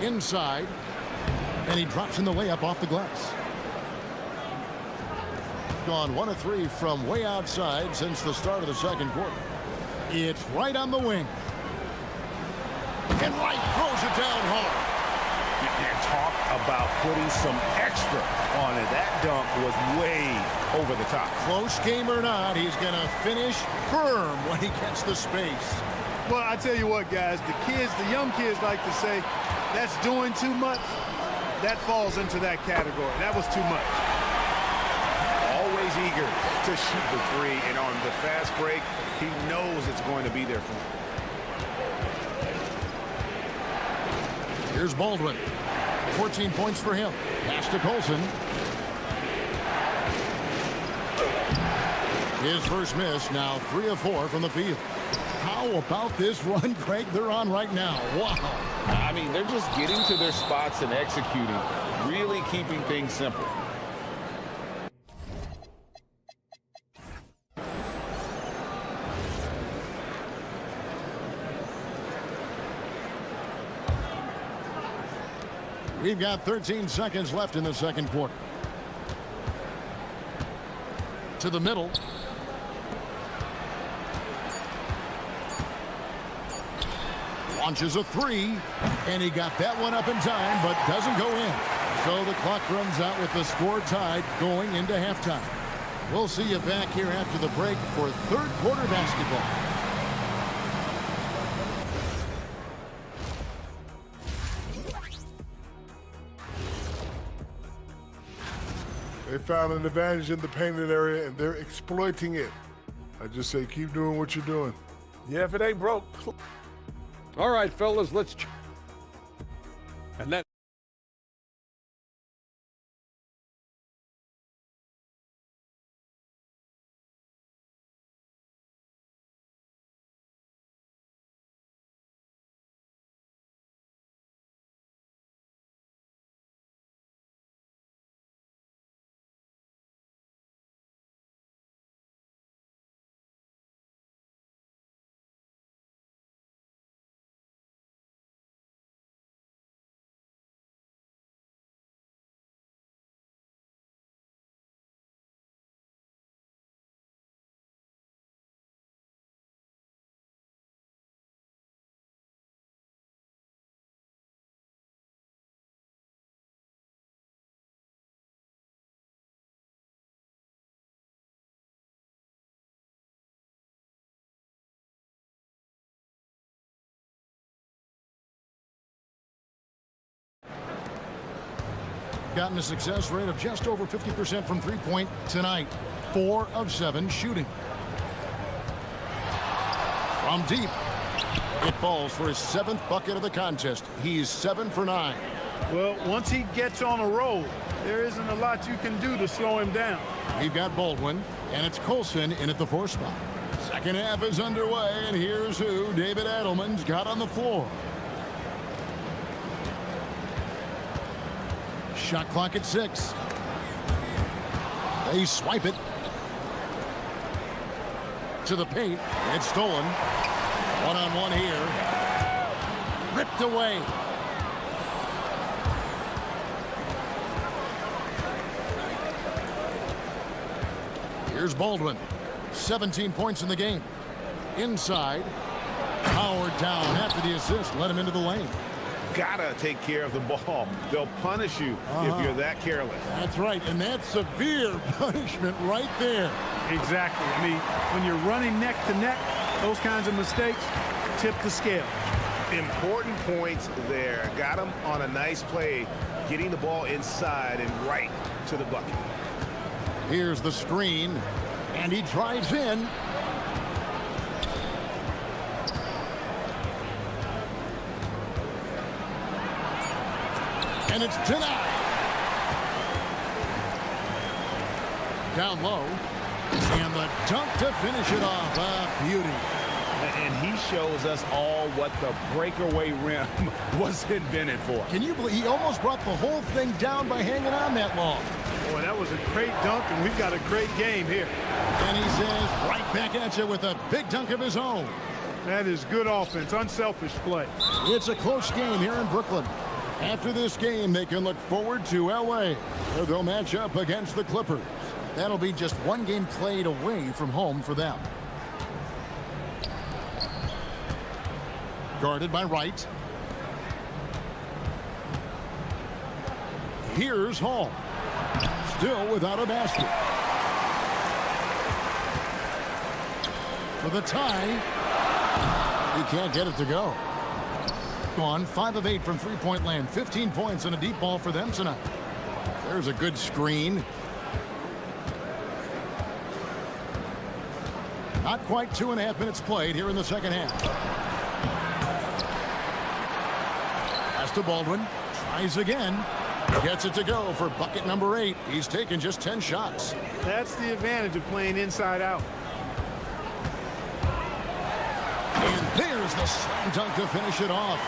Inside, and he drops in the layup off the glass. Gone 1 of 3 from way outside since the start of the second quarter. It's right on the wing. And Wright throws it down hard. And talk about putting some extra on it. That dunk was way over the top. Close game or not, he's going to finish firm when he gets the space. Well, I tell you what, guys, the young kids like to say, that's doing too much. That falls into that category. That was too much. Always eager to shoot the three, and on the fast break, he knows it's going to be there for him. Here's Baldwin. 14 points for him. Pass to Colson. His first miss, now 3 of 4 from the field. How about this run, Craig, they're on right now? Wow. I mean, they're just getting to their spots and executing, really keeping things simple. We've got 13 seconds left in the second quarter. To the middle. Launches a 3, and he got that one up in time, but doesn't go in. So the clock runs out with the score tied going into halftime. We'll see you back here after the break for third quarter basketball. They found an advantage in the painted area, and they're exploiting it. I just say keep doing what you're doing. Yeah, if it ain't broke. All right, fellas, let's. And that. Gotten a success rate of just over 50% from three-point tonight. 4 of 7 shooting. From deep. It falls for his 7th bucket of the contest. He's 7 for 9. Well, once he gets on a roll, there isn't a lot you can do to slow him down. We've got Baldwin, and it's Colson in at the 4 spot. Second half is underway, and here's who David Adelman's got on the floor. Shot clock at 6. They swipe it to the paint. It's stolen. One-on-one here. Ripped away. Here's Baldwin. 17 points in the game. Inside. Powered down after the assist. Let him into the lane. Gotta take care of the ball. They'll punish you if you're that careless. That's right, and that's severe punishment right there. Exactly. I mean, when you're running neck to neck, those kinds of mistakes tip the scale. Important points there. Got him on a nice play, getting the ball inside and right to the bucket. Here's the screen, And he drives in. And it's denied. Down low. And the dunk to finish it off. A beauty. And he shows us all what the breakaway rim was invented for. Can you believe he almost brought the whole thing down by hanging on that long? Boy, that was a great dunk, and we've got a great game here. And he says, right back at you with a big dunk of his own. That is good offense, unselfish play. It's a close game here in Brooklyn. After this game, they can look forward to L.A., where they'll match up against the Clippers. That'll be just one game played away from home for them. Guarded by Wright. Here's Hall. Still without a basket. For the tie. He can't get it to go. On 5 of 8 from three-point land. 15 points and a deep ball for them tonight. There's a good screen. Not quite 2.5 minutes played here in the second half. Pass to Baldwin. Tries again. Gets it to go for bucket number 8. He's taken just 10 shots. That's the advantage of playing inside out. And there's the slam dunk to finish it off.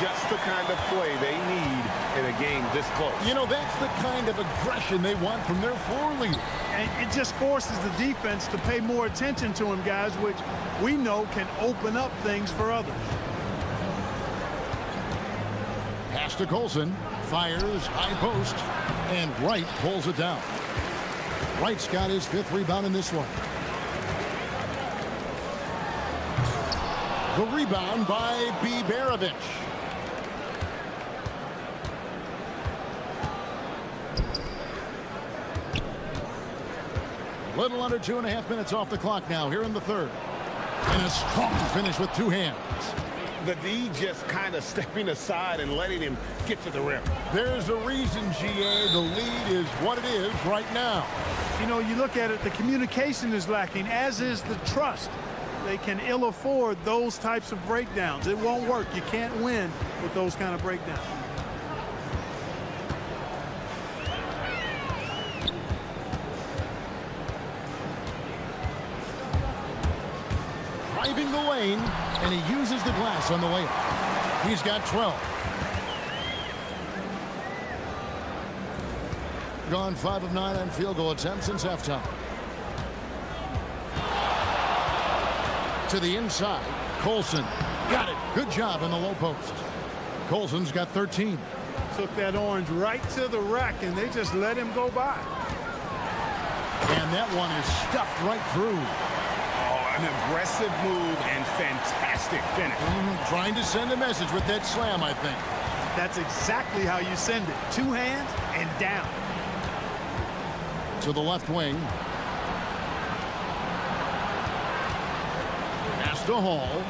Just the kind of play they need in a game this close. You know, that's the kind of aggression they want from their floor leader. And it just forces the defense to pay more attention to him, guys, which we know can open up things for others. Pass to Colson. Fires, high post, and Wright pulls it down. Wright's got his 5th rebound in this one. The rebound by Biberovic. A little under 2.5 minutes off the clock now here in the third. And a strong finish with 2 hands. The D just kind of stepping aside and letting him get to the rim. There's a reason, GA, the lead is what it is right now. You know, you look at it, the communication is lacking, as is the trust. They can ill afford those types of breakdowns. It won't work. You can't win with those kind of breakdowns. Driving the lane, and he uses the glass on the layup. He's got 12. Gone 5 of 9 on field goal attempts since halftime. To the inside, Colson got it. Good job in the low post. Colson's got 13. Took that orange right to the rack, and they just let him go by. And that one is stuffed right through. An aggressive move and fantastic finish. Trying to send a message with that slam, I think. That's exactly how you send it. 2 hands and down. To the left wing. Pass to Hall.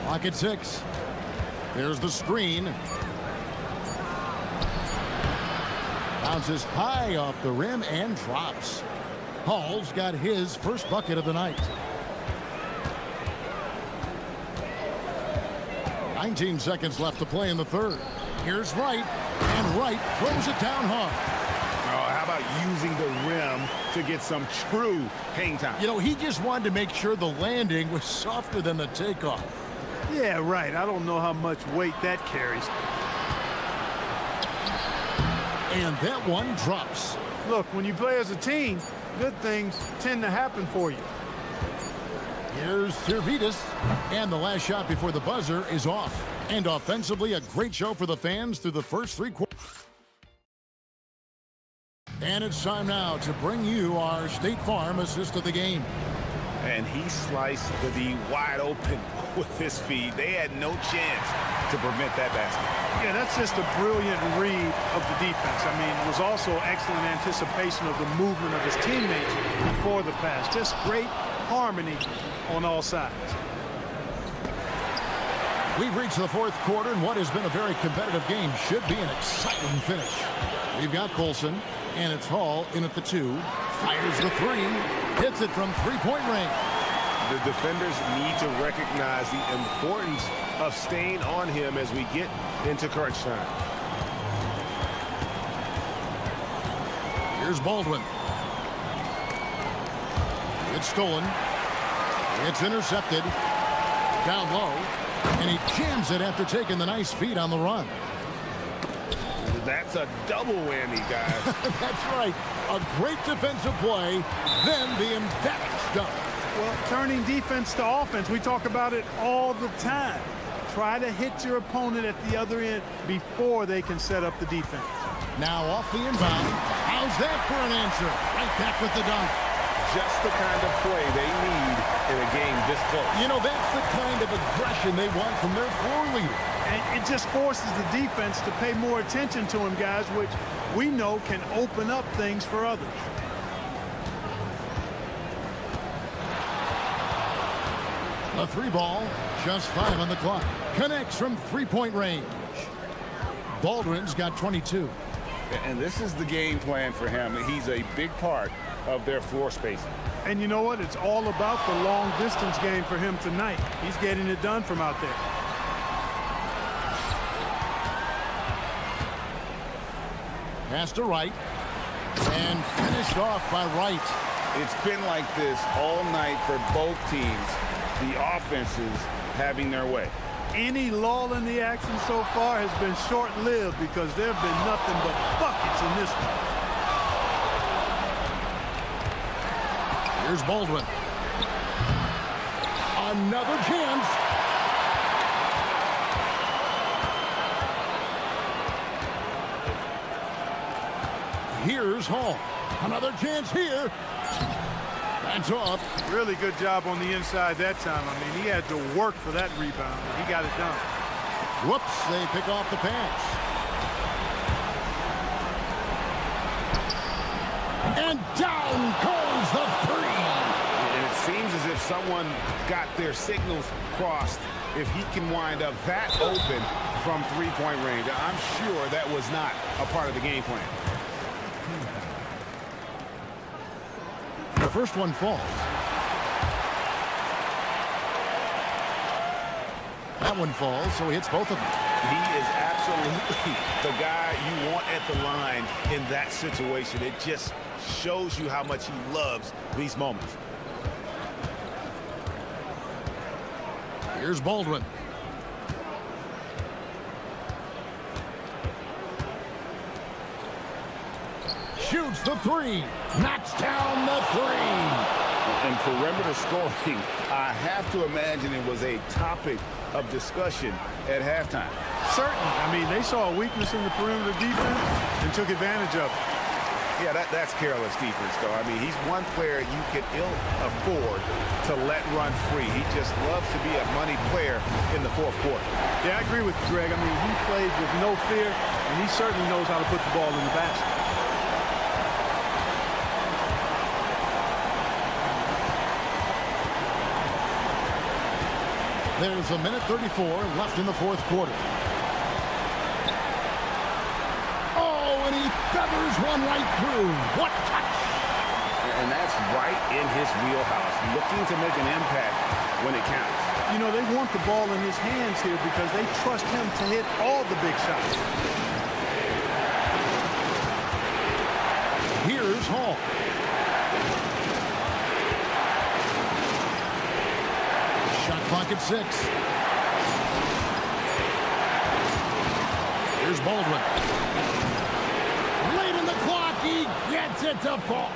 Lock at 6. There's the screen. Bounces high off the rim and drops. Hall's got his first bucket of the night. 19 seconds left to play in the third. Here's Wright, and Wright throws it down hard. Oh, how about using the rim to get some true hang time? You know, he just wanted to make sure the landing was softer than the takeoff. Yeah, right. I don't know how much weight that carries. And that one drops. Look, when you play as a team, good things tend to happen for you. Here's Servitas, and the last shot before the buzzer is off. And offensively, a great show for the fans through the first 3 quarters. And it's time now to bring you our State Farm assist of the game. And he sliced the D wide open with his feed. They had no chance to prevent that basket. Yeah, that's just a brilliant read of the defense. I mean, it was also excellent anticipation of the movement of his teammates before the pass. Just great harmony on all sides. We've reached the 4th quarter, and what has been a very competitive game should be an exciting finish. We've got Colson. And it's Hall in at the 2. Fires the 3. Hits it from three-point range. The defenders need to recognize the importance of staying on him as we get into crunch time. Here's Baldwin. It's stolen. It's intercepted. Down low. And he jams it after taking the nice feed on the run. That's a double whammy, guys. That's right. A great defensive play, then the emphatic stuff. Well, turning defense to offense, we talk about it all the time. Try to hit your opponent at the other end before they can set up the defense. Now off the inbound. How's that for an answer? Right back with the dunk. Just the kind of play they need in a game this close. You know, that's the kind of aggression they want from their floor leader. And it just forces the defense to pay more attention to him, guys, which we know can open up things for others. A 3 ball, just 5 on the clock. Connects from three-point range. Baldwin's got 22. And this is the game plan for him. He's a big part of their floor spacing. And you know what? It's all about the long-distance game for him tonight. He's getting it done from out there. Pass to Wright. And finished off by Wright. It's been like this all night for both teams. The offenses having their way. Any lull in the action so far has been short-lived because there have been nothing but buckets in this one. Here's Baldwin. Another chance. Here's Hall. Another chance here. That's off. Really good job on the inside that time. I mean, he had to work for that rebound. He got it done. Whoops, they pick off the pass. And down goes the 3. And it seems as if someone got their signals crossed. If he can wind up that open from three-point range, I'm sure that was not a part of the game plan. The first one falls. That one falls, so he hits both of them. He is absolutely the guy you want at the line in that situation. It just shows you how much he loves these moments. Here's Baldwin. Shoots the 3. Knocks down the 3. And perimeter scoring, I have to imagine it was a topic of discussion at halftime. Certainly. I mean, they saw a weakness in the perimeter defense and took advantage of it. Yeah, that's careless defense, though. I mean, he's one player you can ill afford to let run free. He just loves to be a money player in the fourth quarter. Yeah, I agree with you, Greg. I mean, he plays with no fear, and he certainly knows how to put the ball in the basket. There's a minute 34 left in the fourth quarter. Oh, and he feathers one right through. What touch! And that's right in his wheelhouse, looking to make an impact when it counts. You know, they want the ball in his hands here because they trust him to hit all the big shots. Here's Hall. Shot clock at 6. Here's Baldwin. Late in the clock, he gets it to fall.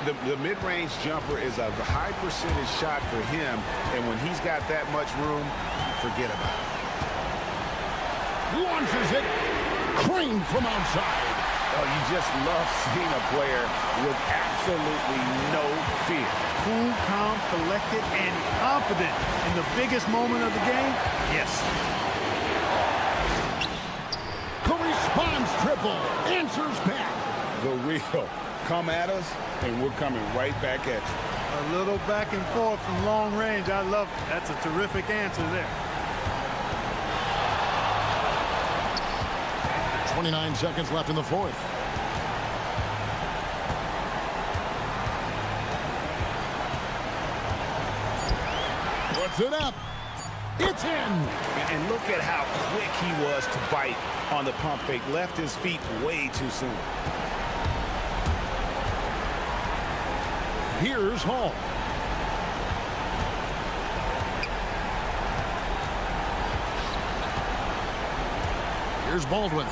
The mid-range jumper is a high percentage shot for him, and when he's got that much room, forget about it. Launches it. Crane from outside. Oh, you just love seeing a player with absolutely no fear. Cool, calm, collected, and confident in the biggest moment of the game? Yes. The response triple answers back. The real. Come at us, and we're coming right back at you. A little back and forth from long range. I love it. That's a terrific answer there. 29 seconds left in the fourth. puts it up. It's in. And look at how quick he was to bite on the pump fake. Left his feet way too soon. Here's Hall. Here's Baldwin.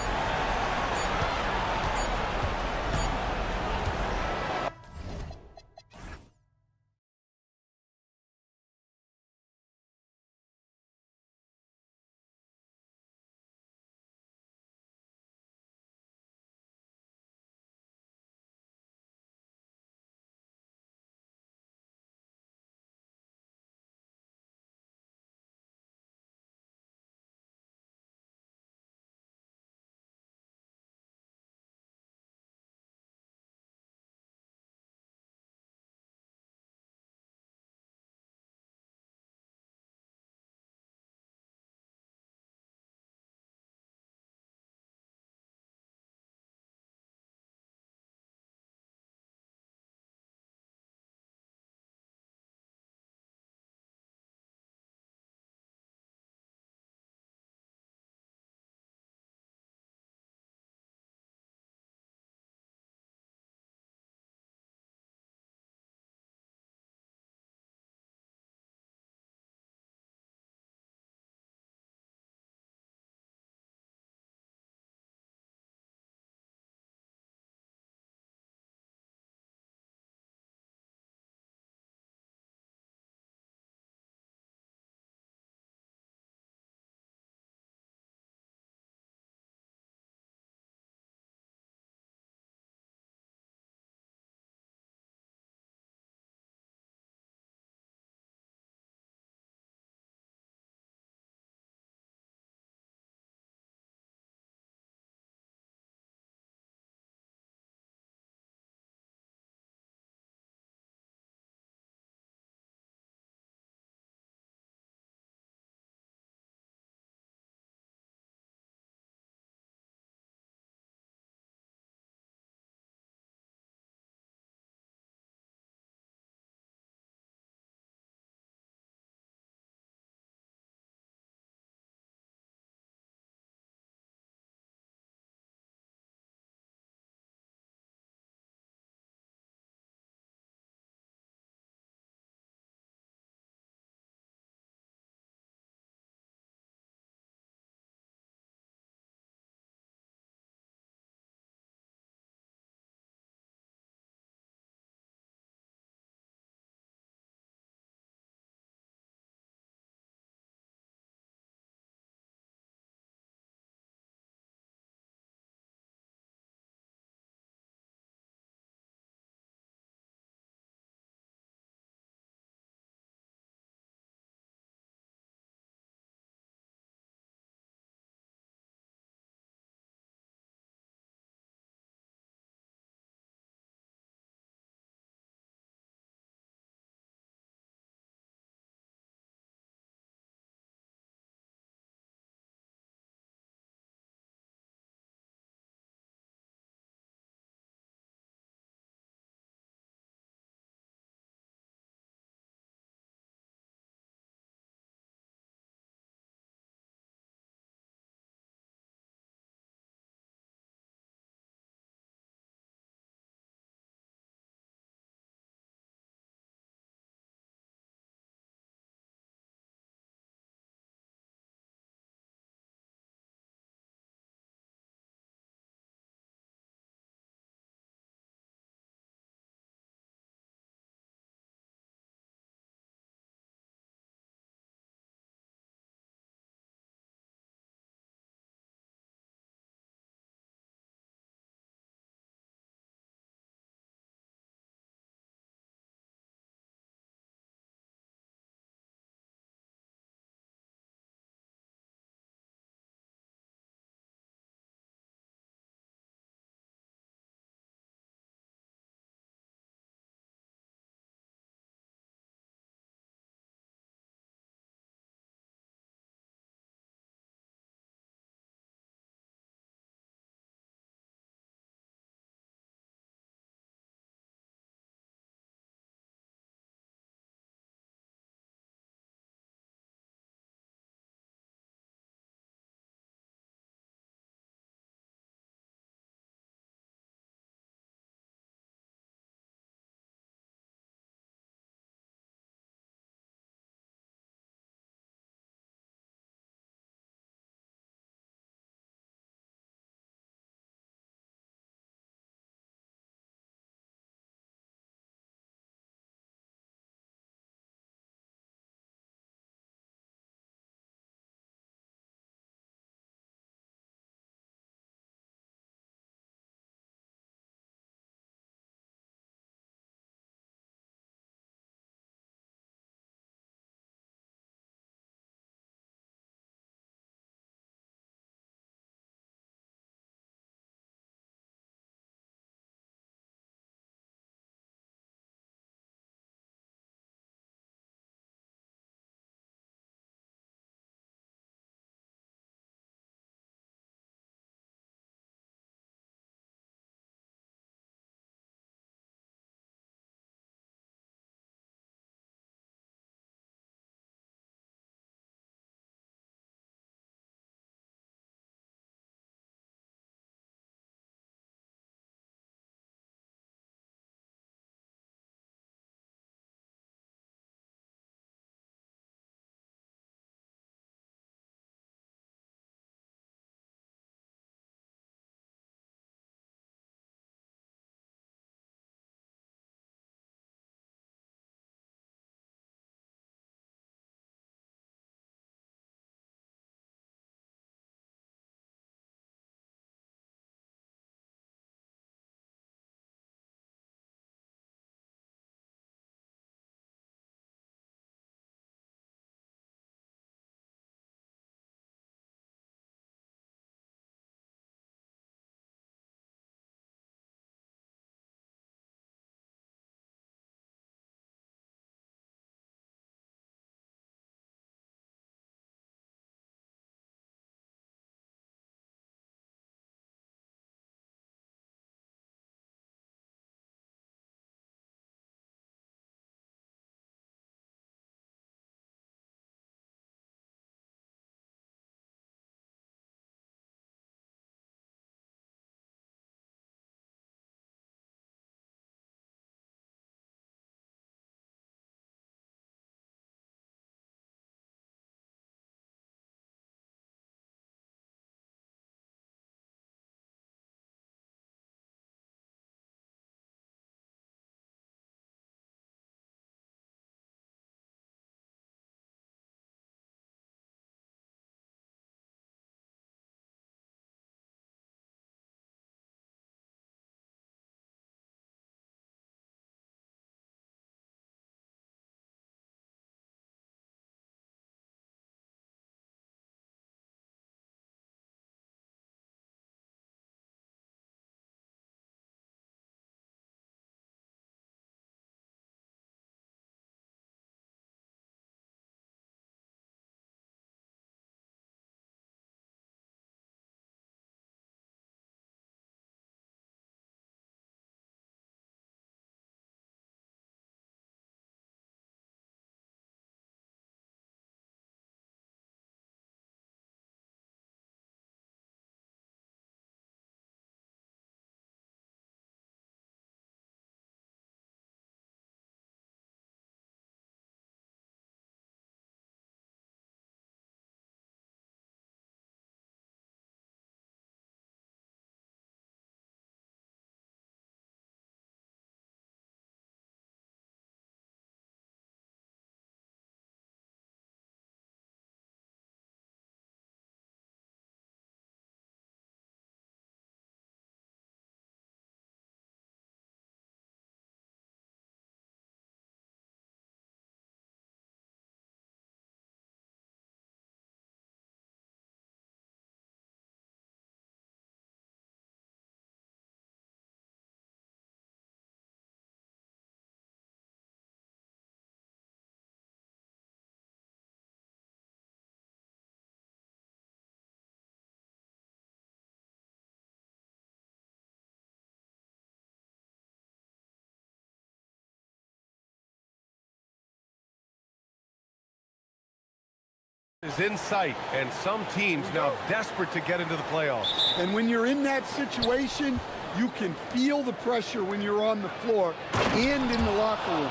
is in sight, and some teams now desperate to get into the playoffs. And when you're in that situation, you can feel the pressure when you're on the floor and in the locker room.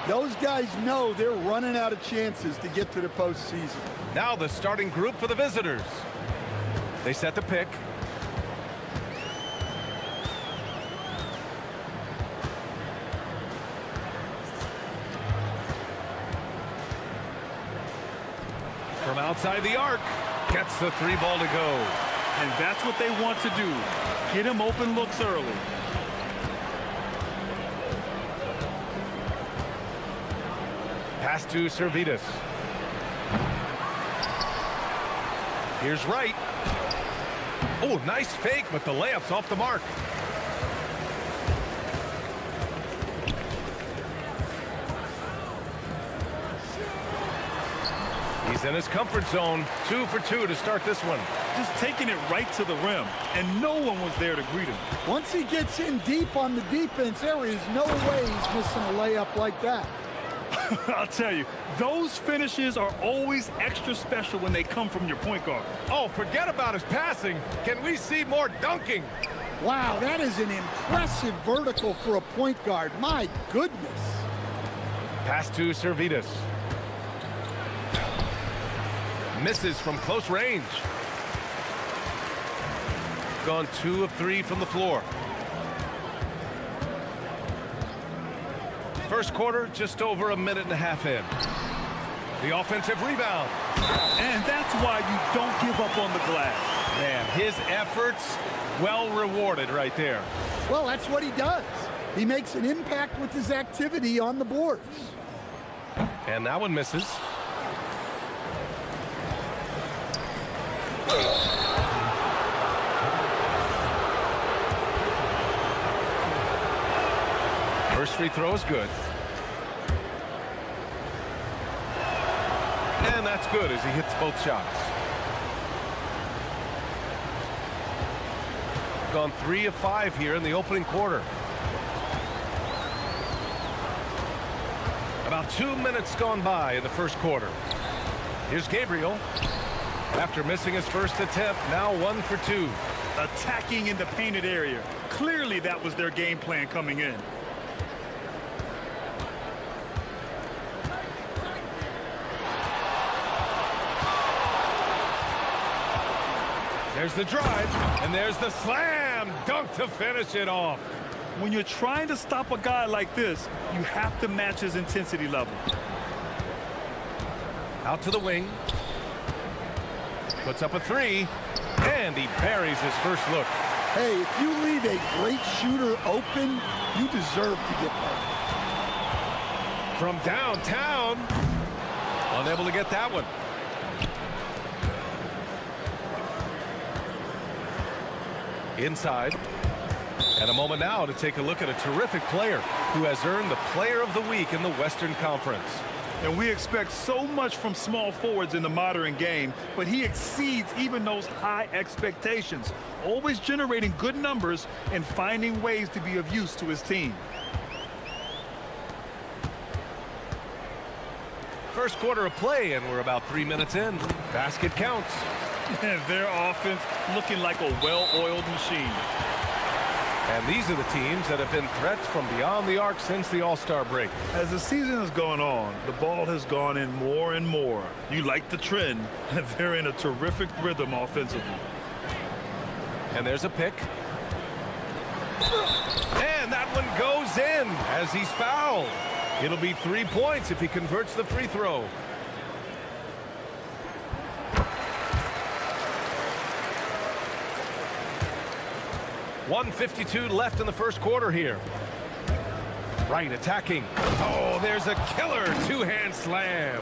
Those guys know they're running out of chances to get to the postseason. Now the starting group for the visitors. They set the pick. From outside the arc, gets the three ball to go. And that's what they want to do. Get him open looks early. Pass to Servetus. Here's Wright. Oh, nice fake, but the layup's off the mark. He's in his comfort zone. 2 for 2 to start this one. Just taking it right to the rim, and no one was there to greet him. Once he gets in deep on the defense, there is no way he's missing a layup like that. I'll tell you, those finishes are always extra special when they come from your point guard. Oh, forget about his passing. Can we see more dunking? Wow, that is an impressive vertical for a point guard. My goodness. Pass to Servetus. Misses from close range. Gone 2 of 3 from the floor. First quarter, just over a minute and a half in. The offensive rebound. And that's why you don't give up on the glass. Man, his efforts well rewarded right there. Well, that's what he does. He makes an impact with his activity on the boards. And that one misses. First free throw is good. And that's good as he hits both shots. Gone 3 of 5 here in the opening quarter. About 2 minutes gone by in the first quarter. Here's Gabriel. After missing his first attempt, now 1 for 2. Attacking in the painted area. Clearly that was their game plan coming in. There's the drive, and there's the slam dunk to finish it off. When you're trying to stop a guy like this, you have to match his intensity level. Out to the wing. Puts up a 3, and he buries his first look. Hey, if you leave a great shooter open, you deserve to get that. From downtown, unable to get that one. Inside. And a moment now to take a look at a terrific player who has earned the Player of the Week in the Western Conference. And we expect so much from small forwards in the modern game, but he exceeds even those high expectations, always generating good numbers and finding ways to be of use to his team. First quarter of play, and we're about 3 minutes in. Basket counts. And their offense looking like a well-oiled machine. And these are the teams that have been threats from beyond the arc since the All-Star break. As the season has gone on, the ball has gone in more and more. You like the trend. They're in a terrific rhythm offensively. And there's a pick. And that one goes in as he's fouled. It'll be 3 points if he converts the free throw. .152 left in the first quarter here. Right, attacking. Oh, there's a killer two-hand slam.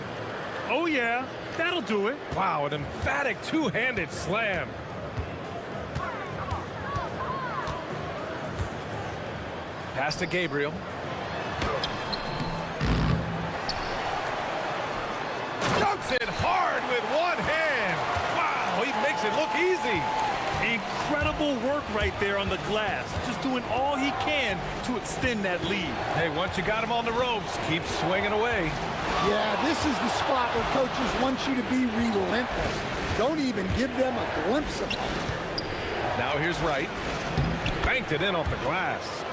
Oh, yeah, that'll do it. Wow, an emphatic two-handed slam. Pass to Gabriel. Dunks it hard with one hand. Wow, he makes it look easy. Incredible work right there on the glass. Just doing all he can to extend that lead. Hey, once you got him on the ropes, keep swinging away. Yeah, this is the spot where coaches want you to be relentless. Don't even give them a glimpse of it. Now here's Wright. Banked it in off the glass.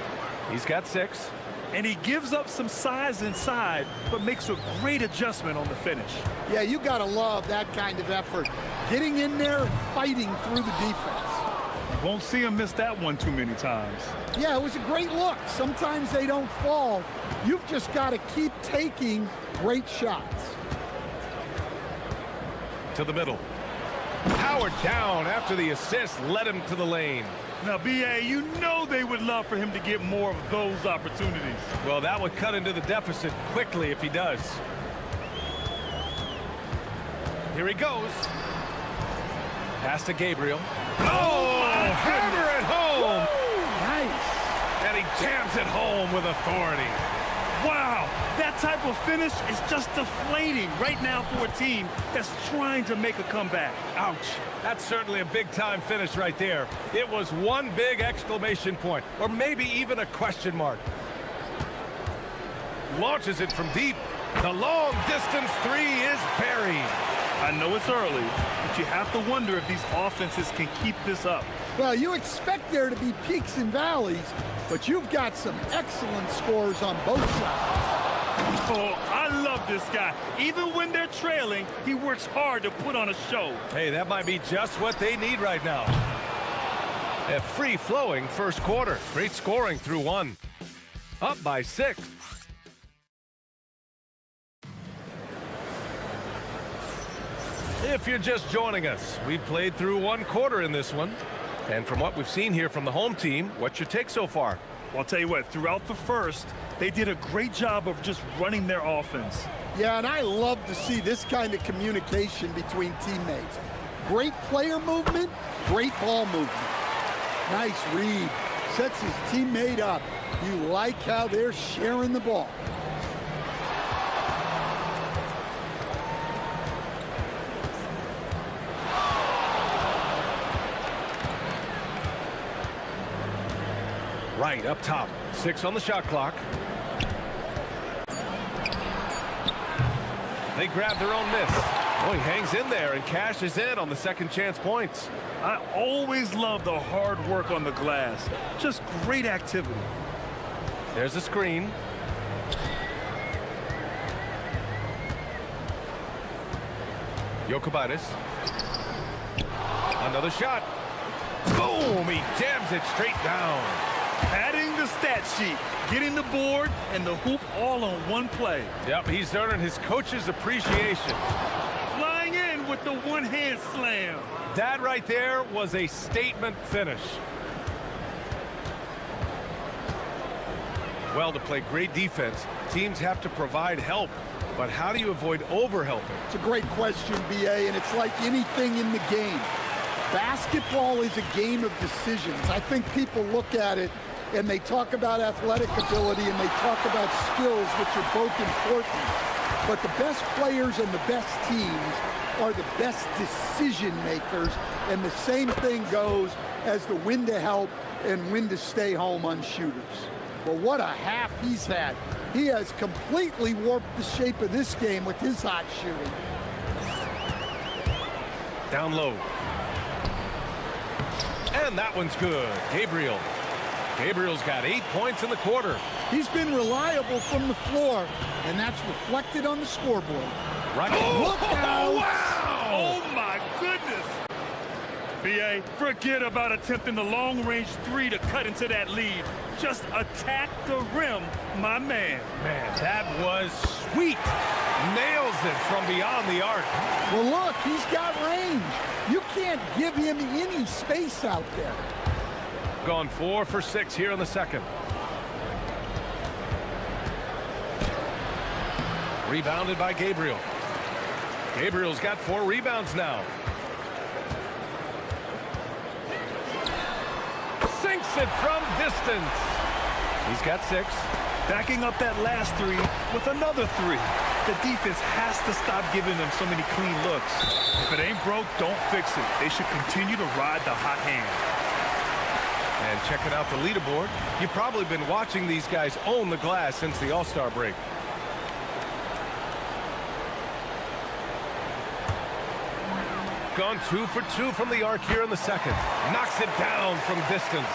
He's got 6. And he gives up some size inside, but makes a great adjustment on the finish. Yeah, you got to love that kind of effort. Getting in there and fighting through the defense. You won't see him miss that one too many times. Yeah, it was a great look. Sometimes they don't fall. You've just got to keep taking great shots. To the middle. Powered down after the assist led him to the lane. Now, B.A., you know they would love for him to get more of those opportunities. Well, that would cut into the deficit quickly if he does. Here he goes. Pass to Gabriel. Oh, hammer it home! Nice. And he jams it home with authority. Wow, that type of finish is just deflating right now for a team that's trying to make a comeback. Ouch. That's certainly a big-time finish right there. It was one big exclamation point, or maybe even a question mark. Launches it from deep. The long-distance 3 is buried. I know it's early, but you have to wonder if these offenses can keep this up. Well, you expect there to be peaks and valleys, but you've got some excellent scores on both sides. Oh, I love this guy. Even when they're trailing, he works hard to put on a show. Hey, that might be just what they need right now. A free-flowing first quarter. Great scoring through 1. Up by 6. If you're just joining us, we played through 1 quarter in this one. And from what we've seen here from the home team, what's your take so far? Well, I'll tell you what, throughout the first, they did a great job of just running their offense. Yeah, and I love to see this kind of communication between teammates. Great player movement, great ball movement. Nice read. Sets his teammate up. You like how they're sharing the ball. Right up top. 6 on the shot clock. They grab their own miss. Oh, he hangs in there and cashes in on the second chance points. I always love the hard work on the glass. Just great activity. There's a screen. Jokubaitis. Another shot. Boom! He jams it straight down. Adding the stat sheet, getting the board, and the hoop all on one play. Yep, he's earning his coach's appreciation. Flying in with the one-hand slam. That right there was a statement finish. Well, to play great defense, teams have to provide help. But how do you avoid overhelping? It's a great question, B.A., and it's like anything in the game. Basketball is a game of decisions. I think people look at it and they talk about athletic ability and they talk about skills, which are both important. But the best players and the best teams are the best decision makers, and the same thing goes as the when to help and when to stay home on shooters. Well, what a half he's had. He has completely warped the shape of this game with his hot shooting. Down low. And that one's good. Gabriel. Gabriel's got 8 points in the quarter. He's been reliable from the floor, and that's reflected on the scoreboard. Right. Look out! Wow! Oh, my goodness! B.A., forget about attempting the long-range 3 to cut into that lead. Just attack the rim, my man. Man, that was sweet. Nails it from beyond the arc. Well, look, he's got range. You can't give him any space out there. Gone 4 for 6 here in the second. Rebounded by Gabriel. Gabriel's got 4 rebounds now. Sinks it from distance. He's got 6. Backing up that last 3 with another 3. The defense has to stop giving them so many clean looks. If it ain't broke, don't fix it. They should continue to ride the hot hand. And checking out the leaderboard, you've probably been watching these guys own the glass since the All-Star break. Gone 2 for 2 from the arc here in the second. Knocks it down from distance.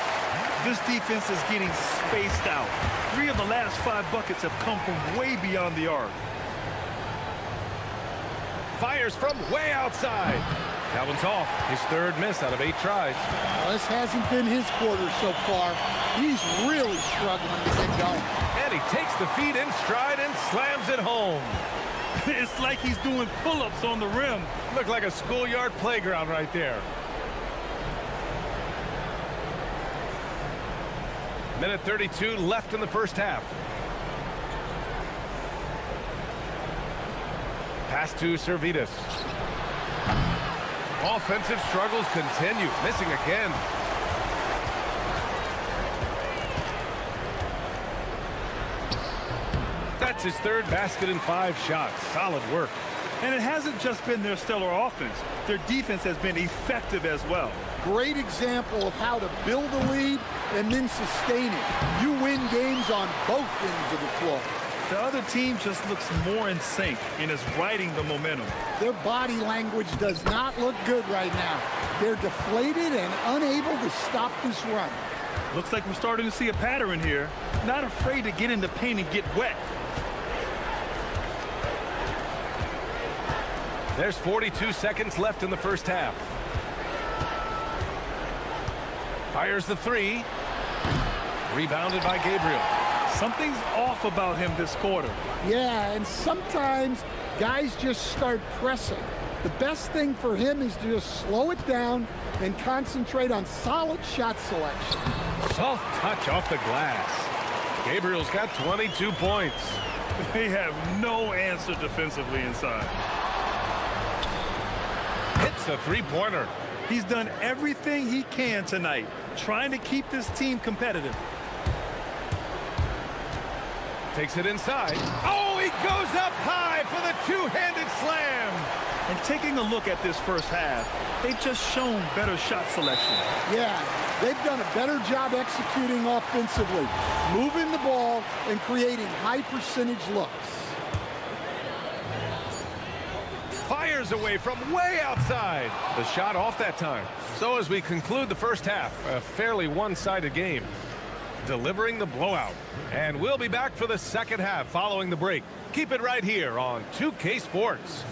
This defense is getting spaced out. 3 of the last 5 buckets have come from way beyond the arc. Fires from way outside. That one's off. His third miss out of 8 tries. Well, this hasn't been his quarter so far. He's really struggling to get going. And he takes the feed in stride and slams it home. It's like he's doing pull-ups on the rim. Looked like a schoolyard playground right there. Minute 32 left in the first half. Pass to Servetus. Offensive struggles continue. Missing again. That's his third basket in 5 shots. Solid work. And it hasn't just been their stellar offense. Their defense has been effective as well. Great example of how to build a lead and then sustain it. You win games on both ends of the floor. The other team just looks more in sync and is riding the momentum. Their body language does not look good right now. They're deflated and unable to stop this run. Looks like we're starting to see a pattern here. Not afraid to get in the paint and get wet. There's 42 seconds left in the first half. Fires the 3. Rebounded by Gabriel. Something's off about him this quarter. Yeah, and sometimes guys just start pressing. The best thing for him is to just slow it down and concentrate on solid shot selection. Soft touch off the glass. Gabriel's got 22 points. They have no answer defensively inside. Hits a 3-pointer. He's done everything he can tonight, trying to keep this team competitive. Takes it inside. Oh, he goes up high for the two-handed slam. And taking a look at this first half, they've just shown better shot selection. Yeah, they've done a better job executing offensively, moving the ball and creating high-percentage looks. Fires away from way outside. The shot off that time. So as we conclude the first half, a fairly one-sided game. Delivering the blowout. And we'll be back for the second half following the break. Keep it right here on 2K Sports.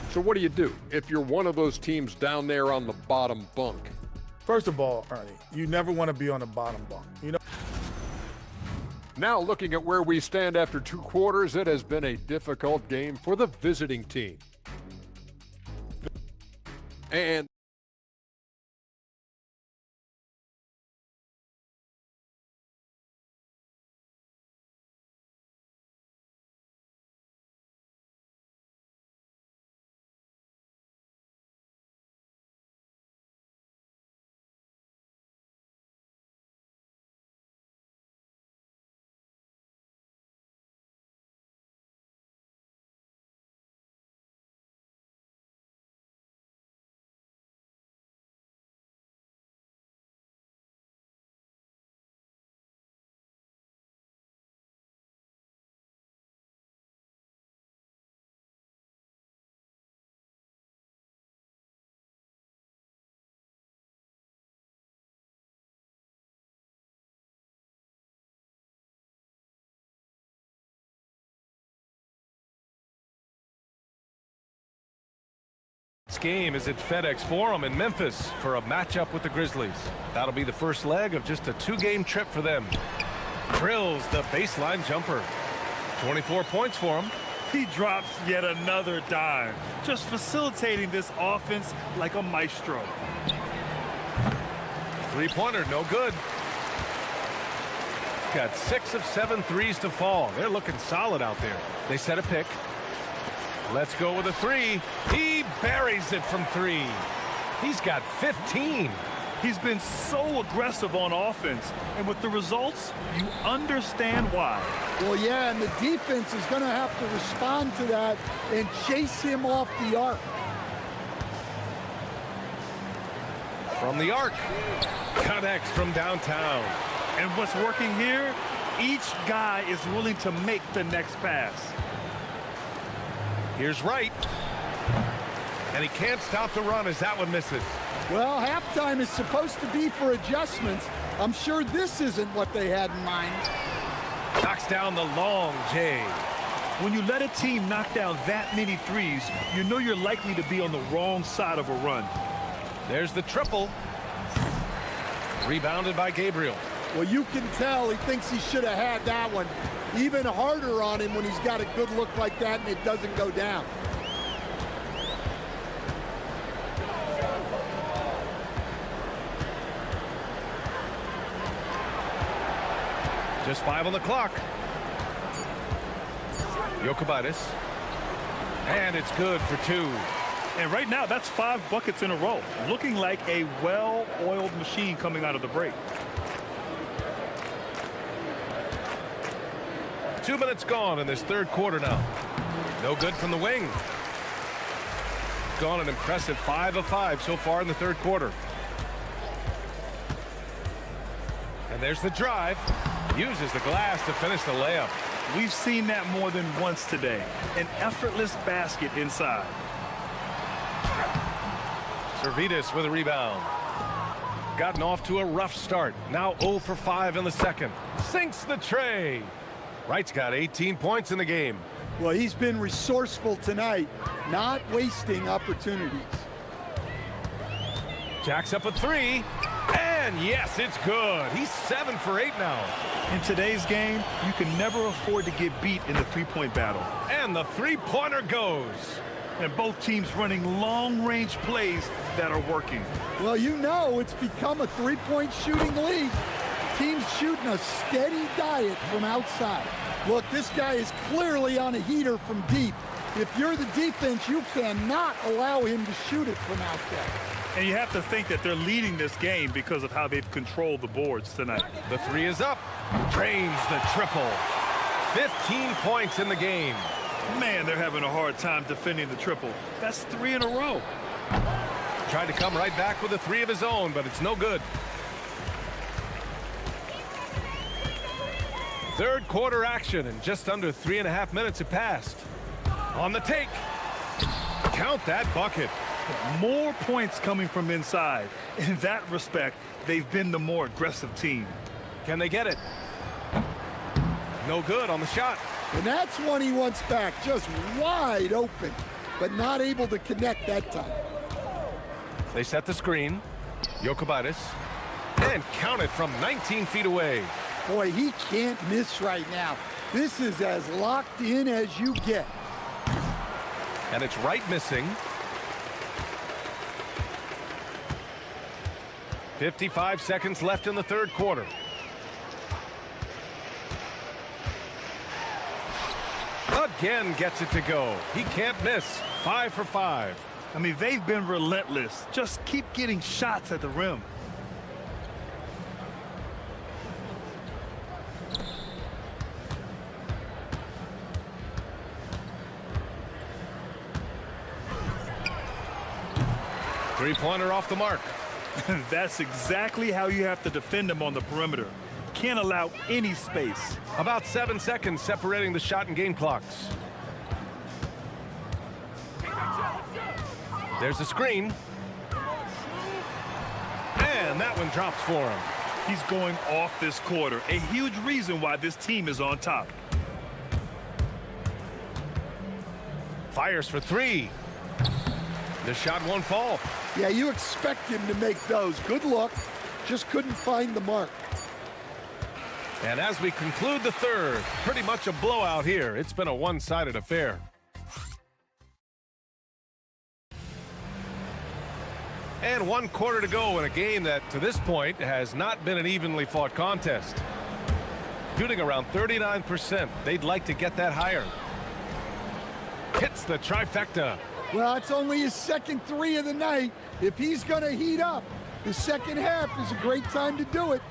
So what do if you're one of those teams down there on the bottom bunk? First of all, Ernie, you never want to be on the bottom bunk. You know. Now looking at where we stand after 2 quarters, it has been a difficult game for the visiting team. And This game is at FedEx Forum in Memphis for a matchup with the Grizzlies. That'll be the first leg of just a 2-game trip for them. Drills the baseline jumper. 24 points for him. He drops yet another dime, just facilitating this offense like a maestro. 3-pointer, no good. Got 6 of 7 threes to fall. They're looking solid out there. They set a pick. Let's go with a 3. He buries it from 3. He's got 15. He's been so aggressive on offense, and with the results, you understand why. Well, yeah, and the defense is going to have to respond to that and chase him off the arc. From the arc, connects from downtown. And what's working here, each guy is willing to make the next pass. Here's Wright. And he can't stop the run as that one misses. Well, halftime is supposed to be for adjustments. I'm sure this isn't what they had in mind. Knocks down the long J. When you let a team knock down that many threes, you know you're likely to be on the wrong side of a run. There's the triple. Rebounded by Gabriel. Well, you can tell he thinks he should have had that one. Even harder on him when he's got a good look like that and it doesn't go down. Just 5 on the clock. Jokic. And it's good for 2. And right now, that's 5 buckets in a row. Looking like a well-oiled machine coming out of the break. 2 minutes gone in this third quarter now. No good from the wing. Gone an impressive 5 of 5 so far in the third quarter. And there's the drive. Uses the glass to finish the layup. We've seen that more than once today. An effortless basket inside. Servidis with a rebound. Gotten off to a rough start. Now 0 for 5 in the second. Sinks the tray. Wright's got 18 points in the game. Well, he's been resourceful tonight, not wasting opportunities. Jacks up a 3. And yes, it's good. He's 7 for 8 now. In today's game, you can never afford to get beat in the three-point battle. And the three-pointer goes. And both teams running long-range plays that are working. Well, you know it's become a three-point shooting league. Teams shooting a steady diet from outside. Look, this guy is clearly on a heater from deep. If you're the defense, you cannot allow him to shoot it from out there. And you have to think that they're leading this game because of how they've controlled the boards tonight. The 3 is up. Drains the triple. 15 points in the game. Man, they're having a hard time defending the triple. That's 3 in a row. Tried to come right back with a 3 of his own, but it's no good. Third quarter action, and just under 3.5 minutes have passed. On the take. Count that bucket. More points coming from inside. In that respect, they've been the more aggressive team. Can they get it? No good on the shot. And that's one he wants back, just wide open, but not able to connect that time. They set the screen. Jokic. And count it from 19 feet away. Boy, he can't miss right now. This is as locked in as you get. And it's Wright missing. 55 seconds left in the third quarter. Again gets it to go. He can't miss. 5 for 5. I mean, they've been relentless. Just keep getting shots at the rim. Three-pointer off the mark. That's exactly how you have to defend them on the perimeter. Can't allow any space. About 7 seconds separating the shot and game clocks. There's the screen. And that one drops for him. He's going off this quarter. A huge reason why this team is on top. Fires for 3. The shot won't fall. Yeah, you expect him to make those. Good luck. Just couldn't find the mark. And as we conclude the third, pretty much a blowout here. It's been a one-sided affair. And 1 quarter to go in a game that, to this point, has not been an evenly fought contest. Shooting around 39%. They'd like to get that higher. Hits the trifecta. Well, it's only his second 3 of the night. If he's going to heat up, The second half is a great time to do it.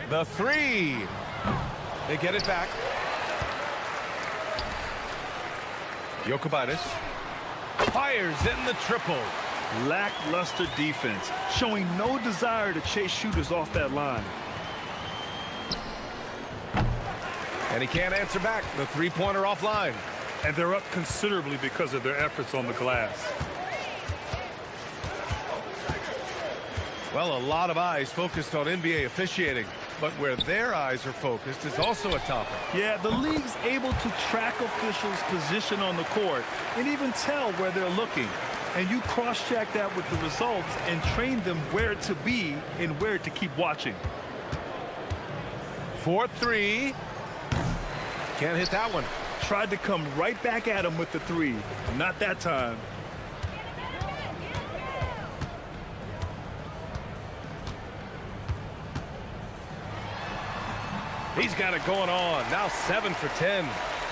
The three. They get it back. Jokubaitis fires in the triple. Lackluster defense, showing no desire to chase shooters off that line. And he can't answer back. The three-pointer offline. And they're up considerably because of their efforts on the glass. Well, a lot of eyes focused on NBA officiating, but where their eyes are focused is also a topic. Yeah, the league's able to track officials' position on the court and even tell where they're looking. And you cross-check that with the results and train them where to be and where to keep watching. 4-3. Can't hit that one. Tried to come right back at him with the three. Not that time. He's got it going on. Now 7 for 10.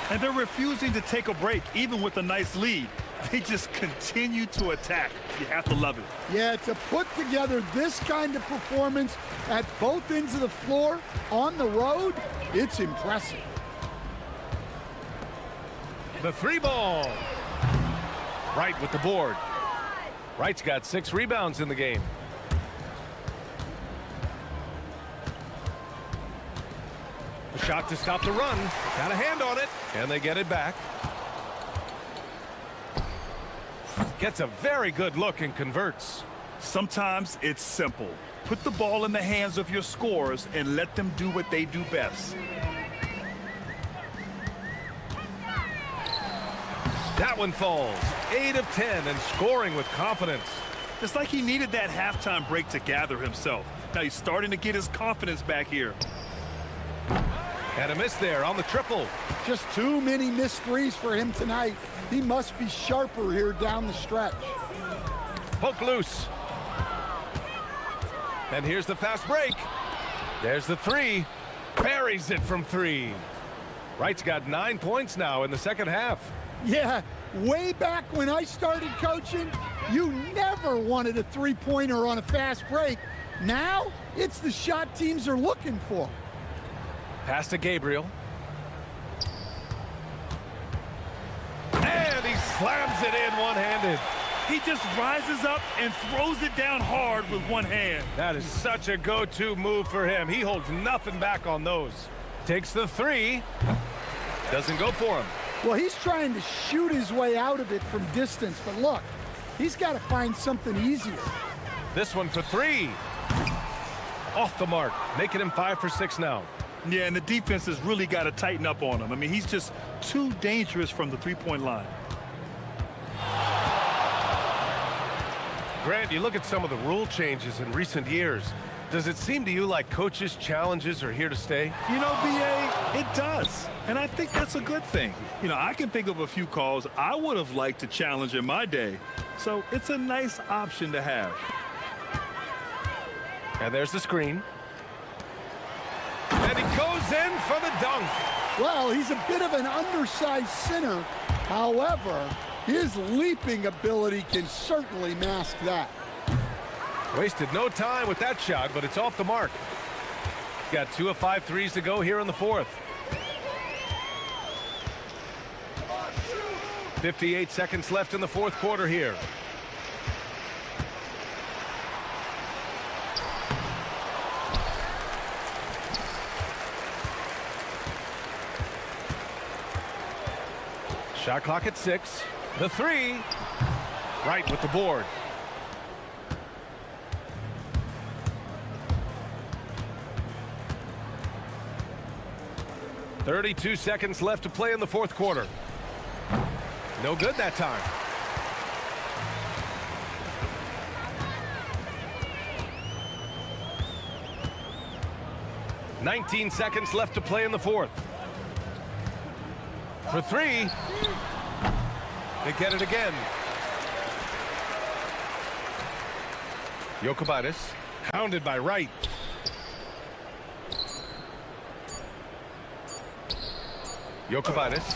And they're refusing to take a break, even with a nice lead. They just continue to attack. You have to love it. Yeah, to put together this kind of performance at both ends of the floor on the road, it's impressive. The three ball. Wright with the board. Wright's got 6 rebounds in the game. The shot to stop the run. Got a hand on it, and they get it back. Gets a very good look and converts. Sometimes it's simple. Put the ball in the hands of your scorers and let them do what they do best. That one falls. 8 of 10 and scoring with confidence. It's like he needed that halftime break to gather himself. Now he's starting to get his confidence back here. And a miss there on the triple. Just too many missed threes for him tonight. He must be sharper here down the stretch. Poke loose. And here's the fast break. There's the three. Buries it from 3. Wright's got 9 points now in the second half. Yeah, way back when I started coaching, you never wanted a three-pointer on a fast break. Now, it's the shot teams are looking for. Pass to Gabriel. And he slams it in one-handed. He just rises up and throws it down hard with one hand. That is such a go-to move for him. He holds nothing back on those. Takes the 3. Doesn't go for him. Well, he's trying to shoot his way out of it from distance, but look, he's got to find something easier. This one for 3. Off the mark, making him 5 for 6 now. Yeah, and the defense has really got to tighten up on him. I mean, he's just too dangerous from the three-point line. Grant, you look at some of the rule changes in recent years. Does it seem to you like coaches' challenges are here to stay? You know, B.A., it does. And I think that's a good thing. You know, I can think of a few calls I would have liked to challenge in my day. So it's a nice option to have. And there's the screen. And he goes in for the dunk. Well, he's a bit of an undersized center. However, his leaping ability can certainly mask that. Wasted no time with that shot, but it's off the mark. Got 2 of 5 threes to go here in the fourth. 58 seconds left in the fourth quarter here. Shot clock at 6. The 3. Right with the board. .32 seconds left to play in the fourth quarter. No good that time. .19 seconds left to play in the fourth. For 3. They get it again. Jokubaitis, hounded by Wright. Jokubaitis.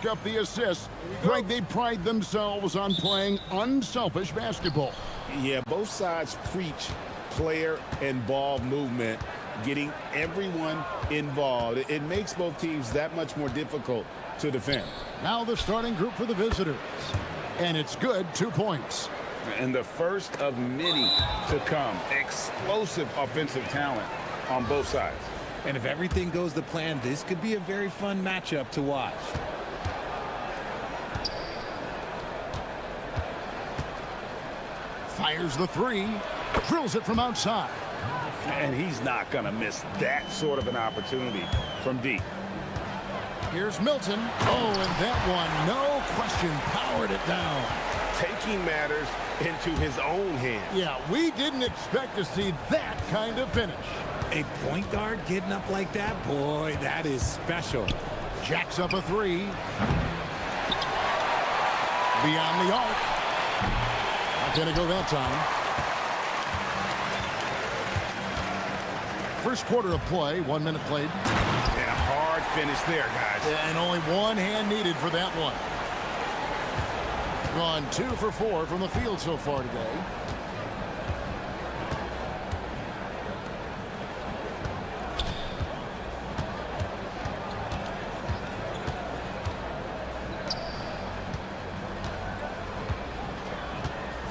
pick up the assists. Greg, they pride themselves on playing unselfish basketball. Yeah, both sides preach player and ball movement, getting everyone involved. It makes both teams that much more difficult to defend. Now the starting group for the visitors. And it's good, 2 points. And the first of many to come. Explosive offensive talent on both sides. And if everything goes to plan, this could be a very fun matchup to watch. Fires the three, drills it from outside. And he's not going to miss that sort of an opportunity from deep. Here's Milton. Oh, and that one, no question, powered it down. Taking matters into his own hands. Yeah, we didn't expect to see that kind of finish. A point guard getting up like that, boy, that is special. Jacks up a three. Beyond the arc. Not gonna go that time. First quarter of play, 1 minute played. And a hard finish there, guys. And only one hand needed for that one. Gone 2 for 4 from the field so far today.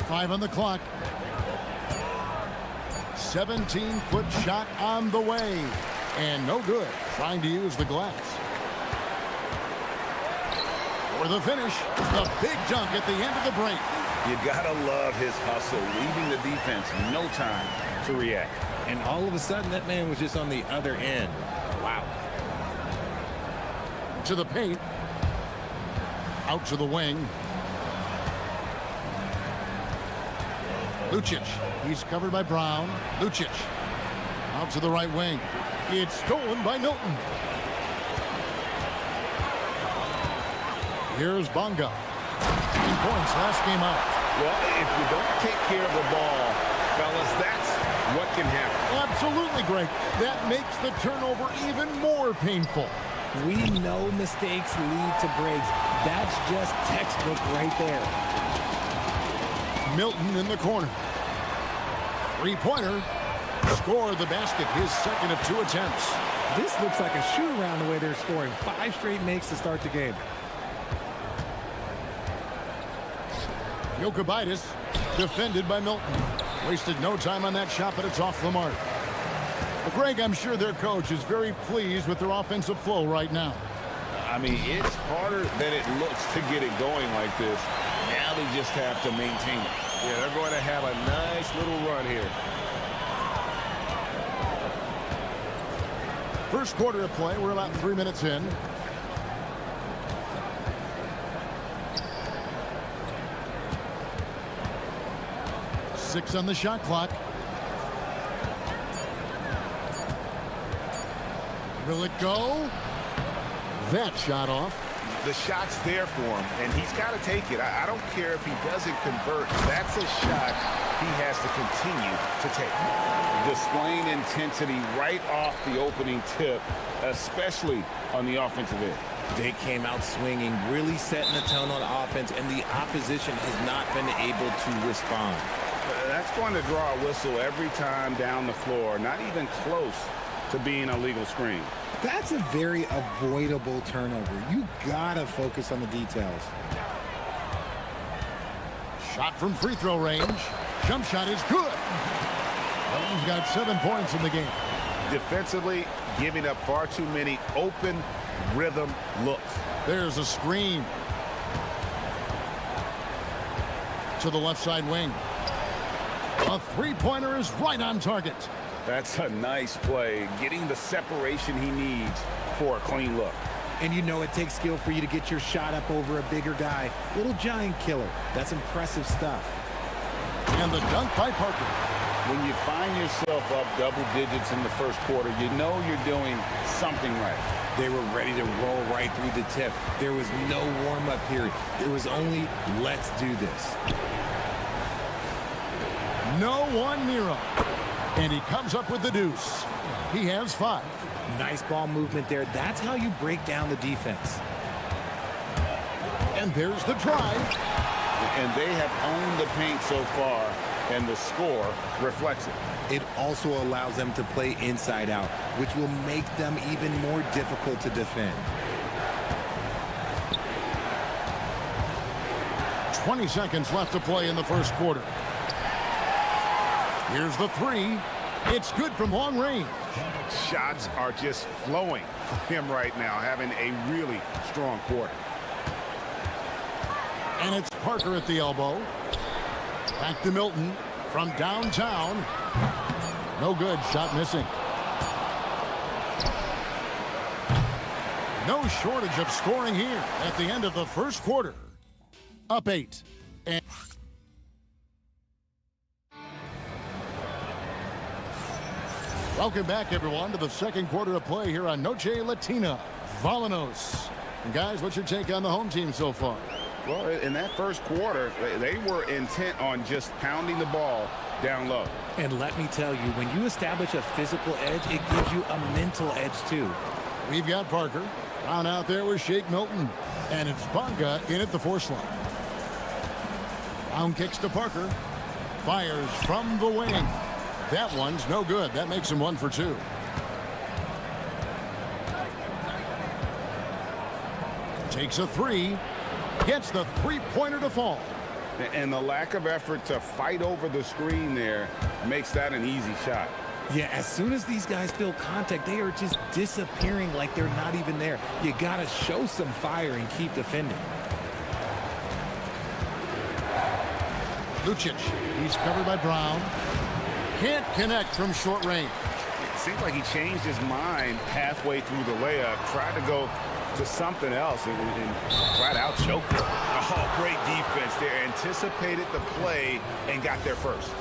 Five on the clock. 17-foot shot on the way. And no good. Trying to use the glass. For the finish, the big dunk at the end of the break. You gotta love his hustle, leaving the defense no time to react. And all of a sudden, that man was just on the other end. Wow. To the paint. Out to the wing. Lucic. He's covered by Brown. Lucic. Out to the right wing. It's stolen by Milton. Here's Bonga. 10 points last game out. Well, if you don't take care of the ball, fellas, that's what can happen. Absolutely, Greg. That makes the turnover even more painful. We know mistakes lead to breaks. That's just textbook right there. Milton in the corner. Three-pointer. Score the basket, his second of 2 attempts. This looks like a shoot-around the way they're scoring. 5 straight makes to start the game. Jokibitis, defended by Milton. Wasted no time on that shot, but it's off the mark. But Greg, I'm sure their coach is very pleased with their offensive flow right now. I mean, it's harder than it looks to get it going like this. Now they just have to maintain it. Yeah, they're going to have a nice little run here. First quarter of play, we're about 3 minutes in. Six on the shot clock. Will it go? That shot off. The shot's there for him, and he's got to take it. I don't care if he doesn't convert. That's a shot he has to continue to take. Displaying intensity right off the opening tip, especially on the offensive end. They came out swinging, really setting the tone on offense, and the opposition has not been able to respond. That's going to draw a whistle every time down the floor. Not even close to being a legal screen. That's a very avoidable turnover. You gotta focus on the details. Shot from free throw range. Jump shot is good. Milton's got 7 points in the game. Defensively, giving up far too many open rhythm looks. There's a screen. To the left side wing. A three-pointer is right on target. That's a nice play, getting the separation he needs for a clean look. And you know it takes skill for you to get your shot up over a bigger guy. Little giant killer. That's impressive stuff. And the dunk by Parker. When you find yourself up double digits in the first quarter, you know you're doing something right. They were ready to roll right through the tip. There was no warm-up period. There was only, let's do this. No one near him. And he comes up with the deuce. He has 5. Nice ball movement there. That's how you break down the defense. And there's the drive. And they have owned the paint so far, and the score reflects it. It also allows them to play inside out, which will make them even more difficult to defend. 20 seconds left to play in the first quarter. Here's the three. It's good from long range. Shots are just flowing for him right now, having a really strong quarter. And it's Parker at the elbow. Back to Milton from downtown. No good. Shot missing. No shortage of scoring here at the end of the first quarter. Up 8. And welcome back, everyone, to the second quarter of play here on Noche Latina, Volanos. And guys, what's your take on the home team so far? Well, in that first quarter, they were intent on just pounding the ball down low. And let me tell you, when you establish a physical edge, it gives you a mental edge too. We've got Parker. Down out there with Shake Milton. And it's Bonga in at the force line. Down kicks to Parker. Fires from the wing. That one's no good. That makes him 1 for 2. Takes a three. Gets the three-pointer to fall. And the lack of effort to fight over the screen there makes that an easy shot. Yeah, as soon as these guys feel contact, they are just disappearing like they're not even there. You got to show some fire and keep defending. Lucic, he's covered by Brown. Can't connect from short range. It seems like he changed his mind halfway through the layup, tried to go to something else, and flat out choked it. Oh, great defense there. Anticipated the play and got there first.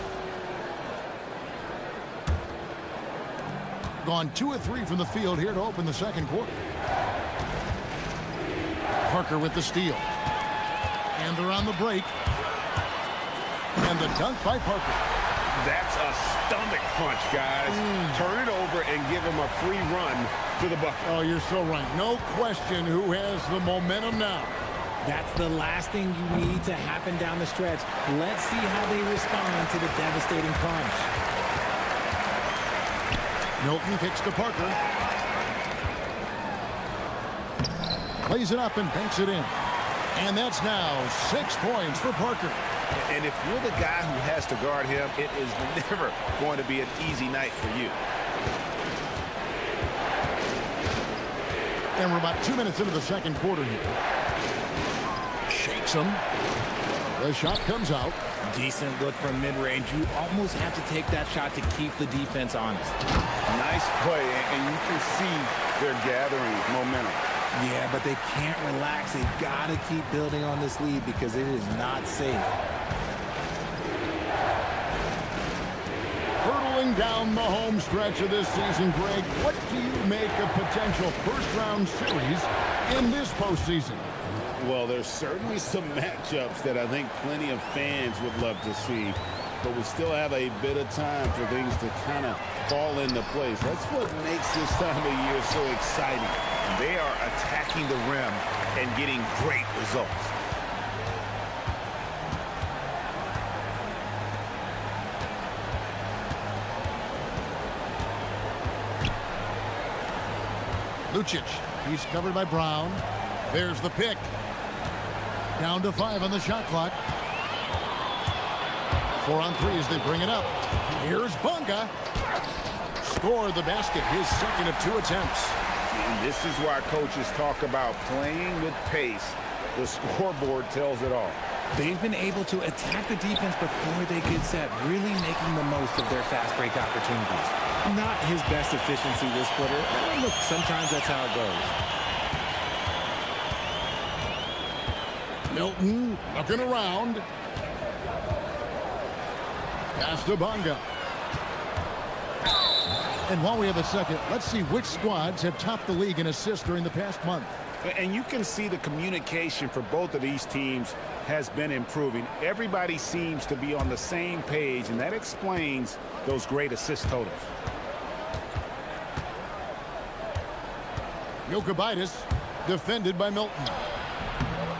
Gone 2 of 3 from the field here to open the second quarter. Parker with the steal. And they're on the break. And the dunk by Parker. That's a stomach punch, guys. Turn it over and give him a free run to the bucket. Oh, you're so right. No question who has the momentum now. That's the last thing you need to happen down the stretch. Let's see how they respond to the devastating punch. Milton kicks to Parker. Plays it up and banks it in. And that's now 6 points for Parker. And if you're the guy who has to guard him, it is never going to be an easy night for you. And we're about 2 minutes into the second quarter here. Shakes him. The shot comes out. Decent look from mid-range. You almost have to take that shot to keep the defense honest. Nice play, and you can see they're gathering momentum. Yeah, but they can't relax. They've got to keep building on this lead because it is not safe. Hurtling down the home stretch of this season, Greg, what do you make of potential first-round series in this postseason? Well, there's certainly some matchups that I think plenty of fans would love to see, but we still have a bit of time for things to kind of fall into place. That's what makes this time of year so exciting. And they are attacking the rim and getting great results. Lucic, he's covered by Brown. There's the pick. Down to 5 on the shot clock. 4 on 3 as they bring it up. Here's Bonga. Scored the basket, his second of 2 attempts. And this is why coaches talk about playing with pace. The scoreboard tells it all. They've been able to attack the defense before they get set, really making the most of their fast break opportunities. Not his best efficiency this quarter. Look, sometimes that's how it goes. Milton looking around. Pass to Bonga. And while we have a second, let's see which squads have topped the league in assists during the past month. And you can see the communication for both of these teams has been improving. Everybody seems to be on the same page, and that explains those great assist totals. Jokic defended by Milton.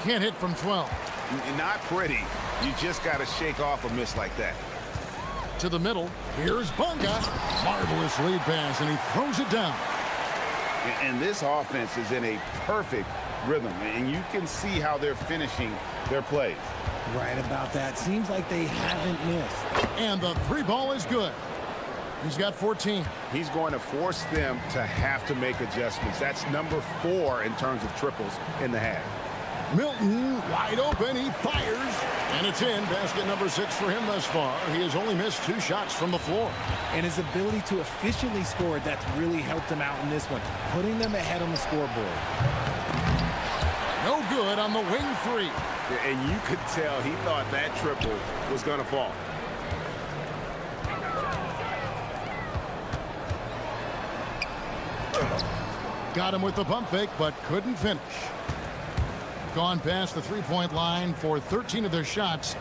Can't hit from 12. Not pretty. You just got to shake off a miss like that. To the middle. Here's Bunga. Marvelous lead pass, and he throws it down. And this offense is in a perfect rhythm, and you can see how they're finishing their plays. Right about that. Seems like they haven't missed. And the three ball is good. He's got 14. He's going to force them to have to make adjustments. That's number 4 in terms of triples in the half. Milton wide open. He fires. And it's in. Basket number 6 for him thus far. He has only missed 2 shots from the floor. And his ability to efficiently score, that's really helped him out in this one, putting them ahead on the scoreboard. No good on the wing 3. And you could tell he thought that triple was going to fall. Got him with the pump fake, but couldn't finish. Gone past the three-point line for 13 of their shots.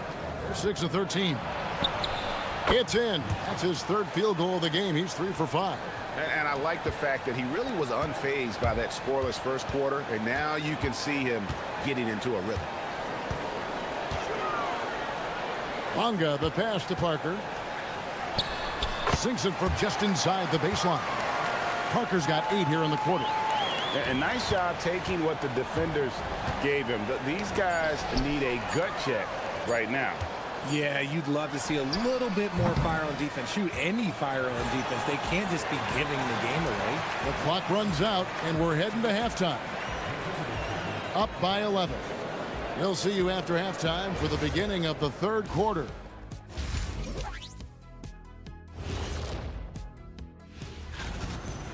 They're 6 of 13. It's in. That's his 3rd field goal of the game. He's 3 for 5. And I like the fact that he really was unfazed by that scoreless first quarter, and now you can see him getting into a rhythm. Bunga, the pass to Parker. Sinks it from just inside the baseline. Parker's got 8 here in the quarter. And nice job taking what the defenders gave him. These guys need a gut check right now. Yeah, you'd love to see a little bit more fire on defense. Shoot, any fire on defense. They can't just be giving the game away. The clock runs out, and we're heading to halftime. Up by 11. We'll see you after halftime for the beginning of the 3rd quarter.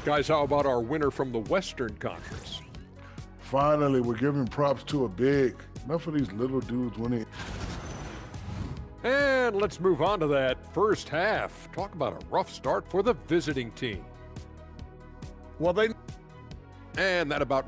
Guys, how about our winner from the Western Conference? Finally, we're giving props to a big. Enough of these little dudes winning. And let's move on to that first half. Talk about a rough start for the visiting team. Well, And that about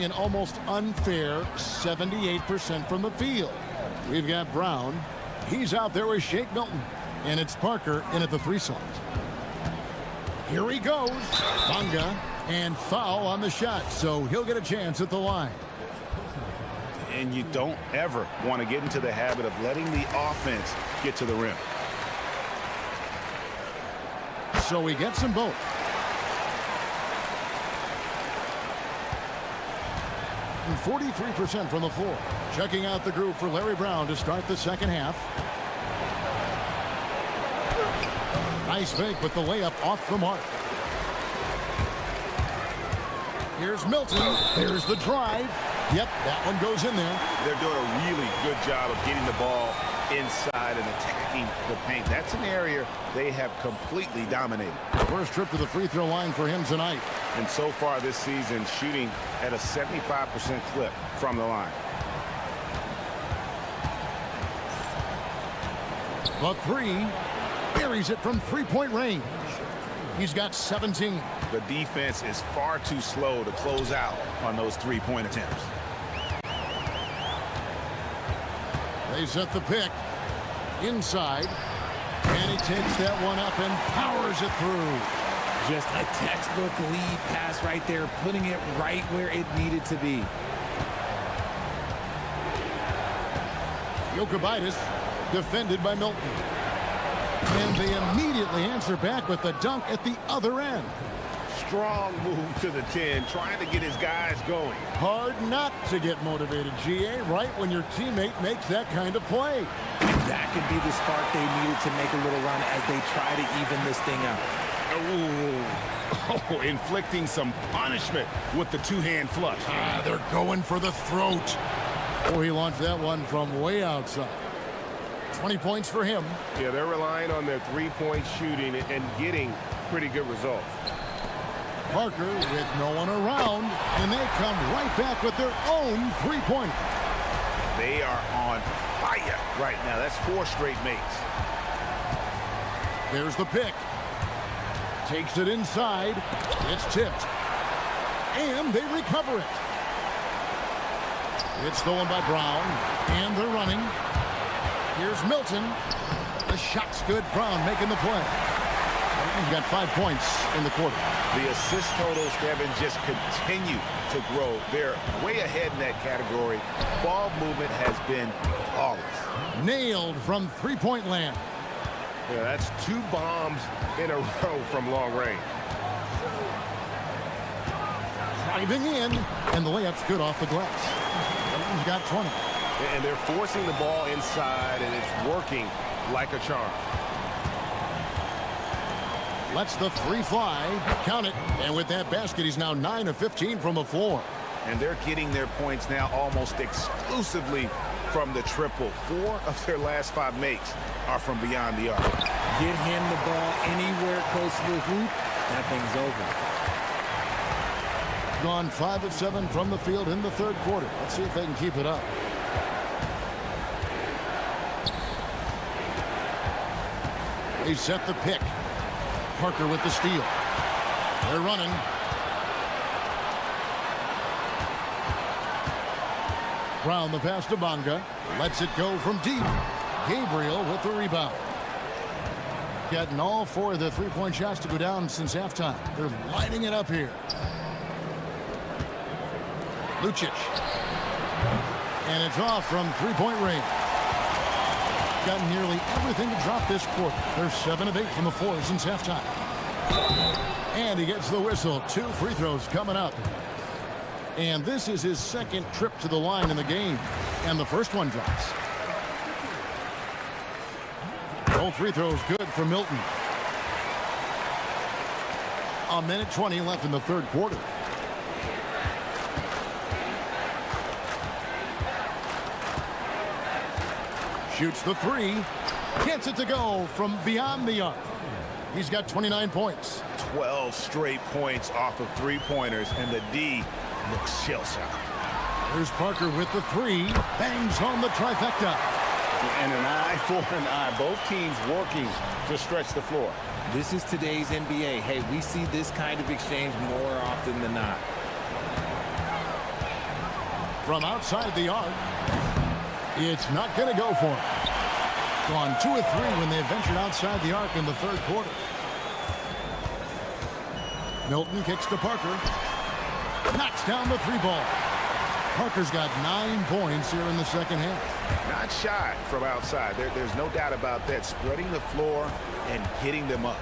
an almost unfair 78% from the field. We've got Brown. He's out there with Shake Milton. And it's Parker in at the 3 slot. Here he goes. Bunga. And foul on the shot, so he'll get a chance at the line. And you don't ever want to get into the habit of letting the offense get to the rim. So he gets them both. And 43% from the floor. Checking out the group for Larry Brown to start the second half. Nice fake, but the layup off the mark. Here's Milton. There's the drive. Yep, that one goes in there. They're doing a really good job of getting the ball inside and attacking the paint. That's an area they have completely dominated. First trip to the free throw line for him tonight. And so far this season, shooting at a 75% clip from the line. The 3 buries it from three-point range. He's got 17. The defense is far too slow to close out on those three-point attempts. They set the pick inside, and he takes that one up and powers it through. Just a textbook lead pass right there, putting it right where it needed to be. Jokibitis defended by Milton. And they immediately answer back with the dunk at the other end. strong move to the 10, trying to get his guys going. Hard not to get motivated, GA, right when your teammate makes that kind of play. And that could be the spark they needed to make a little run as they try to even this thing out. Oh, inflicting some punishment with the two-hand flush. They're going for the throat. Oh, he launched that one from way outside. 20 points for him. Yeah, they're relying on their three-point shooting and getting pretty good results. Parker with no one around, and they come right back with their own three-pointer. They are on fire right now. That's 4 straight makes. There's the pick. Takes it inside. It's tipped. And they recover it. It's stolen by Brown. And they're running. Here's Milton. The shot's good. Brown making the play. He's got 5 points in the quarter. The assist totals, Kevin, just continue to grow. They're way ahead in that category. Ball movement has been flawless. Nailed from three-point land. Yeah, that's 2 bombs in a row from long range. Driving in, and the layup's good off the glass. He's got 20. And they're forcing the ball inside, and it's working like a charm. Lets the three fly. Count it. And with that basket, he's now 9 of 15 from the floor. And they're getting their points now almost exclusively from the triple. 4 of their last 5 makes are from beyond the arc. Get him the ball anywhere close to the hoop, that thing's over. Gone 5 of 7 from the field in the third quarter. Let's see if they can keep it up. They set the pick. Parker with the steal. They're running. Brown the pass to Bonga. Lets it go from deep. Gabriel with the rebound. Getting all 4 of the three-point shots to go down since halftime. They're lighting it up here. Lucic. And it's off from three-point range. Got nearly everything to drop this quarter. They're 7 of 8 from the floor since halftime. And he gets the whistle. 2 free throws coming up. And this is his second trip to the line in the game. And the first one drops. All free throws good for Milton. A minute 20 left in the third quarter. Shoots the three. Gets it to go from beyond the arc. He's got 29 points. 12 straight points off of three-pointers, and the D looks shell-shocked. There's Parker with the three. Bangs home the trifecta. And an eye for an eye. Both teams working to stretch the floor. This is today's NBA. Hey, we see this kind of exchange more often than not. From outside the arc. It's not going to go for him. Gone 2 of 3 when they ventured outside the arc in the third quarter. Milton kicks to Parker. Knocks down the 3-ball. Parker's got 9 points here in the second half. Not shy from outside. There's no doubt about that. Spreading the floor and getting them up.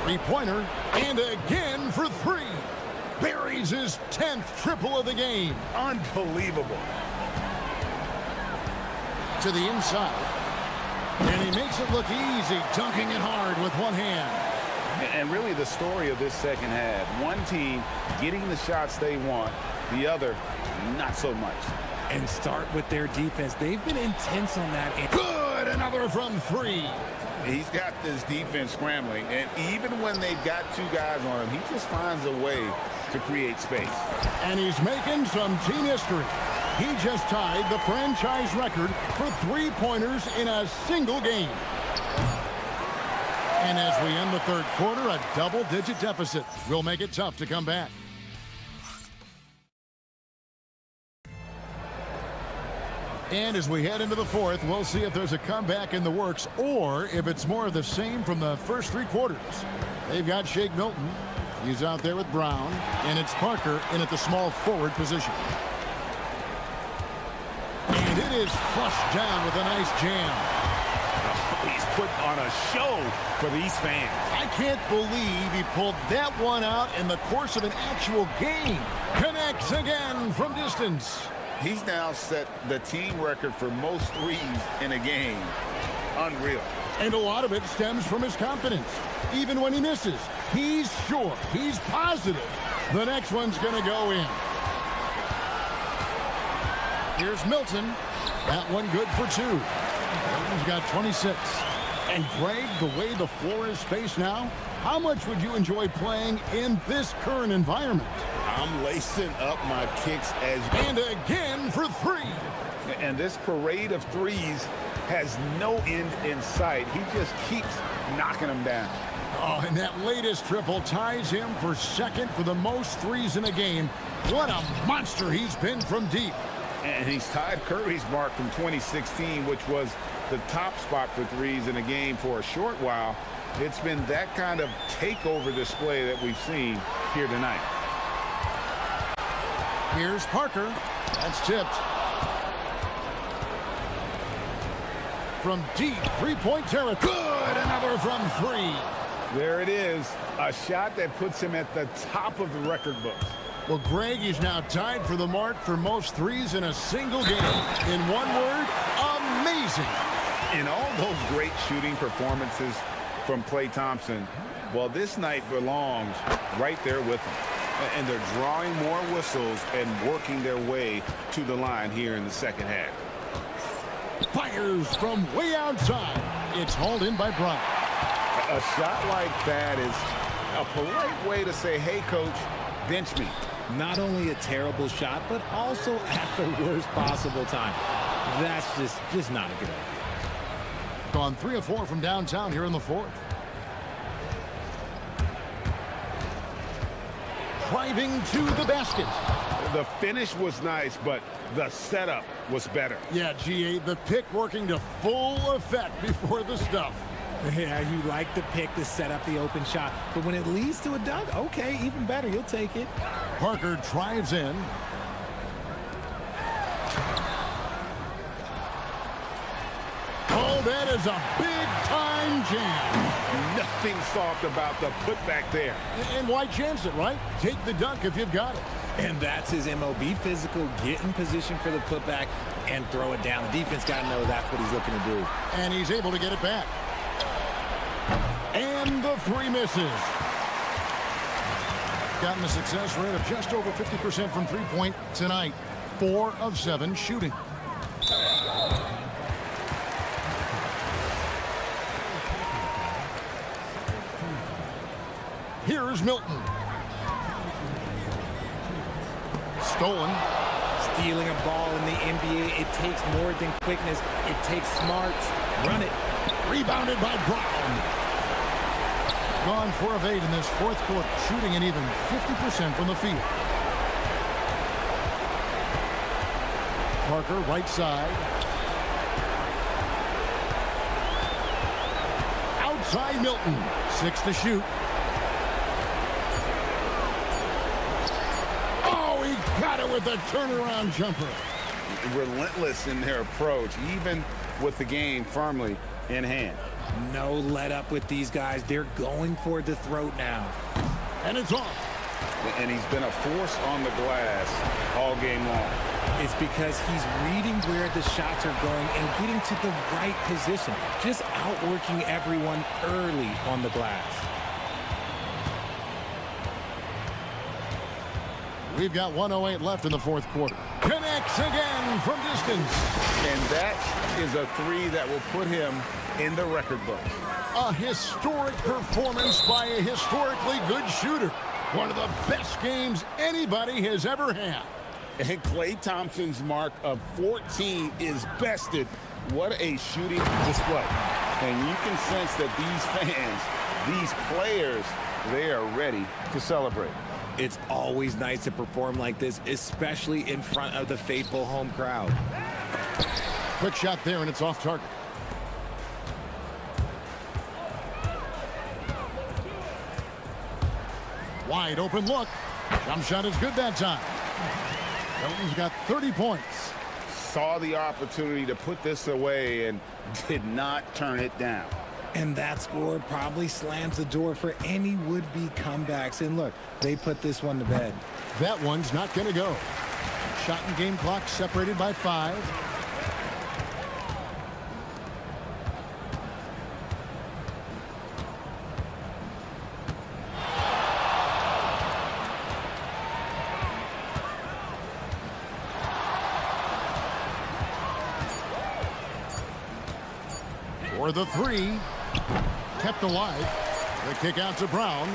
3-pointer. And again for 3. Buries his 10th triple of the game. Unbelievable. To the inside. And he makes it look easy, dunking it hard with one hand. And really the story of this second half. One team getting the shots they want, the other not so much. And start with their defense. They've been intense on that. Good, another from 3. He's got this defense scrambling, and even when they've got 2 guys on him, he just finds a way to create space. And he's making some team history. He just tied the franchise record for 3-pointers in a single game. And as we end the third quarter, a double-digit deficit will make it tough to come back. And as we head into the fourth, we'll see if there's a comeback in the works or if it's more of the same from the first 3 quarters. They've got Shake Milton. He's out there with Brown. And it's Parker in at the small forward position. And it is flushed down with a nice jam. Oh, he's put on a show for these fans. I can't believe he pulled that one out in the course of an actual game. Connects again from distance. He's now set the team record for most threes in a game. Unreal. And a lot of it stems from his confidence. Even when he misses, he's sure, he's positive the next one's going to go in. Here's Milton. That one good for two. Milton's got 26. And Greg, the way the floor is spaced now, how much would you enjoy playing in this current environment? I'm lacing up my kicks as... And again for three. And this parade of threes has no end in sight. He just keeps knocking them down. Oh, and that latest triple ties him for second for the most threes in a game. What a monster he's been from deep. And he's tied Curry's mark from 2016, which was the top spot for threes in a game for a short while. It's been that kind of takeover display that we've seen here tonight. Here's Parker. That's tipped. From deep, three-point territory. Good, another from three. There it is, a shot that puts him at the top of the record books. Well, Greg is now tied for the mark for most threes in a single game. In one word, amazing. In all those great shooting performances from Klay Thompson, well, this night belongs right there with him. And they're drawing more whistles and working their way to the line here in the second half. Fires from way outside. It's hauled in by Bryant. A shot like that is a polite way to say, hey, coach, bench me. Not only a terrible shot, but also at the worst possible time. That's just not a good idea. Gone 3 of 4 from downtown here in the fourth. Driving to the basket. The finish was nice, but the setup was better. Yeah, GA, the pick working to full effect before the stuff. Yeah, you like the pick to set up the open shot, but when it leads to a dunk, okay, even better, you'll take it. Parker drives in. Oh, that is a big-time jam. Nothing soft about the putback there. And why chance it, right? Take the dunk if you've got it. And that's his MO. Be physical, get in position for the putback, and throw it down. The defense got to know that's what he's looking to do. And he's able to get it back. And the three misses. Gotten a success rate of just over 50% from three-point tonight. 4 of 7 shooting. Here's Milton. Stolen. Stealing a ball in the NBA, it takes more than quickness. It takes smarts. Run it. Rebounded by Brown. Gone 4 of 8 in this fourth quarter, shooting an even 50% from the field. Parker, right side. Outside Milton. 6 to shoot. Oh, he got it with a turnaround jumper. Relentless in their approach, even with the game firmly in hand. No let up with these guys. They're going for the throat now. And it's off. And he's been a force on the glass all game long. It's because he's reading where the shots are going and getting to the right position. Just outworking everyone early on the glass. We've got 1:08 left in the fourth quarter. Connects again from distance. And that is a three that will put him in the record books. A historic performance by a historically good shooter. One of the best games anybody has ever had. And Klay Thompson's mark of 14 is bested. What a shooting display. And you can sense that these fans, these players, they are ready to celebrate. It's always nice to perform like this, especially in front of the faithful home crowd. Quick shot there, and it's off target. Wide open look. Jump shot is good that time. Milton's got 30 points. Saw the opportunity to put this away and did not turn it down. And that score probably slams the door for any would-be comebacks. And look, they put this one to bed. That one's not going to go. Shot and game clock separated by 5. For the 3, kept alive. The kick out to Brown.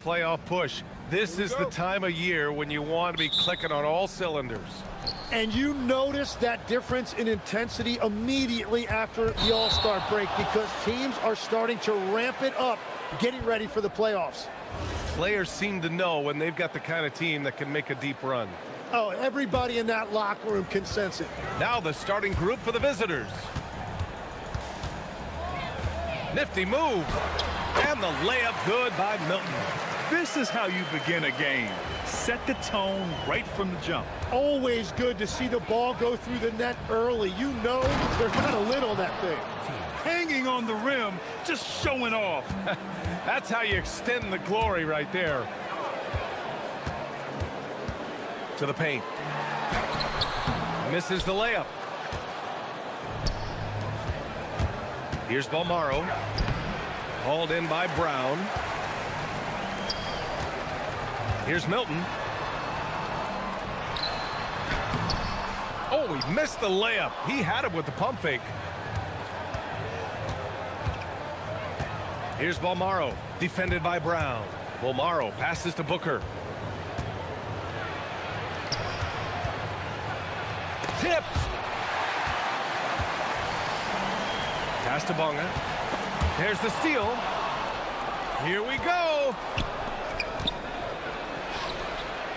Playoff push. This is the time of year when you want to be clicking on all cylinders. And you notice that difference in intensity immediately after the All-Star break because teams are starting to ramp it up, getting ready for the playoffs. Players seem to know when they've got the kind of team that can make a deep run. Oh, everybody in that locker room can sense it. Now the starting group for the visitors. Nifty move. And the layup good by Milton. This is how you begin a game. Set the tone right from the jump. Always good to see the ball go through the net early. You know there's not a lid on that thing. Hanging on the rim, just showing off. That's how you extend the glory right there. To the paint. Misses the layup. Here's Balmaro. Hauled in by Brown. Here's Milton. Oh, he missed the layup. He had it with the pump fake. Here's Balmaro, defended by Brown. Balmaro passes to Booker. Tipped. Pass to Bonga. There's the steal. Here we go.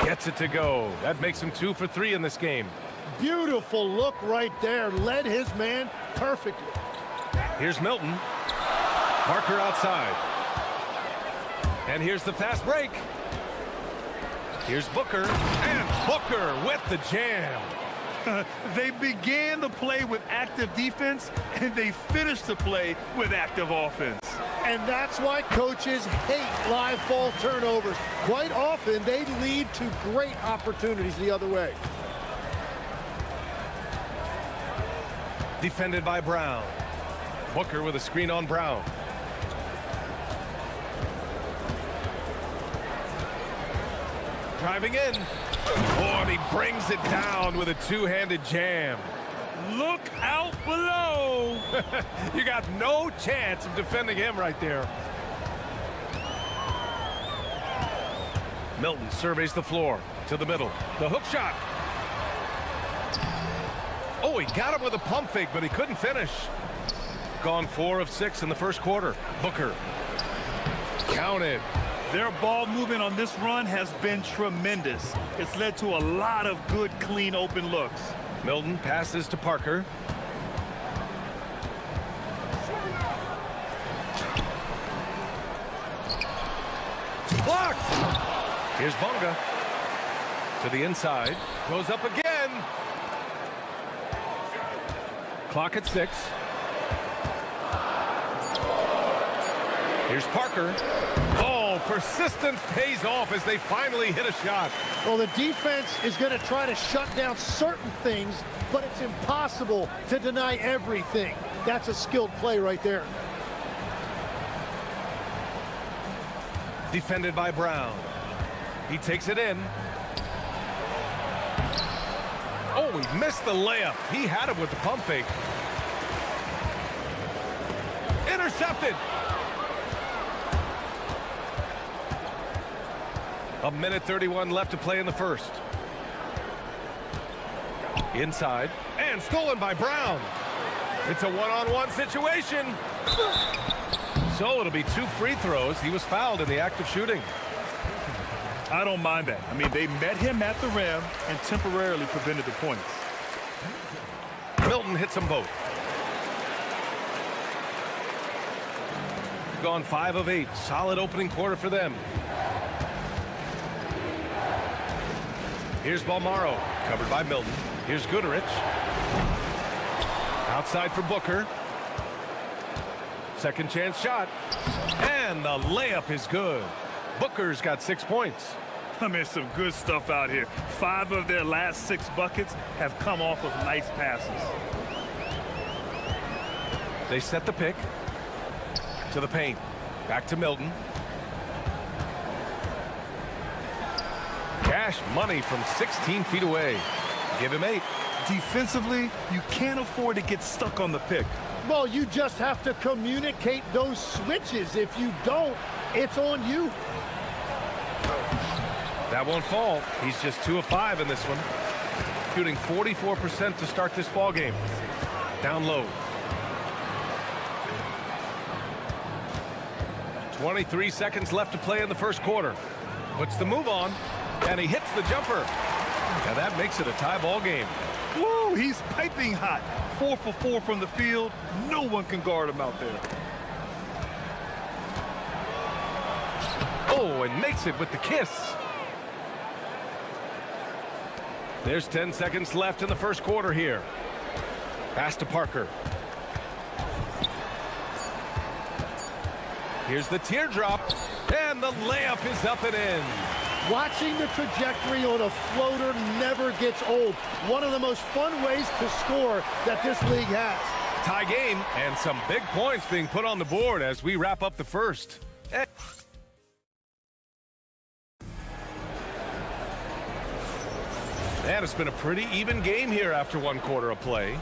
Gets it to go. That makes him 2 for 3 in this game. Beautiful look right there. Led his man perfectly. Here's Milton. Parker outside. And here's the fast break. Here's Booker. And Booker with the jam. They began the play with active defense, and they finished the play with active offense. And that's why coaches hate live ball turnovers. Quite often, they lead to great opportunities the other way. Defended by Brown. Booker with a screen on Brown. Driving in. Oh, and he brings it down with a two-handed jam. Look out below. You got no chance of defending him right there. Milton surveys the floor to the middle. The hook shot. Oh, he got him with a pump fake, but he couldn't finish. Gone 4 of 6 in the first quarter. Booker. Counted. Their ball movement on this run has been tremendous. It's led to a lot of good, clean, open looks. Milton passes to Parker. Blocked! Here's Bonga. To the inside. Goes up again. Clock at 6. Here's Parker. Oh, persistence pays off as they finally hit a shot. Well, the defense is going to try to shut down certain things, but it's impossible to deny everything. That's a skilled play right there. Defended by Brown. He takes it in. Oh, he missed the layup. He had it with the pump fake. Intercepted. A minute 31 left to play in the first. Inside. And stolen by Brown. It's a one-on-one situation. So it'll be 2 free throws. He was fouled in the act of shooting. I don't mind that. I mean, they met him at the rim and temporarily prevented the points. Milton hits them both. Gone 5 of 8. Solid opening quarter for them. Here's Balmaro, covered by Milton. Here's Goodrich. Outside for Booker. Second chance shot. And the layup is good. Booker's got 6 points. I mean, some good stuff out here. 5 of their last 6 buckets have come off of nice passes. They set the pick. To the paint. Back to Milton. Cash money from 16 feet away. Give him 8. Defensively, you can't afford to get stuck on the pick. Well, you just have to communicate those switches. If you don't, it's on you. That won't fall. He's just 2 of 5 in this one. Shooting 44% to start this ball game. Down low. 23 seconds left to play in the first quarter. Puts the move on, and he hits the jumper. And that makes it a tie ball game. Woo, he's piping hot. 4 for 4 from the field. No one can guard him out there. Oh, and makes it with the kiss. There's 10 seconds left in the first quarter here. Pass to Parker. Here's the teardrop, and the layup is up and in. Watching the trajectory on a floater never gets old. One of the most fun ways to score that this league has. Tie game, and some big points being put on the board as we wrap up the first. And it's been a pretty even game here after 1 quarter of play.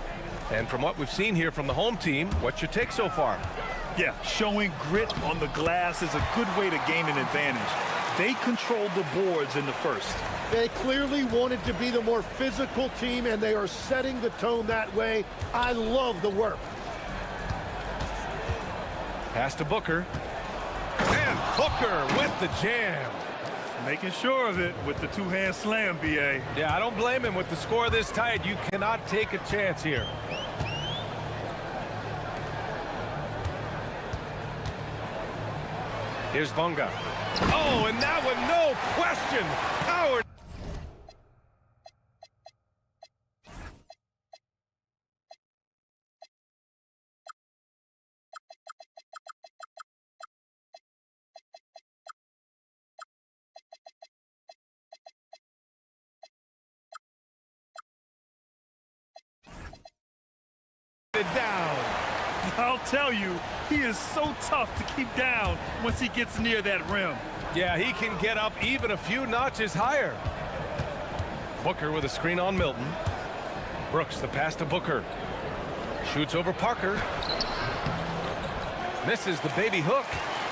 And from what we've seen here from the home team, what's your take so far? Yeah, showing grit on the glass is a good way to gain an advantage. They controlled the boards in the first. They clearly wanted to be the more physical team, and they are setting the tone that way. I love the work. Pass to Booker. And Booker with the jam. Making sure of it with the two-hand slam, B.A. Yeah, I don't blame him. With the score this tight, you cannot take a chance here. Here's Bunga. Oh, and that one, no question. Howard. Down. I'll tell you, he is so tough to keep down once he gets near that rim. Yeah, he can get up even a few notches higher. Booker with a screen on Milton. Brooks, the pass to Booker. Shoots over Parker. Misses the baby hook.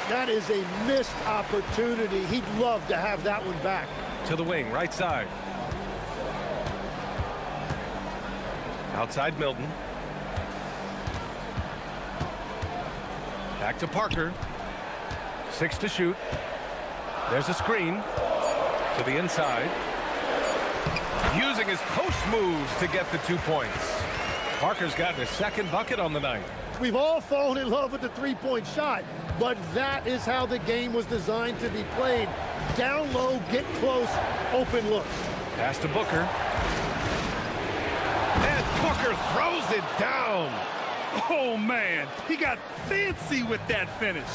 That is a missed opportunity. He'd love to have that one back. To the wing, right side. Outside Milton. Back to Parker. 6 to shoot. There's a screen to the inside. Using his post moves to get the 2 points. Parker's gotten his second bucket on the night. We've all fallen in love with the three-point shot, but that is how the game was designed to be played. Down low, get close, open looks. Pass to Booker. And Booker throws it down. Oh, man, he got fancy with that finish.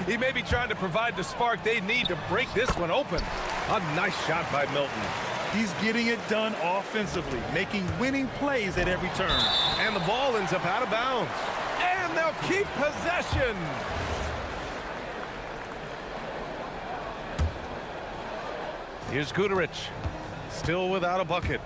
He may be trying to provide the spark they need to break this one open. A nice shot by Milton. He's getting it done offensively, making winning plays at every turn. And the ball ends up out of bounds. And they'll keep possession. Here's Guterich, still without a bucket.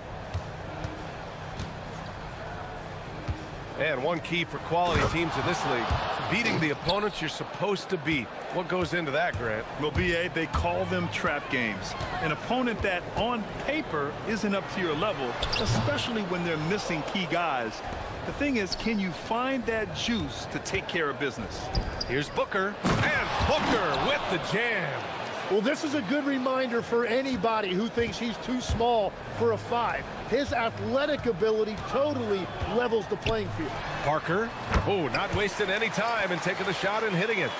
And one key for quality teams in this league, beating the opponents you're supposed to beat. What goes into that, Grant? Well, B.A., they call them trap games. An opponent that, on paper, isn't up to your level, especially when they're missing key guys. The thing is, can you find that juice to take care of business? Here's Booker, and Booker with the jam. Well, this is a good reminder for anybody who thinks he's too small for a 5. His athletic ability totally levels the playing field. Parker, oh, not wasting any time and taking the shot and hitting it.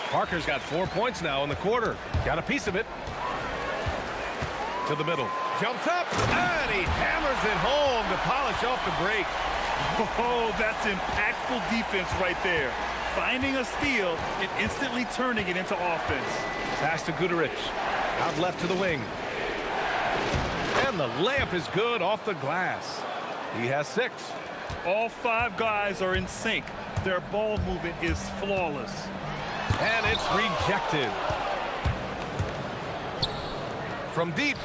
Parker's got 4 points now in the quarter. Got a piece of it. To the middle. Jumps up, and he hammers it home to polish off the break. Oh, that's impactful defense right there. Finding a steal and instantly turning it into offense. Pass to Guterich. Out left to the wing. And the layup is good off the glass. He has 6. All 5 guys are in sync. Their ball movement is flawless. And it's rejected. From deep.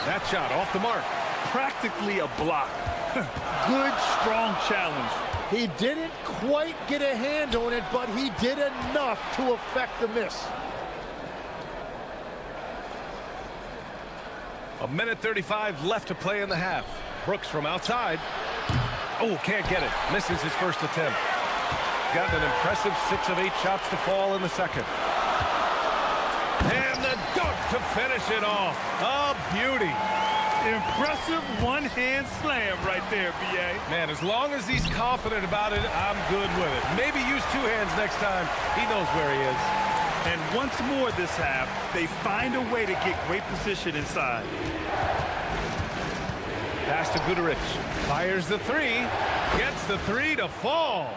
That shot off the mark. Practically a block. Good, strong challenge. He didn't quite get a hand on it, but he did enough to affect the miss. A minute 35 left to play in the half. Brooks from outside. Oh, can't get it. Misses his first attempt. Got an impressive 6 of 8 shots to fall in the second. And the dunk to finish it off. A beauty. Impressive one-hand slam right there, B.A. Man, as long as he's confident about it, I'm good with it. Maybe use 2 hands next time. He knows where he is. And once more this half, they find a way to get great position inside. Pass to Gudarich. Fires the 3. Gets the 3 to fall.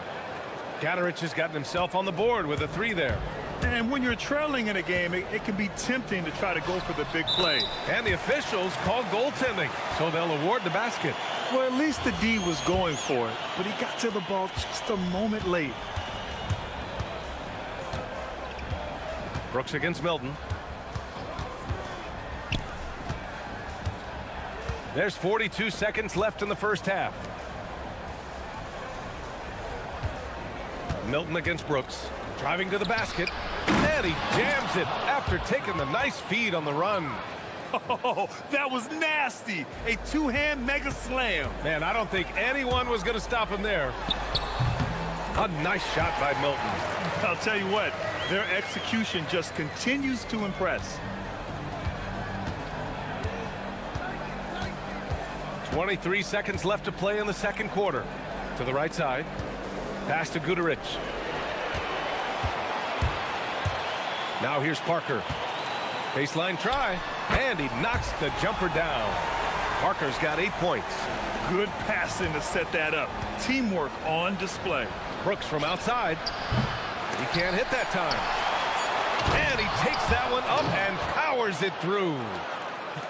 Gadarich has gotten himself on the board with a 3 there. And when you're trailing in a game, it can be tempting to try to go for the big play. And the officials called goaltending, so they'll award the basket. Well, at least the D was going for it, but he got to the ball just a moment late. Brooks against Milton. There's 42 seconds left in the first half. Milton against Brooks. Driving to the basket. And he jams it after taking the nice feed on the run. Oh, that was nasty. A 2-hand mega slam. Man, I don't think anyone was going to stop him there. A nice shot by Milton. I'll tell you what, their execution just continues to impress. 23 seconds left to play in the second quarter. To the right side. Pass to Gudarich. Now here's Parker. Baseline try. And he knocks the jumper down. Parker's got 8 points. Good passing to set that up. Teamwork on display. Brooks from outside. He can't hit that time. And he takes that one up and powers it through.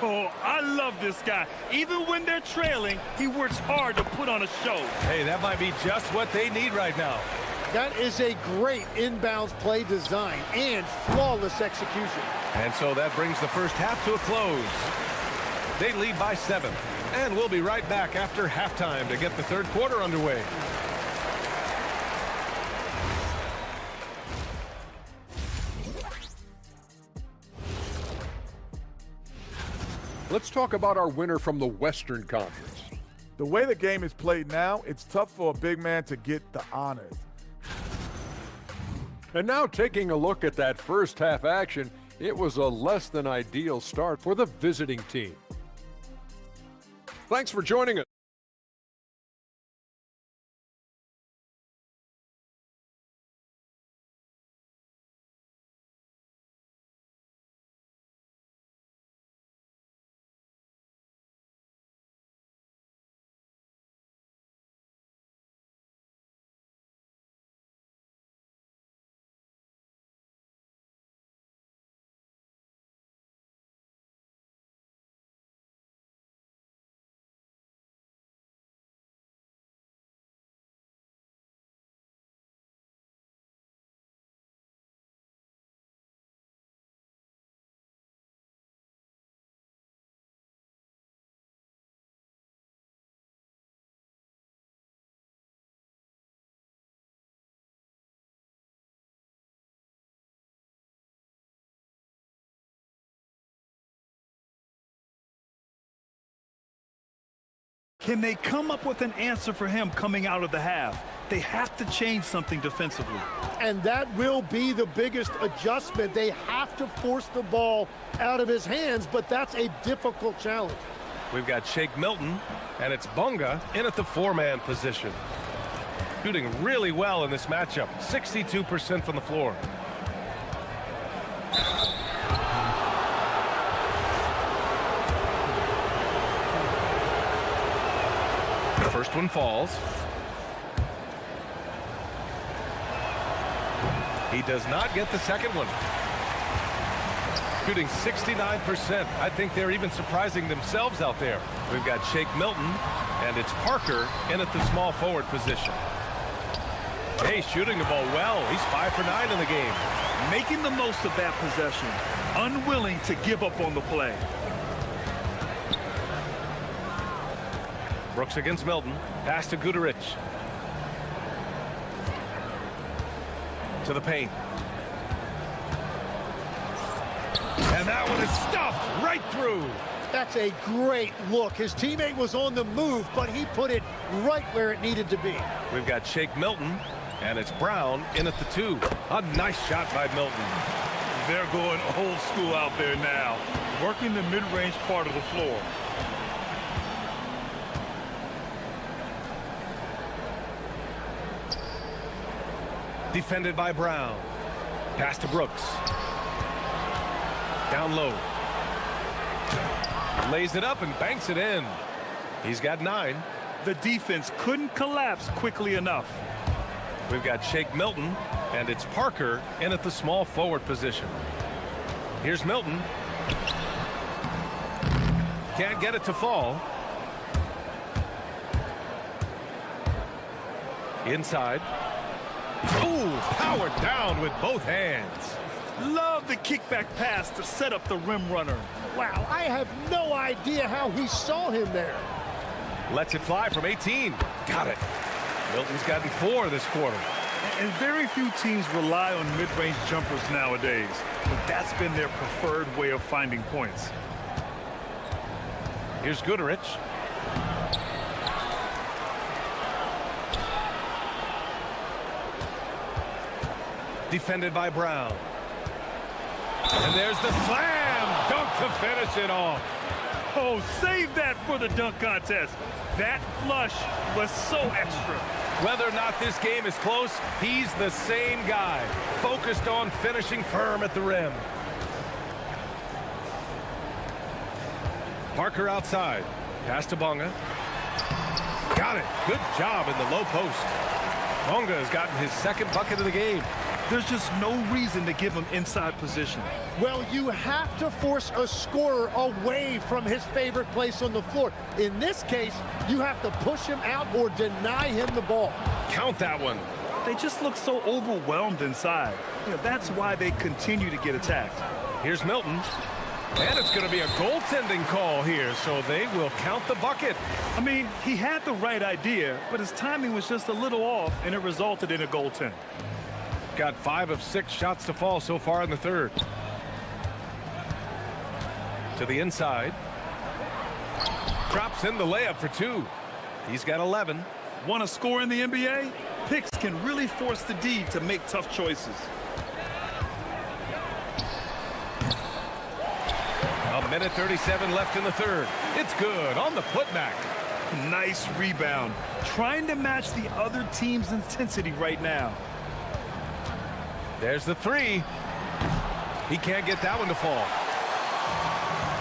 Oh, I love this guy. Even when they're trailing, he works hard to put on a show. Hey, that might be just what they need right now. That is a great inbounds play design and flawless execution. And so that brings the first half to a close. They lead by 7. And we'll be right back after halftime to get the third quarter underway. Let's talk about our winner from the Western Conference. The way the game is played now, it's tough for a big man to get the honors. And now taking a look at that first half action, it was a less than ideal start for the visiting team. Thanks for joining us. Can they come up with an answer for him coming out of the half? They have to change something defensively. And that will be the biggest adjustment. They have to force the ball out of his hands, but that's a difficult challenge. We've got Shake Milton, and it's Bunga in at the 4-man position. Shooting really well in this matchup, 62% from the floor. The first one falls. He does not get the second one. Shooting 69%. I think they're even surprising themselves out there. We've got Shake Milton, and it's Parker in at the small forward position. Hey, shooting the ball well. He's 5 for 9 in the game. Making the most of that possession. Unwilling to give up on the play. Brooks against Milton. Pass to Gudarich. To the paint. And that one is stuffed right through. That's a great look. His teammate was on the move, but he put it right where it needed to be. We've got Shake Milton, and it's Brown in at the 2. A nice shot by Milton. They're going old school out there now, working the mid-range part of the floor. Defended by Brown. Pass to Brooks. Down low. Lays it up and banks it in. He's got 9. The defense couldn't collapse quickly enough. We've got Shake Milton, and it's Parker in at the small forward position. Here's Milton. Can't get it to fall. Inside. Ooh, powered down with both hands. Love the kickback pass to set up the rim runner. Wow, I have no idea how he saw him there. Lets it fly from 18. Got it. Milton's gotten 4 this quarter. And very few teams rely on mid-range jumpers nowadays, but that's been their preferred way of finding points. Here's Goodrich. Defended by Brown. And there's the slam dunk to finish it off. Oh, save that for the dunk contest. That flush was so extra. Whether or not this game is close, he's the same guy, focused on finishing firm at the rim. Parker outside. Pass to Bonga. Got it. Good job in the low post. Bonga has gotten his 2nd bucket of the game. There's just no reason to give him inside position. Well, you have to force a scorer away from his favorite place on the floor. In this case, you have to push him out or deny him the ball. Count that one. They just look so overwhelmed inside. You know, that's why they continue to get attacked. Here's Milton. And it's going to be a goaltending call here, so they will count the bucket. I mean, he had the right idea, but his timing was just a little off, and it resulted in a goaltend. Got 5 of 6 shots to fall so far in the 3rd. To the inside. Drops in the layup for 2. He's got 11. Want to score in the NBA? Picks can really force the D to make tough choices. A minute 37 left in the 3rd. It's good on the putback. Nice rebound. Trying to match the other team's intensity right now. There's the 3. He can't get that one to fall.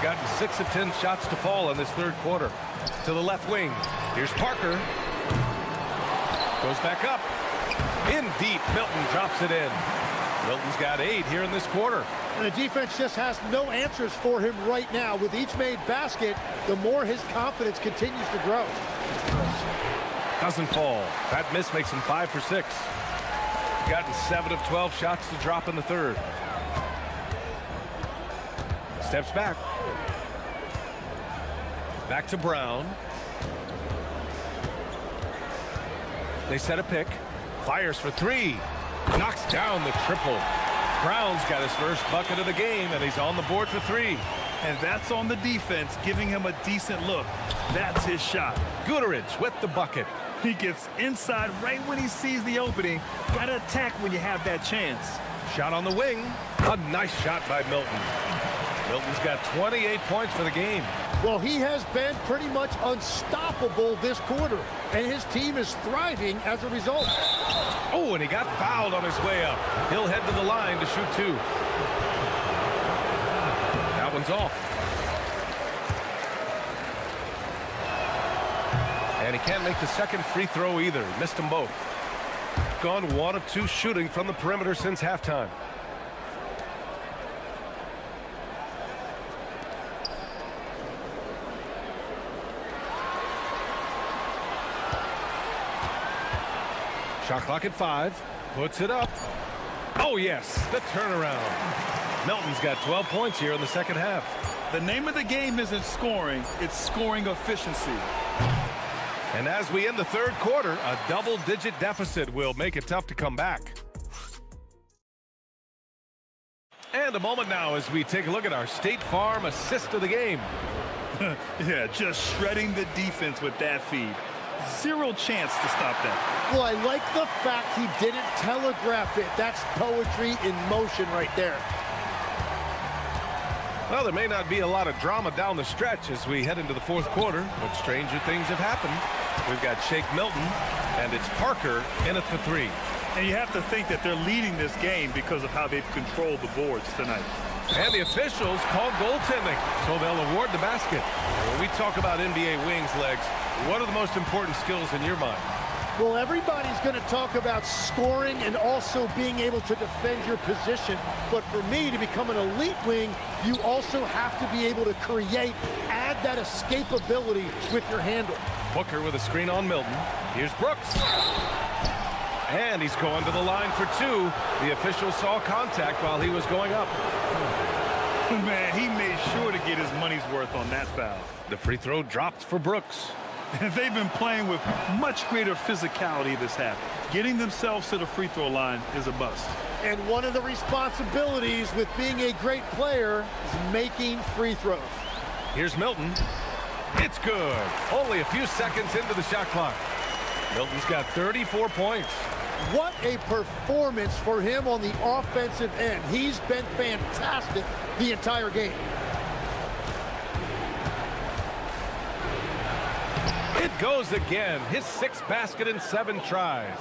Gotten 6 of 10 shots to fall in this 3rd quarter. To the left wing. Here's Parker. Goes back up. In deep. Milton drops it in. Milton's got 8 here in this quarter. And the defense just has no answers for him right now. With each made basket, the more his confidence continues to grow. Doesn't fall. That miss makes him 5 for 6. Gotten 7 of 12 shots to drop in the 3rd. Steps back. Back to Brown. They set a pick. Fires for 3. Knocks down the triple. Brown's got his first bucket of the game, and he's on the board for 3. And that's on the defense, giving him a decent look. That's his shot. Goodrich with the bucket. He gets inside right when he sees the opening. Gotta attack when you have that chance. Shot on the wing. A nice shot by Milton. Milton's got 28 points for the game. Well, he has been pretty much unstoppable this quarter, and his team is thriving as a result. Oh, and he got fouled on his way up. He'll head to the line to shoot 2. That one's off. And he can't make the 2nd free throw either. He missed them both. Gone 1 of 2 shooting from the perimeter since halftime. Shot clock at 5. Puts it up. Oh, yes, the turnaround. Milton's got 12 points here in the 2nd half. The name of the game isn't scoring, it's scoring efficiency. And as we end the 3rd quarter, a double-digit deficit will make it tough to come back. And a moment now as we take a look at our State Farm assist of the game. Yeah, just shredding the defense with that feed. Zero chance to stop that. Well, I like the fact he didn't telegraph it. That's poetry in motion right there. Well, there may not be a lot of drama down the stretch as we head into the fourth quarter, but stranger things have happened. We've got Shake Milton, and it's Parker in at the three. And you have to think that they're leading this game because of how they've controlled the boards tonight. And the officials call goaltending, so they'll award the basket. And when we talk about NBA wings, Legs, what are the most important skills in your mind? Well, everybody's going to talk about scoring and also being able to defend your position. But for me, to become an elite wing, you also have to be able to create, add that escapability with your handle. Booker with a screen on Milton. Here's Brooks. And he's going to the line for two. The official saw contact while he was going up. Man, he made sure to get his money's worth on that foul. The free throw dropped for Brooks. They've been playing with much greater physicality this half. Getting themselves to the free throw line is a bust. And one of the responsibilities with being a great player is making free throws. Here's Milton. It's good. Only a few seconds into the shot clock. Milton's got 34 points. What a performance for him on the offensive end. He's been fantastic the entire game. It goes again. His sixth basket in 7 tries.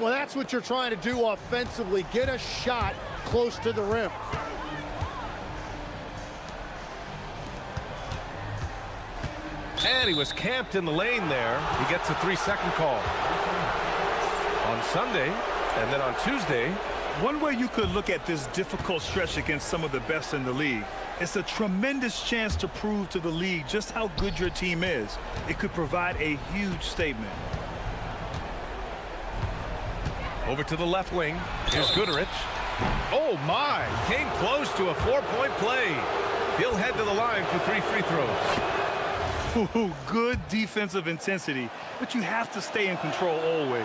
Well, that's what you're trying to do offensively. Get a shot close to the rim. And he was camped in the lane there. He gets a 3-second call. On Sunday, and then on Tuesday. One way you could look at this difficult stretch against some of the best in the league, it's a tremendous chance to prove to the league just how good your team is. It could provide a huge statement. Over to the left wing. Here's Goodrich. Oh, my. Came close to a 4-point play. He'll head to the line for 3 free throws. Ooh, good defensive intensity, but you have to stay in control always.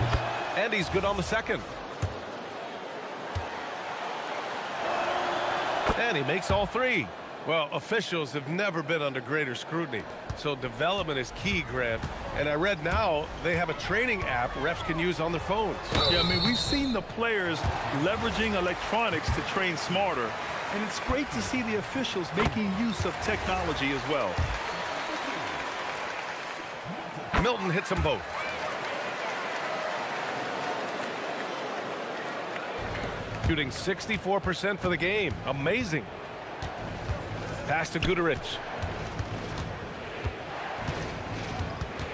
And he's good on the second. And he makes all 3. Well, officials have never been under greater scrutiny, so development is key, Grant. And I read now they have a training app refs can use on their phones. Yeah, I mean, we've seen the players leveraging electronics to train smarter, and it's great to see the officials making use of technology as well. Milton hits them both. Shooting 64% for the game. Amazing. Pass to Goodrich.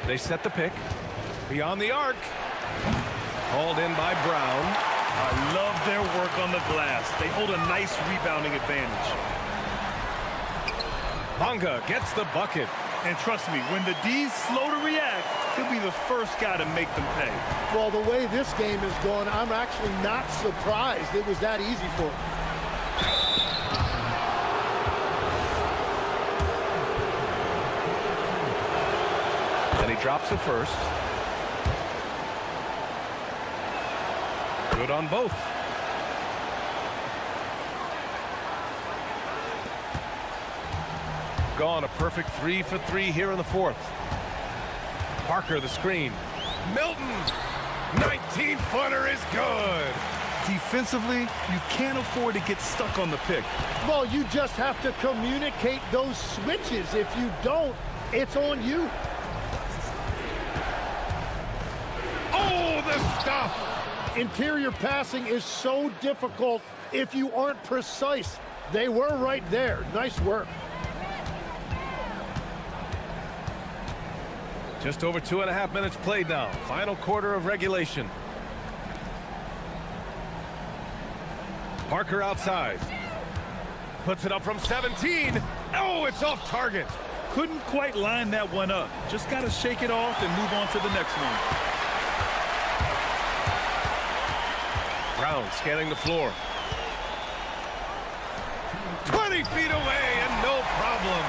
They set the pick. Beyond the arc. Hauled in by Brown. I love their work on the glass. They hold a nice rebounding advantage. Bonga gets the bucket. And trust me, when the D's slow to react, he'll be the first guy to make them pay. Well, the way this game is going, I'm actually not surprised it was that easy for him. And he drops it first. Good on both. Gone a perfect 3 for 3 here in the fourth. Parker the screen. Milton! 19-footer is good! Defensively, you can't afford to get stuck on the pick. Well, you just have to communicate those switches. If you don't, it's on you. Oh, the stuff! Interior passing is so difficult if you aren't precise. They were right there. Nice work. Just over 2.5 minutes played now. Final quarter of regulation. Parker outside. Puts it up from 17. Oh, it's off target. Couldn't quite line that one up. Just got to shake it off and move on to the next one. Brown scanning the floor. 20 feet away and no problem.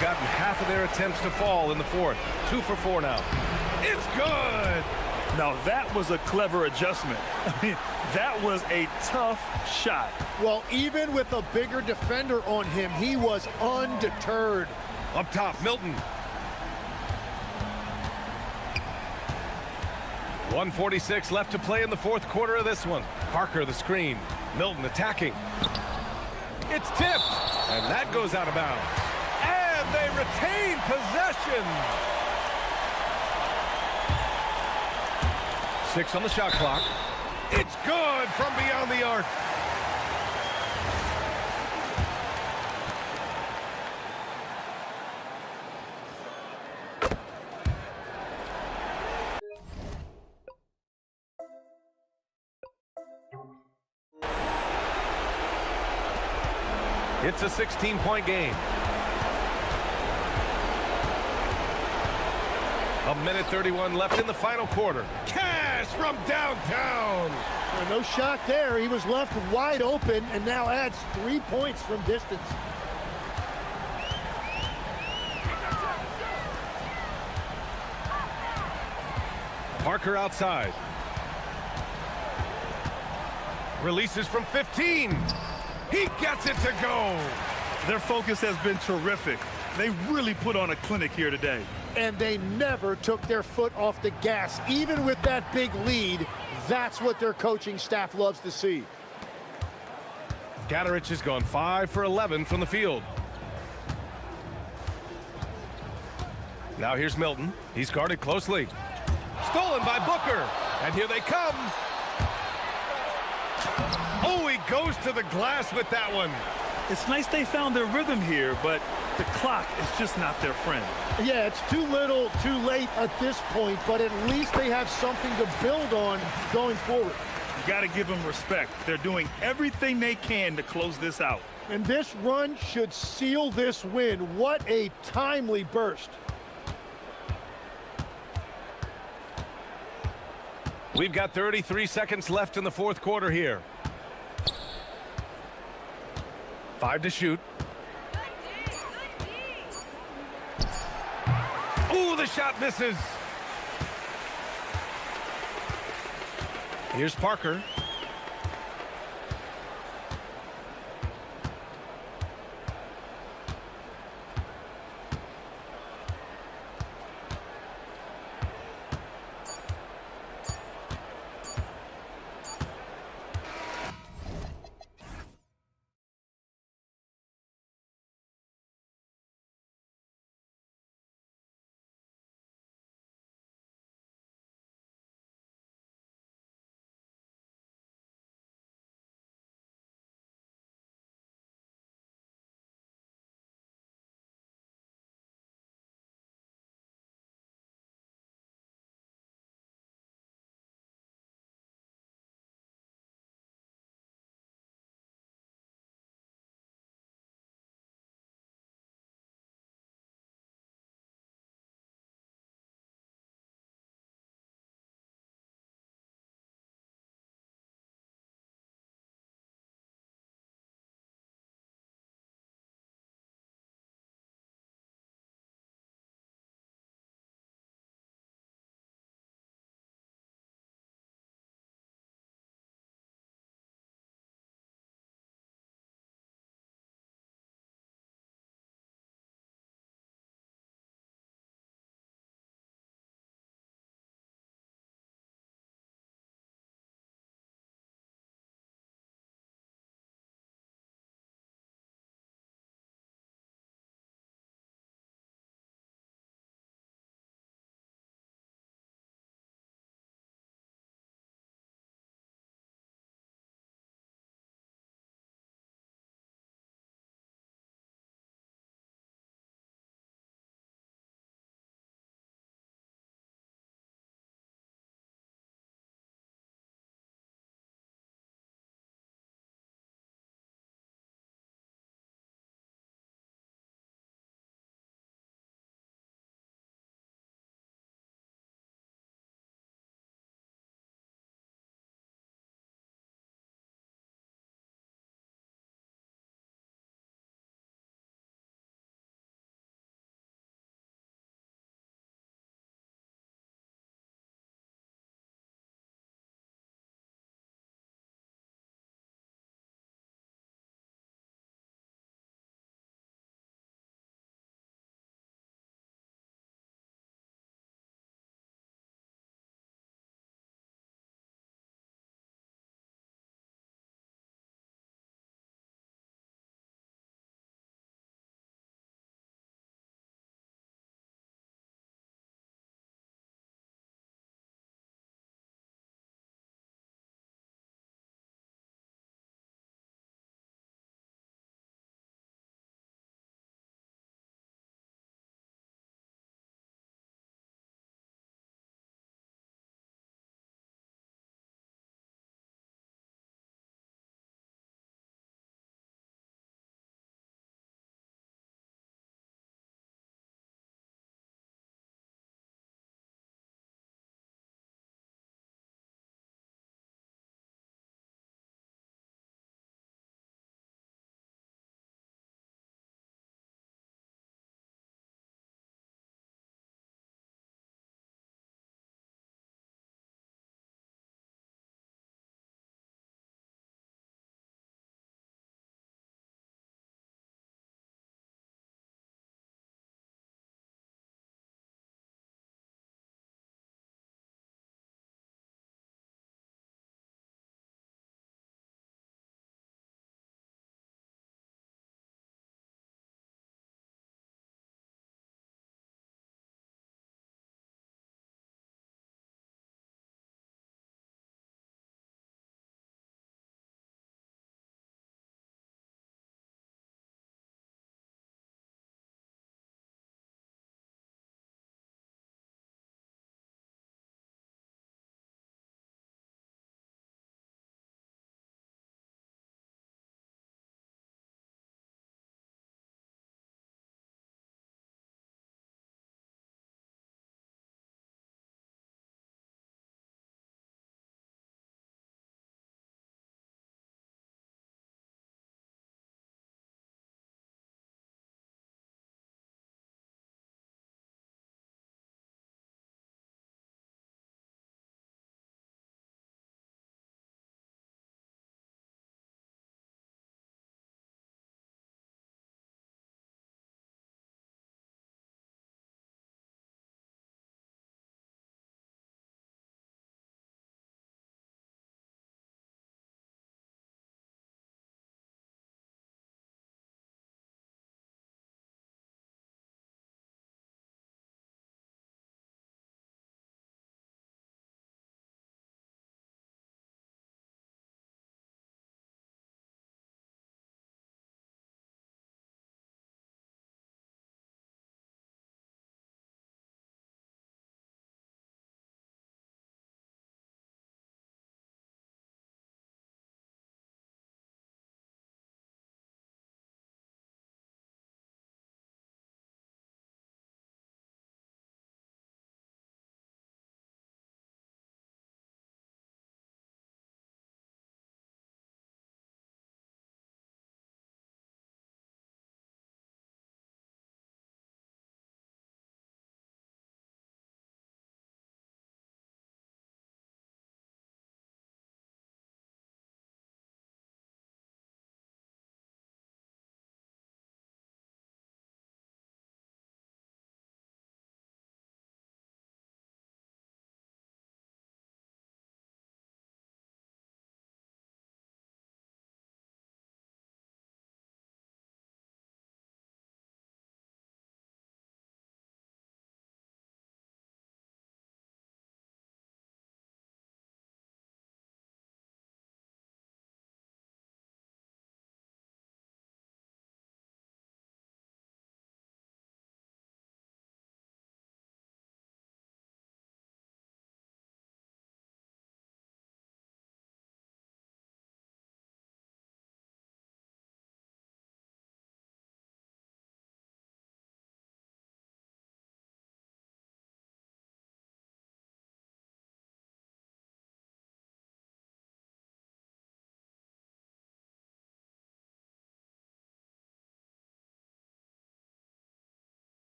Gotten half of their attempts to fall in the fourth. 2 for 4 now. It's good. Now that was a clever adjustment. I mean, that was a tough shot. Well, even with a bigger defender on him, he was undeterred. Up top, Milton. 1:46 left to play in the fourth quarter of this one. Parker the screen. Milton attacking. It's tipped, and that goes out of bounds. And they retain possession. 6 on the shot clock. It's good from beyond the arc. It's a 16-point game. 1:31 left in the final quarter. Cash from downtown. Well, no shot there. He was left wide open and now adds 3 points from distance. Parker outside. Releases from 15. He gets it to go. Their focus has been terrific. They really put on a clinic here today. And they never took their foot off the gas. Even with that big lead, that's what their coaching staff loves to see. Gadarich has gone 5 for 11 from the field. Now here's Milton. He's guarded closely. Stolen by Booker. And here they come. Oh, he goes to the glass with that one. It's nice they found their rhythm here, but the clock is just not their friend. Yeah, it's too little, too late at this point, but at least they have something to build on going forward. You got to give them respect. They're doing everything they can to close this out. And this run should seal this win. What a timely burst. We've got 33 seconds left in the fourth quarter here. 5 to shoot. Ooh, the shot misses. Here's Parker.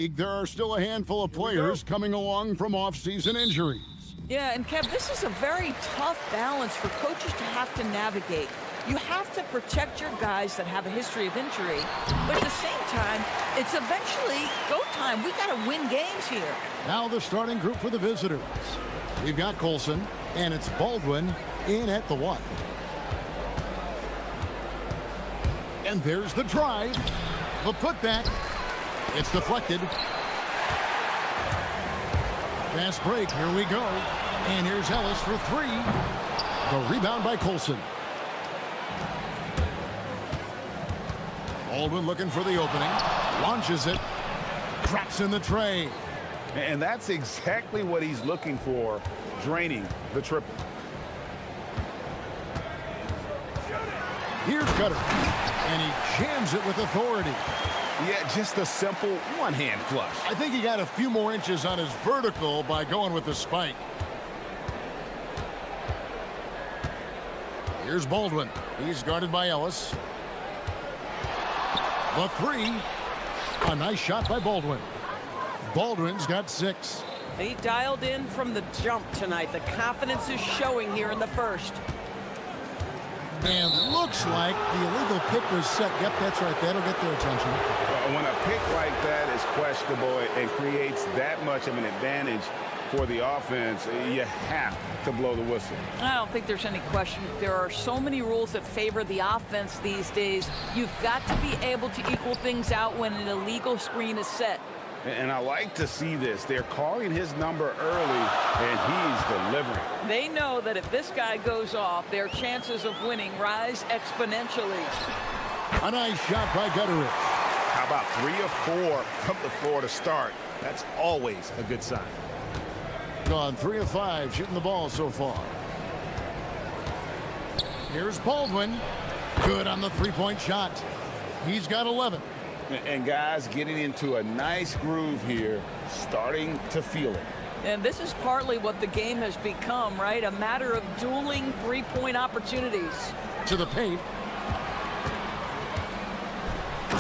There are still a handful of players coming along from off-season injuries. Yeah, and Kev, this is a very tough balance for coaches to have to navigate. You have to protect your guys that have a history of injury, but at the same time, it's eventually go time. We got to win games here. Now the starting group for the visitors. We've got Colson, and it's Baldwin in at the 1. And there's the drive. The putback. It's deflected. Fast break. Here we go. And here's Ellis for 3. The rebound by Colson. Baldwin looking for the opening. Launches it. Drops in the tray. And that's exactly what he's looking for, draining the triple. Here's Cutter. And he jams it with authority. Yeah, just a simple one-hand flush. I think he got a few more inches on his vertical by going with the spike. Here's Baldwin. He's guarded by Ellis. The 3. A nice shot by Baldwin. Baldwin's got 6. He dialed in from the jump tonight. The confidence is showing here in the first. And looks like the illegal pick was set. Yep, that's right. That'll get their attention. When a pick like that is questionable and creates that much of an advantage for the offense, you have to blow the whistle. I don't think there's any question. There are so many rules that favor the offense these days. You've got to be able to equal things out when an illegal screen is set. And I like to see this. They're calling his number early, and he's delivering. They know that if this guy goes off, their chances of winning rise exponentially. A nice shot by Gutteridge. How about 3 of 4 from the floor to start? That's always a good sign. Gone 3 of 5 shooting the ball so far. Here's Baldwin. Good on the three-point shot. He's got 11. And guys getting into a nice groove here, starting to feel it. And this is partly what the game has become, right? A matter of dueling three-point opportunities. To the paint.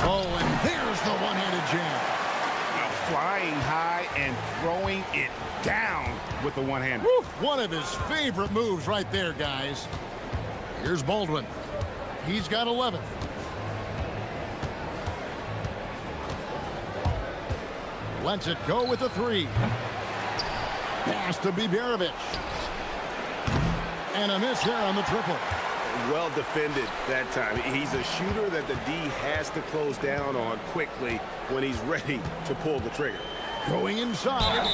Oh, and there's the one-handed jam. Flying high and throwing it down with the one hand. One of his favorite moves right there, guys. Here's Baldwin. He's got 11. Lets it go with a 3. Pass to Biberovic. And a miss there on the triple. Well defended that time. He's a shooter that the D has to close down on quickly when he's ready to pull the trigger. Going inside.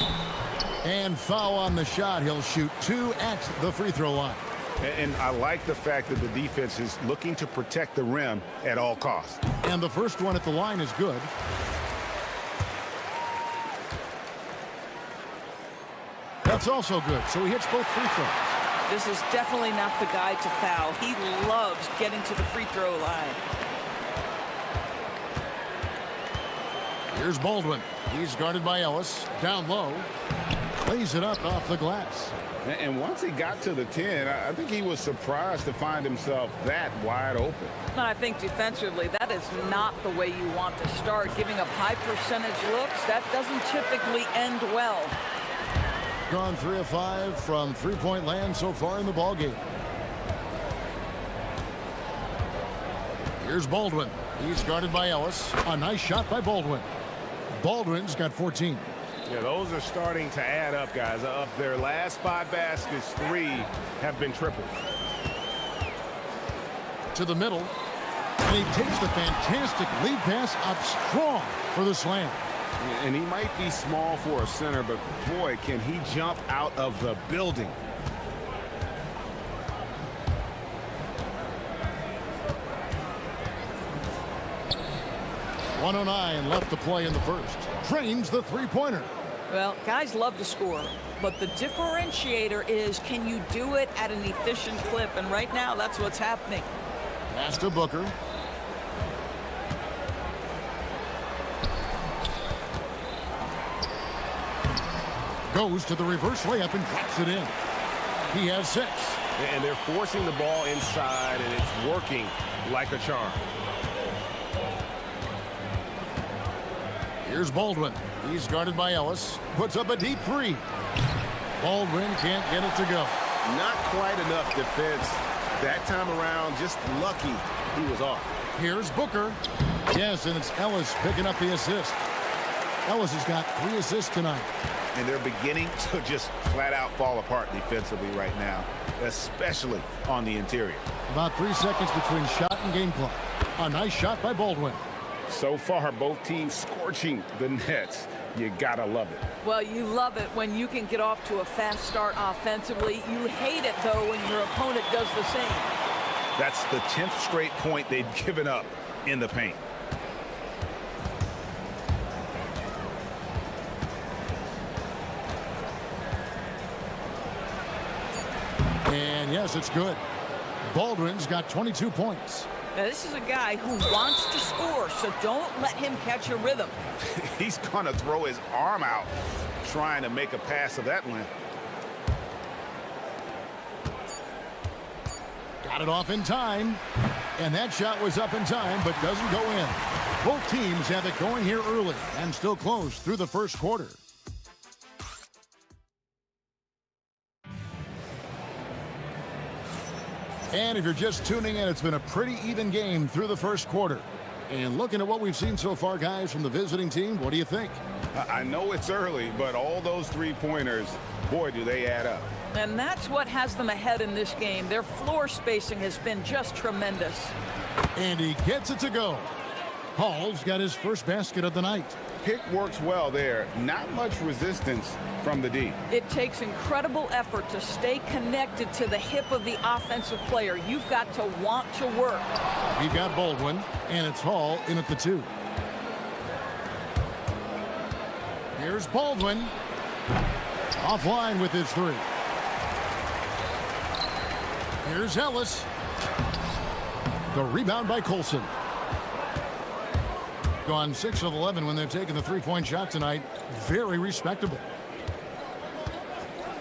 And foul on the shot. He'll shoot 2 at the free throw line. And I like the fact that the defense is looking to protect the rim at all costs. And the first one at the line is good. That's also good. So he hits both free throws. This is definitely not the guy to foul. He loves getting to the free throw line. Here's Baldwin. He's guarded by Ellis. Down low. Plays it up off the glass. And once he got to the 10, I think he was surprised to find himself that wide open. I think defensively, that is not the way you want to start. Giving up high percentage looks, that doesn't typically end well. Gone 3 of 5 from three-point land so far in the ballgame. Here's Baldwin. He's guarded by Ellis. A nice shot by Baldwin. Baldwin's got 14. Yeah, those are starting to add up, guys. Of their last 5 baskets, 3 have been triples. To the middle. And he takes the fantastic lead pass up strong for the slam. And he might be small for a center, but boy, can he jump out of the building. .109 left to play in the first. Drains the three-pointer. Well, guys love to score, but the differentiator is, can you do it at an efficient clip? And right now, that's what's happening. Pass to Booker. Goes to the reverse layup and drops it in. He has 6. And they're forcing the ball inside, and it's working like a charm. Here's Baldwin. He's guarded by Ellis. Puts up a deep three. Baldwin can't get it to go. Not quite enough defense that time around. Just lucky he was off. Here's Booker. Yes, and it's Ellis picking up the assist. Ellis has got 3 assists tonight. And they're beginning to just flat out fall apart defensively right now, especially on the interior. About 3 seconds between shot and game clock. A nice shot by Baldwin. So far, both teams scorching the nets. You gotta love it. Well, you love it when you can get off to a fast start offensively. You hate it, though, when your opponent does the same. That's the 10th straight point they've given up in the paint. And yes, it's good. Baldwin's got 22 points. Now, this is a guy who wants to score, so don't let him catch a rhythm. He's gonna throw his arm out trying to make a pass of that length. Got it off in time. And that shot was up in time, but doesn't go in. Both teams have it going here early and still close through the first quarter. And if you're just tuning in, it's been a pretty even game through the first quarter. And looking at what we've seen so far, guys, from the visiting team, what do you think? I know it's early, but all those three-pointers, boy, do they add up. And that's what has them ahead in this game. Their floor spacing has been just tremendous. And he gets it to go. Hall's got his first basket of the night. Pick works well there. Not much resistance from the D. It takes incredible effort to stay connected to the hip of the offensive player. You've got to want to work. We've got Baldwin, and it's Hall in at the 2. Here's Baldwin. Offline with his 3. Here's Ellis. The rebound by Colson. Gone 6 of 11 when they've taken the three-point shot tonight. Very respectable.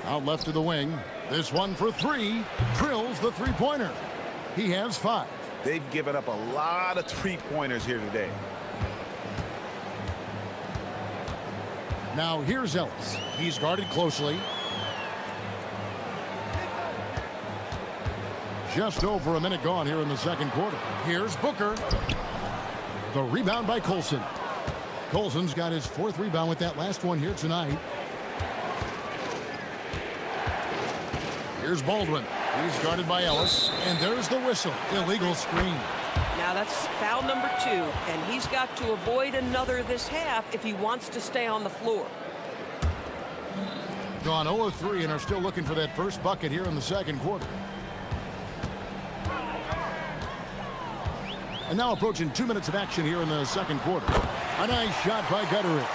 Out left to the wing. This one for 3. Drills the three-pointer. He has 5. They've given up a lot of three-pointers here today. Now here's Ellis. He's guarded closely. Just over a minute gone here in the second quarter. Here's Booker. The rebound by Colson. Colson's got his 4th rebound with that last one here tonight. Here's Baldwin. He's guarded by Ellis. And there's the whistle. Illegal screen. Now that's foul number 2, and he's got to avoid another this half if he wants to stay on the floor. Gone 0 of 3 and are still looking for that first bucket here in the second quarter. And now approaching 2 minutes of action here in the second quarter. A nice shot by Gutteridge.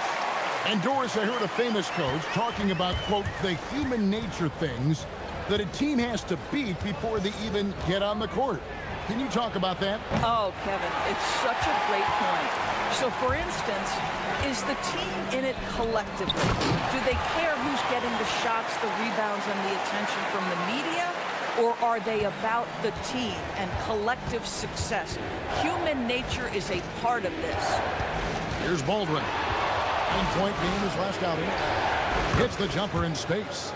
And Doris, I heard a famous coach talking about, quote, the human nature things that a team has to beat before they even get on the court. Can you talk about that? Oh, Kevin, it's such a great point. So, for instance, is the team in it collectively? Do they care who's getting the shots, the rebounds, and the attention from the media? Or are they about the team and collective success? Human nature is a part of this. Here's Baldwin. 9-point game his last outing. Hits the jumper in space.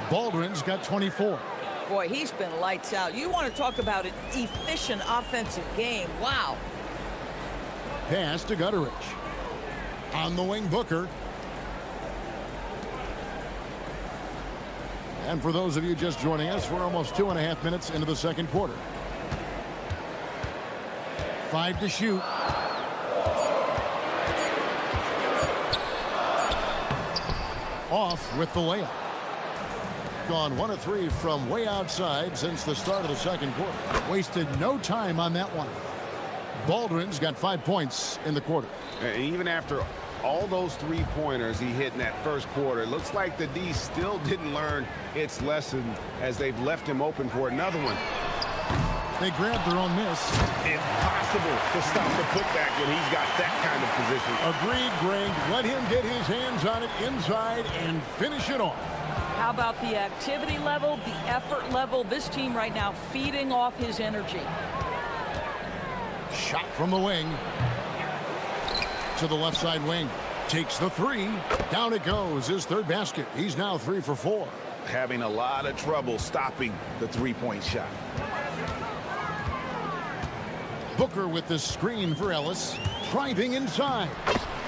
Baldwin's got 24. Boy, he's been lights out. You want to talk about an efficient offensive game. Wow. Pass to Gutteridge. On the wing, Booker. And for those of you just joining us, we're almost 2.5 minutes into the second quarter. 5 to shoot. Off with the layup. Gone 1 of 3 from way outside since the start of the second quarter. Wasted no time on that one. Baldwin's got 5 points in the quarter. And even after all those three-pointers he hit in that first quarter, it looks like the D still didn't learn its lesson as they've left him open for another one. They grabbed their own miss. Impossible to stop the putback when he's got that kind of position. Agreed, Greg. Let him get his hands on it inside and finish it off. How about the activity level, the effort level? This team right now feeding off his energy. Shot from the wing. To the left side wing. Takes the three. Down it goes. His third basket. He's now 3 for 4. Having a lot of trouble stopping the three-point shot. Booker with the screen for Ellis. Driving inside.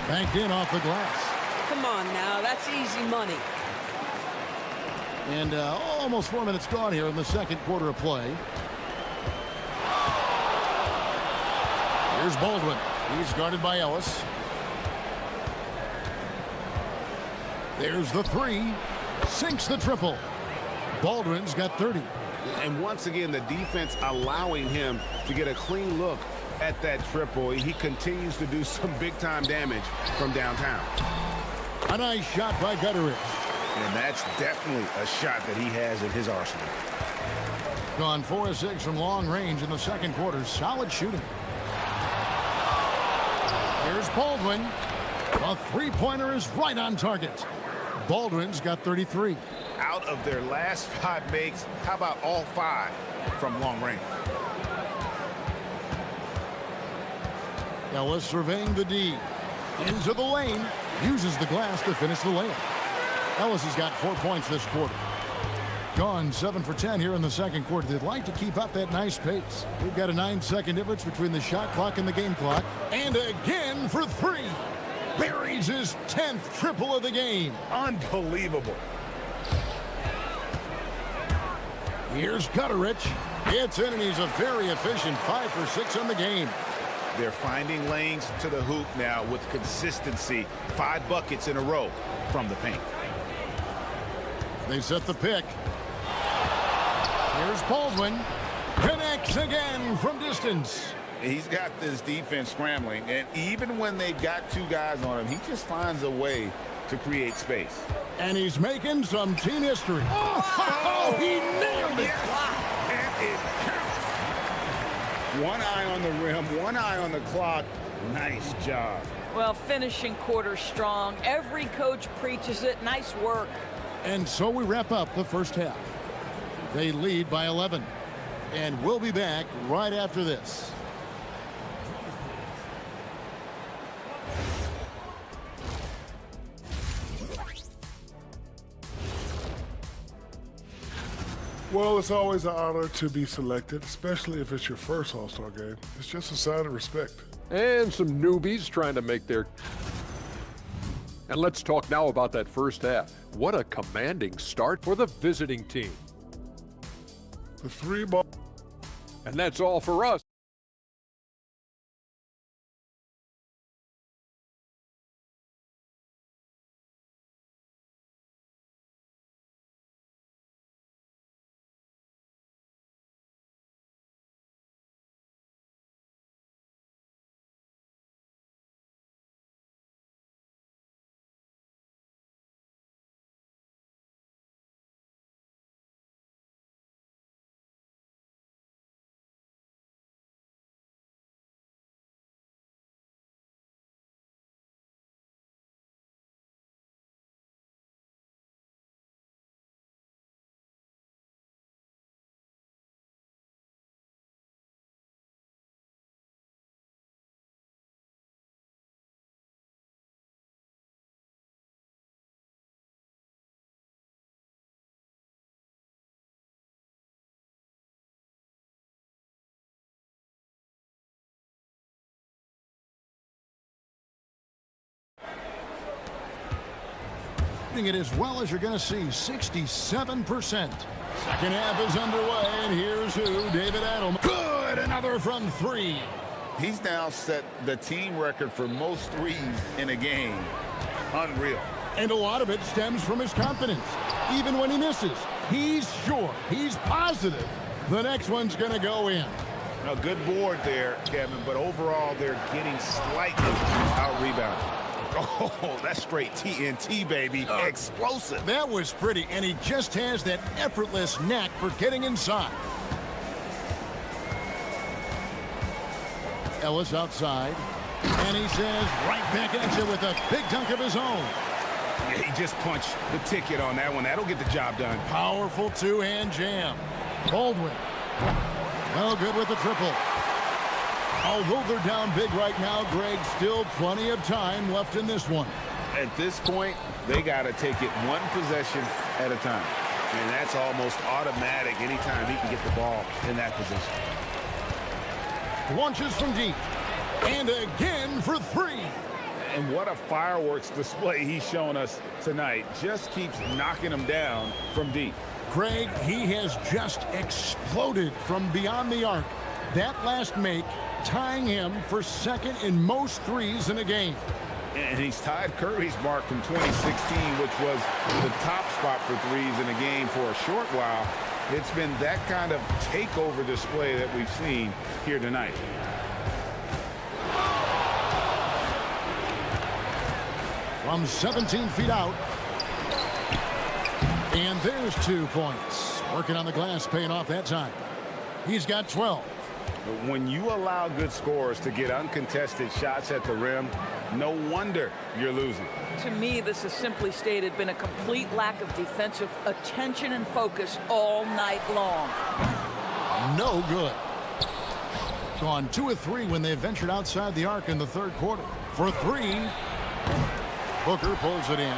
Banked in off the glass. Come on now, that's easy money. And almost 4 minutes gone here in the second quarter of play. Here's Baldwin. He's guarded by Ellis. There's the three. Sinks the triple. Baldwin's got 30. And once again, the defense allowing him to get a clean look at that triple. He continues to do some big-time damage from downtown. A nice shot by Gutteridge. And that's definitely a shot that he has in his arsenal. Gone 4 of 6 from long range in the second quarter. Solid shooting. Here's Baldwin. A three-pointer is right on target. Baldwin's got 33. Out of their last 5 makes, how about all 5 from long range? Ellis surveying the D. Into the lane. Uses the glass to finish the layup. Ellis has got 4 points this quarter. Gone 7 for 10 here in the second quarter. They'd like to keep up that nice pace. We've got a 9-second difference between the shot clock and the game clock. And again for 3. Buries his 10th triple of the game. Unbelievable. Here's Gutteridge. It's in, and he's a very efficient 5 for 6 on the game. They're finding lanes to the hoop now with consistency. 5 buckets in a row from the paint. They set the pick. Here's Baldwin. Connects again from distance. He's got this defense scrambling, and even when they've got 2 guys on him, he just finds a way to create space. And he's making some team history. Oh, he nailed it. And it counts. 1 eye on the rim, 1 eye on the clock. Nice job. Well, finishing quarter strong. Every coach preaches it. Nice work. And so we wrap up the first half. They lead by 11. And we'll be back right after this. Well, it's always an honor to be selected, especially if it's your first All-Star game. It's just a sign of respect. And some newbies trying to make their... And let's talk now about that first half. What a commanding start for the visiting team. The 3 ball. And that's all for us. It as well as you're going to see, 67%. Second half is underway, and here's who? David Adelman. Good, another from 3. He's now set the team record for most threes in a game. Unreal. And a lot of it stems from his confidence. Even when he misses, he's sure, he's positive the next one's going to go in. A good board there, Kevin, but overall they're getting slightly out-rebounded. Oh, that's straight TNT, baby. Explosive. That was pretty, and he just has that effortless knack for getting inside. Ellis outside, and he says right back at you with a big dunk of his own. Yeah, he just punched the ticket on that one. That'll get the job done. Powerful two-hand jam. Baldwin. Well, good with the triple. Although they're down big right now, Greg, still plenty of time left in this one. At this point, they got to take it one possession at a time. And that's almost automatic anytime he can get the ball in that position. Launches from deep. And again for three. And what a fireworks display he's shown us tonight. Just keeps knocking them down from deep. Greg, he has just exploded from beyond the arc. That last make tying him for second in most threes in a game. And he's tied Curry's mark from 2016, which was the top spot for threes in a game for a short while. It's been that kind of takeover display that we've seen here tonight. From 17 feet out. And there's 2 points. Working on the glass, paying off that time. He's got 12. When you allow good scorers to get uncontested shots at the rim, no wonder you're losing. To me, this has simply stated been a complete lack of defensive attention and focus all night long. No good. Gone 2 of 3 when they ventured outside the arc in the third quarter. For 3, Booker pulls it in.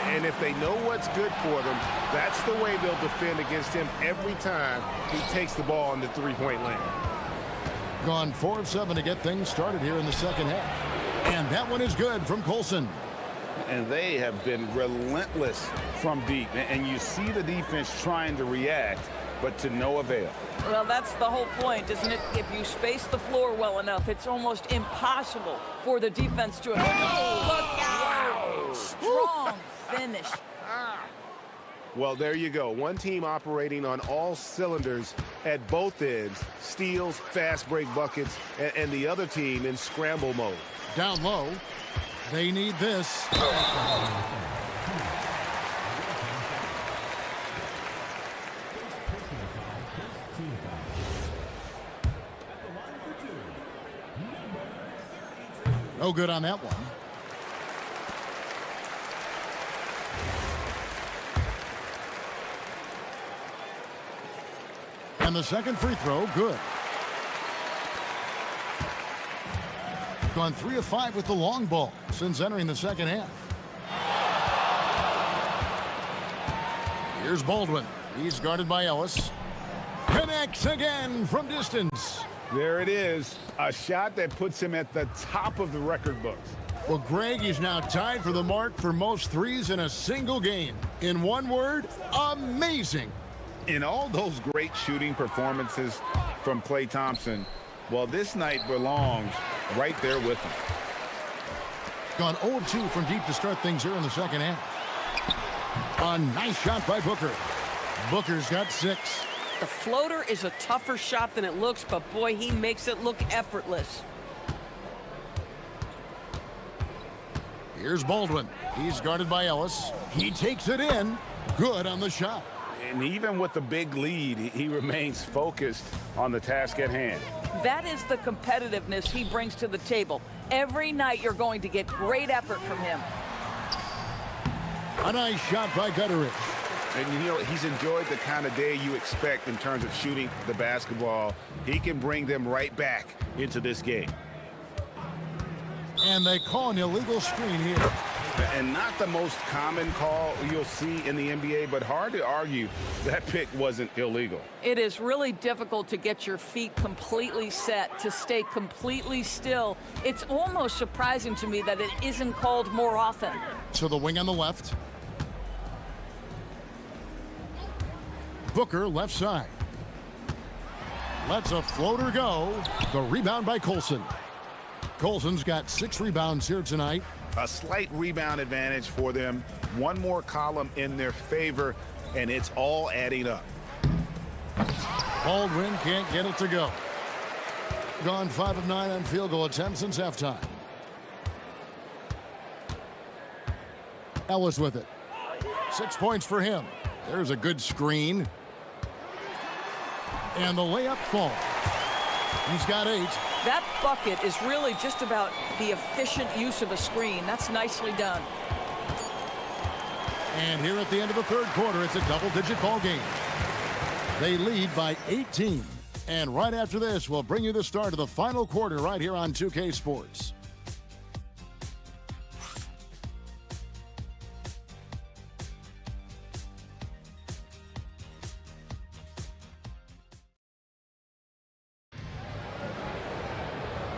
And if they know what's good for them, that's the way they'll defend against him every time he takes the ball in the three-point lane. Gone 4 of 7 to get things started here in the second half. And that one is good from Colson. And they have been relentless from deep. And you see the defense trying to react, but to no avail. Well, that's the whole point, isn't it? If you space the floor well enough, it's almost impossible for the defense to... Oh, look out! Strong finish. Well, there you go. One team operating on all cylinders at both ends. Steals, fast break buckets, and the other team in scramble mode. Down low. They need this. No good on that one. And the second free throw, good. Gone 3 of 5 with the long ball since entering the second half. Here's Baldwin. He's guarded by Ellis. Connects again from distance. There it is. A shot that puts him at the top of the record books. Well, Greg is now tied for the mark for most threes in a single game. In one word, amazing. In all those great shooting performances from Klay Thompson, well, this night belongs right there with him. Gone 0 of 2 from deep to start things here in the second half. A nice shot by Booker. Booker's got 6. The floater is a tougher shot than it looks, but boy, he makes it look effortless. Here's Baldwin. He's guarded by Ellis. He takes it in. Good on the shot. And even with the big lead, he remains focused on the task at hand. That is the competitiveness he brings to the table. Every night you're going to get great effort from him. A nice shot by Gutteridge. And, you know, he's enjoyed the kind of day you expect in terms of shooting the basketball. He can bring them right back into this game. And they call an illegal screen here. And not the most common call you'll see in the NBA, but hard to argue that pick wasn't illegal. It is really difficult to get your feet completely set, to stay completely still. It's almost surprising to me that it isn't called more often. To the wing on the left. Booker left side. Lets a floater go. The rebound by Colson. Colson's got 6 rebounds here tonight. A slight rebound advantage for them. One more column in their favor, and it's all adding up. Baldwin can't get it to go. Gone 5 of 9 on field goal attempts since halftime. Ellis with it. 6 points for him. There's a good screen. And the layup falls. He's got 8. That bucket is really just about the efficient use of a screen. That's nicely done. And here at the end of the third quarter, it's a double-digit ball game. They lead by 18. And right after this, we'll bring you the start of the final quarter right here on 2K Sports.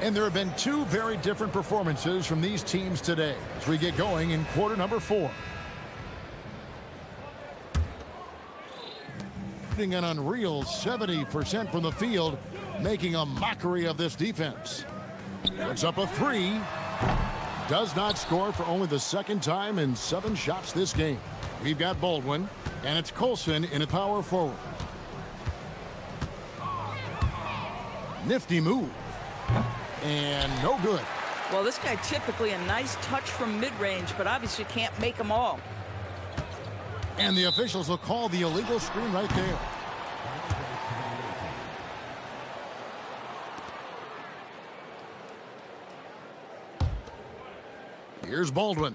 And there have been two very different performances from these teams today as we get going in quarter number 4. An unreal 70% from the field, making a mockery of this defense. It's up a 3. Does not score for only the second time in 7 shots this game. We've got Baldwin, and it's Colson in a power forward. Nifty move. And no good. Well, this guy typically a nice touch from mid-range, but obviously can't make them all. And the officials will call the illegal screen right there. Here's Baldwin.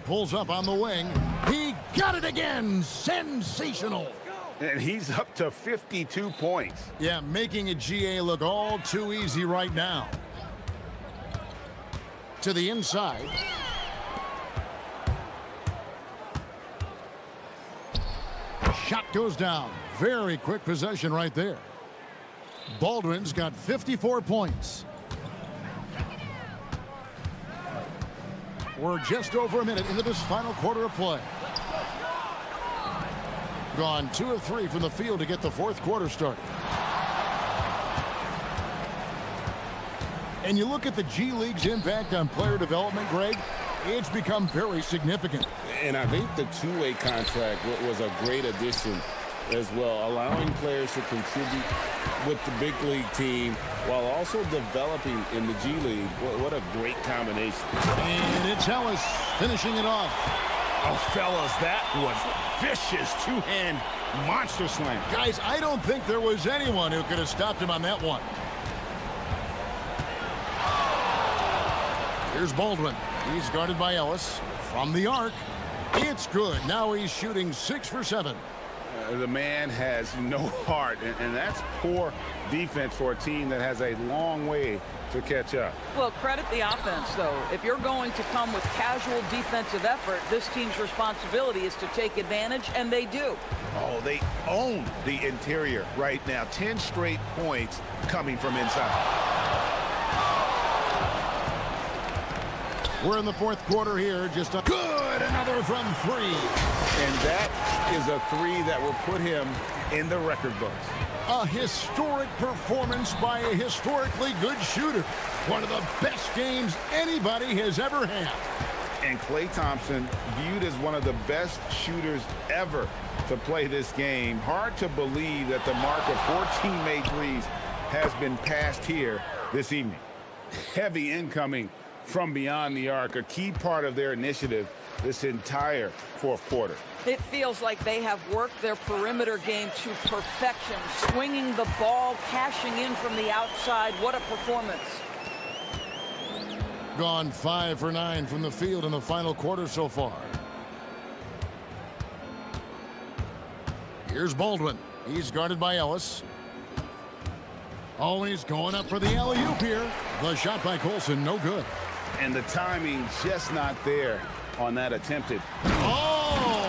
Pulls up on the wing. He got it again. Sensational. And he's up to 52 points. Yeah, making a GA look all too easy right now. To the inside. Shot goes down. Very quick possession right there. Baldwin's got 54 points. We're just over a minute into this final quarter of play. Gone 2 of 3 from the field to get the fourth quarter started. And you look at the G League's impact on player development, Greg, it's become very significant. And I think the two-way contract was a great addition as well, allowing players to contribute with the big league team while also developing in the G League. What a great combination. And it's Ellis finishing it off. Oh, fellas, that was vicious two-hand monster slam. Guys, I don't think there was anyone who could have stopped him on that one. Here's Baldwin. He's guarded by Ellis. From the arc, it's good. Now he's shooting 6 for 7. The man has no heart, and that's poor defense for a team that has a long way to catch up. Well, credit the offense, though. If you're going to come with casual defensive effort, this team's responsibility is to take advantage, and they do. Oh, they own the interior right now. 10 straight points coming from inside. We're in the fourth quarter here. Just a good, another from 3. And that is a 3 that will put him in the record books. A historic performance by a historically good shooter. One of the best games anybody has ever had. And Klay Thompson, viewed as one of the best shooters ever to play this game. Hard to believe that the mark of 14 made threes has been passed here this evening. Heavy incoming from beyond the arc, a key part of their initiative this entire fourth quarter. It feels like they have worked their perimeter game to perfection, swinging the ball, cashing in from the outside. What a performance. Gone 5 for 9 from the field in the final quarter so far. Here's Baldwin. He's guarded by Ellis. Always going up for the alley-oop here. The shot by Colson, no good. And the timing just not there on that attempted. Oh!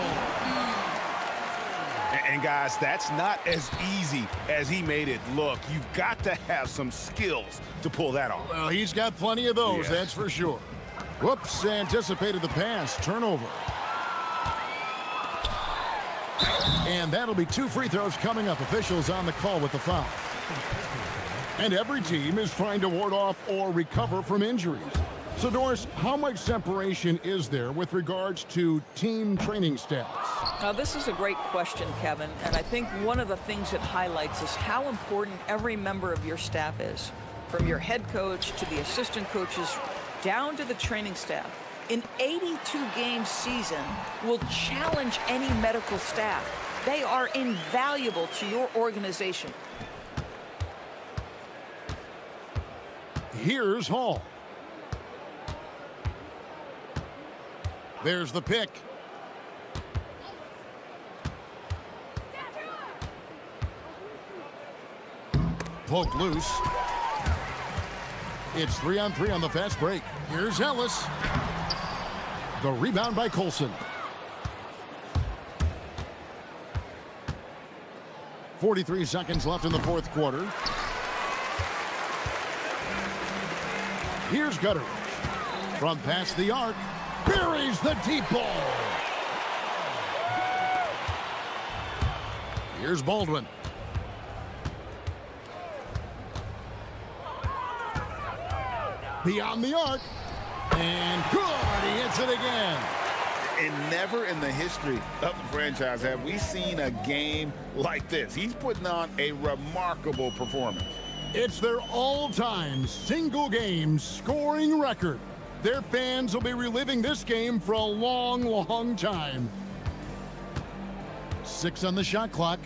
And guys, that's not as easy as he made it look. You've got to have some skills to pull that off. Well, he's got plenty of those, that's for sure. Whoops, anticipated the pass. Turnover. And that'll be 2 free throws coming up. Officials on the call with the foul. And every team is trying to ward off or recover from injuries. So, Doris, how much separation is there with regards to team training staffs? Now, this is a great question, Kevin, and I think one of the things it highlights is how important every member of your staff is, from your head coach to the assistant coaches down to the training staff. An 82-game season will challenge any medical staff. They are invaluable to your organization. Here's Hall. There's the pick. Poke loose. It's 3-on-3 on the fast break. Here's Ellis. The rebound by Colson. 43 seconds left in the fourth quarter. Here's Gutteridge. From past the arc, buries the deep ball. Here's Baldwin. Beyond the arc. And good, he hits it again. And never in the history of the franchise have we seen a game like this. He's putting on a remarkable performance. It's their all-time single-game scoring record. Their fans will be reliving this game for a long, long time. 6 on the shot clock.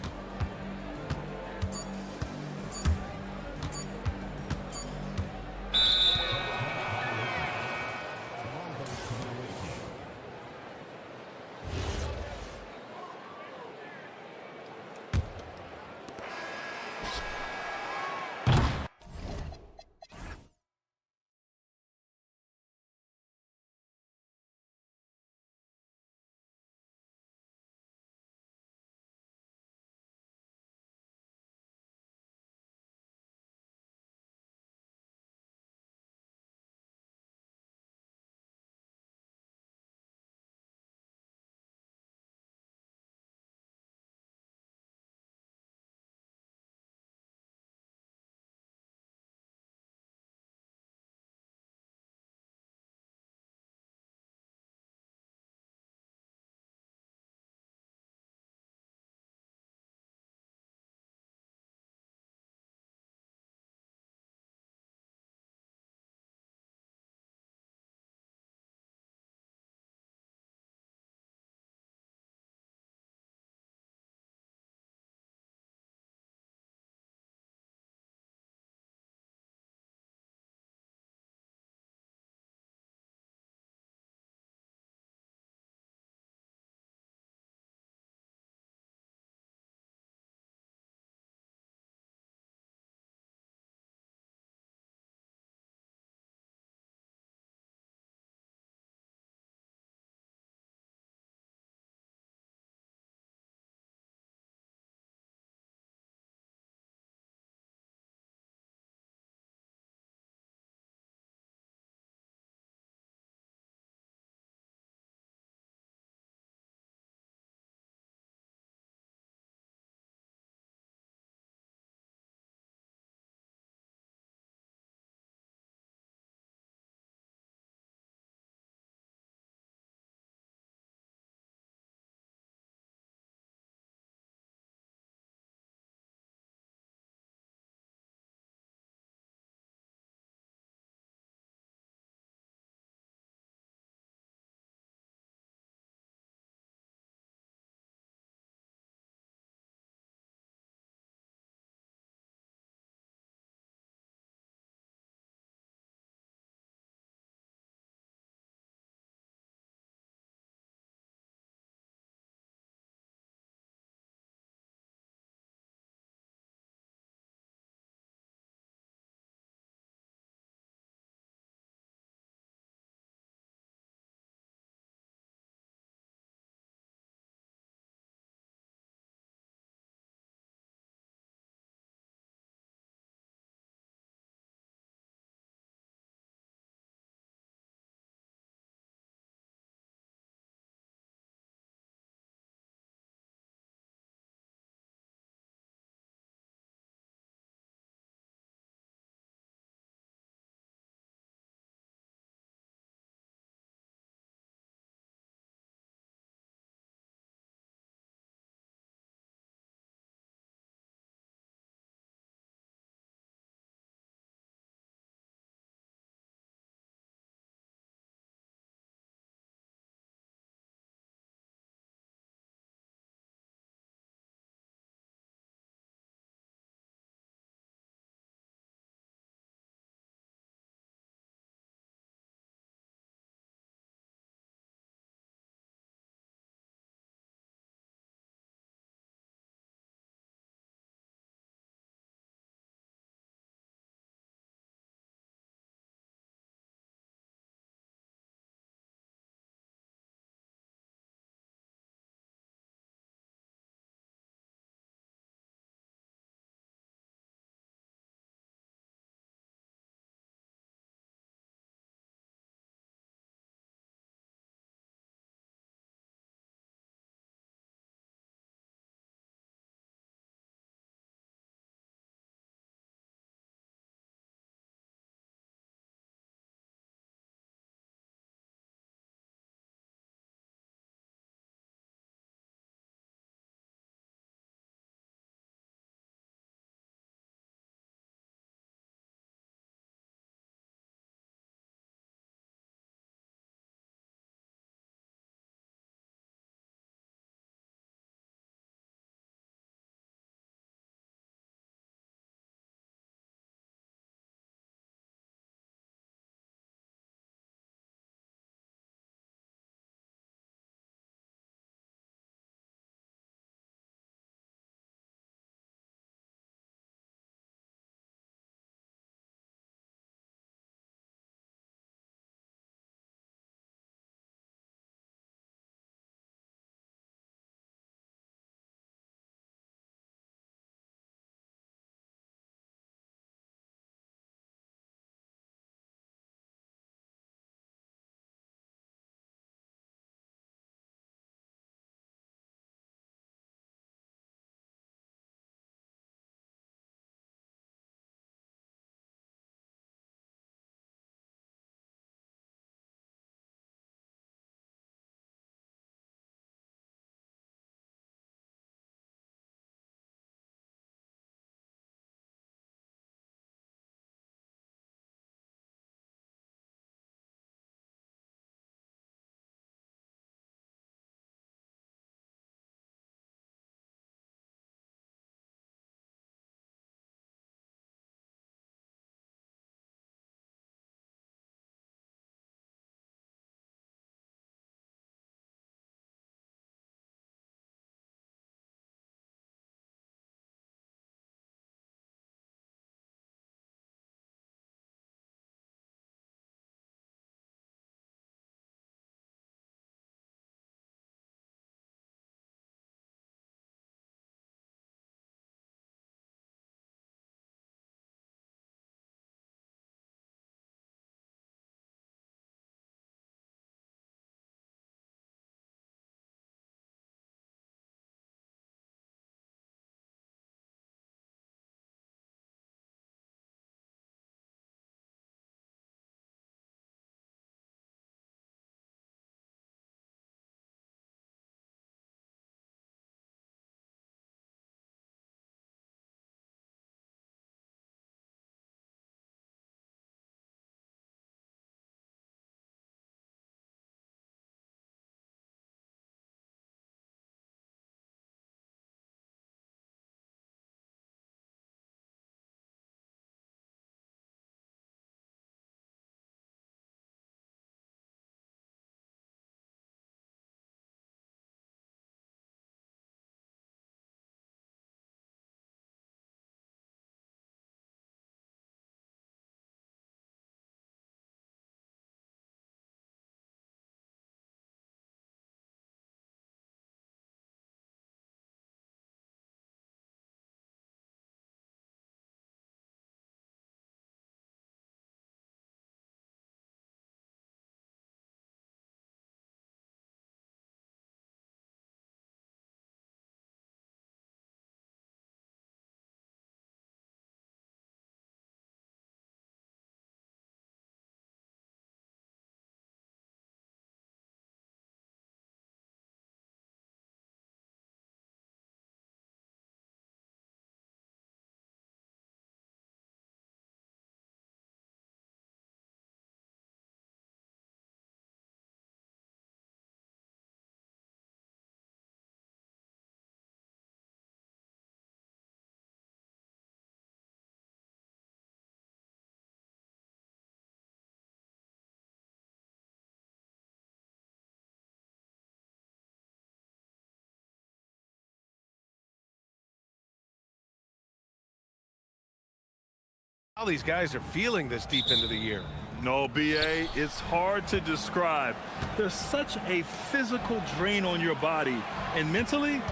How these guys are feeling this deep into the year. No, BA, it's hard to describe. There's such a physical drain on your body, and mentally,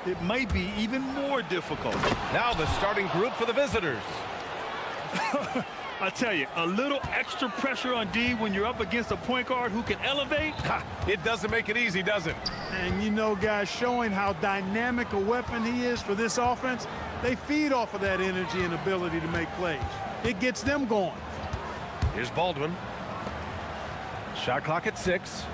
it might be even more difficult. Now the starting group for the visitors. I tell you, a little extra pressure on D when you're up against a point guard who can elevate. It doesn't make it easy, does it? And you know, guys, showing how dynamic a weapon he is for this offense, they feed off of that energy and ability to make plays. It gets them going. Here's Baldwin. Shot clock at 6.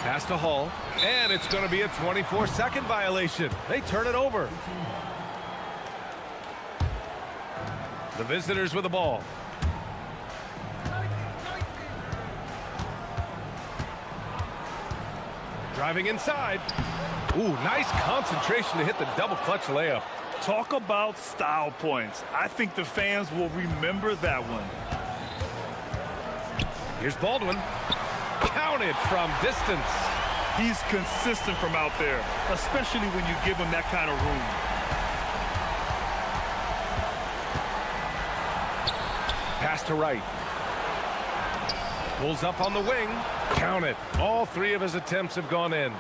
Pass to Hall. And it's going to be a 24-second violation. They turn it over. The visitors with the ball. Driving inside. Ooh, nice concentration to hit the double clutch layup. Talk about style points. I think the fans will remember that one. Here's Baldwin. Counted from distance. He's consistent from out there, especially when you give him that kind of room. Pass to right. Pulls up on the wing. Count it. All 3 of his attempts have gone in.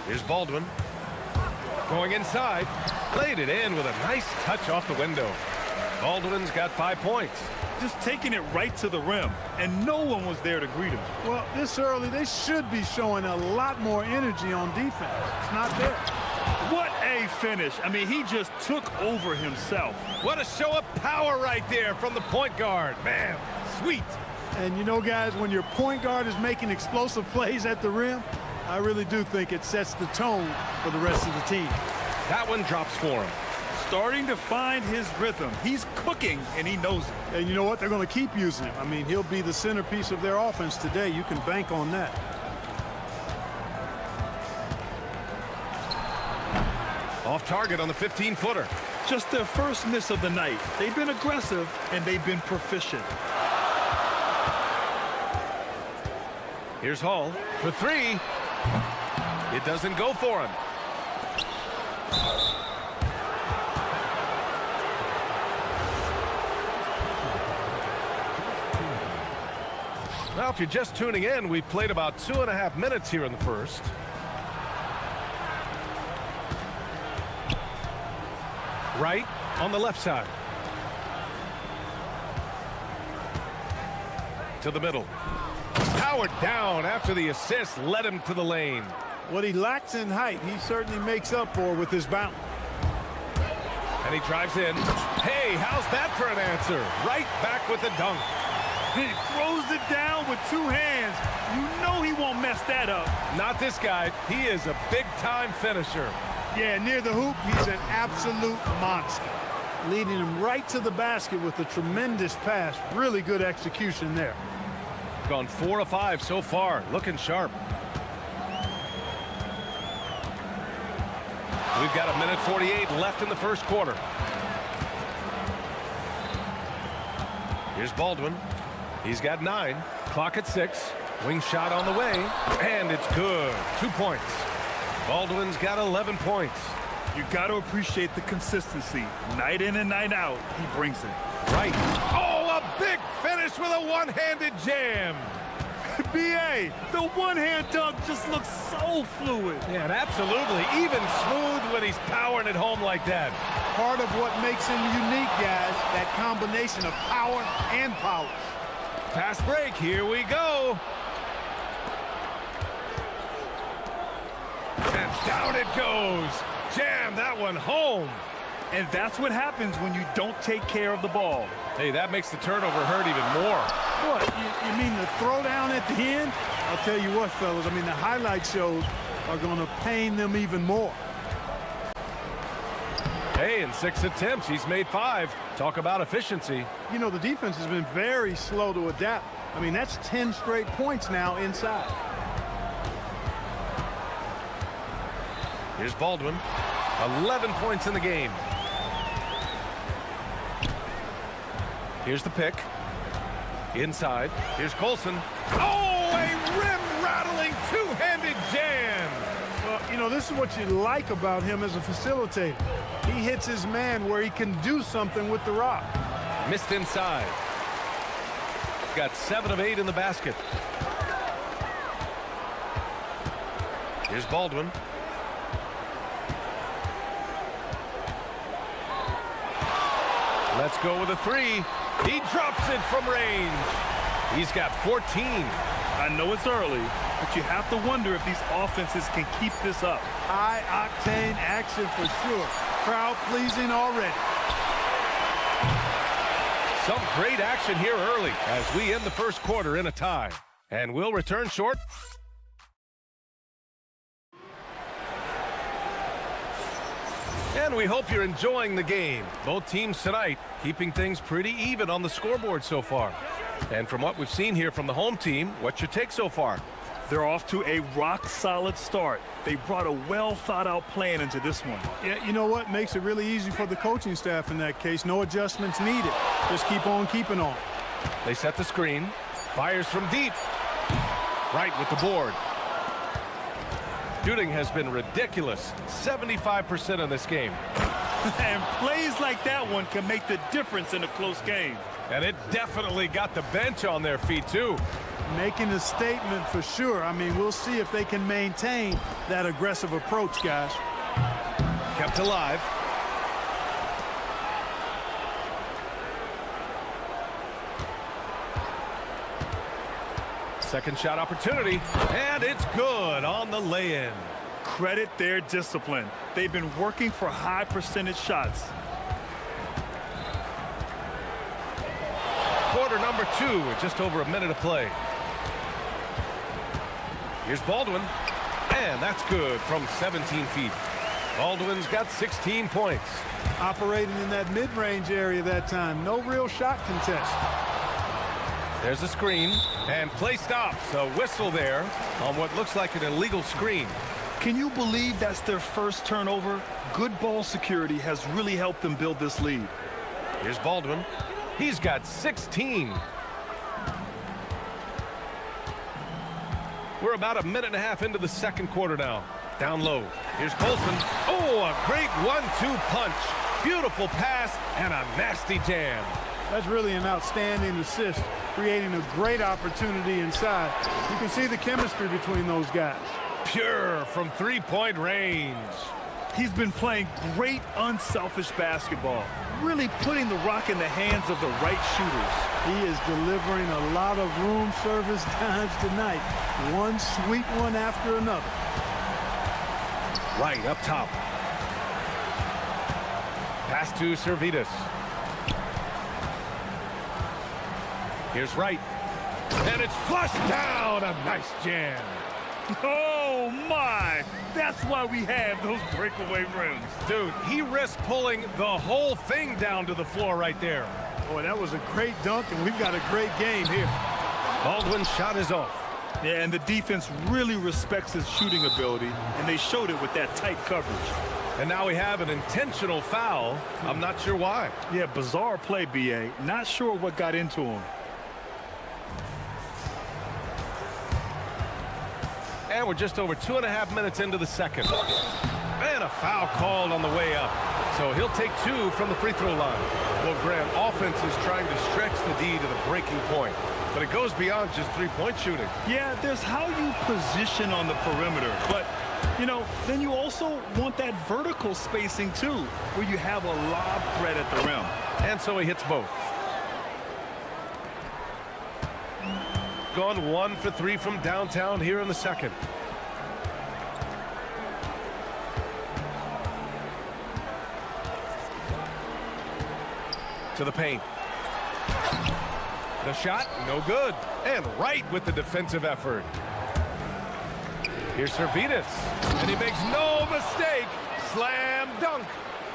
Here's Baldwin. Going inside. Played it in with a nice touch off the window. Baldwin's got 5 points. Just taking it right to the rim, and no one was there to greet him. Well, this early, they should be showing a lot more energy on defense. It's not there. What a finish. I mean, he just took over himself. What a show of power right there from the point guard. Man, sweet. And you know, guys, when your point guard is making explosive plays at the rim, I really do think it sets the tone for the rest of the team. That one drops for him. Starting to find his rhythm. He's cooking, and he knows it. And you know what? They're going to keep using him. I mean, he'll be the centerpiece of their offense today. You can bank on that. Off target on the 15-footer. Just their first miss of the night. They've been aggressive, and they've been proficient. Here's Hall for 3. It doesn't go for him. Well, if you're just tuning in, we've played about 2.5 minutes here in the first. Right on the left side. To the middle. Powered down after the assist led him to the lane. What he lacks in height, he certainly makes up for with his bounce. And he drives in. Hey, how's that for an answer? Right back with the dunk. He throws it down with 2 hands. You know he won't mess that up. Not this guy. He is a big-time finisher. Yeah, near the hoop, he's an absolute monster. Leading him right to the basket with a tremendous pass. Really good execution there. Gone 4 of 5 so far. Looking sharp. We've got 1:48 left in the first quarter. Here's Baldwin. He's got 9. Clock at 6. Wing shot on the way. And it's good. 2 points. Baldwin's got 11 points. You got to appreciate the consistency. Night in and night out, he brings it. Right. Oh, a big finish with a one-handed jam. BA, the one-hand dunk just looks so fluid. Yeah, and absolutely. Even smooth when he's powering it home like that. Part of what makes him unique, guys, that combination of power and polish. Fast break. Here we go. And down it goes. Jam that one home. And that's what happens when you don't take care of the ball. Hey, that makes the turnover hurt even more. What, you mean the throwdown at the end? I'll tell you what, fellas, I mean, the highlight shows are going to pain them even more. Hey, in 6 attempts, he's made 5. Talk about efficiency. You know, the defense has been very slow to adapt. I mean, that's 10 straight points now inside. Here's Baldwin. 11 points in the game. Here's the pick. Inside. Here's Colson. Oh, a rim-rattling two-handed jam. Well, you You know, this is what you like about him as a facilitator. He hits his man where he can do something with the rock. Missed inside. Got 7 of 8 in the basket. Here's Baldwin. Let's go with a 3. He drops it from range. He's got 14. I know it's early, but you have to wonder if these offenses can keep this up. High-octane action for sure. Crowd-pleasing already. Some great action here early as we end the first quarter in a tie. And we'll return short. And we hope you're enjoying the game. Both teams tonight keeping things pretty even on the scoreboard so far. And from what we've seen here from the home team, what's your take so far? They're off to a rock-solid start. They brought a well-thought-out plan into this one. Yeah, you know what? Makes it really easy for the coaching staff in that case. No adjustments needed. Just keep on keeping on. They set the screen. Fires from deep. Right with the board. Shooting has been ridiculous. 75% in this game. And plays like that one can make the difference in a close game. And it definitely got the bench on their feet, too. Making a statement for sure. I mean, we'll see if they can maintain that aggressive approach, guys. Kept alive. Second shot opportunity, and it's good on the lay-in. Credit their discipline. They've been working for high percentage shots. Quarter number 2 with just over a minute of play. Here's Baldwin, and that's good from 17 feet. Baldwin's got 16 points. Operating in that mid-range area that time. No real shot contest. There's a screen, and play stops. A whistle there on what looks like an illegal screen. Can you believe that's their first turnover? Good ball security has really helped them build this lead. Here's Baldwin. He's got 16. We're about a minute and a half into the second quarter now. Down low. Here's Colson. Oh, a great 1-2 punch. Beautiful pass and a nasty jam. That's really an outstanding assist, creating a great opportunity inside. You can see the chemistry between those guys. Pure from three-point range. He's been playing great, unselfish basketball, really putting the rock in the hands of the right shooters. He is delivering a lot of room service times tonight. One sweet one after another. Right up top. Pass to Servetus. Here's Wright. And it's flushed down. A nice jam. Oh, my. That's why we have those breakaway rims. Dude, he risked pulling the whole thing down to the floor right there. Boy, that was a great dunk, and we've got a great game here. Baldwin's shot is off. Yeah, and the defense really respects his shooting ability, and they showed it with that tight coverage. And now we have an intentional foul. I'm not sure why. Yeah, bizarre play, B.A. Not sure what got into him. And we're just over 2.5 minutes into the second. And a foul called on the way up. So he'll take 2 from the free throw line. Well, Graham, offense is trying to stretch the D to the breaking point. But it goes beyond just three-point shooting. Yeah, there's how you position on the perimeter. But, you know, then you also want that vertical spacing, too, where you have a lob threat at the rim. And so he hits both. Gone 1 for 3 from downtown here in the second. To the paint. The shot, no good. And right with the defensive effort. Here's Servetus. And he makes no mistake. Slam dunk.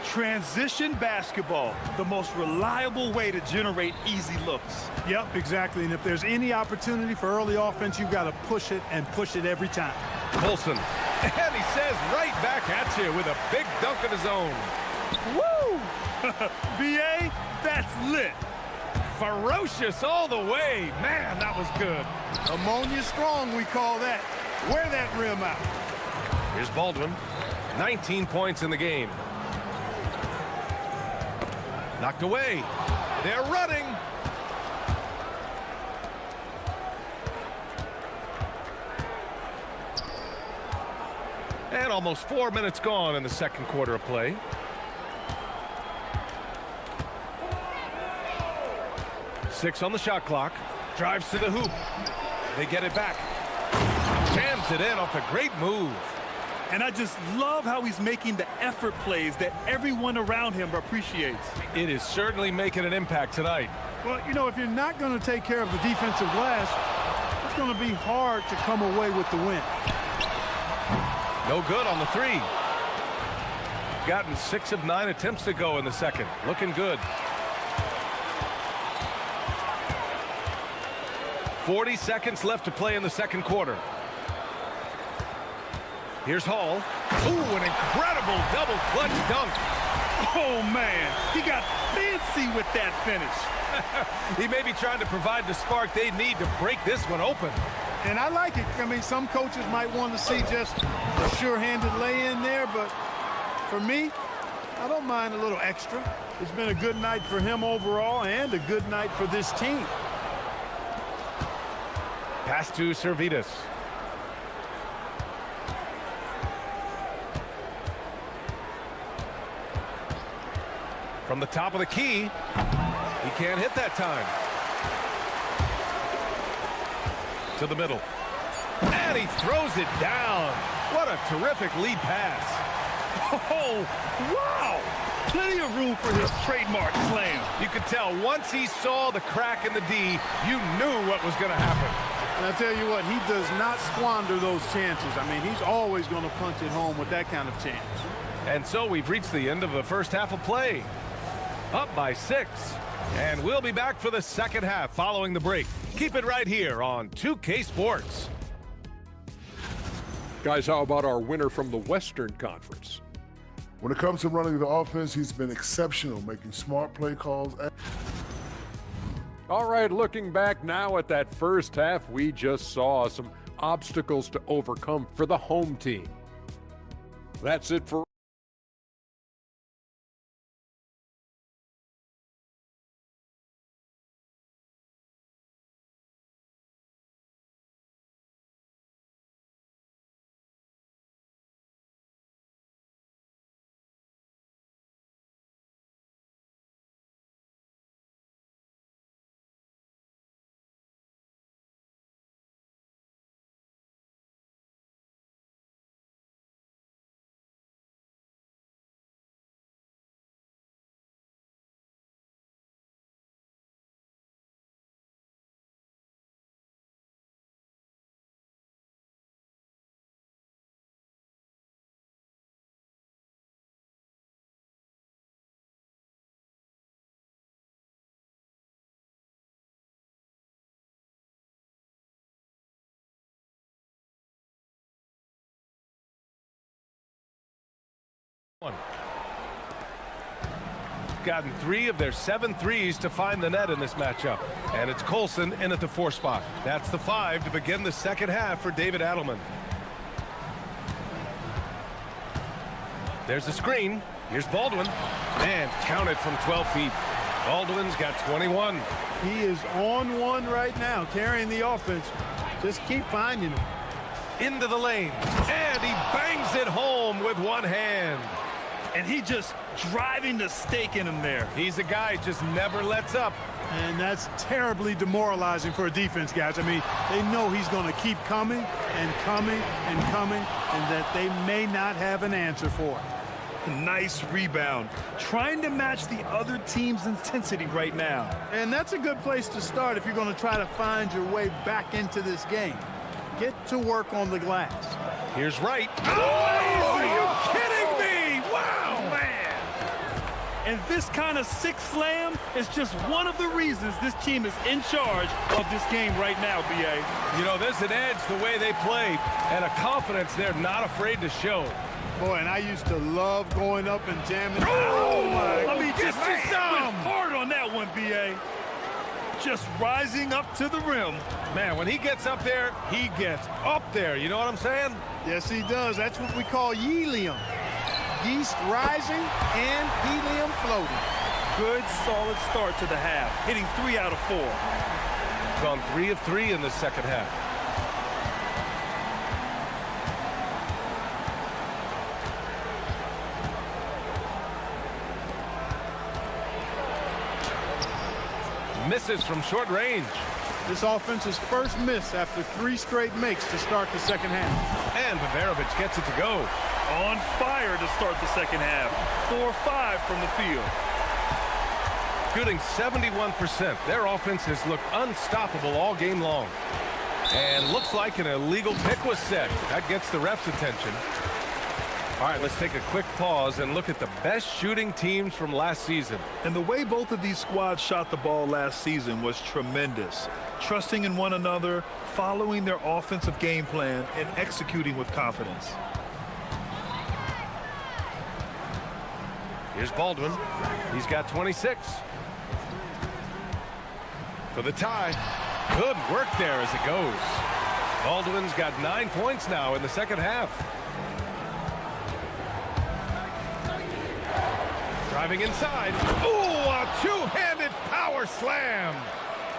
Transition basketball, the most reliable way to generate easy looks. Yep, exactly. And if there's any opportunity for early offense, you've got to push it and push it every time. Colson. And he says right back at you with a big dunk of his own. Woo! B.A., that's lit. Ferocious all the way. Man, that was good. Ammonia strong, we call that. Wear that rim out. Here's Baldwin. 19 points in the game. Knocked away. They're running. And almost 4 minutes gone in the second quarter of play. Six on the shot clock. Drives to the hoop. They get it back. Jams it in off a great move. And I just love how he's making the effort plays that everyone around him appreciates. It is certainly making an impact tonight. Well, you know, if you're not going to take care of the defensive glass, it's going to be hard to come away with the win. No good on the three. Gotten 6 of 9 attempts to go in the second. Looking good. 40 seconds left to play in the second quarter. Here's Hall. Ooh, an incredible double clutch dunk. Oh, man. He got fancy with that finish. He may be trying to provide the spark they need to break this one open. And I like it. I mean, some coaches might want to see just a sure-handed lay-in there, but for me, I don't mind a little extra. It's been a good night for him overall and a good night for this team. Pass to Servetus. From the top of the key, he can't hit that time. To the middle. And he throws it down. What a terrific lead pass. Oh, wow. Plenty of room for his trademark slam. You could tell once he saw the crack in the D, you knew what was going to happen. And I tell you what, he does not squander those chances. I mean, he's always going to punch it home with that kind of chance. And so we've reached the end of the first half of play. Up by 6. And we'll be back for the second half following the break. Keep it right here on 2K Sports. Guys, how about our winner from the Western Conference? When it comes to running the offense, he's been exceptional, making smart play calls. All right, looking back now at that first half, we just saw some obstacles to overcome for the home team. That's it for Gotten 3 of their 7 threes to find the net in this matchup. And it's Colson in at the 4 spot. That's the 5 to begin the second half for David Adelman. There's the screen. Here's Baldwin. And counted from 12 feet. Baldwin's got 21. He is on one right now, carrying the offense. Just keep finding him. Into the lane. And he bangs it home with one hand. And he just driving the stake in him there. He's a guy who just never lets up. And that's terribly demoralizing for a defense, guys. I mean, they know he's going to keep coming and coming and coming, and that they may not have an answer for it. Nice rebound. Trying to match the other team's intensity right now. And that's a good place to start if you're going to try to find your way back into this game. Get to work on the glass. Here's Wright. Oh, are you kidding me? Wow, man. And this kind of six slam is just one of the reasons this team is in charge of this game right now, B.A. You know, there's an edge the way they play and a confidence they're not afraid to show. Boy, and I used to love going up and jamming. Oh, my! I mean, just some hard on that one, B.A. just rising up to the rim. Man, when he gets up there, he gets up there. You know what I'm saying? Yes, he does. That's what we call helium. Yeast rising and helium floating. Good, solid start to the half, hitting 3 out of 4. Gone 3 of 3 in the second half. Misses from short range. This offense's first miss after 3 straight makes to start the second half. And Bavarovic gets it to go. On fire to start the second half. 4-5 from the field. Shooting 71%. Their offense has looked unstoppable all game long. And looks like an illegal pick was set. That gets the ref's attention. All right, let's take a quick pause and look at the best shooting teams from last season. And the way both of these squads shot the ball last season was tremendous. Trusting in one another, following their offensive game plan, and executing with confidence. Here's Baldwin. He's got 26. For the tie. Good work there as it goes. Baldwin's got 9 points now in the second half. Driving inside. Ooh, a two-handed power slam.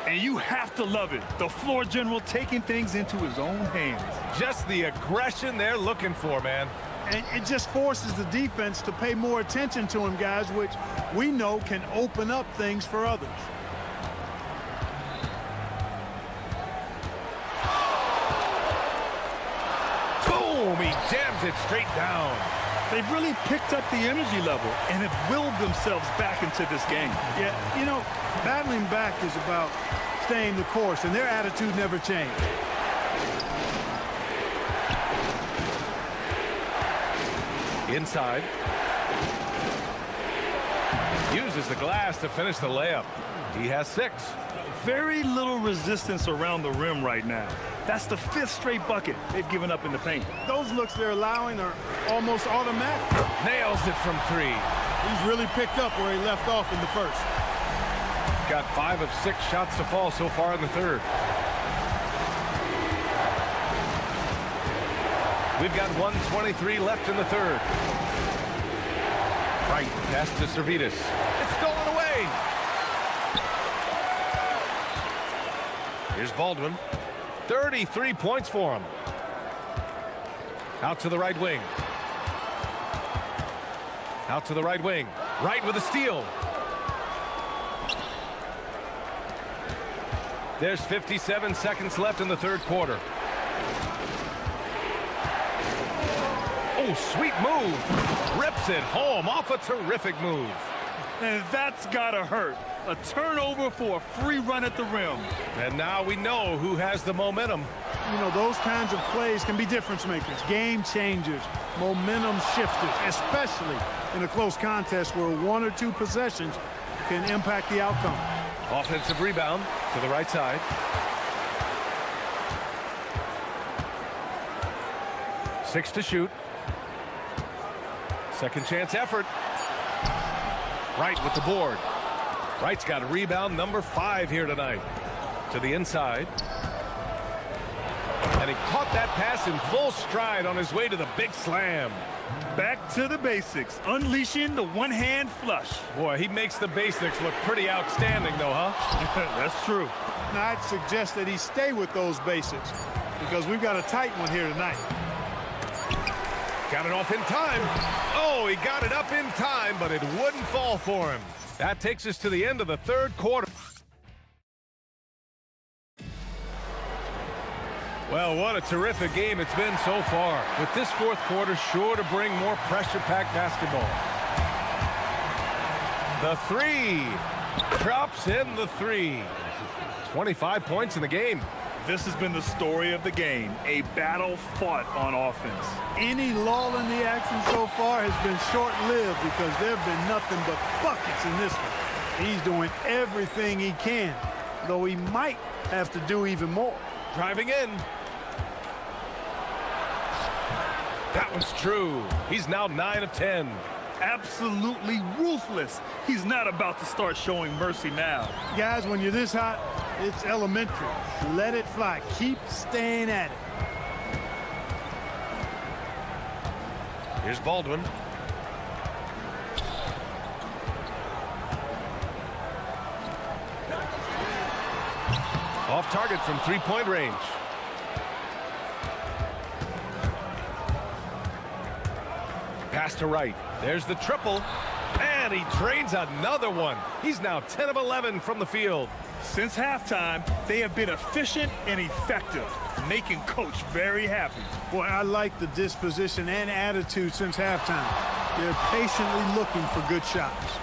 And you have to love it. The floor general taking things into his own hands. Just the aggression they're looking for, man. And it just forces the defense to pay more attention to him, guys, which we know can open up things for others. Boom! He jams it straight down. They've really picked up the energy level and have willed themselves back into this game. Yeah, you know, battling back is about staying the course, and their attitude never changed. Inside. Uses the glass to finish the layup. He has 6. Very little resistance around the rim right now. That's the 5th straight bucket they've given up in the paint. Those looks they're allowing are almost automatic. Nails it from 3. He's really picked up where he left off in the first. Got 5 of 6 shots to fall so far in the third. We've got 1:23 left in the third. Right, pass to Servetus. It's stolen away. Here's Baldwin. 33 points for him. Out to the right wing. Out to the right wing. Right with a steal. There's 57 seconds left in the third quarter. Oh, sweet move. Rips it home off a terrific move. And that's gotta hurt. A turnover for a free run at the rim. And now we know who has the momentum. You know, those kinds of plays can be difference makers, game changers, momentum shifters, especially in a close contest where 1 or 2 possessions can impact the outcome. Offensive rebound to the right side. Six to shoot. Second chance effort. Wright with the board. Wright's got a rebound number 5 here tonight. To the inside. And he caught that pass in full stride on his way to the big slam. Back to the basics, unleashing the one-hand flush. Boy, he makes the basics look pretty outstanding, though, huh? That's true. Now, I'd suggest that he stay with those basics because we've got a tight one here tonight. Got it off in time. Oh, he got it up in time, but it wouldn't fall for him. That takes us to the end of the third quarter. Well, what a terrific game it's been so far. With this fourth quarter sure to bring more pressure-packed basketball. The 3. Drops in the 3. 25 points in the game. This has been the story of the game, a battle fought on offense. Any lull in the action so far has been short-lived because there have been nothing but buckets in this one. He's doing everything he can, though he might have to do even more. Driving in. That was true. He's now 9 of 10. absolutely ruthless. He's not about to start showing mercy now. Guys, when you're this hot, it's elementary. Let it fly. Keep staying at it. Here's Baldwin. Off target from three-point range. Pass to right. There's the triple. And he drains another one. He's now 10 of 11 from the field. Since halftime, they have been efficient and effective, making Coach very happy. Boy, I like the disposition and attitude since halftime. They're patiently looking for good shots.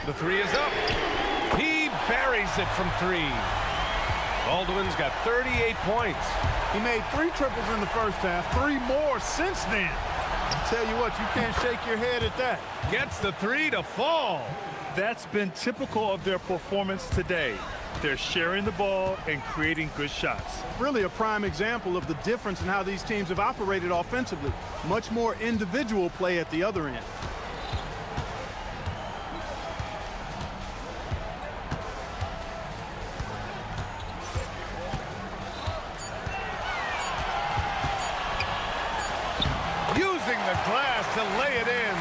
The three is up. He buries it from three. Baldwin's got 38 points. He made 3 triples in the first half, 3 more since then. I tell you what, you can't shake your head at that. Gets the three to fall. That's been typical of their performance today. They're sharing the ball and creating good shots. Really a prime example of the difference in how these teams have operated offensively. Much more individual play at the other end. Using the glass to lay it in.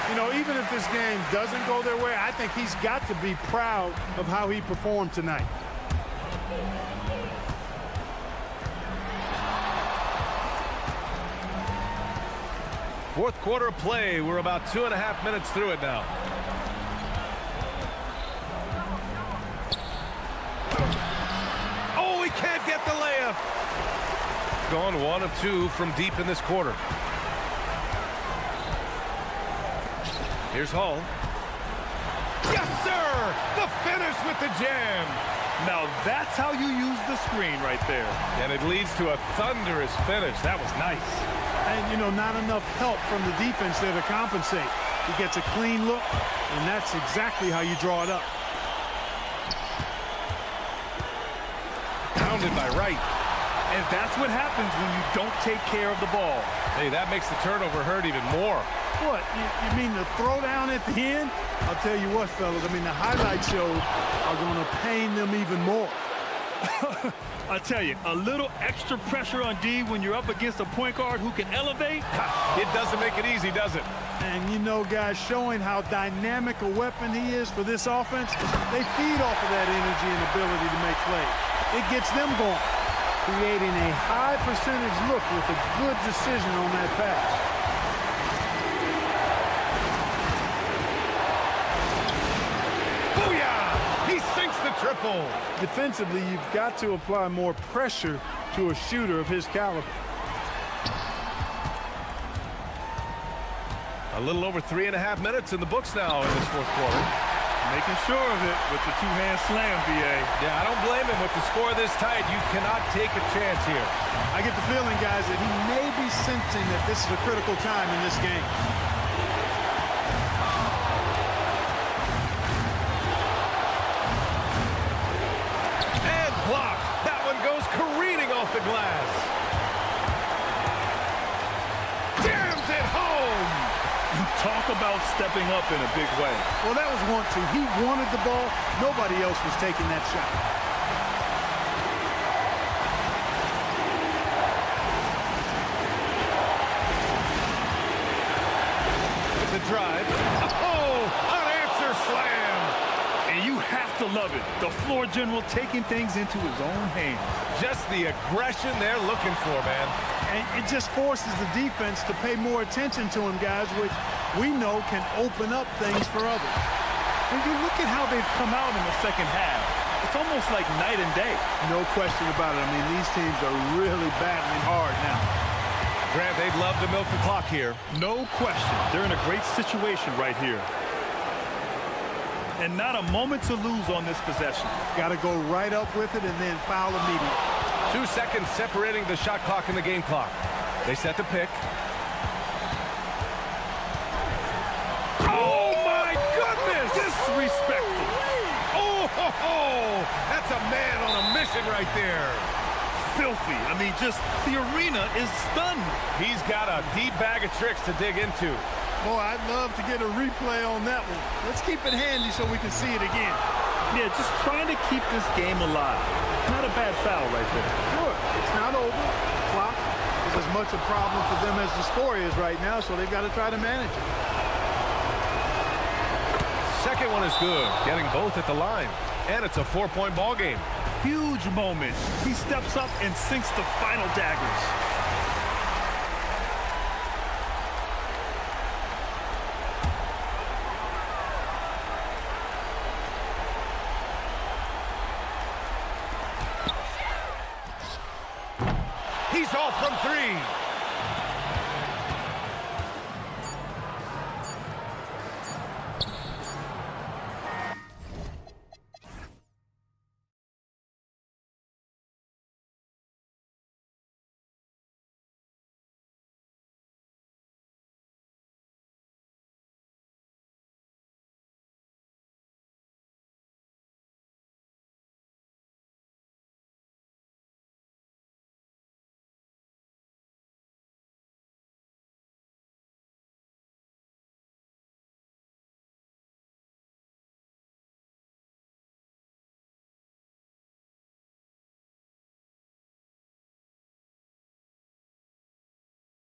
You know, even if this game doesn't go their way, I think he's got to be proud of how he performed tonight. Fourth quarter of play. We're about 2.5 minutes through it now. Oh, he can't get the layup. Gone 1 of 2 from deep in this quarter. Here's Hall. Yes, sir! The finish with the jam. Now that's how you use the screen right there. And it leads to a thunderous finish. That was nice. And, you know, not enough help from the defense there to compensate. He gets a clean look, and that's exactly how you draw it up. Pounded by Wright. And that's what happens when you don't take care of the ball. Hey, that makes the turnover hurt even more. What, you mean the throwdown at the end? I'll tell you what, fellas, I mean, the highlight shows are going to pain them even more. I tell you, a little extra pressure on D when you're up against a point guard who can elevate. It doesn't make it easy, does it? And, you know, guys, showing how dynamic a weapon he is for this offense, they feed off of that energy and ability to make plays. It gets them going, creating a high percentage look with a good decision on that pass. Triple. Defensively, you've got to apply more pressure to a shooter of his caliber. A little over 3.5 minutes in the books now in this fourth quarter. Making sure of it with the two-hand slam, BA. Yeah, I don't blame him. With the score this tight, you cannot take a chance here. I get the feeling, guys, that he may be sensing that this is a critical time in this game. The glass. Jams it home. Talk about stepping up in a big way. Well, that was want to. He wanted the ball. Nobody else was taking that shot. With the drive. Oh, unanswered slam. And you have to love it. The floor general taking things into his own hands. Just the aggression they're looking for, man. And it just forces the defense to pay more attention to him, guys, which we know can open up things for others. When you look at how they've come out in the second half, it's almost like night and day. No question about it. I mean, these teams are really battling hard now. Grant, they'd love to milk the clock here. No question. They're in a great situation right here. And not a moment to lose on this possession. Got to go right up with it and then foul immediately. 2 seconds separating the shot clock and the game clock. They set the pick. Oh, my goodness! Disrespectful. Oh, ho, ho. That's a man on a mission right there. filthy. I mean, just the arena is stunned. He's got a deep bag of tricks to dig into. Boy, I'd love to get a replay on that one. Let's keep it handy so we can see it again. Yeah, just trying to keep this game alive. Not a bad foul right there. Sure, it's not over. Clock is as much a problem for them as the score is right now, so they've got to try to manage it. Second one is good, getting both at the line. And it's a 4-point ball game. Huge moment. He steps up and sinks the final daggers. He's off from three.